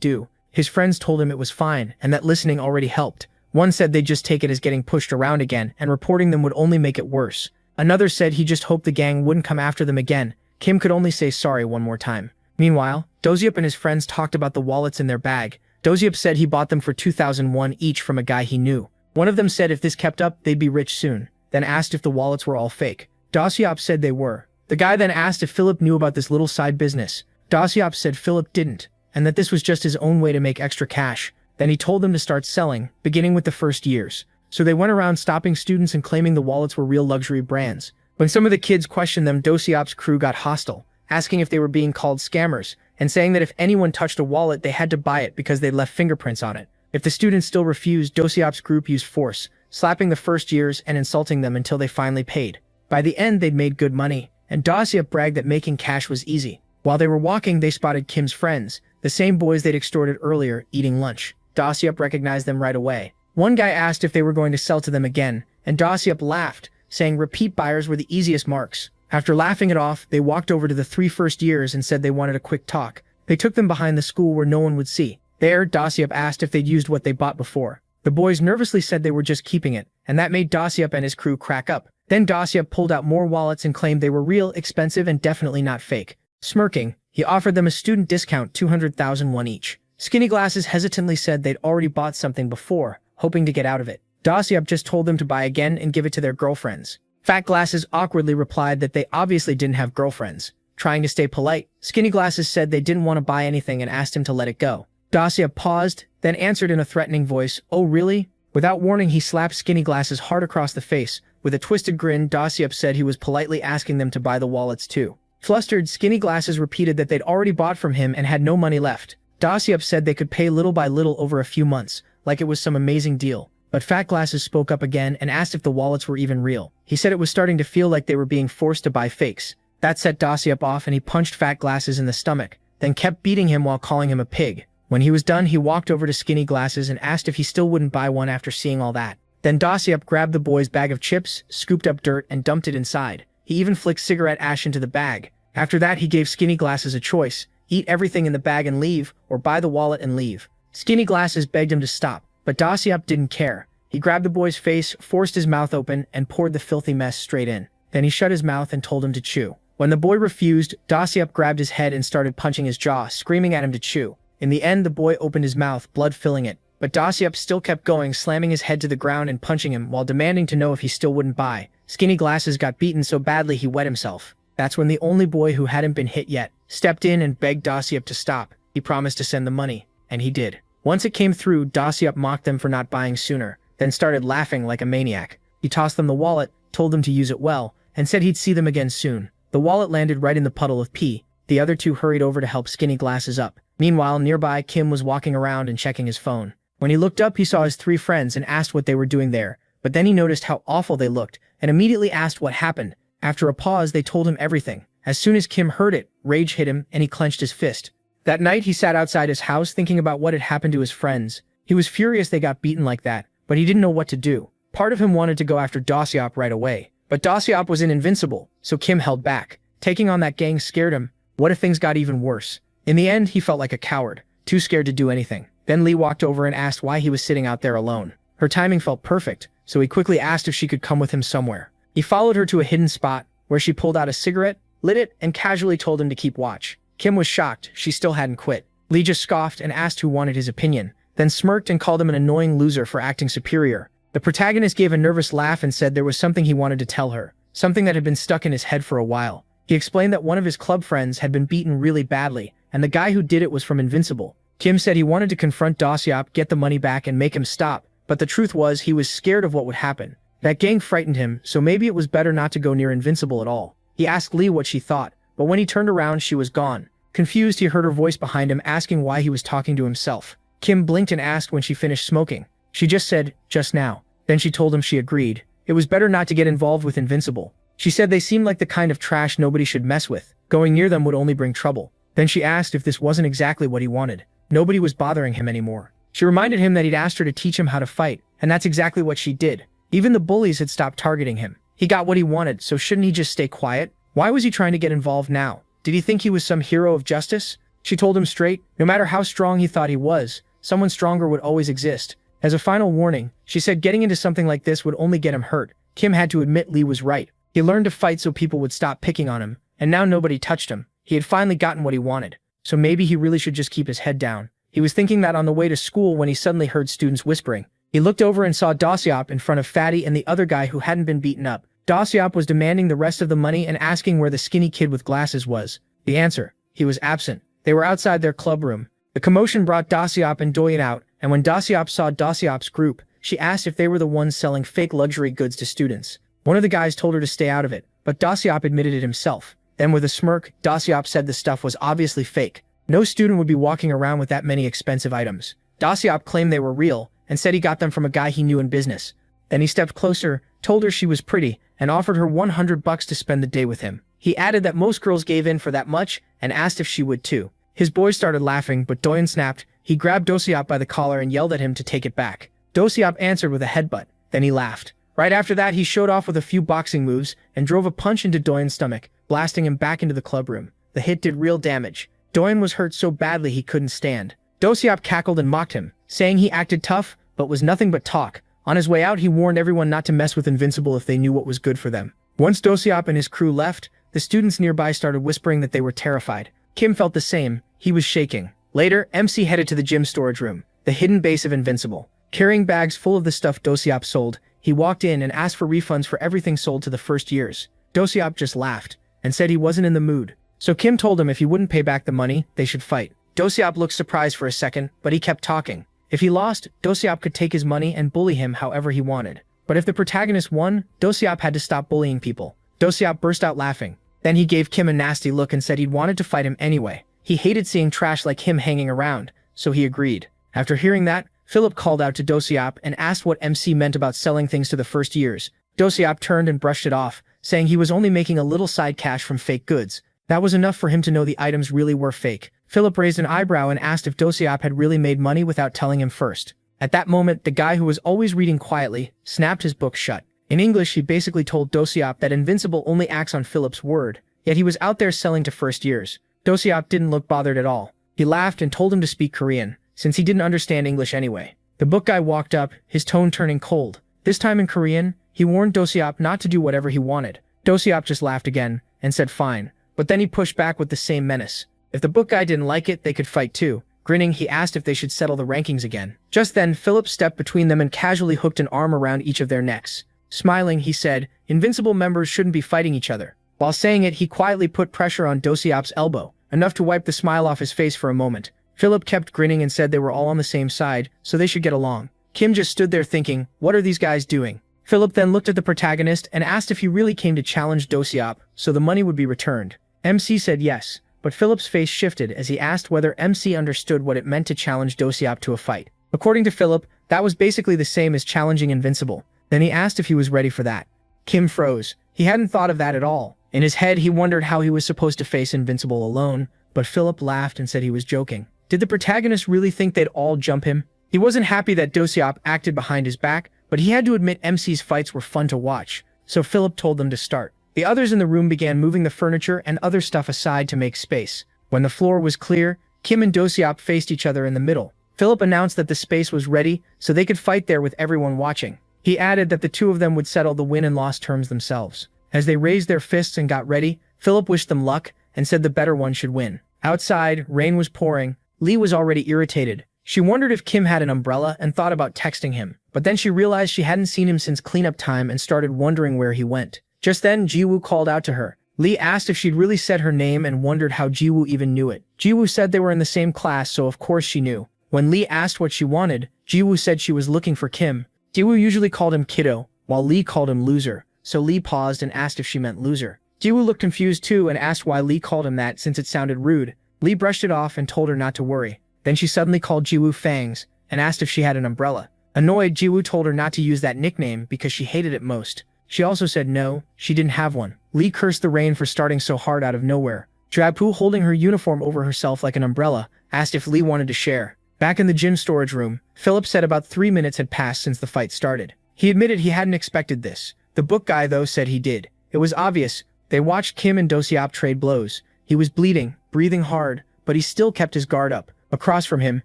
do. His friends told him it was fine and that listening already helped. One said they'd just take it as getting pushed around again and reporting them would only make it worse. Another said he just hoped the gang wouldn't come after them again. Kim could only say sorry one more time. Meanwhile, Dosyap and his friends talked about the wallets in their bag. Dosyap said he bought them for 2,001 each from a guy he knew. One of them said if this kept up, they'd be rich soon, then asked if the wallets were all fake. Dosyap said they were. The guy then asked if Philip knew about this little side business. Dosyap said Philip didn't, and that this was just his own way to make extra cash. Then he told them to start selling, beginning with the first years. So they went around stopping students and claiming the wallets were real luxury brands. When some of the kids questioned them, Dosyap's crew got hostile, asking if they were being called scammers, and saying that if anyone touched a wallet, they had to buy it because they'd left fingerprints on it. If the students still refused, Dosyap's group used force, slapping the first years and insulting them until they finally paid. By the end, they'd made good money, and Dosyap bragged that making cash was easy. While they were walking, they spotted Kim's friends, the same boys they'd extorted earlier, eating lunch. Dosyap recognized them right away. One guy asked if they were going to sell to them again, and Dosyap laughed, saying repeat buyers were the easiest marks. After laughing it off, they walked over to the 3 first years and said they wanted a quick talk. They took them behind the school where no one would see. There, Dosyap asked if they'd used what they bought before. The boys nervously said they were just keeping it, and that made Dosyap and his crew crack up. Then Dosyap pulled out more wallets and claimed they were real, expensive, and definitely not fake. Smirking, he offered them a student discount 200,001 each. Skinny Glasses hesitantly said they'd already bought something before, hoping to get out of it. Dosyap just told them to buy again and give it to their girlfriends. Fat Glasses awkwardly replied that they obviously didn't have girlfriends. Trying to stay polite, Skinny Glasses said they didn't want to buy anything and asked him to let it go. Dosyap paused, then answered in a threatening voice, "Oh really?" Without warning, he slapped Skinny Glasses hard across the face. With a twisted grin, Dosyap said he was politely asking them to buy the wallets too. Flustered, Skinny Glasses repeated that they'd already bought from him and had no money left. Dosyap said they could pay little by little over a few months, like it was some amazing deal. But Fat Glasses spoke up again and asked if the wallets were even real. He said it was starting to feel like they were being forced to buy fakes. That set Dosyap off and he punched Fat Glasses in the stomach, then kept beating him while calling him a pig. When he was done, he walked over to Skinny Glasses and asked if he still wouldn't buy one after seeing all that. Then Dosyap grabbed the boy's bag of chips, scooped up dirt, and dumped it inside. He even flicked cigarette ash into the bag. After that, he gave Skinny Glasses a choice: eat everything in the bag and leave, or buy the wallet and leave. Skinny Glasses begged him to stop, but Dosyap didn't care. He grabbed the boy's face, forced his mouth open, and poured the filthy mess straight in. Then he shut his mouth and told him to chew. When the boy refused, Dosyap grabbed his head and started punching his jaw, screaming at him to chew. In the end, the boy opened his mouth, blood filling it. But Dosyap still kept going, slamming his head to the ground and punching him while demanding to know if he still wouldn't buy. Skinny Glasses got beaten so badly he wet himself. That's when the only boy who hadn't been hit yet stepped in and begged Dosyap to stop. He promised to send the money, and he did. Once it came through, Dosyap mocked them for not buying sooner, then started laughing like a maniac. He tossed them the wallet, told them to use it well, and said he'd see them again soon. The wallet landed right in the puddle of pee. The other two hurried over to help Skinny glasses up. Meanwhile, nearby, Kim was walking around and checking his phone. When he looked up, he saw his three friends and asked what they were doing there, but then he noticed how awful they looked and immediately asked what happened. After a pause, they told him everything. As soon as Kim heard it, rage hit him and he clenched his fist. That night, he sat outside his house thinking about what had happened to his friends. He was furious they got beaten like that, but he didn't know what to do. Part of him wanted to go after Dasyop right away, but Dasyop was invincible, so Kim held back. Taking on that gang scared him. What if things got even worse? In the end, he felt like a coward, too scared to do anything. Then Lee walked over and asked why he was sitting out there alone. Her timing felt perfect, so he quickly asked if she could come with him somewhere. He followed her to a hidden spot, where she pulled out a cigarette, lit it, and casually told him to keep watch. Kim was shocked, she still hadn't quit. Lee just scoffed and asked who wanted his opinion, then smirked and called him an annoying loser for acting superior. The protagonist gave a nervous laugh and said there was something he wanted to tell her, something that had been stuck in his head for a while. He explained that one of his club friends had been beaten really badly, and the guy who did it was from Invincible. Kim said he wanted to confront Dasyop, get the money back, and make him stop, but the truth was he was scared of what would happen. That gang frightened him, so maybe it was better not to go near Invincible at all. He asked Lee what she thought, but when he turned around, she was gone. Confused, he heard her voice behind him asking why he was talking to himself. Kim blinked and asked when she finished smoking. She just said, "Just now." Then she told him she agreed. It was better not to get involved with Invincible. She said they seemed like the kind of trash nobody should mess with. Going near them would only bring trouble. Then she asked if this wasn't exactly what he wanted. Nobody was bothering him anymore. She reminded him that he'd asked her to teach him how to fight, and that's exactly what she did. Even the bullies had stopped targeting him. He got what he wanted, so shouldn't he just stay quiet? Why was he trying to get involved now? Did he think he was some hero of justice? She told him straight, no matter how strong he thought he was, someone stronger would always exist. As a final warning, she said getting into something like this would only get him hurt. Kim had to admit Lee was right. He learned to fight so people would stop picking on him, and now nobody touched him. He had finally gotten what he wanted, so maybe he really should just keep his head down. He was thinking that on the way to school when he suddenly heard students whispering. He looked over and saw Dasyop in front of Fatty and the other guy who hadn't been beaten up. Dasyop was demanding the rest of the money and asking where the skinny kid with glasses was. The answer: he was absent. They were outside their club room. The commotion brought Dasyop and Doyen out, and when Dasyop saw Dasyop's group, she asked if they were the ones selling fake luxury goods to students. One of the guys told her to stay out of it, but Dasyop admitted it himself. Then with a smirk, Dasyop said the stuff was obviously fake. No student would be walking around with that many expensive items. Dasyop claimed they were real, and said he got them from a guy he knew in business. Then he stepped closer, told her she was pretty, and offered her $100 to spend the day with him. He added that most girls gave in for that much, and asked if she would too. His boys started laughing, but Doyen snapped. He grabbed Dasyop by the collar and yelled at him to take it back. Dasyop answered with a headbutt. Then he laughed. Right after that, he showed off with a few boxing moves and drove a punch into Doyen's stomach, blasting him back into the club room. The hit did real damage. Doyen was hurt so badly he couldn't stand. Dasyop cackled and mocked him, saying he acted tough, but was nothing but talk. On his way out, he warned everyone not to mess with Invincible if they knew what was good for them. Once Dasyop and his crew left, the students nearby started whispering that they were terrified. Kim felt the same. He was shaking. Later, MC headed to the gym storage room, the hidden base of Invincible. Carrying bags full of the stuff Dasyop sold, he walked in and asked for refunds for everything sold to the first years. Dasyop just laughed and said he wasn't in the mood. So Kim told him if he wouldn't pay back the money, they should fight. Dasyop looked surprised for a second, but he kept talking. If he lost, Dasyop could take his money and bully him however he wanted. But if the protagonist won, Dasyop had to stop bullying people. Dasyop burst out laughing. Then he gave Kim a nasty look and said he'd wanted to fight him anyway. He hated seeing trash like him hanging around, so he agreed. After hearing that, Philip called out to Dasyop and asked what MC meant about selling things to the first years. Dasyop turned and brushed it off, saying he was only making a little side cash from fake goods. That was enough for him to know the items really were fake. Philip raised an eyebrow and asked if Dasyop had really made money without telling him first. At that moment, the guy who was always reading quietly snapped his book shut. In English, he basically told Dasyop that Invincible only acts on Philip's word, yet he was out there selling to first years. Dasyop didn't look bothered at all. He laughed and told him to speak Korean, since he didn't understand English anyway. The book guy walked up, his tone turning cold. This time in Korean, he warned Dasyop not to do whatever he wanted. Dasyop just laughed again, and said fine, but then he pushed back with the same menace. If the book guy didn't like it, they could fight too. Grinning, he asked if they should settle the rankings again. Just then, Philip stepped between them and casually hooked an arm around each of their necks. Smiling, he said, Invincible members shouldn't be fighting each other. While saying it, he quietly put pressure on Dasyop's elbow, enough to wipe the smile off his face for a moment. Philip kept grinning and said they were all on the same side, so they should get along. Kim just stood there thinking, what are these guys doing? Philip then looked at the protagonist and asked if he really came to challenge Do-seop, so the money would be returned. MC said yes, but Philip's face shifted as he asked whether MC understood what it meant to challenge Do-seop to a fight. According to Philip, that was basically the same as challenging Invincible. Then he asked if he was ready for that. Kim froze. He hadn't thought of that at all. In his head, he wondered how he was supposed to face Invincible alone, but Philip laughed and said he was joking. Did the protagonist really think they'd all jump him? He wasn't happy that Do-seop acted behind his back, but he had to admit MC's fights were fun to watch, so Philip told them to start. The others in the room began moving the furniture and other stuff aside to make space. When the floor was clear, Kim and Do-seop faced each other in the middle. Philip announced that the space was ready so they could fight there with everyone watching. He added that the two of them would settle the win and loss terms themselves. As they raised their fists and got ready, Philip wished them luck and said the better one should win. Outside, rain was pouring. Lee was already irritated. She wondered if Kim had an umbrella and thought about texting him, but then she realized she hadn't seen him since cleanup time and started wondering where he went. Just then, Jiwoo called out to her. Lee asked if she'd really said her name and wondered how Jiwoo even knew it. Jiwoo said they were in the same class, so of course she knew. When Lee asked what she wanted, Jiwoo said she was looking for Kim. Jiwoo usually called him kiddo, while Lee called him loser, so Lee paused and asked if she meant loser. Jiwoo looked confused too and asked why Lee called him that since it sounded rude. Lee brushed it off and told her not to worry. Then she suddenly called Jiwoo Fangs and asked if she had an umbrella. Annoyed, Jiwoo told her not to use that nickname because she hated it most. She also said no, she didn't have one. Lee cursed the rain for starting so hard out of nowhere. Drapu, holding her uniform over herself like an umbrella, asked if Lee wanted to share. Back in the gym storage room, Philip said about 3 minutes had passed since the fight started. He admitted he hadn't expected this. The book guy, though, said he did. It was obvious. They watched Kim and Do-seop trade blows. He was bleeding, breathing hard, but he still kept his guard up. Across from him,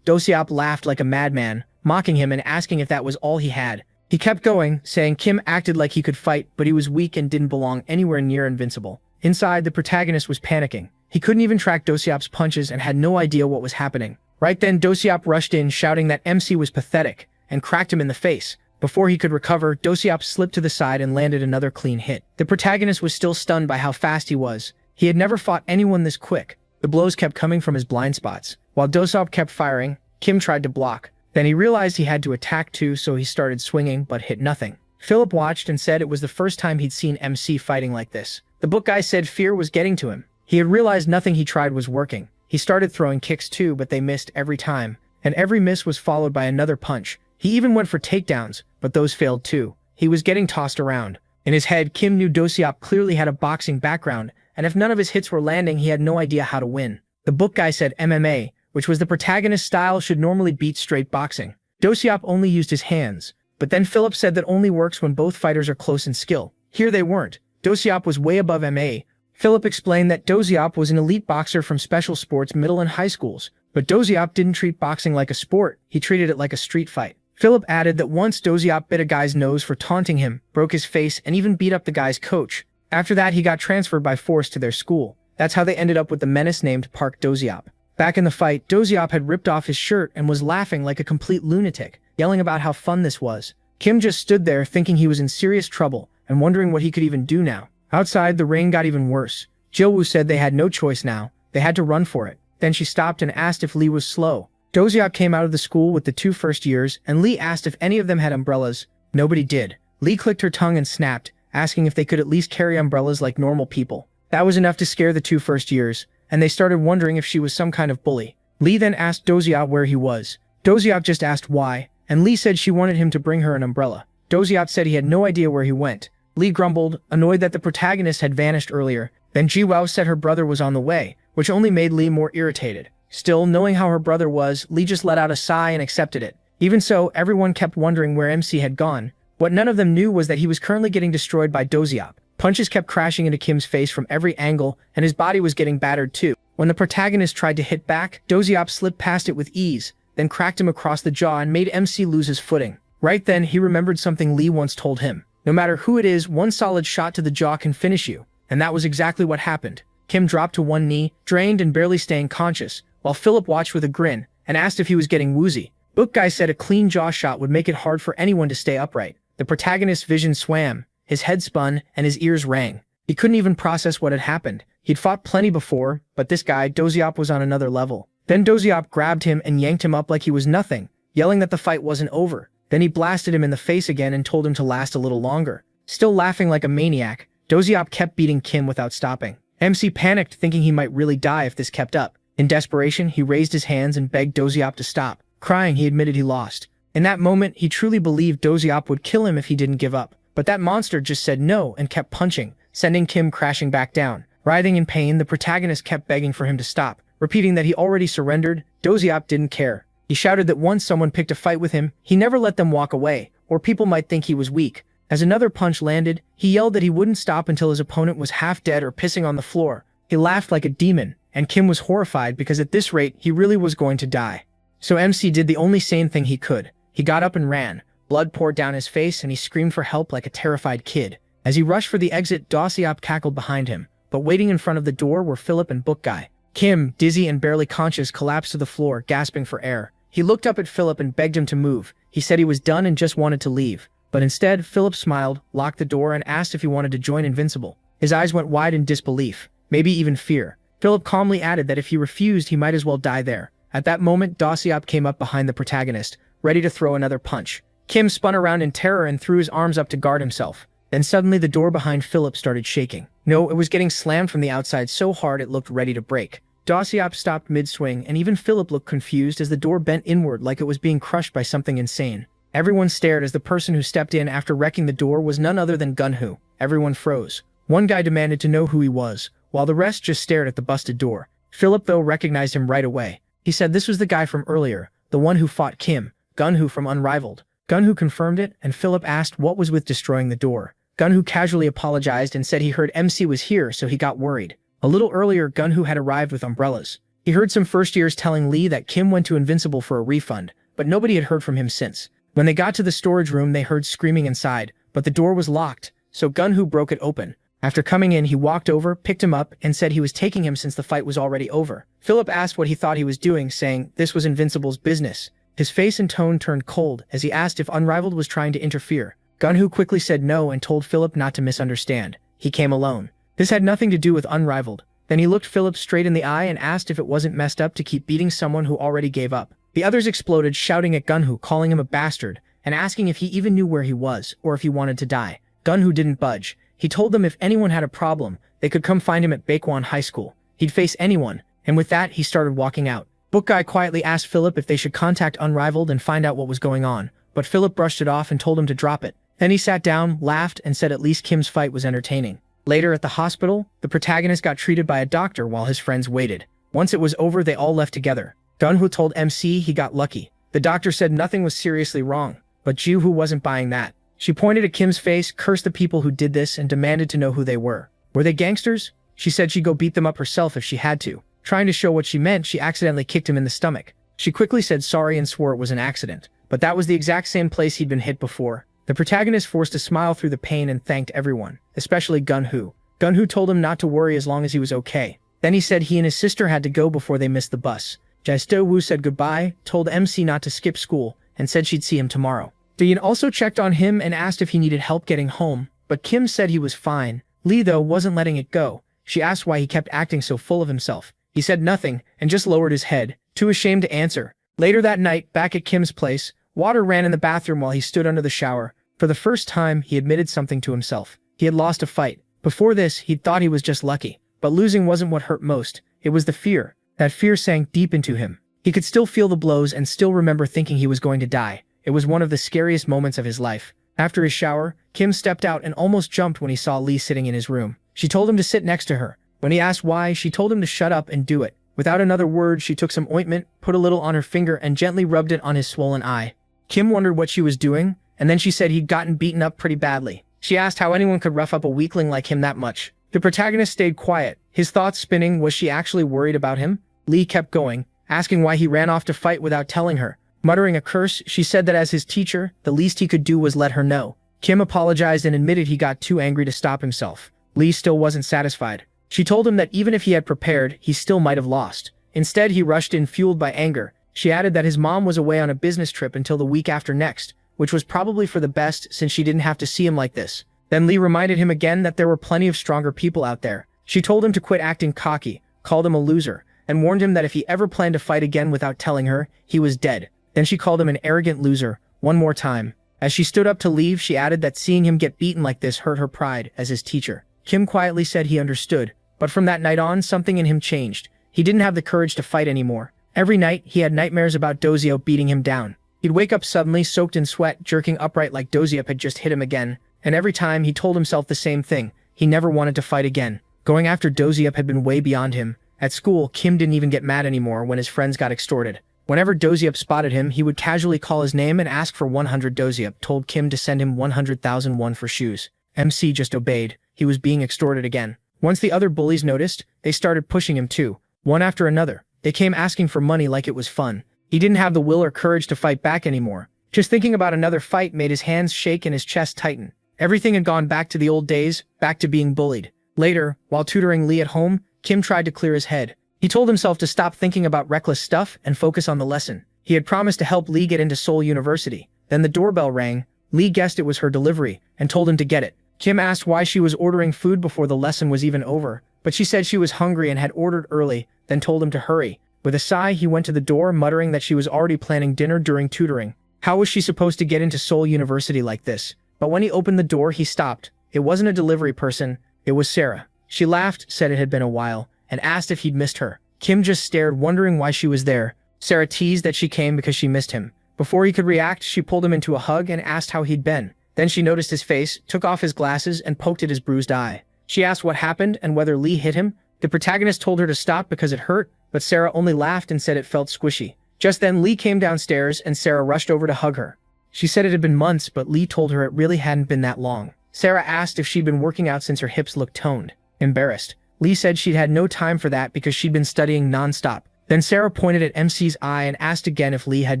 Do-seop laughed like a madman, mocking him and asking if that was all he had. He kept going, saying Kim acted like he could fight, but he was weak and didn't belong anywhere near invincible. Inside, the protagonist was panicking. He couldn't even track Do-seop's punches and had no idea what was happening. Right then, Do-seop rushed in, shouting that MC was pathetic, and cracked him in the face. Before he could recover, Do-seop slipped to the side and landed another clean hit. The protagonist was still stunned by how fast he was. He had never fought anyone this quick. The blows kept coming from his blind spots. While Do-seop kept firing, Kim tried to block. Then he realized he had to attack too, so he started swinging, but hit nothing. Philip watched and said it was the first time he'd seen MC fighting like this. The book guy said fear was getting to him. He had realized nothing he tried was working. He started throwing kicks too, but they missed every time. And every miss was followed by another punch. He even went for takedowns, but those failed too. He was getting tossed around. In his head, Kim knew Do-seop clearly had a boxing background, and if none of his hits were landing, he had no idea how to win. The book guy said MMA, which was the protagonist's style, should normally beat straight boxing. Do-seop only used his hands, but then Philip said that only works when both fighters are close in skill. Here they weren't. Do-seop was way above MA. Philip explained that Do-seop was an elite boxer from special sports middle and high schools, but Do-seop didn't treat boxing like a sport, he treated it like a street fight. Philip added that once Do-seop bit a guy's nose for taunting him, broke his face, and even beat up the guy's coach. After that, he got transferred by force to their school. That's how they ended up with the menace named Park Do-seop. Back in the fight, Do-seop had ripped off his shirt and was laughing like a complete lunatic, yelling about how fun this was. Kim just stood there thinking he was in serious trouble and wondering what he could even do now. Outside, the rain got even worse. Jiwoo said they had no choice now. They had to run for it. Then she stopped and asked if Lee was slow. Do-seop came out of the school with the 2 first years, and Lee asked if any of them had umbrellas. Nobody did. Lee clicked her tongue and snapped, asking if they could at least carry umbrellas like normal people. That was enough to scare the 2 first years, and they started wondering if she was some kind of bully. Lee then asked Do-seop where he was. Do-seop just asked why, and Lee said she wanted him to bring her an umbrella. Do-seop said he had no idea where he went. Lee grumbled, annoyed that the protagonist had vanished earlier. Then Jiwoo said her brother was on the way, which only made Lee more irritated. Still, knowing how her brother was, Lee just let out a sigh and accepted it. Even so, everyone kept wondering where MC had gone. What none of them knew was that he was currently getting destroyed by Do-seop. Punches kept crashing into Kim's face from every angle, and his body was getting battered too. When the protagonist tried to hit back, Do-seop slipped past it with ease, then cracked him across the jaw and made MC lose his footing. Right then, he remembered something Lee once told him. No matter who it is, one solid shot to the jaw can finish you. And that was exactly what happened. Kim dropped to one knee, drained and barely staying conscious, while Philip watched with a grin, and asked if he was getting woozy. Book guy said a clean jaw shot would make it hard for anyone to stay upright. The protagonist's vision swam, his head spun, and his ears rang. He couldn't even process what had happened. He'd fought plenty before, but this guy, Do-seop, was on another level. Then Do-seop grabbed him and yanked him up like he was nothing, yelling that the fight wasn't over. Then he blasted him in the face again and told him to last a little longer. Still laughing like a maniac, Doziop kept beating Kim without stopping. MC panicked, thinking he might really die if this kept up. In desperation, he raised his hands and begged Doziop to stop. Crying, he admitted he lost. In that moment, he truly believed Doziop would kill him if he didn't give up. But that monster just said no and kept punching, sending Kim crashing back down. Writhing in pain, the protagonist kept begging for him to stop, repeating that he already surrendered. Doziop didn't care. He shouted that once someone picked a fight with him, he never let them walk away, or people might think he was weak. As another punch landed, he yelled that he wouldn't stop until his opponent was half dead or pissing on the floor. He laughed like a demon, and Kim was horrified because at this rate, he really was going to die. So MC did the only sane thing he could. He got up and ran. Blood poured down his face and he screamed for help like a terrified kid. As he rushed for the exit, Doziop cackled behind him, but waiting in front of the door were Philip and Book Guy. Kim, dizzy and barely conscious, collapsed to the floor, gasping for air. He looked up at Philip and begged him to move. He said he was done and just wanted to leave. But instead, Philip smiled, locked the door, and asked if he wanted to join Invincible. His eyes went wide in disbelief, maybe even fear. Philip calmly added that if he refused, he might as well die there. At that moment, Doziop came up behind the protagonist, ready to throw another punch. Kim spun around in terror and threw his arms up to guard himself. Then suddenly the door behind Philip started shaking. No, it was getting slammed from the outside so hard it looked ready to break. Doziop stopped mid-swing, and even Philip looked confused as the door bent inward like it was being crushed by something insane. Everyone stared as the person who stepped in after wrecking the door was none other than Gunhu. Everyone froze. One guy demanded to know who he was, while the rest just stared at the busted door. Philip, though, recognized him right away. He said this was the guy from earlier, the one who fought Kim, Gunhu from Unrivaled. Gunhu confirmed it, and Philip asked what was with destroying the door. Gunhu casually apologized and said he heard MC was here, so he got worried. A little earlier, Gunhu had arrived with umbrellas. He heard some first-years telling Lee that Kim went to Invincible for a refund, but nobody had heard from him since. When they got to the storage room, they heard screaming inside, but the door was locked, so Gunhu broke it open. After coming in, he walked over, picked him up, and said he was taking him since the fight was already over. Philip asked what he thought he was doing, saying this was Invincible's business. His face and tone turned cold as he asked if Unrivaled was trying to interfere. Gunhu quickly said no and told Philip not to misunderstand. He came alone. This had nothing to do with Unrivaled. Then he looked Philip straight in the eye and asked if it wasn't messed up to keep beating someone who already gave up. The others exploded, shouting at Gunhu, calling him a bastard, and asking if he even knew where he was, or if he wanted to die. Gunhu didn't budge. He told them if anyone had a problem, they could come find him at Baekwon High School. He'd face anyone, and with that, he started walking out. Book Guy quietly asked Philip if they should contact Unrivaled and find out what was going on, but Philip brushed it off and told him to drop it. Then he sat down, laughed, and said at least Kim's fight was entertaining. Later at the hospital, the protagonist got treated by a doctor while his friends waited. Once it was over, they all left together. Gunhu told MC he got lucky. The doctor said nothing was seriously wrong, but Juhu wasn't buying that. She pointed at Kim's face, cursed the people who did this, and demanded to know who they were. Were they gangsters? She said she'd go beat them up herself if she had to. Trying to show what she meant, she accidentally kicked him in the stomach. She quickly said sorry and swore it was an accident, but that was the exact same place he'd been hit before. The protagonist forced a smile through the pain and thanked everyone, especially Gunhu. Gunhu told him not to worry as long as he was okay. Then he said he and his sister had to go before they missed the bus. Jae Woo said goodbye, told MC not to skip school, and said she'd see him tomorrow. Daein also checked on him and asked if he needed help getting home, but Kim said he was fine. Lee, though, wasn't letting it go. She asked why he kept acting so full of himself. He said nothing, and just lowered his head, too ashamed to answer. Later that night, back at Kim's place, water ran in the bathroom while he stood under the shower. For the first time, he admitted something to himself. He had lost a fight. Before this, he'd thought he was just lucky. But losing wasn't what hurt most. It was the fear. That fear sank deep into him. He could still feel the blows and still remember thinking he was going to die. It was one of the scariest moments of his life. After his shower, Kim stepped out and almost jumped when he saw Lee sitting in his room. She told him to sit next to her. When he asked why, she told him to shut up and do it. Without another word, she took some ointment, put a little on her finger, and gently rubbed it on his swollen eye. Kim wondered what she was doing, and then she said he'd gotten beaten up pretty badly. She asked how anyone could rough up a weakling like him that much. The protagonist stayed quiet, his thoughts spinning. Was she actually worried about him? Lee kept going, asking why he ran off to fight without telling her. Muttering a curse, she said that as his teacher, the least he could do was let her know. Kim apologized and admitted he got too angry to stop himself. Lee still wasn't satisfied. She told him that even if he had prepared, he still might have lost. Instead, he rushed in fueled by anger. She added that his mom was away on a business trip until the week after next, which was probably for the best since she didn't have to see him like this. Then Lee reminded him again that there were plenty of stronger people out there. She told him to quit acting cocky, called him a loser, and warned him that if he ever planned to fight again without telling her, he was dead. Then she called him an arrogant loser, one more time. As she stood up to leave, she added that seeing him get beaten like this hurt her pride as his teacher. Kim quietly said he understood, but from that night on, something in him changed. He didn't have the courage to fight anymore. Every night, he had nightmares about Dozio beating him down. He'd wake up suddenly, soaked in sweat, jerking upright like Dozio had just hit him again, and every time he told himself the same thing: he never wanted to fight again. Going after Dozio had been way beyond him. At school, Kim didn't even get mad anymore when his friends got extorted. Whenever Dozio spotted him, he would casually call his name and ask for 100 Dozio, told Kim to send him 100,000 won for shoes. MC just obeyed. He was being extorted again. Once the other bullies noticed, they started pushing him too, one after another. They came asking for money like it was fun. He didn't have the will or courage to fight back anymore. Just thinking about another fight made his hands shake and his chest tighten. Everything had gone back to the old days, back to being bullied. Later, while tutoring Lee at home, Kim tried to clear his head. He told himself to stop thinking about reckless stuff and focus on the lesson. He had promised to help Lee get into Seoul University. Then the doorbell rang. Lee guessed it was her delivery and told him to get it. Kim asked why she was ordering food before the lesson was even over, but she said she was hungry and had ordered early, then told him to hurry. With a sigh, he went to the door, muttering that she was already planning dinner during tutoring. How was she supposed to get into Seoul University like this? But when he opened the door, he stopped. It wasn't a delivery person. It was Sarah. She laughed, said it had been a while, and asked if he'd missed her. Kim just stared, wondering why she was there. Sarah teased that she came because she missed him. Before he could react, she pulled him into a hug and asked how he'd been. Then she noticed his face, took off his glasses, and poked at his bruised eye. She asked what happened and whether Lee hit him. The protagonist told her to stop because it hurt, but Sarah only laughed and said it felt squishy. Just then, Lee came downstairs and Sarah rushed over to hug her. She said it had been months, but Lee told her it really hadn't been that long. Sarah asked if she'd been working out since her hips looked toned. Embarrassed, Lee said she'd had no time for that because she'd been studying non-stop. Then Sarah pointed at MC's eye and asked again if Lee had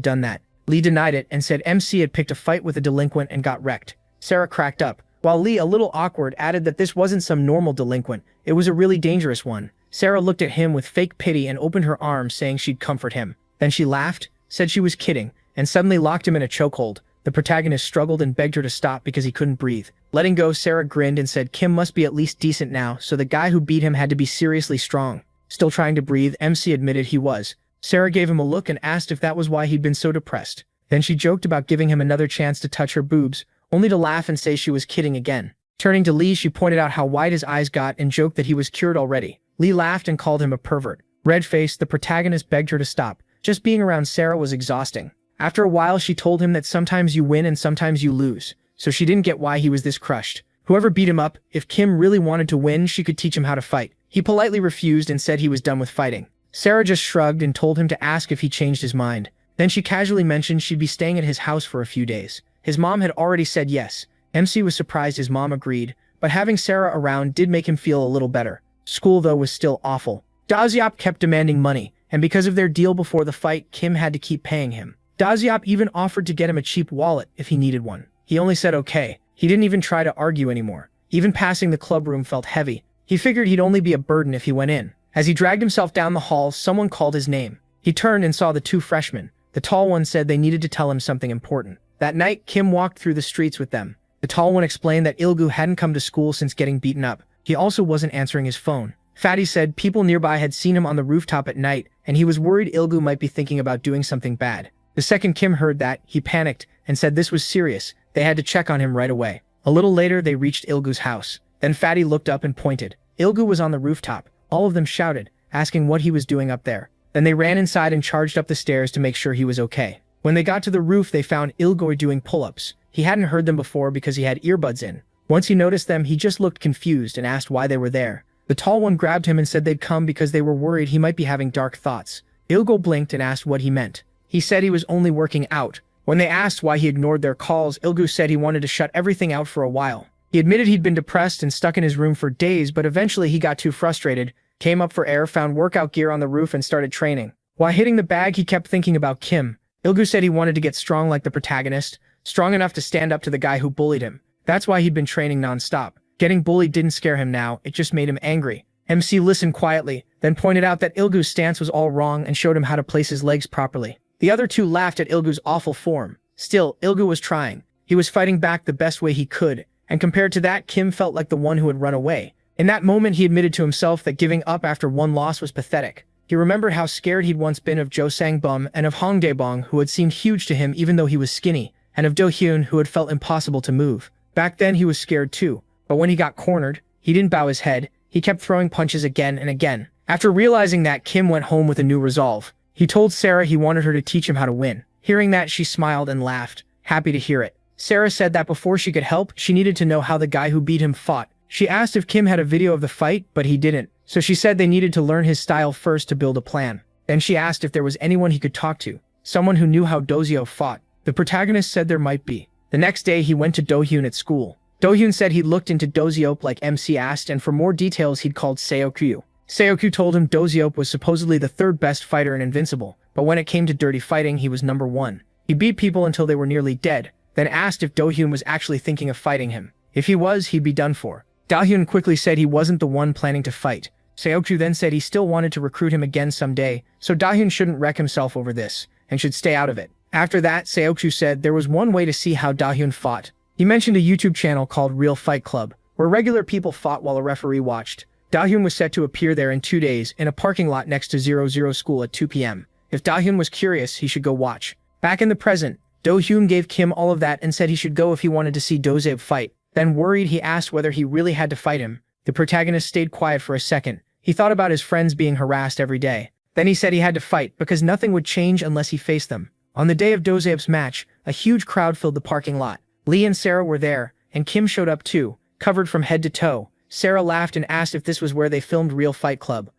done that. Lee denied it and said MC had picked a fight with a delinquent and got wrecked. Sarah cracked up, while Lee, a little awkward, added that this wasn't some normal delinquent, it was a really dangerous one. Sarah looked at him with fake pity and opened her arms, saying she'd comfort him. Then she laughed, said she was kidding, and suddenly locked him in a chokehold. The protagonist struggled and begged her to stop because he couldn't breathe. Letting go, Sarah grinned and said Kim must be at least decent now, so the guy who beat him had to be seriously strong. Still trying to breathe, MC admitted he was. Sarah gave him a look and asked if that was why he'd been so depressed. Then she joked about giving him another chance to touch her boobs, only to laugh and say she was kidding again. Turning to Lee, she pointed out how wide his eyes got and joked that he was cured already. Lee laughed and called him a pervert. Red-faced, the protagonist begged her to stop. Just being around Sarah was exhausting. After a while, she told him that sometimes you win and sometimes you lose, so she didn't get why he was this crushed. Whoever beat him up, if Kim really wanted to win, she could teach him how to fight. He politely refused and said he was done with fighting. Sarah just shrugged and told him to ask if he changed his mind. Then she casually mentioned she'd be staying at his house for a few days. His mom had already said yes. MC was surprised his mom agreed, but having Sarah around did make him feel a little better. School, though, was still awful. Daziop kept demanding money, and because of their deal before the fight, Kim had to keep paying him. Daziop even offered to get him a cheap wallet if he needed one. He only said okay. He didn't even try to argue anymore. Even passing the club room felt heavy. He figured he'd only be a burden if he went in. As he dragged himself down the hall, someone called his name. He turned and saw the two freshmen. The tall one said they needed to tell him something important. That night, Kim walked through the streets with them. The tall one explained that Ilgu hadn't come to school since getting beaten up. He also wasn't answering his phone. Fatty said people nearby had seen him on the rooftop at night, and he was worried Ilgu might be thinking about doing something bad. The second Kim heard that, he panicked and said this was serious. They had to check on him right away. A little later, they reached Ilgu's house. Then Fatty looked up and pointed. Ilgu was on the rooftop. All of them shouted, asking what he was doing up there. Then they ran inside and charged up the stairs to make sure he was okay. When they got to the roof, they found Ilgoy doing pull-ups. He hadn't heard them before because he had earbuds in. Once he noticed them, he just looked confused and asked why they were there. The tall one grabbed him and said they'd come because they were worried he might be having dark thoughts. Ilgo blinked and asked what he meant. He said he was only working out. When they asked why he ignored their calls, Ilgu said he wanted to shut everything out for a while. He admitted he'd been depressed and stuck in his room for days, but eventually he got too frustrated, came up for air, found workout gear on the roof, and started training. While hitting the bag, he kept thinking about Kim. Ilgu said he wanted to get strong like the protagonist, strong enough to stand up to the guy who bullied him. That's why he'd been training non-stop. Getting bullied didn't scare him now, it just made him angry. MC listened quietly, then pointed out that Ilgu's stance was all wrong and showed him how to place his legs properly. The other two laughed at Ilgu's awful form. Still, Ilgu was trying. He was fighting back the best way he could, and compared to that, Kim felt like the one who had run away. In that moment, he admitted to himself that giving up after one loss was pathetic. He remembered how scared he'd once been of Jo Sang-bum and of Hong Daebong, who had seemed huge to him even though he was skinny. and of Do-hyun, who had felt impossible to move. Back then he was scared too, but when he got cornered, he didn't bow his head, he kept throwing punches again and again. After realizing that, Kim went home with a new resolve. He told Sarah he wanted her to teach him how to win. Hearing that, she smiled and laughed, happy to hear it. Sarah said that before she could help, she needed to know how the guy who beat him fought. She asked if Kim had a video of the fight, but he didn't, so she said they needed to learn his style first to build a plan. Then she asked if there was anyone he could talk to, someone who knew how Do-hyun fought. The protagonist said there might be. The next day he went to Do-hyun at school. Do-hyun said he'd looked into Do-hyun like MC asked, and for more details he'd called Seokyu. Seokyu told him Do-hyun was supposedly the third best fighter in Invincible, but when it came to dirty fighting he was number one. He beat people until they were nearly dead, then asked if Do-hyun was actually thinking of fighting him. If he was, he'd be done for. Do-hyun quickly said he wasn't the one planning to fight. Seokyu then said he still wanted to recruit him again someday, so Do-hyun shouldn't wreck himself over this, and should stay out of it. After that, Seokyu said there was one way to see how Do-hyun fought. He mentioned a YouTube channel called Real Fight Club, where regular people fought while a referee watched. Do-hyun was set to appear there in 2 days in a parking lot next to 00 School at 2 p.m. If Do-hyun was curious, he should go watch. Back in the present, Do-hyun gave Kim all of that and said he should go if he wanted to see Do-hyun fight. Then worried, he asked whether he really had to fight him. The protagonist stayed quiet for a second. He thought about his friends being harassed every day. Then he said he had to fight because nothing would change unless he faced them. On the day of Do-hyun's match, a huge crowd filled the parking lot. Lee and Sarah were there, and Kim showed up too, covered from head to toe. Sarah laughed and asked if this was where they filmed Real Fight Club.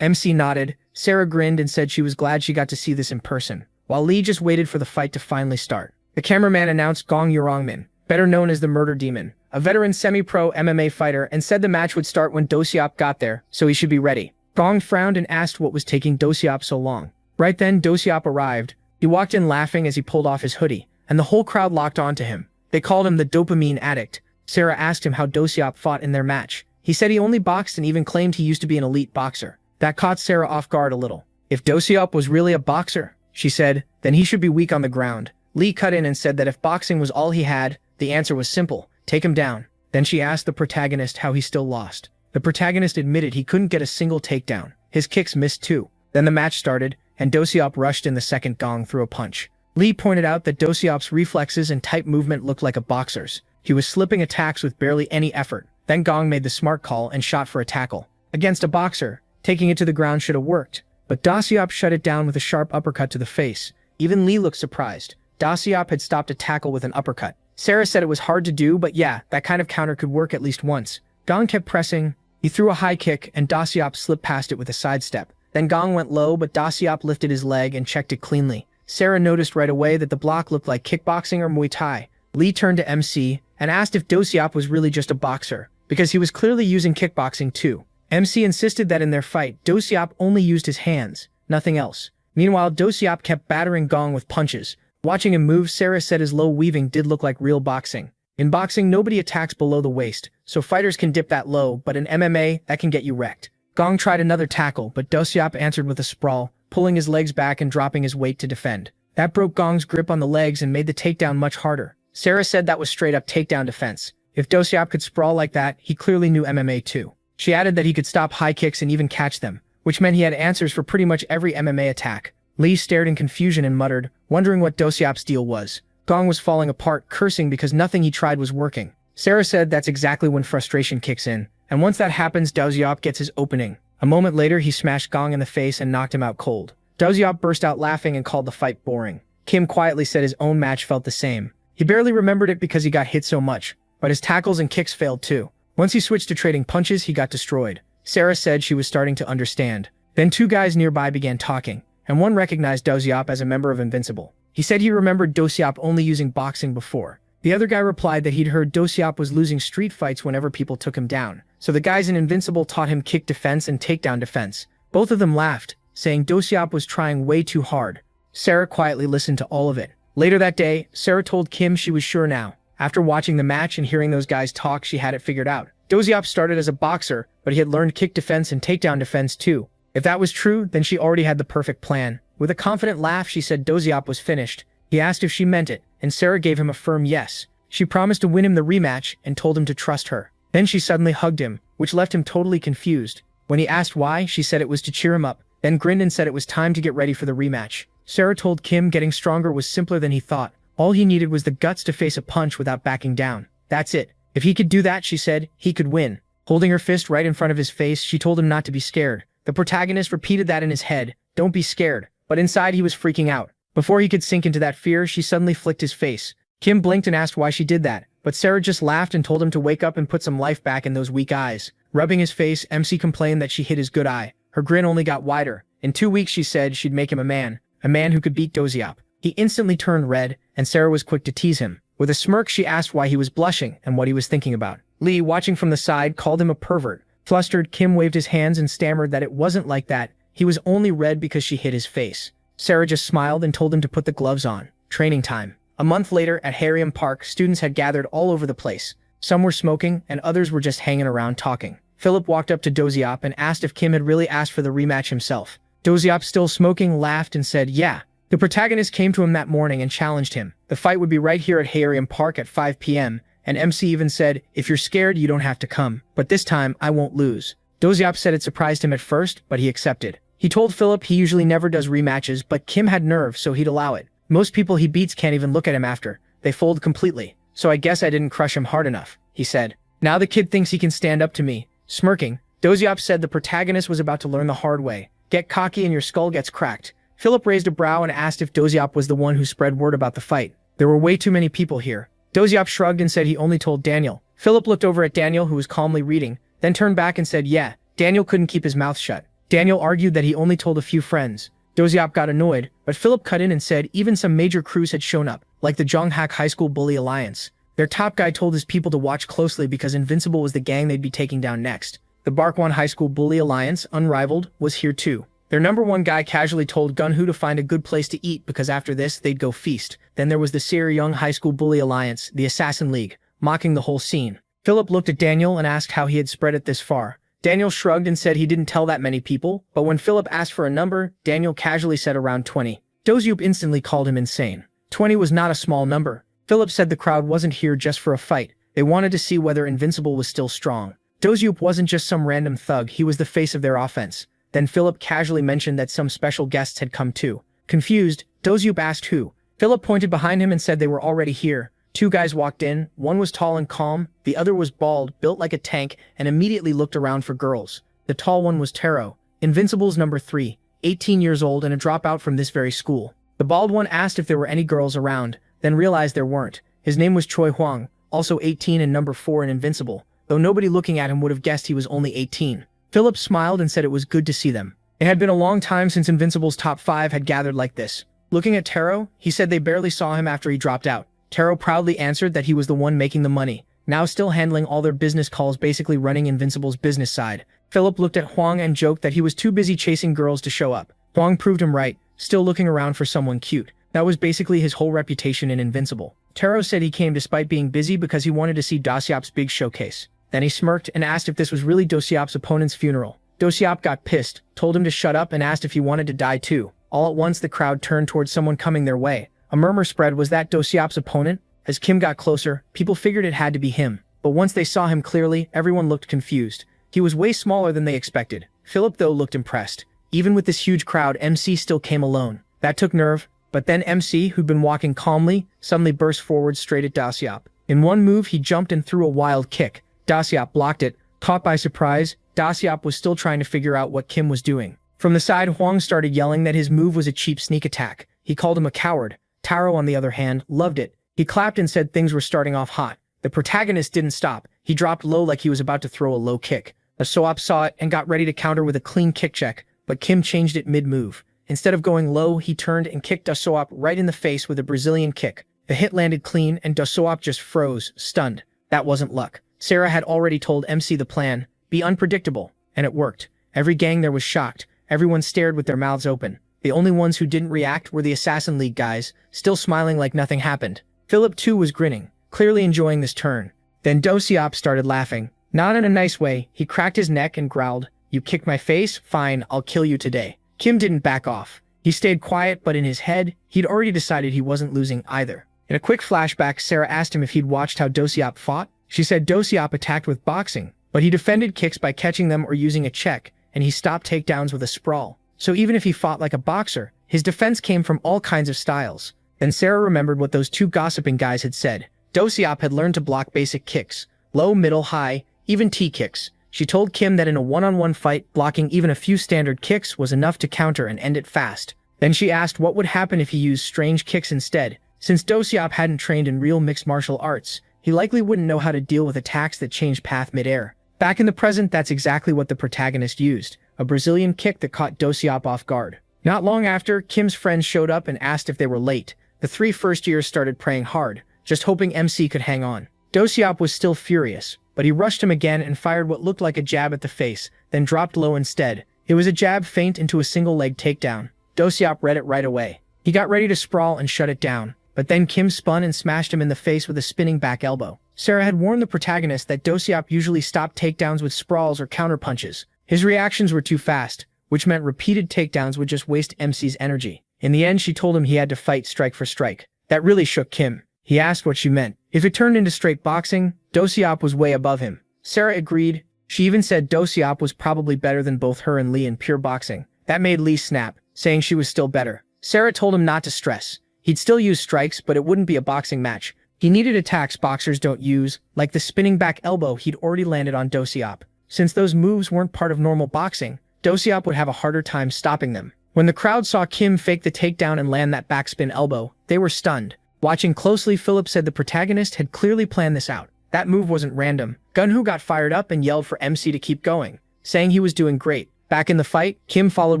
MC nodded. Sarah grinned and said she was glad she got to see this in person, while Lee just waited for the fight to finally start. The cameraman announced Gong Yurongmin, better known as the Murder Demon, a veteran semi-pro MMA fighter, and said the match would start when Do-hyun got there, so he should be ready. Gong frowned and asked what was taking Do-hyun so long. Right then, Do-hyun arrived. He walked in laughing as he pulled off his hoodie, and the whole crowd locked onto him. They called him the dopamine addict. Sarah asked him how Do-hyun fought in their match. He said he only boxed and even claimed he used to be an elite boxer. That caught Sarah off guard a little. If Do-hyun was really a boxer, she said, then he should be weak on the ground. Lee cut in and said that if boxing was all he had, the answer was simple: take him down. Then she asked the protagonist how he still lost. The protagonist admitted he couldn't get a single takedown. His kicks missed too. Then the match started, and Do-hyun rushed in the second gong through a punch. Lee pointed out that Do-hyun's reflexes and tight movement looked like a boxer's. He was slipping attacks with barely any effort. Then Gong made the smart call and shot for a tackle. Against a boxer, taking it to the ground should have worked, but Do-hyun shut it down with a sharp uppercut to the face. Even Lee looked surprised. Do-hyun had stopped a tackle with an uppercut. Sarah said it was hard to do, but yeah, that kind of counter could work at least once. Gong kept pressing. He threw a high kick, and Do-hyun slipped past it with a sidestep. Then Gong went low, but Do-hyun lifted his leg and checked it cleanly. Sarah noticed right away that the block looked like kickboxing or Muay Thai. Lee turned to MC and asked if Do-hyun was really just a boxer, because he was clearly using kickboxing too. MC insisted that in their fight, Do-hyun only used his hands, nothing else. Meanwhile, Do-hyun kept battering Gong with punches. Watching him move, Sarah said his low weaving did look like real boxing. In boxing, nobody attacks below the waist, so fighters can dip that low, but in MMA, that can get you wrecked. Gong tried another tackle, but Do-hyun answered with a sprawl, pulling his legs back and dropping his weight to defend. That broke Gong's grip on the legs and made the takedown much harder. Sarah said that was straight-up takedown defense. If Do-hyun could sprawl like that, he clearly knew MMA too. She added that he could stop high kicks and even catch them, which meant he had answers for pretty much every MMA attack. Lee stared in confusion and muttered, wondering what Do-hyun's deal was. Gong was falling apart, cursing because nothing he tried was working. Sarah said that's exactly when frustration kicks in, and once that happens, Do-hyun gets his opening. A moment later, he smashed Gong in the face and knocked him out cold. Do-hyun burst out laughing and called the fight boring. Kim quietly said his own match felt the same. He barely remembered it because he got hit so much, but his tackles and kicks failed too. Once he switched to trading punches, he got destroyed. Sarah said she was starting to understand. Then 2 guys nearby began talking, and one recognized Do-hyun as a member of Invincible. He said he remembered Do-hyun only using boxing before. The other guy replied that he'd heard Do-hyun was losing street fights whenever people took him down, so the guys in Invincible taught him kick defense and takedown defense. Both of them laughed, saying Do-hyun was trying way too hard. Sarah quietly listened to all of it. Later that day, Sarah told Kim she was sure now. After watching the match and hearing those guys talk, she had it figured out. Do-hyun started as a boxer, but he had learned kick defense and takedown defense too. If that was true, then she already had the perfect plan. With a confident laugh, she said Do-hyun was finished. He asked if she meant it, and Sarah gave him a firm yes. She promised to win him the rematch and told him to trust her. Then she suddenly hugged him, which left him totally confused. When he asked why, she said it was to cheer him up, then grinned and said it was time to get ready for the rematch. Sarah told Kim getting stronger was simpler than he thought. All he needed was the guts to face a punch without backing down. That's it. If he could do that, she said, he could win. Holding her fist right in front of his face, she told him not to be scared. The protagonist repeated that in his head, don't be scared. But inside he was freaking out. Before he could sink into that fear, she suddenly flicked his face. Kim blinked and asked why she did that, but Sarah just laughed and told him to wake up and put some life back in those weak eyes. Rubbing his face, MC complained that she hit his good eye. Her grin only got wider. In 2 weeks, she said she'd make him a man who could beat Doziop. He instantly turned red, and Sarah was quick to tease him. With a smirk, she asked why he was blushing and what he was thinking about. Lee, watching from the side, called him a pervert. Flustered, Kim waved his hands and stammered that it wasn't like that. He was only red because she hit his face. Sarah just smiled and told him to put the gloves on. Training time. A month later, at Harrium Park, students had gathered all over the place. Some were smoking, and others were just hanging around talking. Philip walked up to Doziop and asked if Kim had really asked for the rematch himself. Doziop, still smoking, laughed and said, yeah. The protagonist came to him that morning and challenged him. The fight would be right here at Harrium Park at 5 p.m., and MC even said, if you're scared, you don't have to come. But this time, I won't lose. Doziop said it surprised him at first, but he accepted. He told Philip he usually never does rematches, but Kim had nerve, so he'd allow it. Most people he beats can't even look at him after. They fold completely. So I guess I didn't crush him hard enough, he said. Now the kid thinks he can stand up to me. Smirking, Doziop said the protagonist was about to learn the hard way. Get cocky and your skull gets cracked. Philip raised a brow and asked if Doziop was the one who spread word about the fight. There were way too many people here. Doziop shrugged and said he only told Daniel. Philip looked over at Daniel, who was calmly reading, then turned back and said, yeah. Daniel couldn't keep his mouth shut. Daniel argued that he only told a few friends. Doziop got annoyed, but Philip cut in and said even some major crews had shown up, like the Jonghak High School Bully Alliance. Their top guy told his people to watch closely because Invincible was the gang they'd be taking down next. The Barkwon High School Bully Alliance, unrivaled, was here too. Their number one guy casually told Gunhu to find a good place to eat because after this, they'd go feast. Then there was the Seryung High School Bully Alliance, the Assassin League, mocking the whole scene. Philip looked at Daniel and asked how he had spread it this far. Daniel shrugged and said he didn't tell that many people, but when Philip asked for a number, Daniel casually said around 20. Doziop instantly called him insane. 20 was not a small number. Philip said the crowd wasn't here just for a fight. They wanted to see whether Invincible was still strong. Doziop wasn't just some random thug, he was the face of their offense. Then Philip casually mentioned that some special guests had come too. Confused, Doziop asked who. Philip pointed behind him and said they were already here. 2 guys walked in, one was tall and calm, the other was bald, built like a tank, and immediately looked around for girls. The tall one was Taro, Invincible's number 3, 18 years old and a dropout from this very school. The bald one asked if there were any girls around, then realized there weren't. His name was Choi Huang, also 18 and number 4 in Invincible, though nobody looking at him would have guessed he was only 18. Philip smiled and said it was good to see them. It had been a long time since Invincible's top 5 had gathered like this. Looking at Taro, he said they barely saw him after he dropped out. Taro proudly answered that he was the one making the money, now still handling all their business calls, basically running Invincible's business side. Philip looked at Huang and joked that he was too busy chasing girls to show up. Huang proved him right, still looking around for someone cute. That was basically his whole reputation in Invincible. Taro said he came despite being busy because he wanted to see Doziop's big showcase. Then he smirked and asked if this was really Doziop's opponent's funeral. Doziop got pissed, told him to shut up and asked if he wanted to die too. All at once the crowd turned towards someone coming their way. A murmur spread, was that Doziop's opponent? As Kim got closer, people figured it had to be him. But once they saw him clearly, everyone looked confused. He was way smaller than they expected. Philip though looked impressed. Even with this huge crowd, MC still came alone. That took nerve, but then MC, who'd been walking calmly, suddenly burst forward straight at Doziop. In one move, he jumped and threw a wild kick. Doziop blocked it. Caught by surprise, Doziop was still trying to figure out what Kim was doing. From the side, Huang started yelling that his move was a cheap sneak attack. He called him a coward. Taro, on the other hand, loved it. He clapped and said things were starting off hot. The protagonist didn't stop. He dropped low like he was about to throw a low kick. Asoap saw it and got ready to counter with a clean kick check, but Kim changed it mid-move. Instead of going low, he turned and kicked Asoap right in the face with a Brazilian kick. The hit landed clean and Asoap just froze, stunned. That wasn't luck. Sarah had already told MC the plan, be unpredictable, and it worked. Every gang there was shocked. Everyone stared with their mouths open. The only ones who didn't react were the Assassin League guys, still smiling like nothing happened. Philip too was grinning, clearly enjoying this turn. Then Doziop started laughing. Not in a nice way, he cracked his neck and growled, "You kicked my face? Fine, I'll kill you today." Kim didn't back off. He stayed quiet, but in his head, he'd already decided he wasn't losing either. In a quick flashback, Sarah asked him if he'd watched how Doziop fought. She said Doziop attacked with boxing, but he defended kicks by catching them or using a check, and he stopped takedowns with a sprawl. So even if he fought like a boxer, his defense came from all kinds of styles. Then Sarah remembered what those two gossiping guys had said. Do-seop had learned to block basic kicks, low, middle, high, even T kicks. She told Kim that in a one-on-one fight, blocking even a few standard kicks was enough to counter and end it fast. Then she asked what would happen if he used strange kicks instead. Since Do-seop hadn't trained in real mixed martial arts, he likely wouldn't know how to deal with attacks that changed path mid-air. Back in the present, that's exactly what the protagonist used, a Brazilian kick that caught Do-seop off guard. Not long after, Kim's friends showed up and asked if they were late. The three first-years started praying hard, just hoping MC could hang on. Do-seop was still furious, but he rushed him again and fired what looked like a jab at the face, then dropped low instead. It was a jab feint into a single-leg takedown. Do-seop read it right away. He got ready to sprawl and shut it down, but then Kim spun and smashed him in the face with a spinning back elbow. Sarah had warned the protagonist that Do-seop usually stopped takedowns with sprawls or counterpunches. His reactions were too fast, which meant repeated takedowns would just waste MC's energy. In the end, she told him he had to fight strike for strike. That really shook Kim. He asked what she meant. If it turned into straight boxing, Do-seop was way above him. Sarah agreed. She even said Do-seop was probably better than both her and Lee in pure boxing. That made Lee snap, saying she was still better. Sarah told him not to stress. He'd still use strikes, but it wouldn't be a boxing match. He needed attacks boxers don't use, like the spinning back elbow he'd already landed on Do-seop. Since those moves weren't part of normal boxing, Do-seop would have a harder time stopping them. When the crowd saw Kim fake the takedown and land that backspin elbow, they were stunned. Watching closely, Philip said the protagonist had clearly planned this out. That move wasn't random. Gunhoo got fired up and yelled for MC to keep going, saying he was doing great. Back in the fight, Kim followed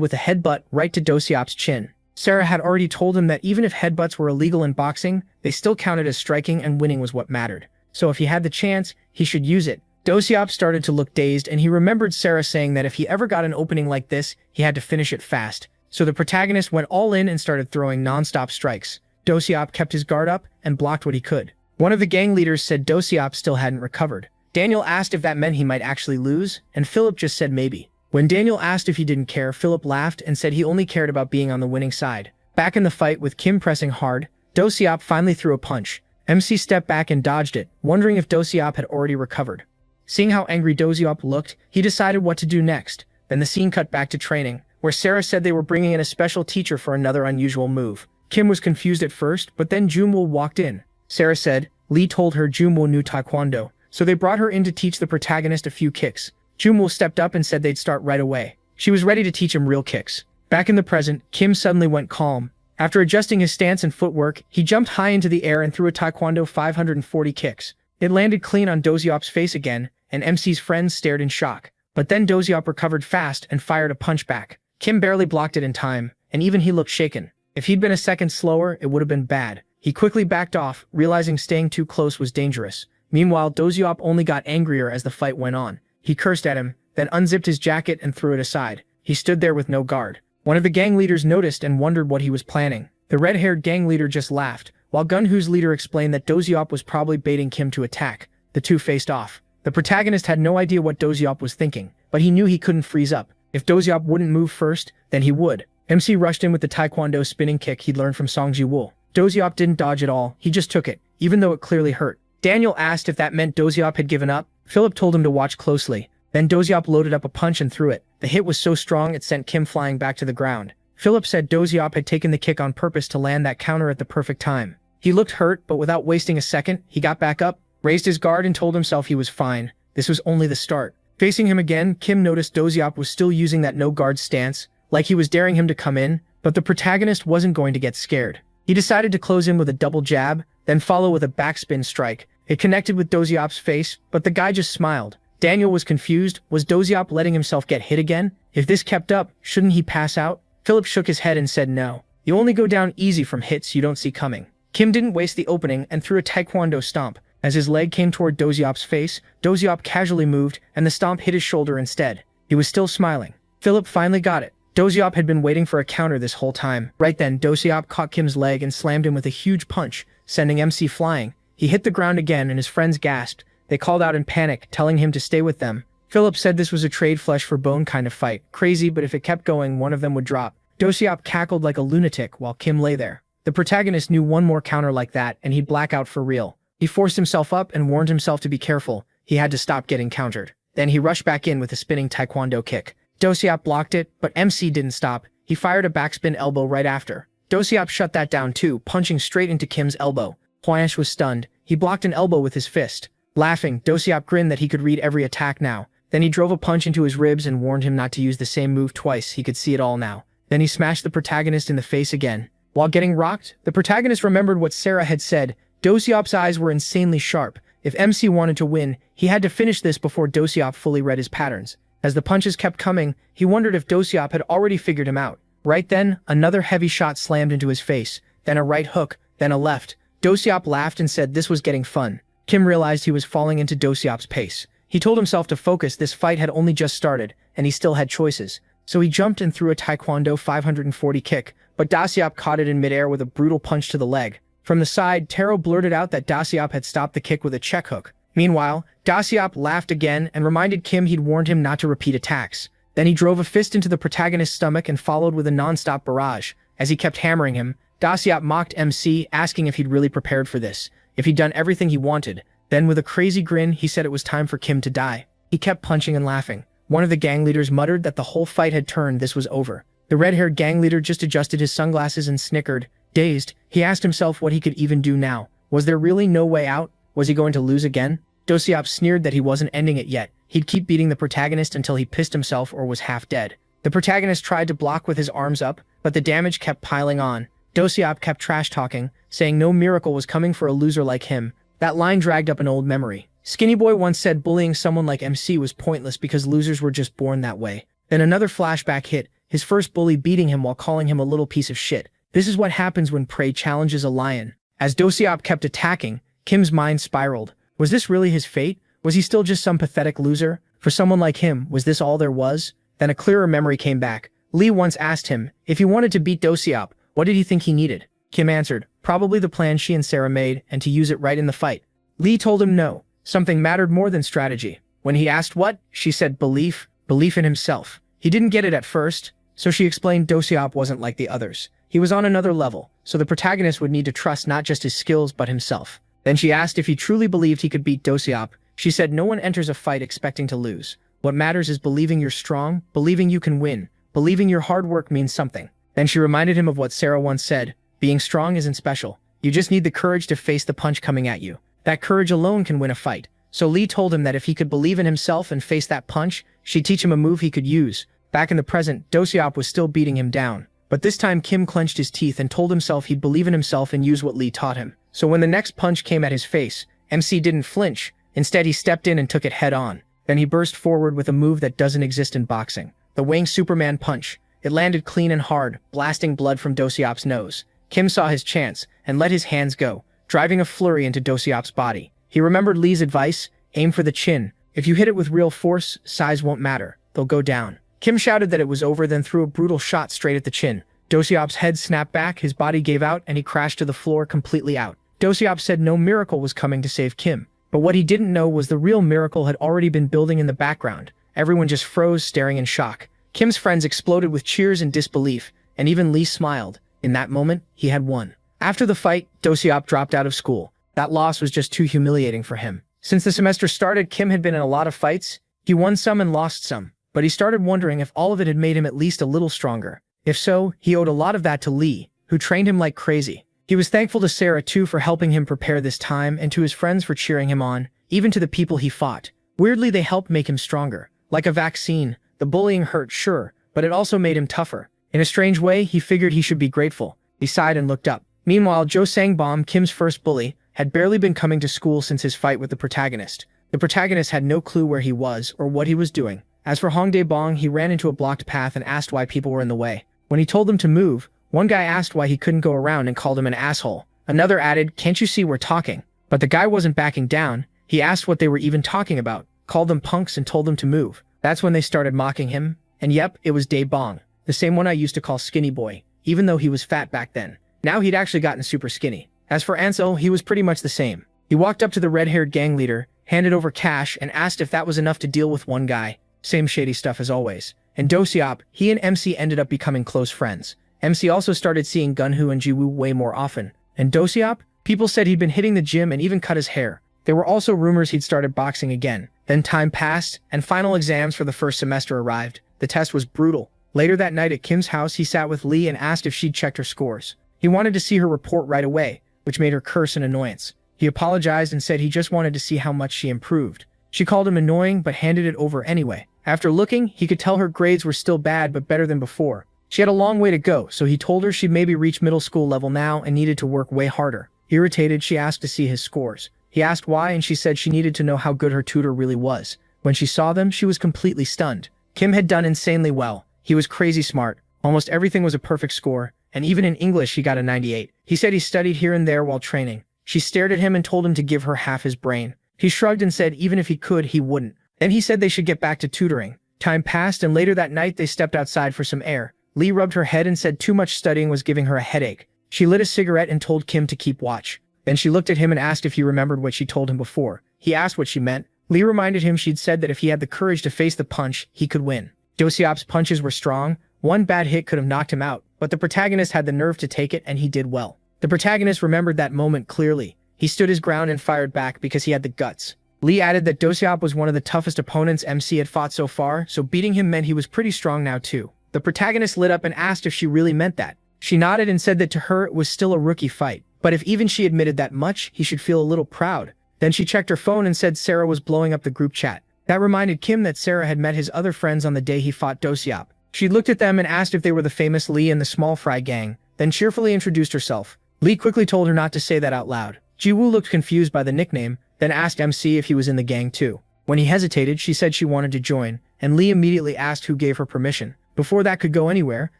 with a headbutt right to Do-seop's chin. Sarah had already told him that even if headbutts were illegal in boxing, they still counted as striking and winning was what mattered. So if he had the chance, he should use it. Do-seop started to look dazed and he remembered Sarah saying that if he ever got an opening like this, he had to finish it fast. So the protagonist went all in and started throwing non-stop strikes. Do-seop kept his guard up and blocked what he could. One of the gang leaders said Do-seop still hadn't recovered. Daniel asked if that meant he might actually lose, and Philip just said maybe. When Daniel asked if he didn't care, Philip laughed and said he only cared about being on the winning side. Back in the fight with Kim pressing hard, Do-seop finally threw a punch. MC stepped back and dodged it, wondering if Do-seop had already recovered. Seeing how angry Do-seop looked, he decided what to do next. Then the scene cut back to training, where Sarah said they were bringing in a special teacher for another unusual move. Kim was confused at first, but then Junwoo walked in. Sarah said Lee told her Junwoo knew Taekwondo, so they brought her in to teach the protagonist a few kicks. Junwoo stepped up and said they'd start right away. She was ready to teach him real kicks. Back in the present, Kim suddenly went calm. After adjusting his stance and footwork, he jumped high into the air and threw a Taekwondo 540 kicks. It landed clean on Do-seop's face again, and MC's friends stared in shock. But then Do-seop recovered fast and fired a punch back. Kim barely blocked it in time, and even he looked shaken. If he'd been a second slower, it would have been bad. He quickly backed off, realizing staying too close was dangerous. Meanwhile, Do-seop only got angrier as the fight went on. He cursed at him, then unzipped his jacket and threw it aside. He stood there with no guard. One of the gang leaders noticed and wondered what he was planning. The red-haired gang leader just laughed, while Gunhoo's leader explained that Do-seop was probably baiting Kim to attack. The two faced off. The protagonist had no idea what Do-seop was thinking, but he knew he couldn't freeze up. If Do-seop wouldn't move first, then he would. MC rushed in with the Taekwondo spinning kick he'd learned from Song Ji-woo. Do-seop didn't dodge at all, he just took it, even though it clearly hurt. Daniel asked if that meant Do-seop had given up. Philip told him to watch closely. Then Do-seop loaded up a punch and threw it. The hit was so strong it sent Kim flying back to the ground. Philip said Do-seop had taken the kick on purpose to land that counter at the perfect time. He looked hurt, but without wasting a second, he got back up, raised his guard and told himself he was fine. This was only the start. Facing him again, Kim noticed Do-seop was still using that no-guard stance, like he was daring him to come in, but the protagonist wasn't going to get scared. He decided to close in with a double jab, then follow with a backspin strike. It connected with Do-seop's face, but the guy just smiled. Daniel was confused. Was Do-seop letting himself get hit again? If this kept up, shouldn't he pass out? Philip shook his head and said no. You only go down easy from hits you don't see coming. Kim didn't waste the opening and threw a Taekwondo stomp. As his leg came toward Do-seop's face, Do-seop casually moved, and the stomp hit his shoulder instead. He was still smiling. Philip finally got it. Do-seop had been waiting for a counter this whole time. Right then, Do-seop caught Kim's leg and slammed him with a huge punch, sending MC flying. He hit the ground again and his friends gasped. They called out in panic, telling him to stay with them. Philip said this was a trade flesh for bone kind of fight. Crazy, but if it kept going, one of them would drop. Do-seop cackled like a lunatic while Kim lay there. The protagonist knew one more counter like that and he'd black out for real. He forced himself up and warned himself to be careful. He had to stop getting countered. Then he rushed back in with a spinning Taekwondo kick. Do-seop blocked it, but MC didn't stop. He fired a backspin elbow right after. Dosiop shut that down too, punching straight into Kim's elbow. Hwash was stunned. He blocked an elbow with his fist. Laughing, Dosiop grinned that he could read every attack now. Then he drove a punch into his ribs and warned him not to use the same move twice. He could see it all now. Then he smashed the protagonist in the face again. While getting rocked, the protagonist remembered what Sarah had said. Dosiop's eyes were insanely sharp. If MC wanted to win, he had to finish this before Dosiop fully read his patterns. As the punches kept coming, he wondered if Dosiop had already figured him out. Right then, another heavy shot slammed into his face, then a right hook, then a left. Dosiop laughed and said this was getting fun. Kim realized he was falling into Dosiop's pace. He told himself to focus. This fight had only just started, and he still had choices. So he jumped and threw a Taekwondo 540 kick, but Dosiop caught it in midair with a brutal punch to the leg. From the side, Taro blurted out that Dosiop had stopped the kick with a check hook. Meanwhile, Dosiop laughed again and reminded Kim he'd warned him not to repeat attacks. Then he drove a fist into the protagonist's stomach and followed with a non-stop barrage. As he kept hammering him, Dosiop mocked MC, asking if he'd really prepared for this, if he'd done everything he wanted. Then with a crazy grin, he said it was time for Kim to die. He kept punching and laughing. One of the gang leaders muttered that the whole fight had turned, this was over. The red-haired gang leader just adjusted his sunglasses and snickered. Dazed, he asked himself what he could even do now. Was there really no way out? Was he going to lose again? Dosiop sneered that he wasn't ending it yet. He'd keep beating the protagonist until he pissed himself or was half dead. The protagonist tried to block with his arms up, but the damage kept piling on. Dosiop kept trash-talking, saying no miracle was coming for a loser like him. That line dragged up an old memory. Skinny Boy once said bullying someone like MC was pointless because losers were just born that way. Then another flashback hit, his first bully beating him while calling him a little piece of shit. This is what happens when prey challenges a lion. As Dosiop kept attacking, Kim's mind spiraled. Was this really his fate? Was he still just some pathetic loser? For someone like him, was this all there was? Then a clearer memory came back. Lee once asked him, if he wanted to beat Dosiop, what did he think he needed? Kim answered, probably the plan she and Sarah made, and to use it right in the fight. Lee told him no. Something mattered more than strategy. When he asked what, she said belief in himself. He didn't get it at first, so she explained Dosiop wasn't like the others. He was on another level, so the protagonist would need to trust not just his skills but himself. Then she asked if he truly believed he could beat Dosiop. She said no one enters a fight expecting to lose. What matters is believing you're strong, believing you can win, believing your hard work means something. Then she reminded him of what Sarah once said, being strong isn't special. You just need the courage to face the punch coming at you. That courage alone can win a fight. So Lee told him that if he could believe in himself and face that punch, she'd teach him a move he could use. Back in the present, Dosiop was still beating him down. But this time Kim clenched his teeth and told himself he'd believe in himself and use what Lee taught him. So when the next punch came at his face, MC didn't flinch. Instead, he stepped in and took it head on. Then he burst forward with a move that doesn't exist in boxing. The Wang Superman punch. It landed clean and hard, blasting blood from Dosiop's nose. Kim saw his chance and let his hands go, driving a flurry into Dosiop's body. He remembered Lee's advice, aim for the chin. If you hit it with real force, size won't matter. They'll go down. Kim shouted that it was over, then threw a brutal shot straight at the chin. Dosiop's head snapped back, his body gave out, and he crashed to the floor completely out. Dosiop said no miracle was coming to save Kim. But what he didn't know was the real miracle had already been building in the background. Everyone just froze, staring in shock. Kim's friends exploded with cheers and disbelief, and even Lee smiled. In that moment, he had won. After the fight, Dosiop dropped out of school. That loss was just too humiliating for him. Since the semester started, Kim had been in a lot of fights. He won some and lost some, but he started wondering if all of it had made him at least a little stronger. If so, he owed a lot of that to Lee, who trained him like crazy. He was thankful to Sarah too for helping him prepare this time, and to his friends for cheering him on, even to the people he fought. Weirdly, they helped make him stronger. Like a vaccine, the bullying hurt, sure, but it also made him tougher. In a strange way, he figured he should be grateful. He sighed and looked up. Meanwhile, Jo Sangbom, Kim's first bully, had barely been coming to school since his fight with the protagonist. The protagonist had no clue where he was or what he was doing. As for Hongdae Bong, he ran into a blocked path and asked why people were in the way. When he told them to move, one guy asked why he couldn't go around and called him an asshole. Another added, "Can't you see we're talking?" But the guy wasn't backing down. He asked what they were even talking about, called them punks and told them to move. That's when they started mocking him. And yep, it was Dae Bong, the same one I used to call Skinny Boy, even though he was fat back then. Now he'd actually gotten super skinny. As for Ansel, he was pretty much the same. He walked up to the red-haired gang leader, handed over cash, and asked if that was enough to deal with one guy. Same shady stuff as always. And Dosiop, he and MC ended up becoming close friends. MC also started seeing Gunhoo and Jiwoo way more often. And Dosiop? People said he'd been hitting the gym and even cut his hair. There were also rumors he'd started boxing again. Then time passed, and final exams for the first semester arrived. The test was brutal. Later that night at Kim's house, he sat with Lee and asked if she'd checked her scores. He wanted to see her report right away, which made her curse in annoyance. He apologized and said he just wanted to see how much she improved. She called him annoying but handed it over anyway. After looking, he could tell her grades were still bad but better than before. She had a long way to go, so he told her she'd maybe reach middle school level now and needed to work way harder. Irritated, she asked to see his scores. He asked why and she said she needed to know how good her tutor really was. When she saw them, she was completely stunned. Kim had done insanely well. He was crazy smart. Almost everything was a perfect score, and even in English he got a 98. He said he studied here and there while training. She stared at him and told him to give her half his brain. He shrugged and said even if he could, he wouldn't. Then he said they should get back to tutoring. Time passed and later that night they stepped outside for some air. Lee rubbed her head and said too much studying was giving her a headache. She lit a cigarette and told Kim to keep watch. Then she looked at him and asked if he remembered what she told him before. He asked what she meant. Lee reminded him she'd said that if he had the courage to face the punch, he could win. Do-seop's punches were strong. One bad hit could have knocked him out, but the protagonist had the nerve to take it and he did well. The protagonist remembered that moment clearly. He stood his ground and fired back because he had the guts. Lee added that Do-seop was one of the toughest opponents MC had fought so far, so beating him meant he was pretty strong now too. The protagonist lit up and asked if she really meant that. She nodded and said that to her it was still a rookie fight, but if even she admitted that much, he should feel a little proud. Then she checked her phone and said Sarah was blowing up the group chat. That reminded Kim that Sarah had met his other friends on the day he fought Do-seop. She looked at them and asked if they were the famous Lee and the Small Fry gang, then cheerfully introduced herself. Lee quickly told her not to say that out loud. Ji-woo looked confused by the nickname, then asked MC if he was in the gang too. When he hesitated, she said she wanted to join, and Lee immediately asked who gave her permission. Before that could go anywhere,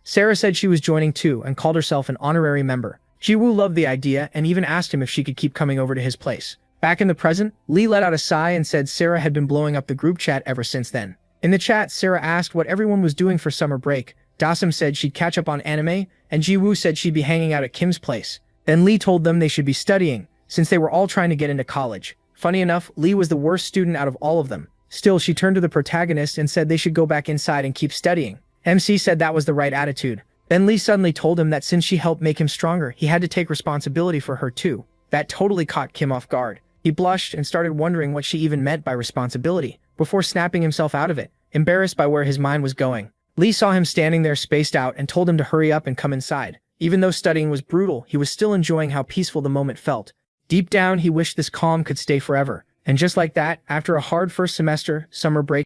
Sarah said she was joining too and called herself an honorary member. Ji-woo loved the idea and even asked him if she could keep coming over to his place. Back in the present, Lee let out a sigh and said Sarah had been blowing up the group chat ever since then. In the chat, Sarah asked what everyone was doing for summer break. Dasim said she'd catch up on anime, and Ji-woo said she'd be hanging out at Kim's place. Then Lee told them they should be studying, since they were all trying to get into college. Funny enough, Lee was the worst student out of all of them. Still, she turned to the protagonist and said they should go back inside and keep studying. MC said that was the right attitude. Then Lee suddenly told him that since she helped make him stronger, he had to take responsibility for her too. That totally caught Kim off guard. He blushed and started wondering what she even meant by responsibility, before snapping himself out of it, embarrassed by where his mind was going. Lee saw him standing there spaced out and told him to hurry up and come inside. Even though studying was brutal, he was still enjoying how peaceful the moment felt. Deep down, he wished this calm could stay forever. And just like that, after a hard first semester, summer break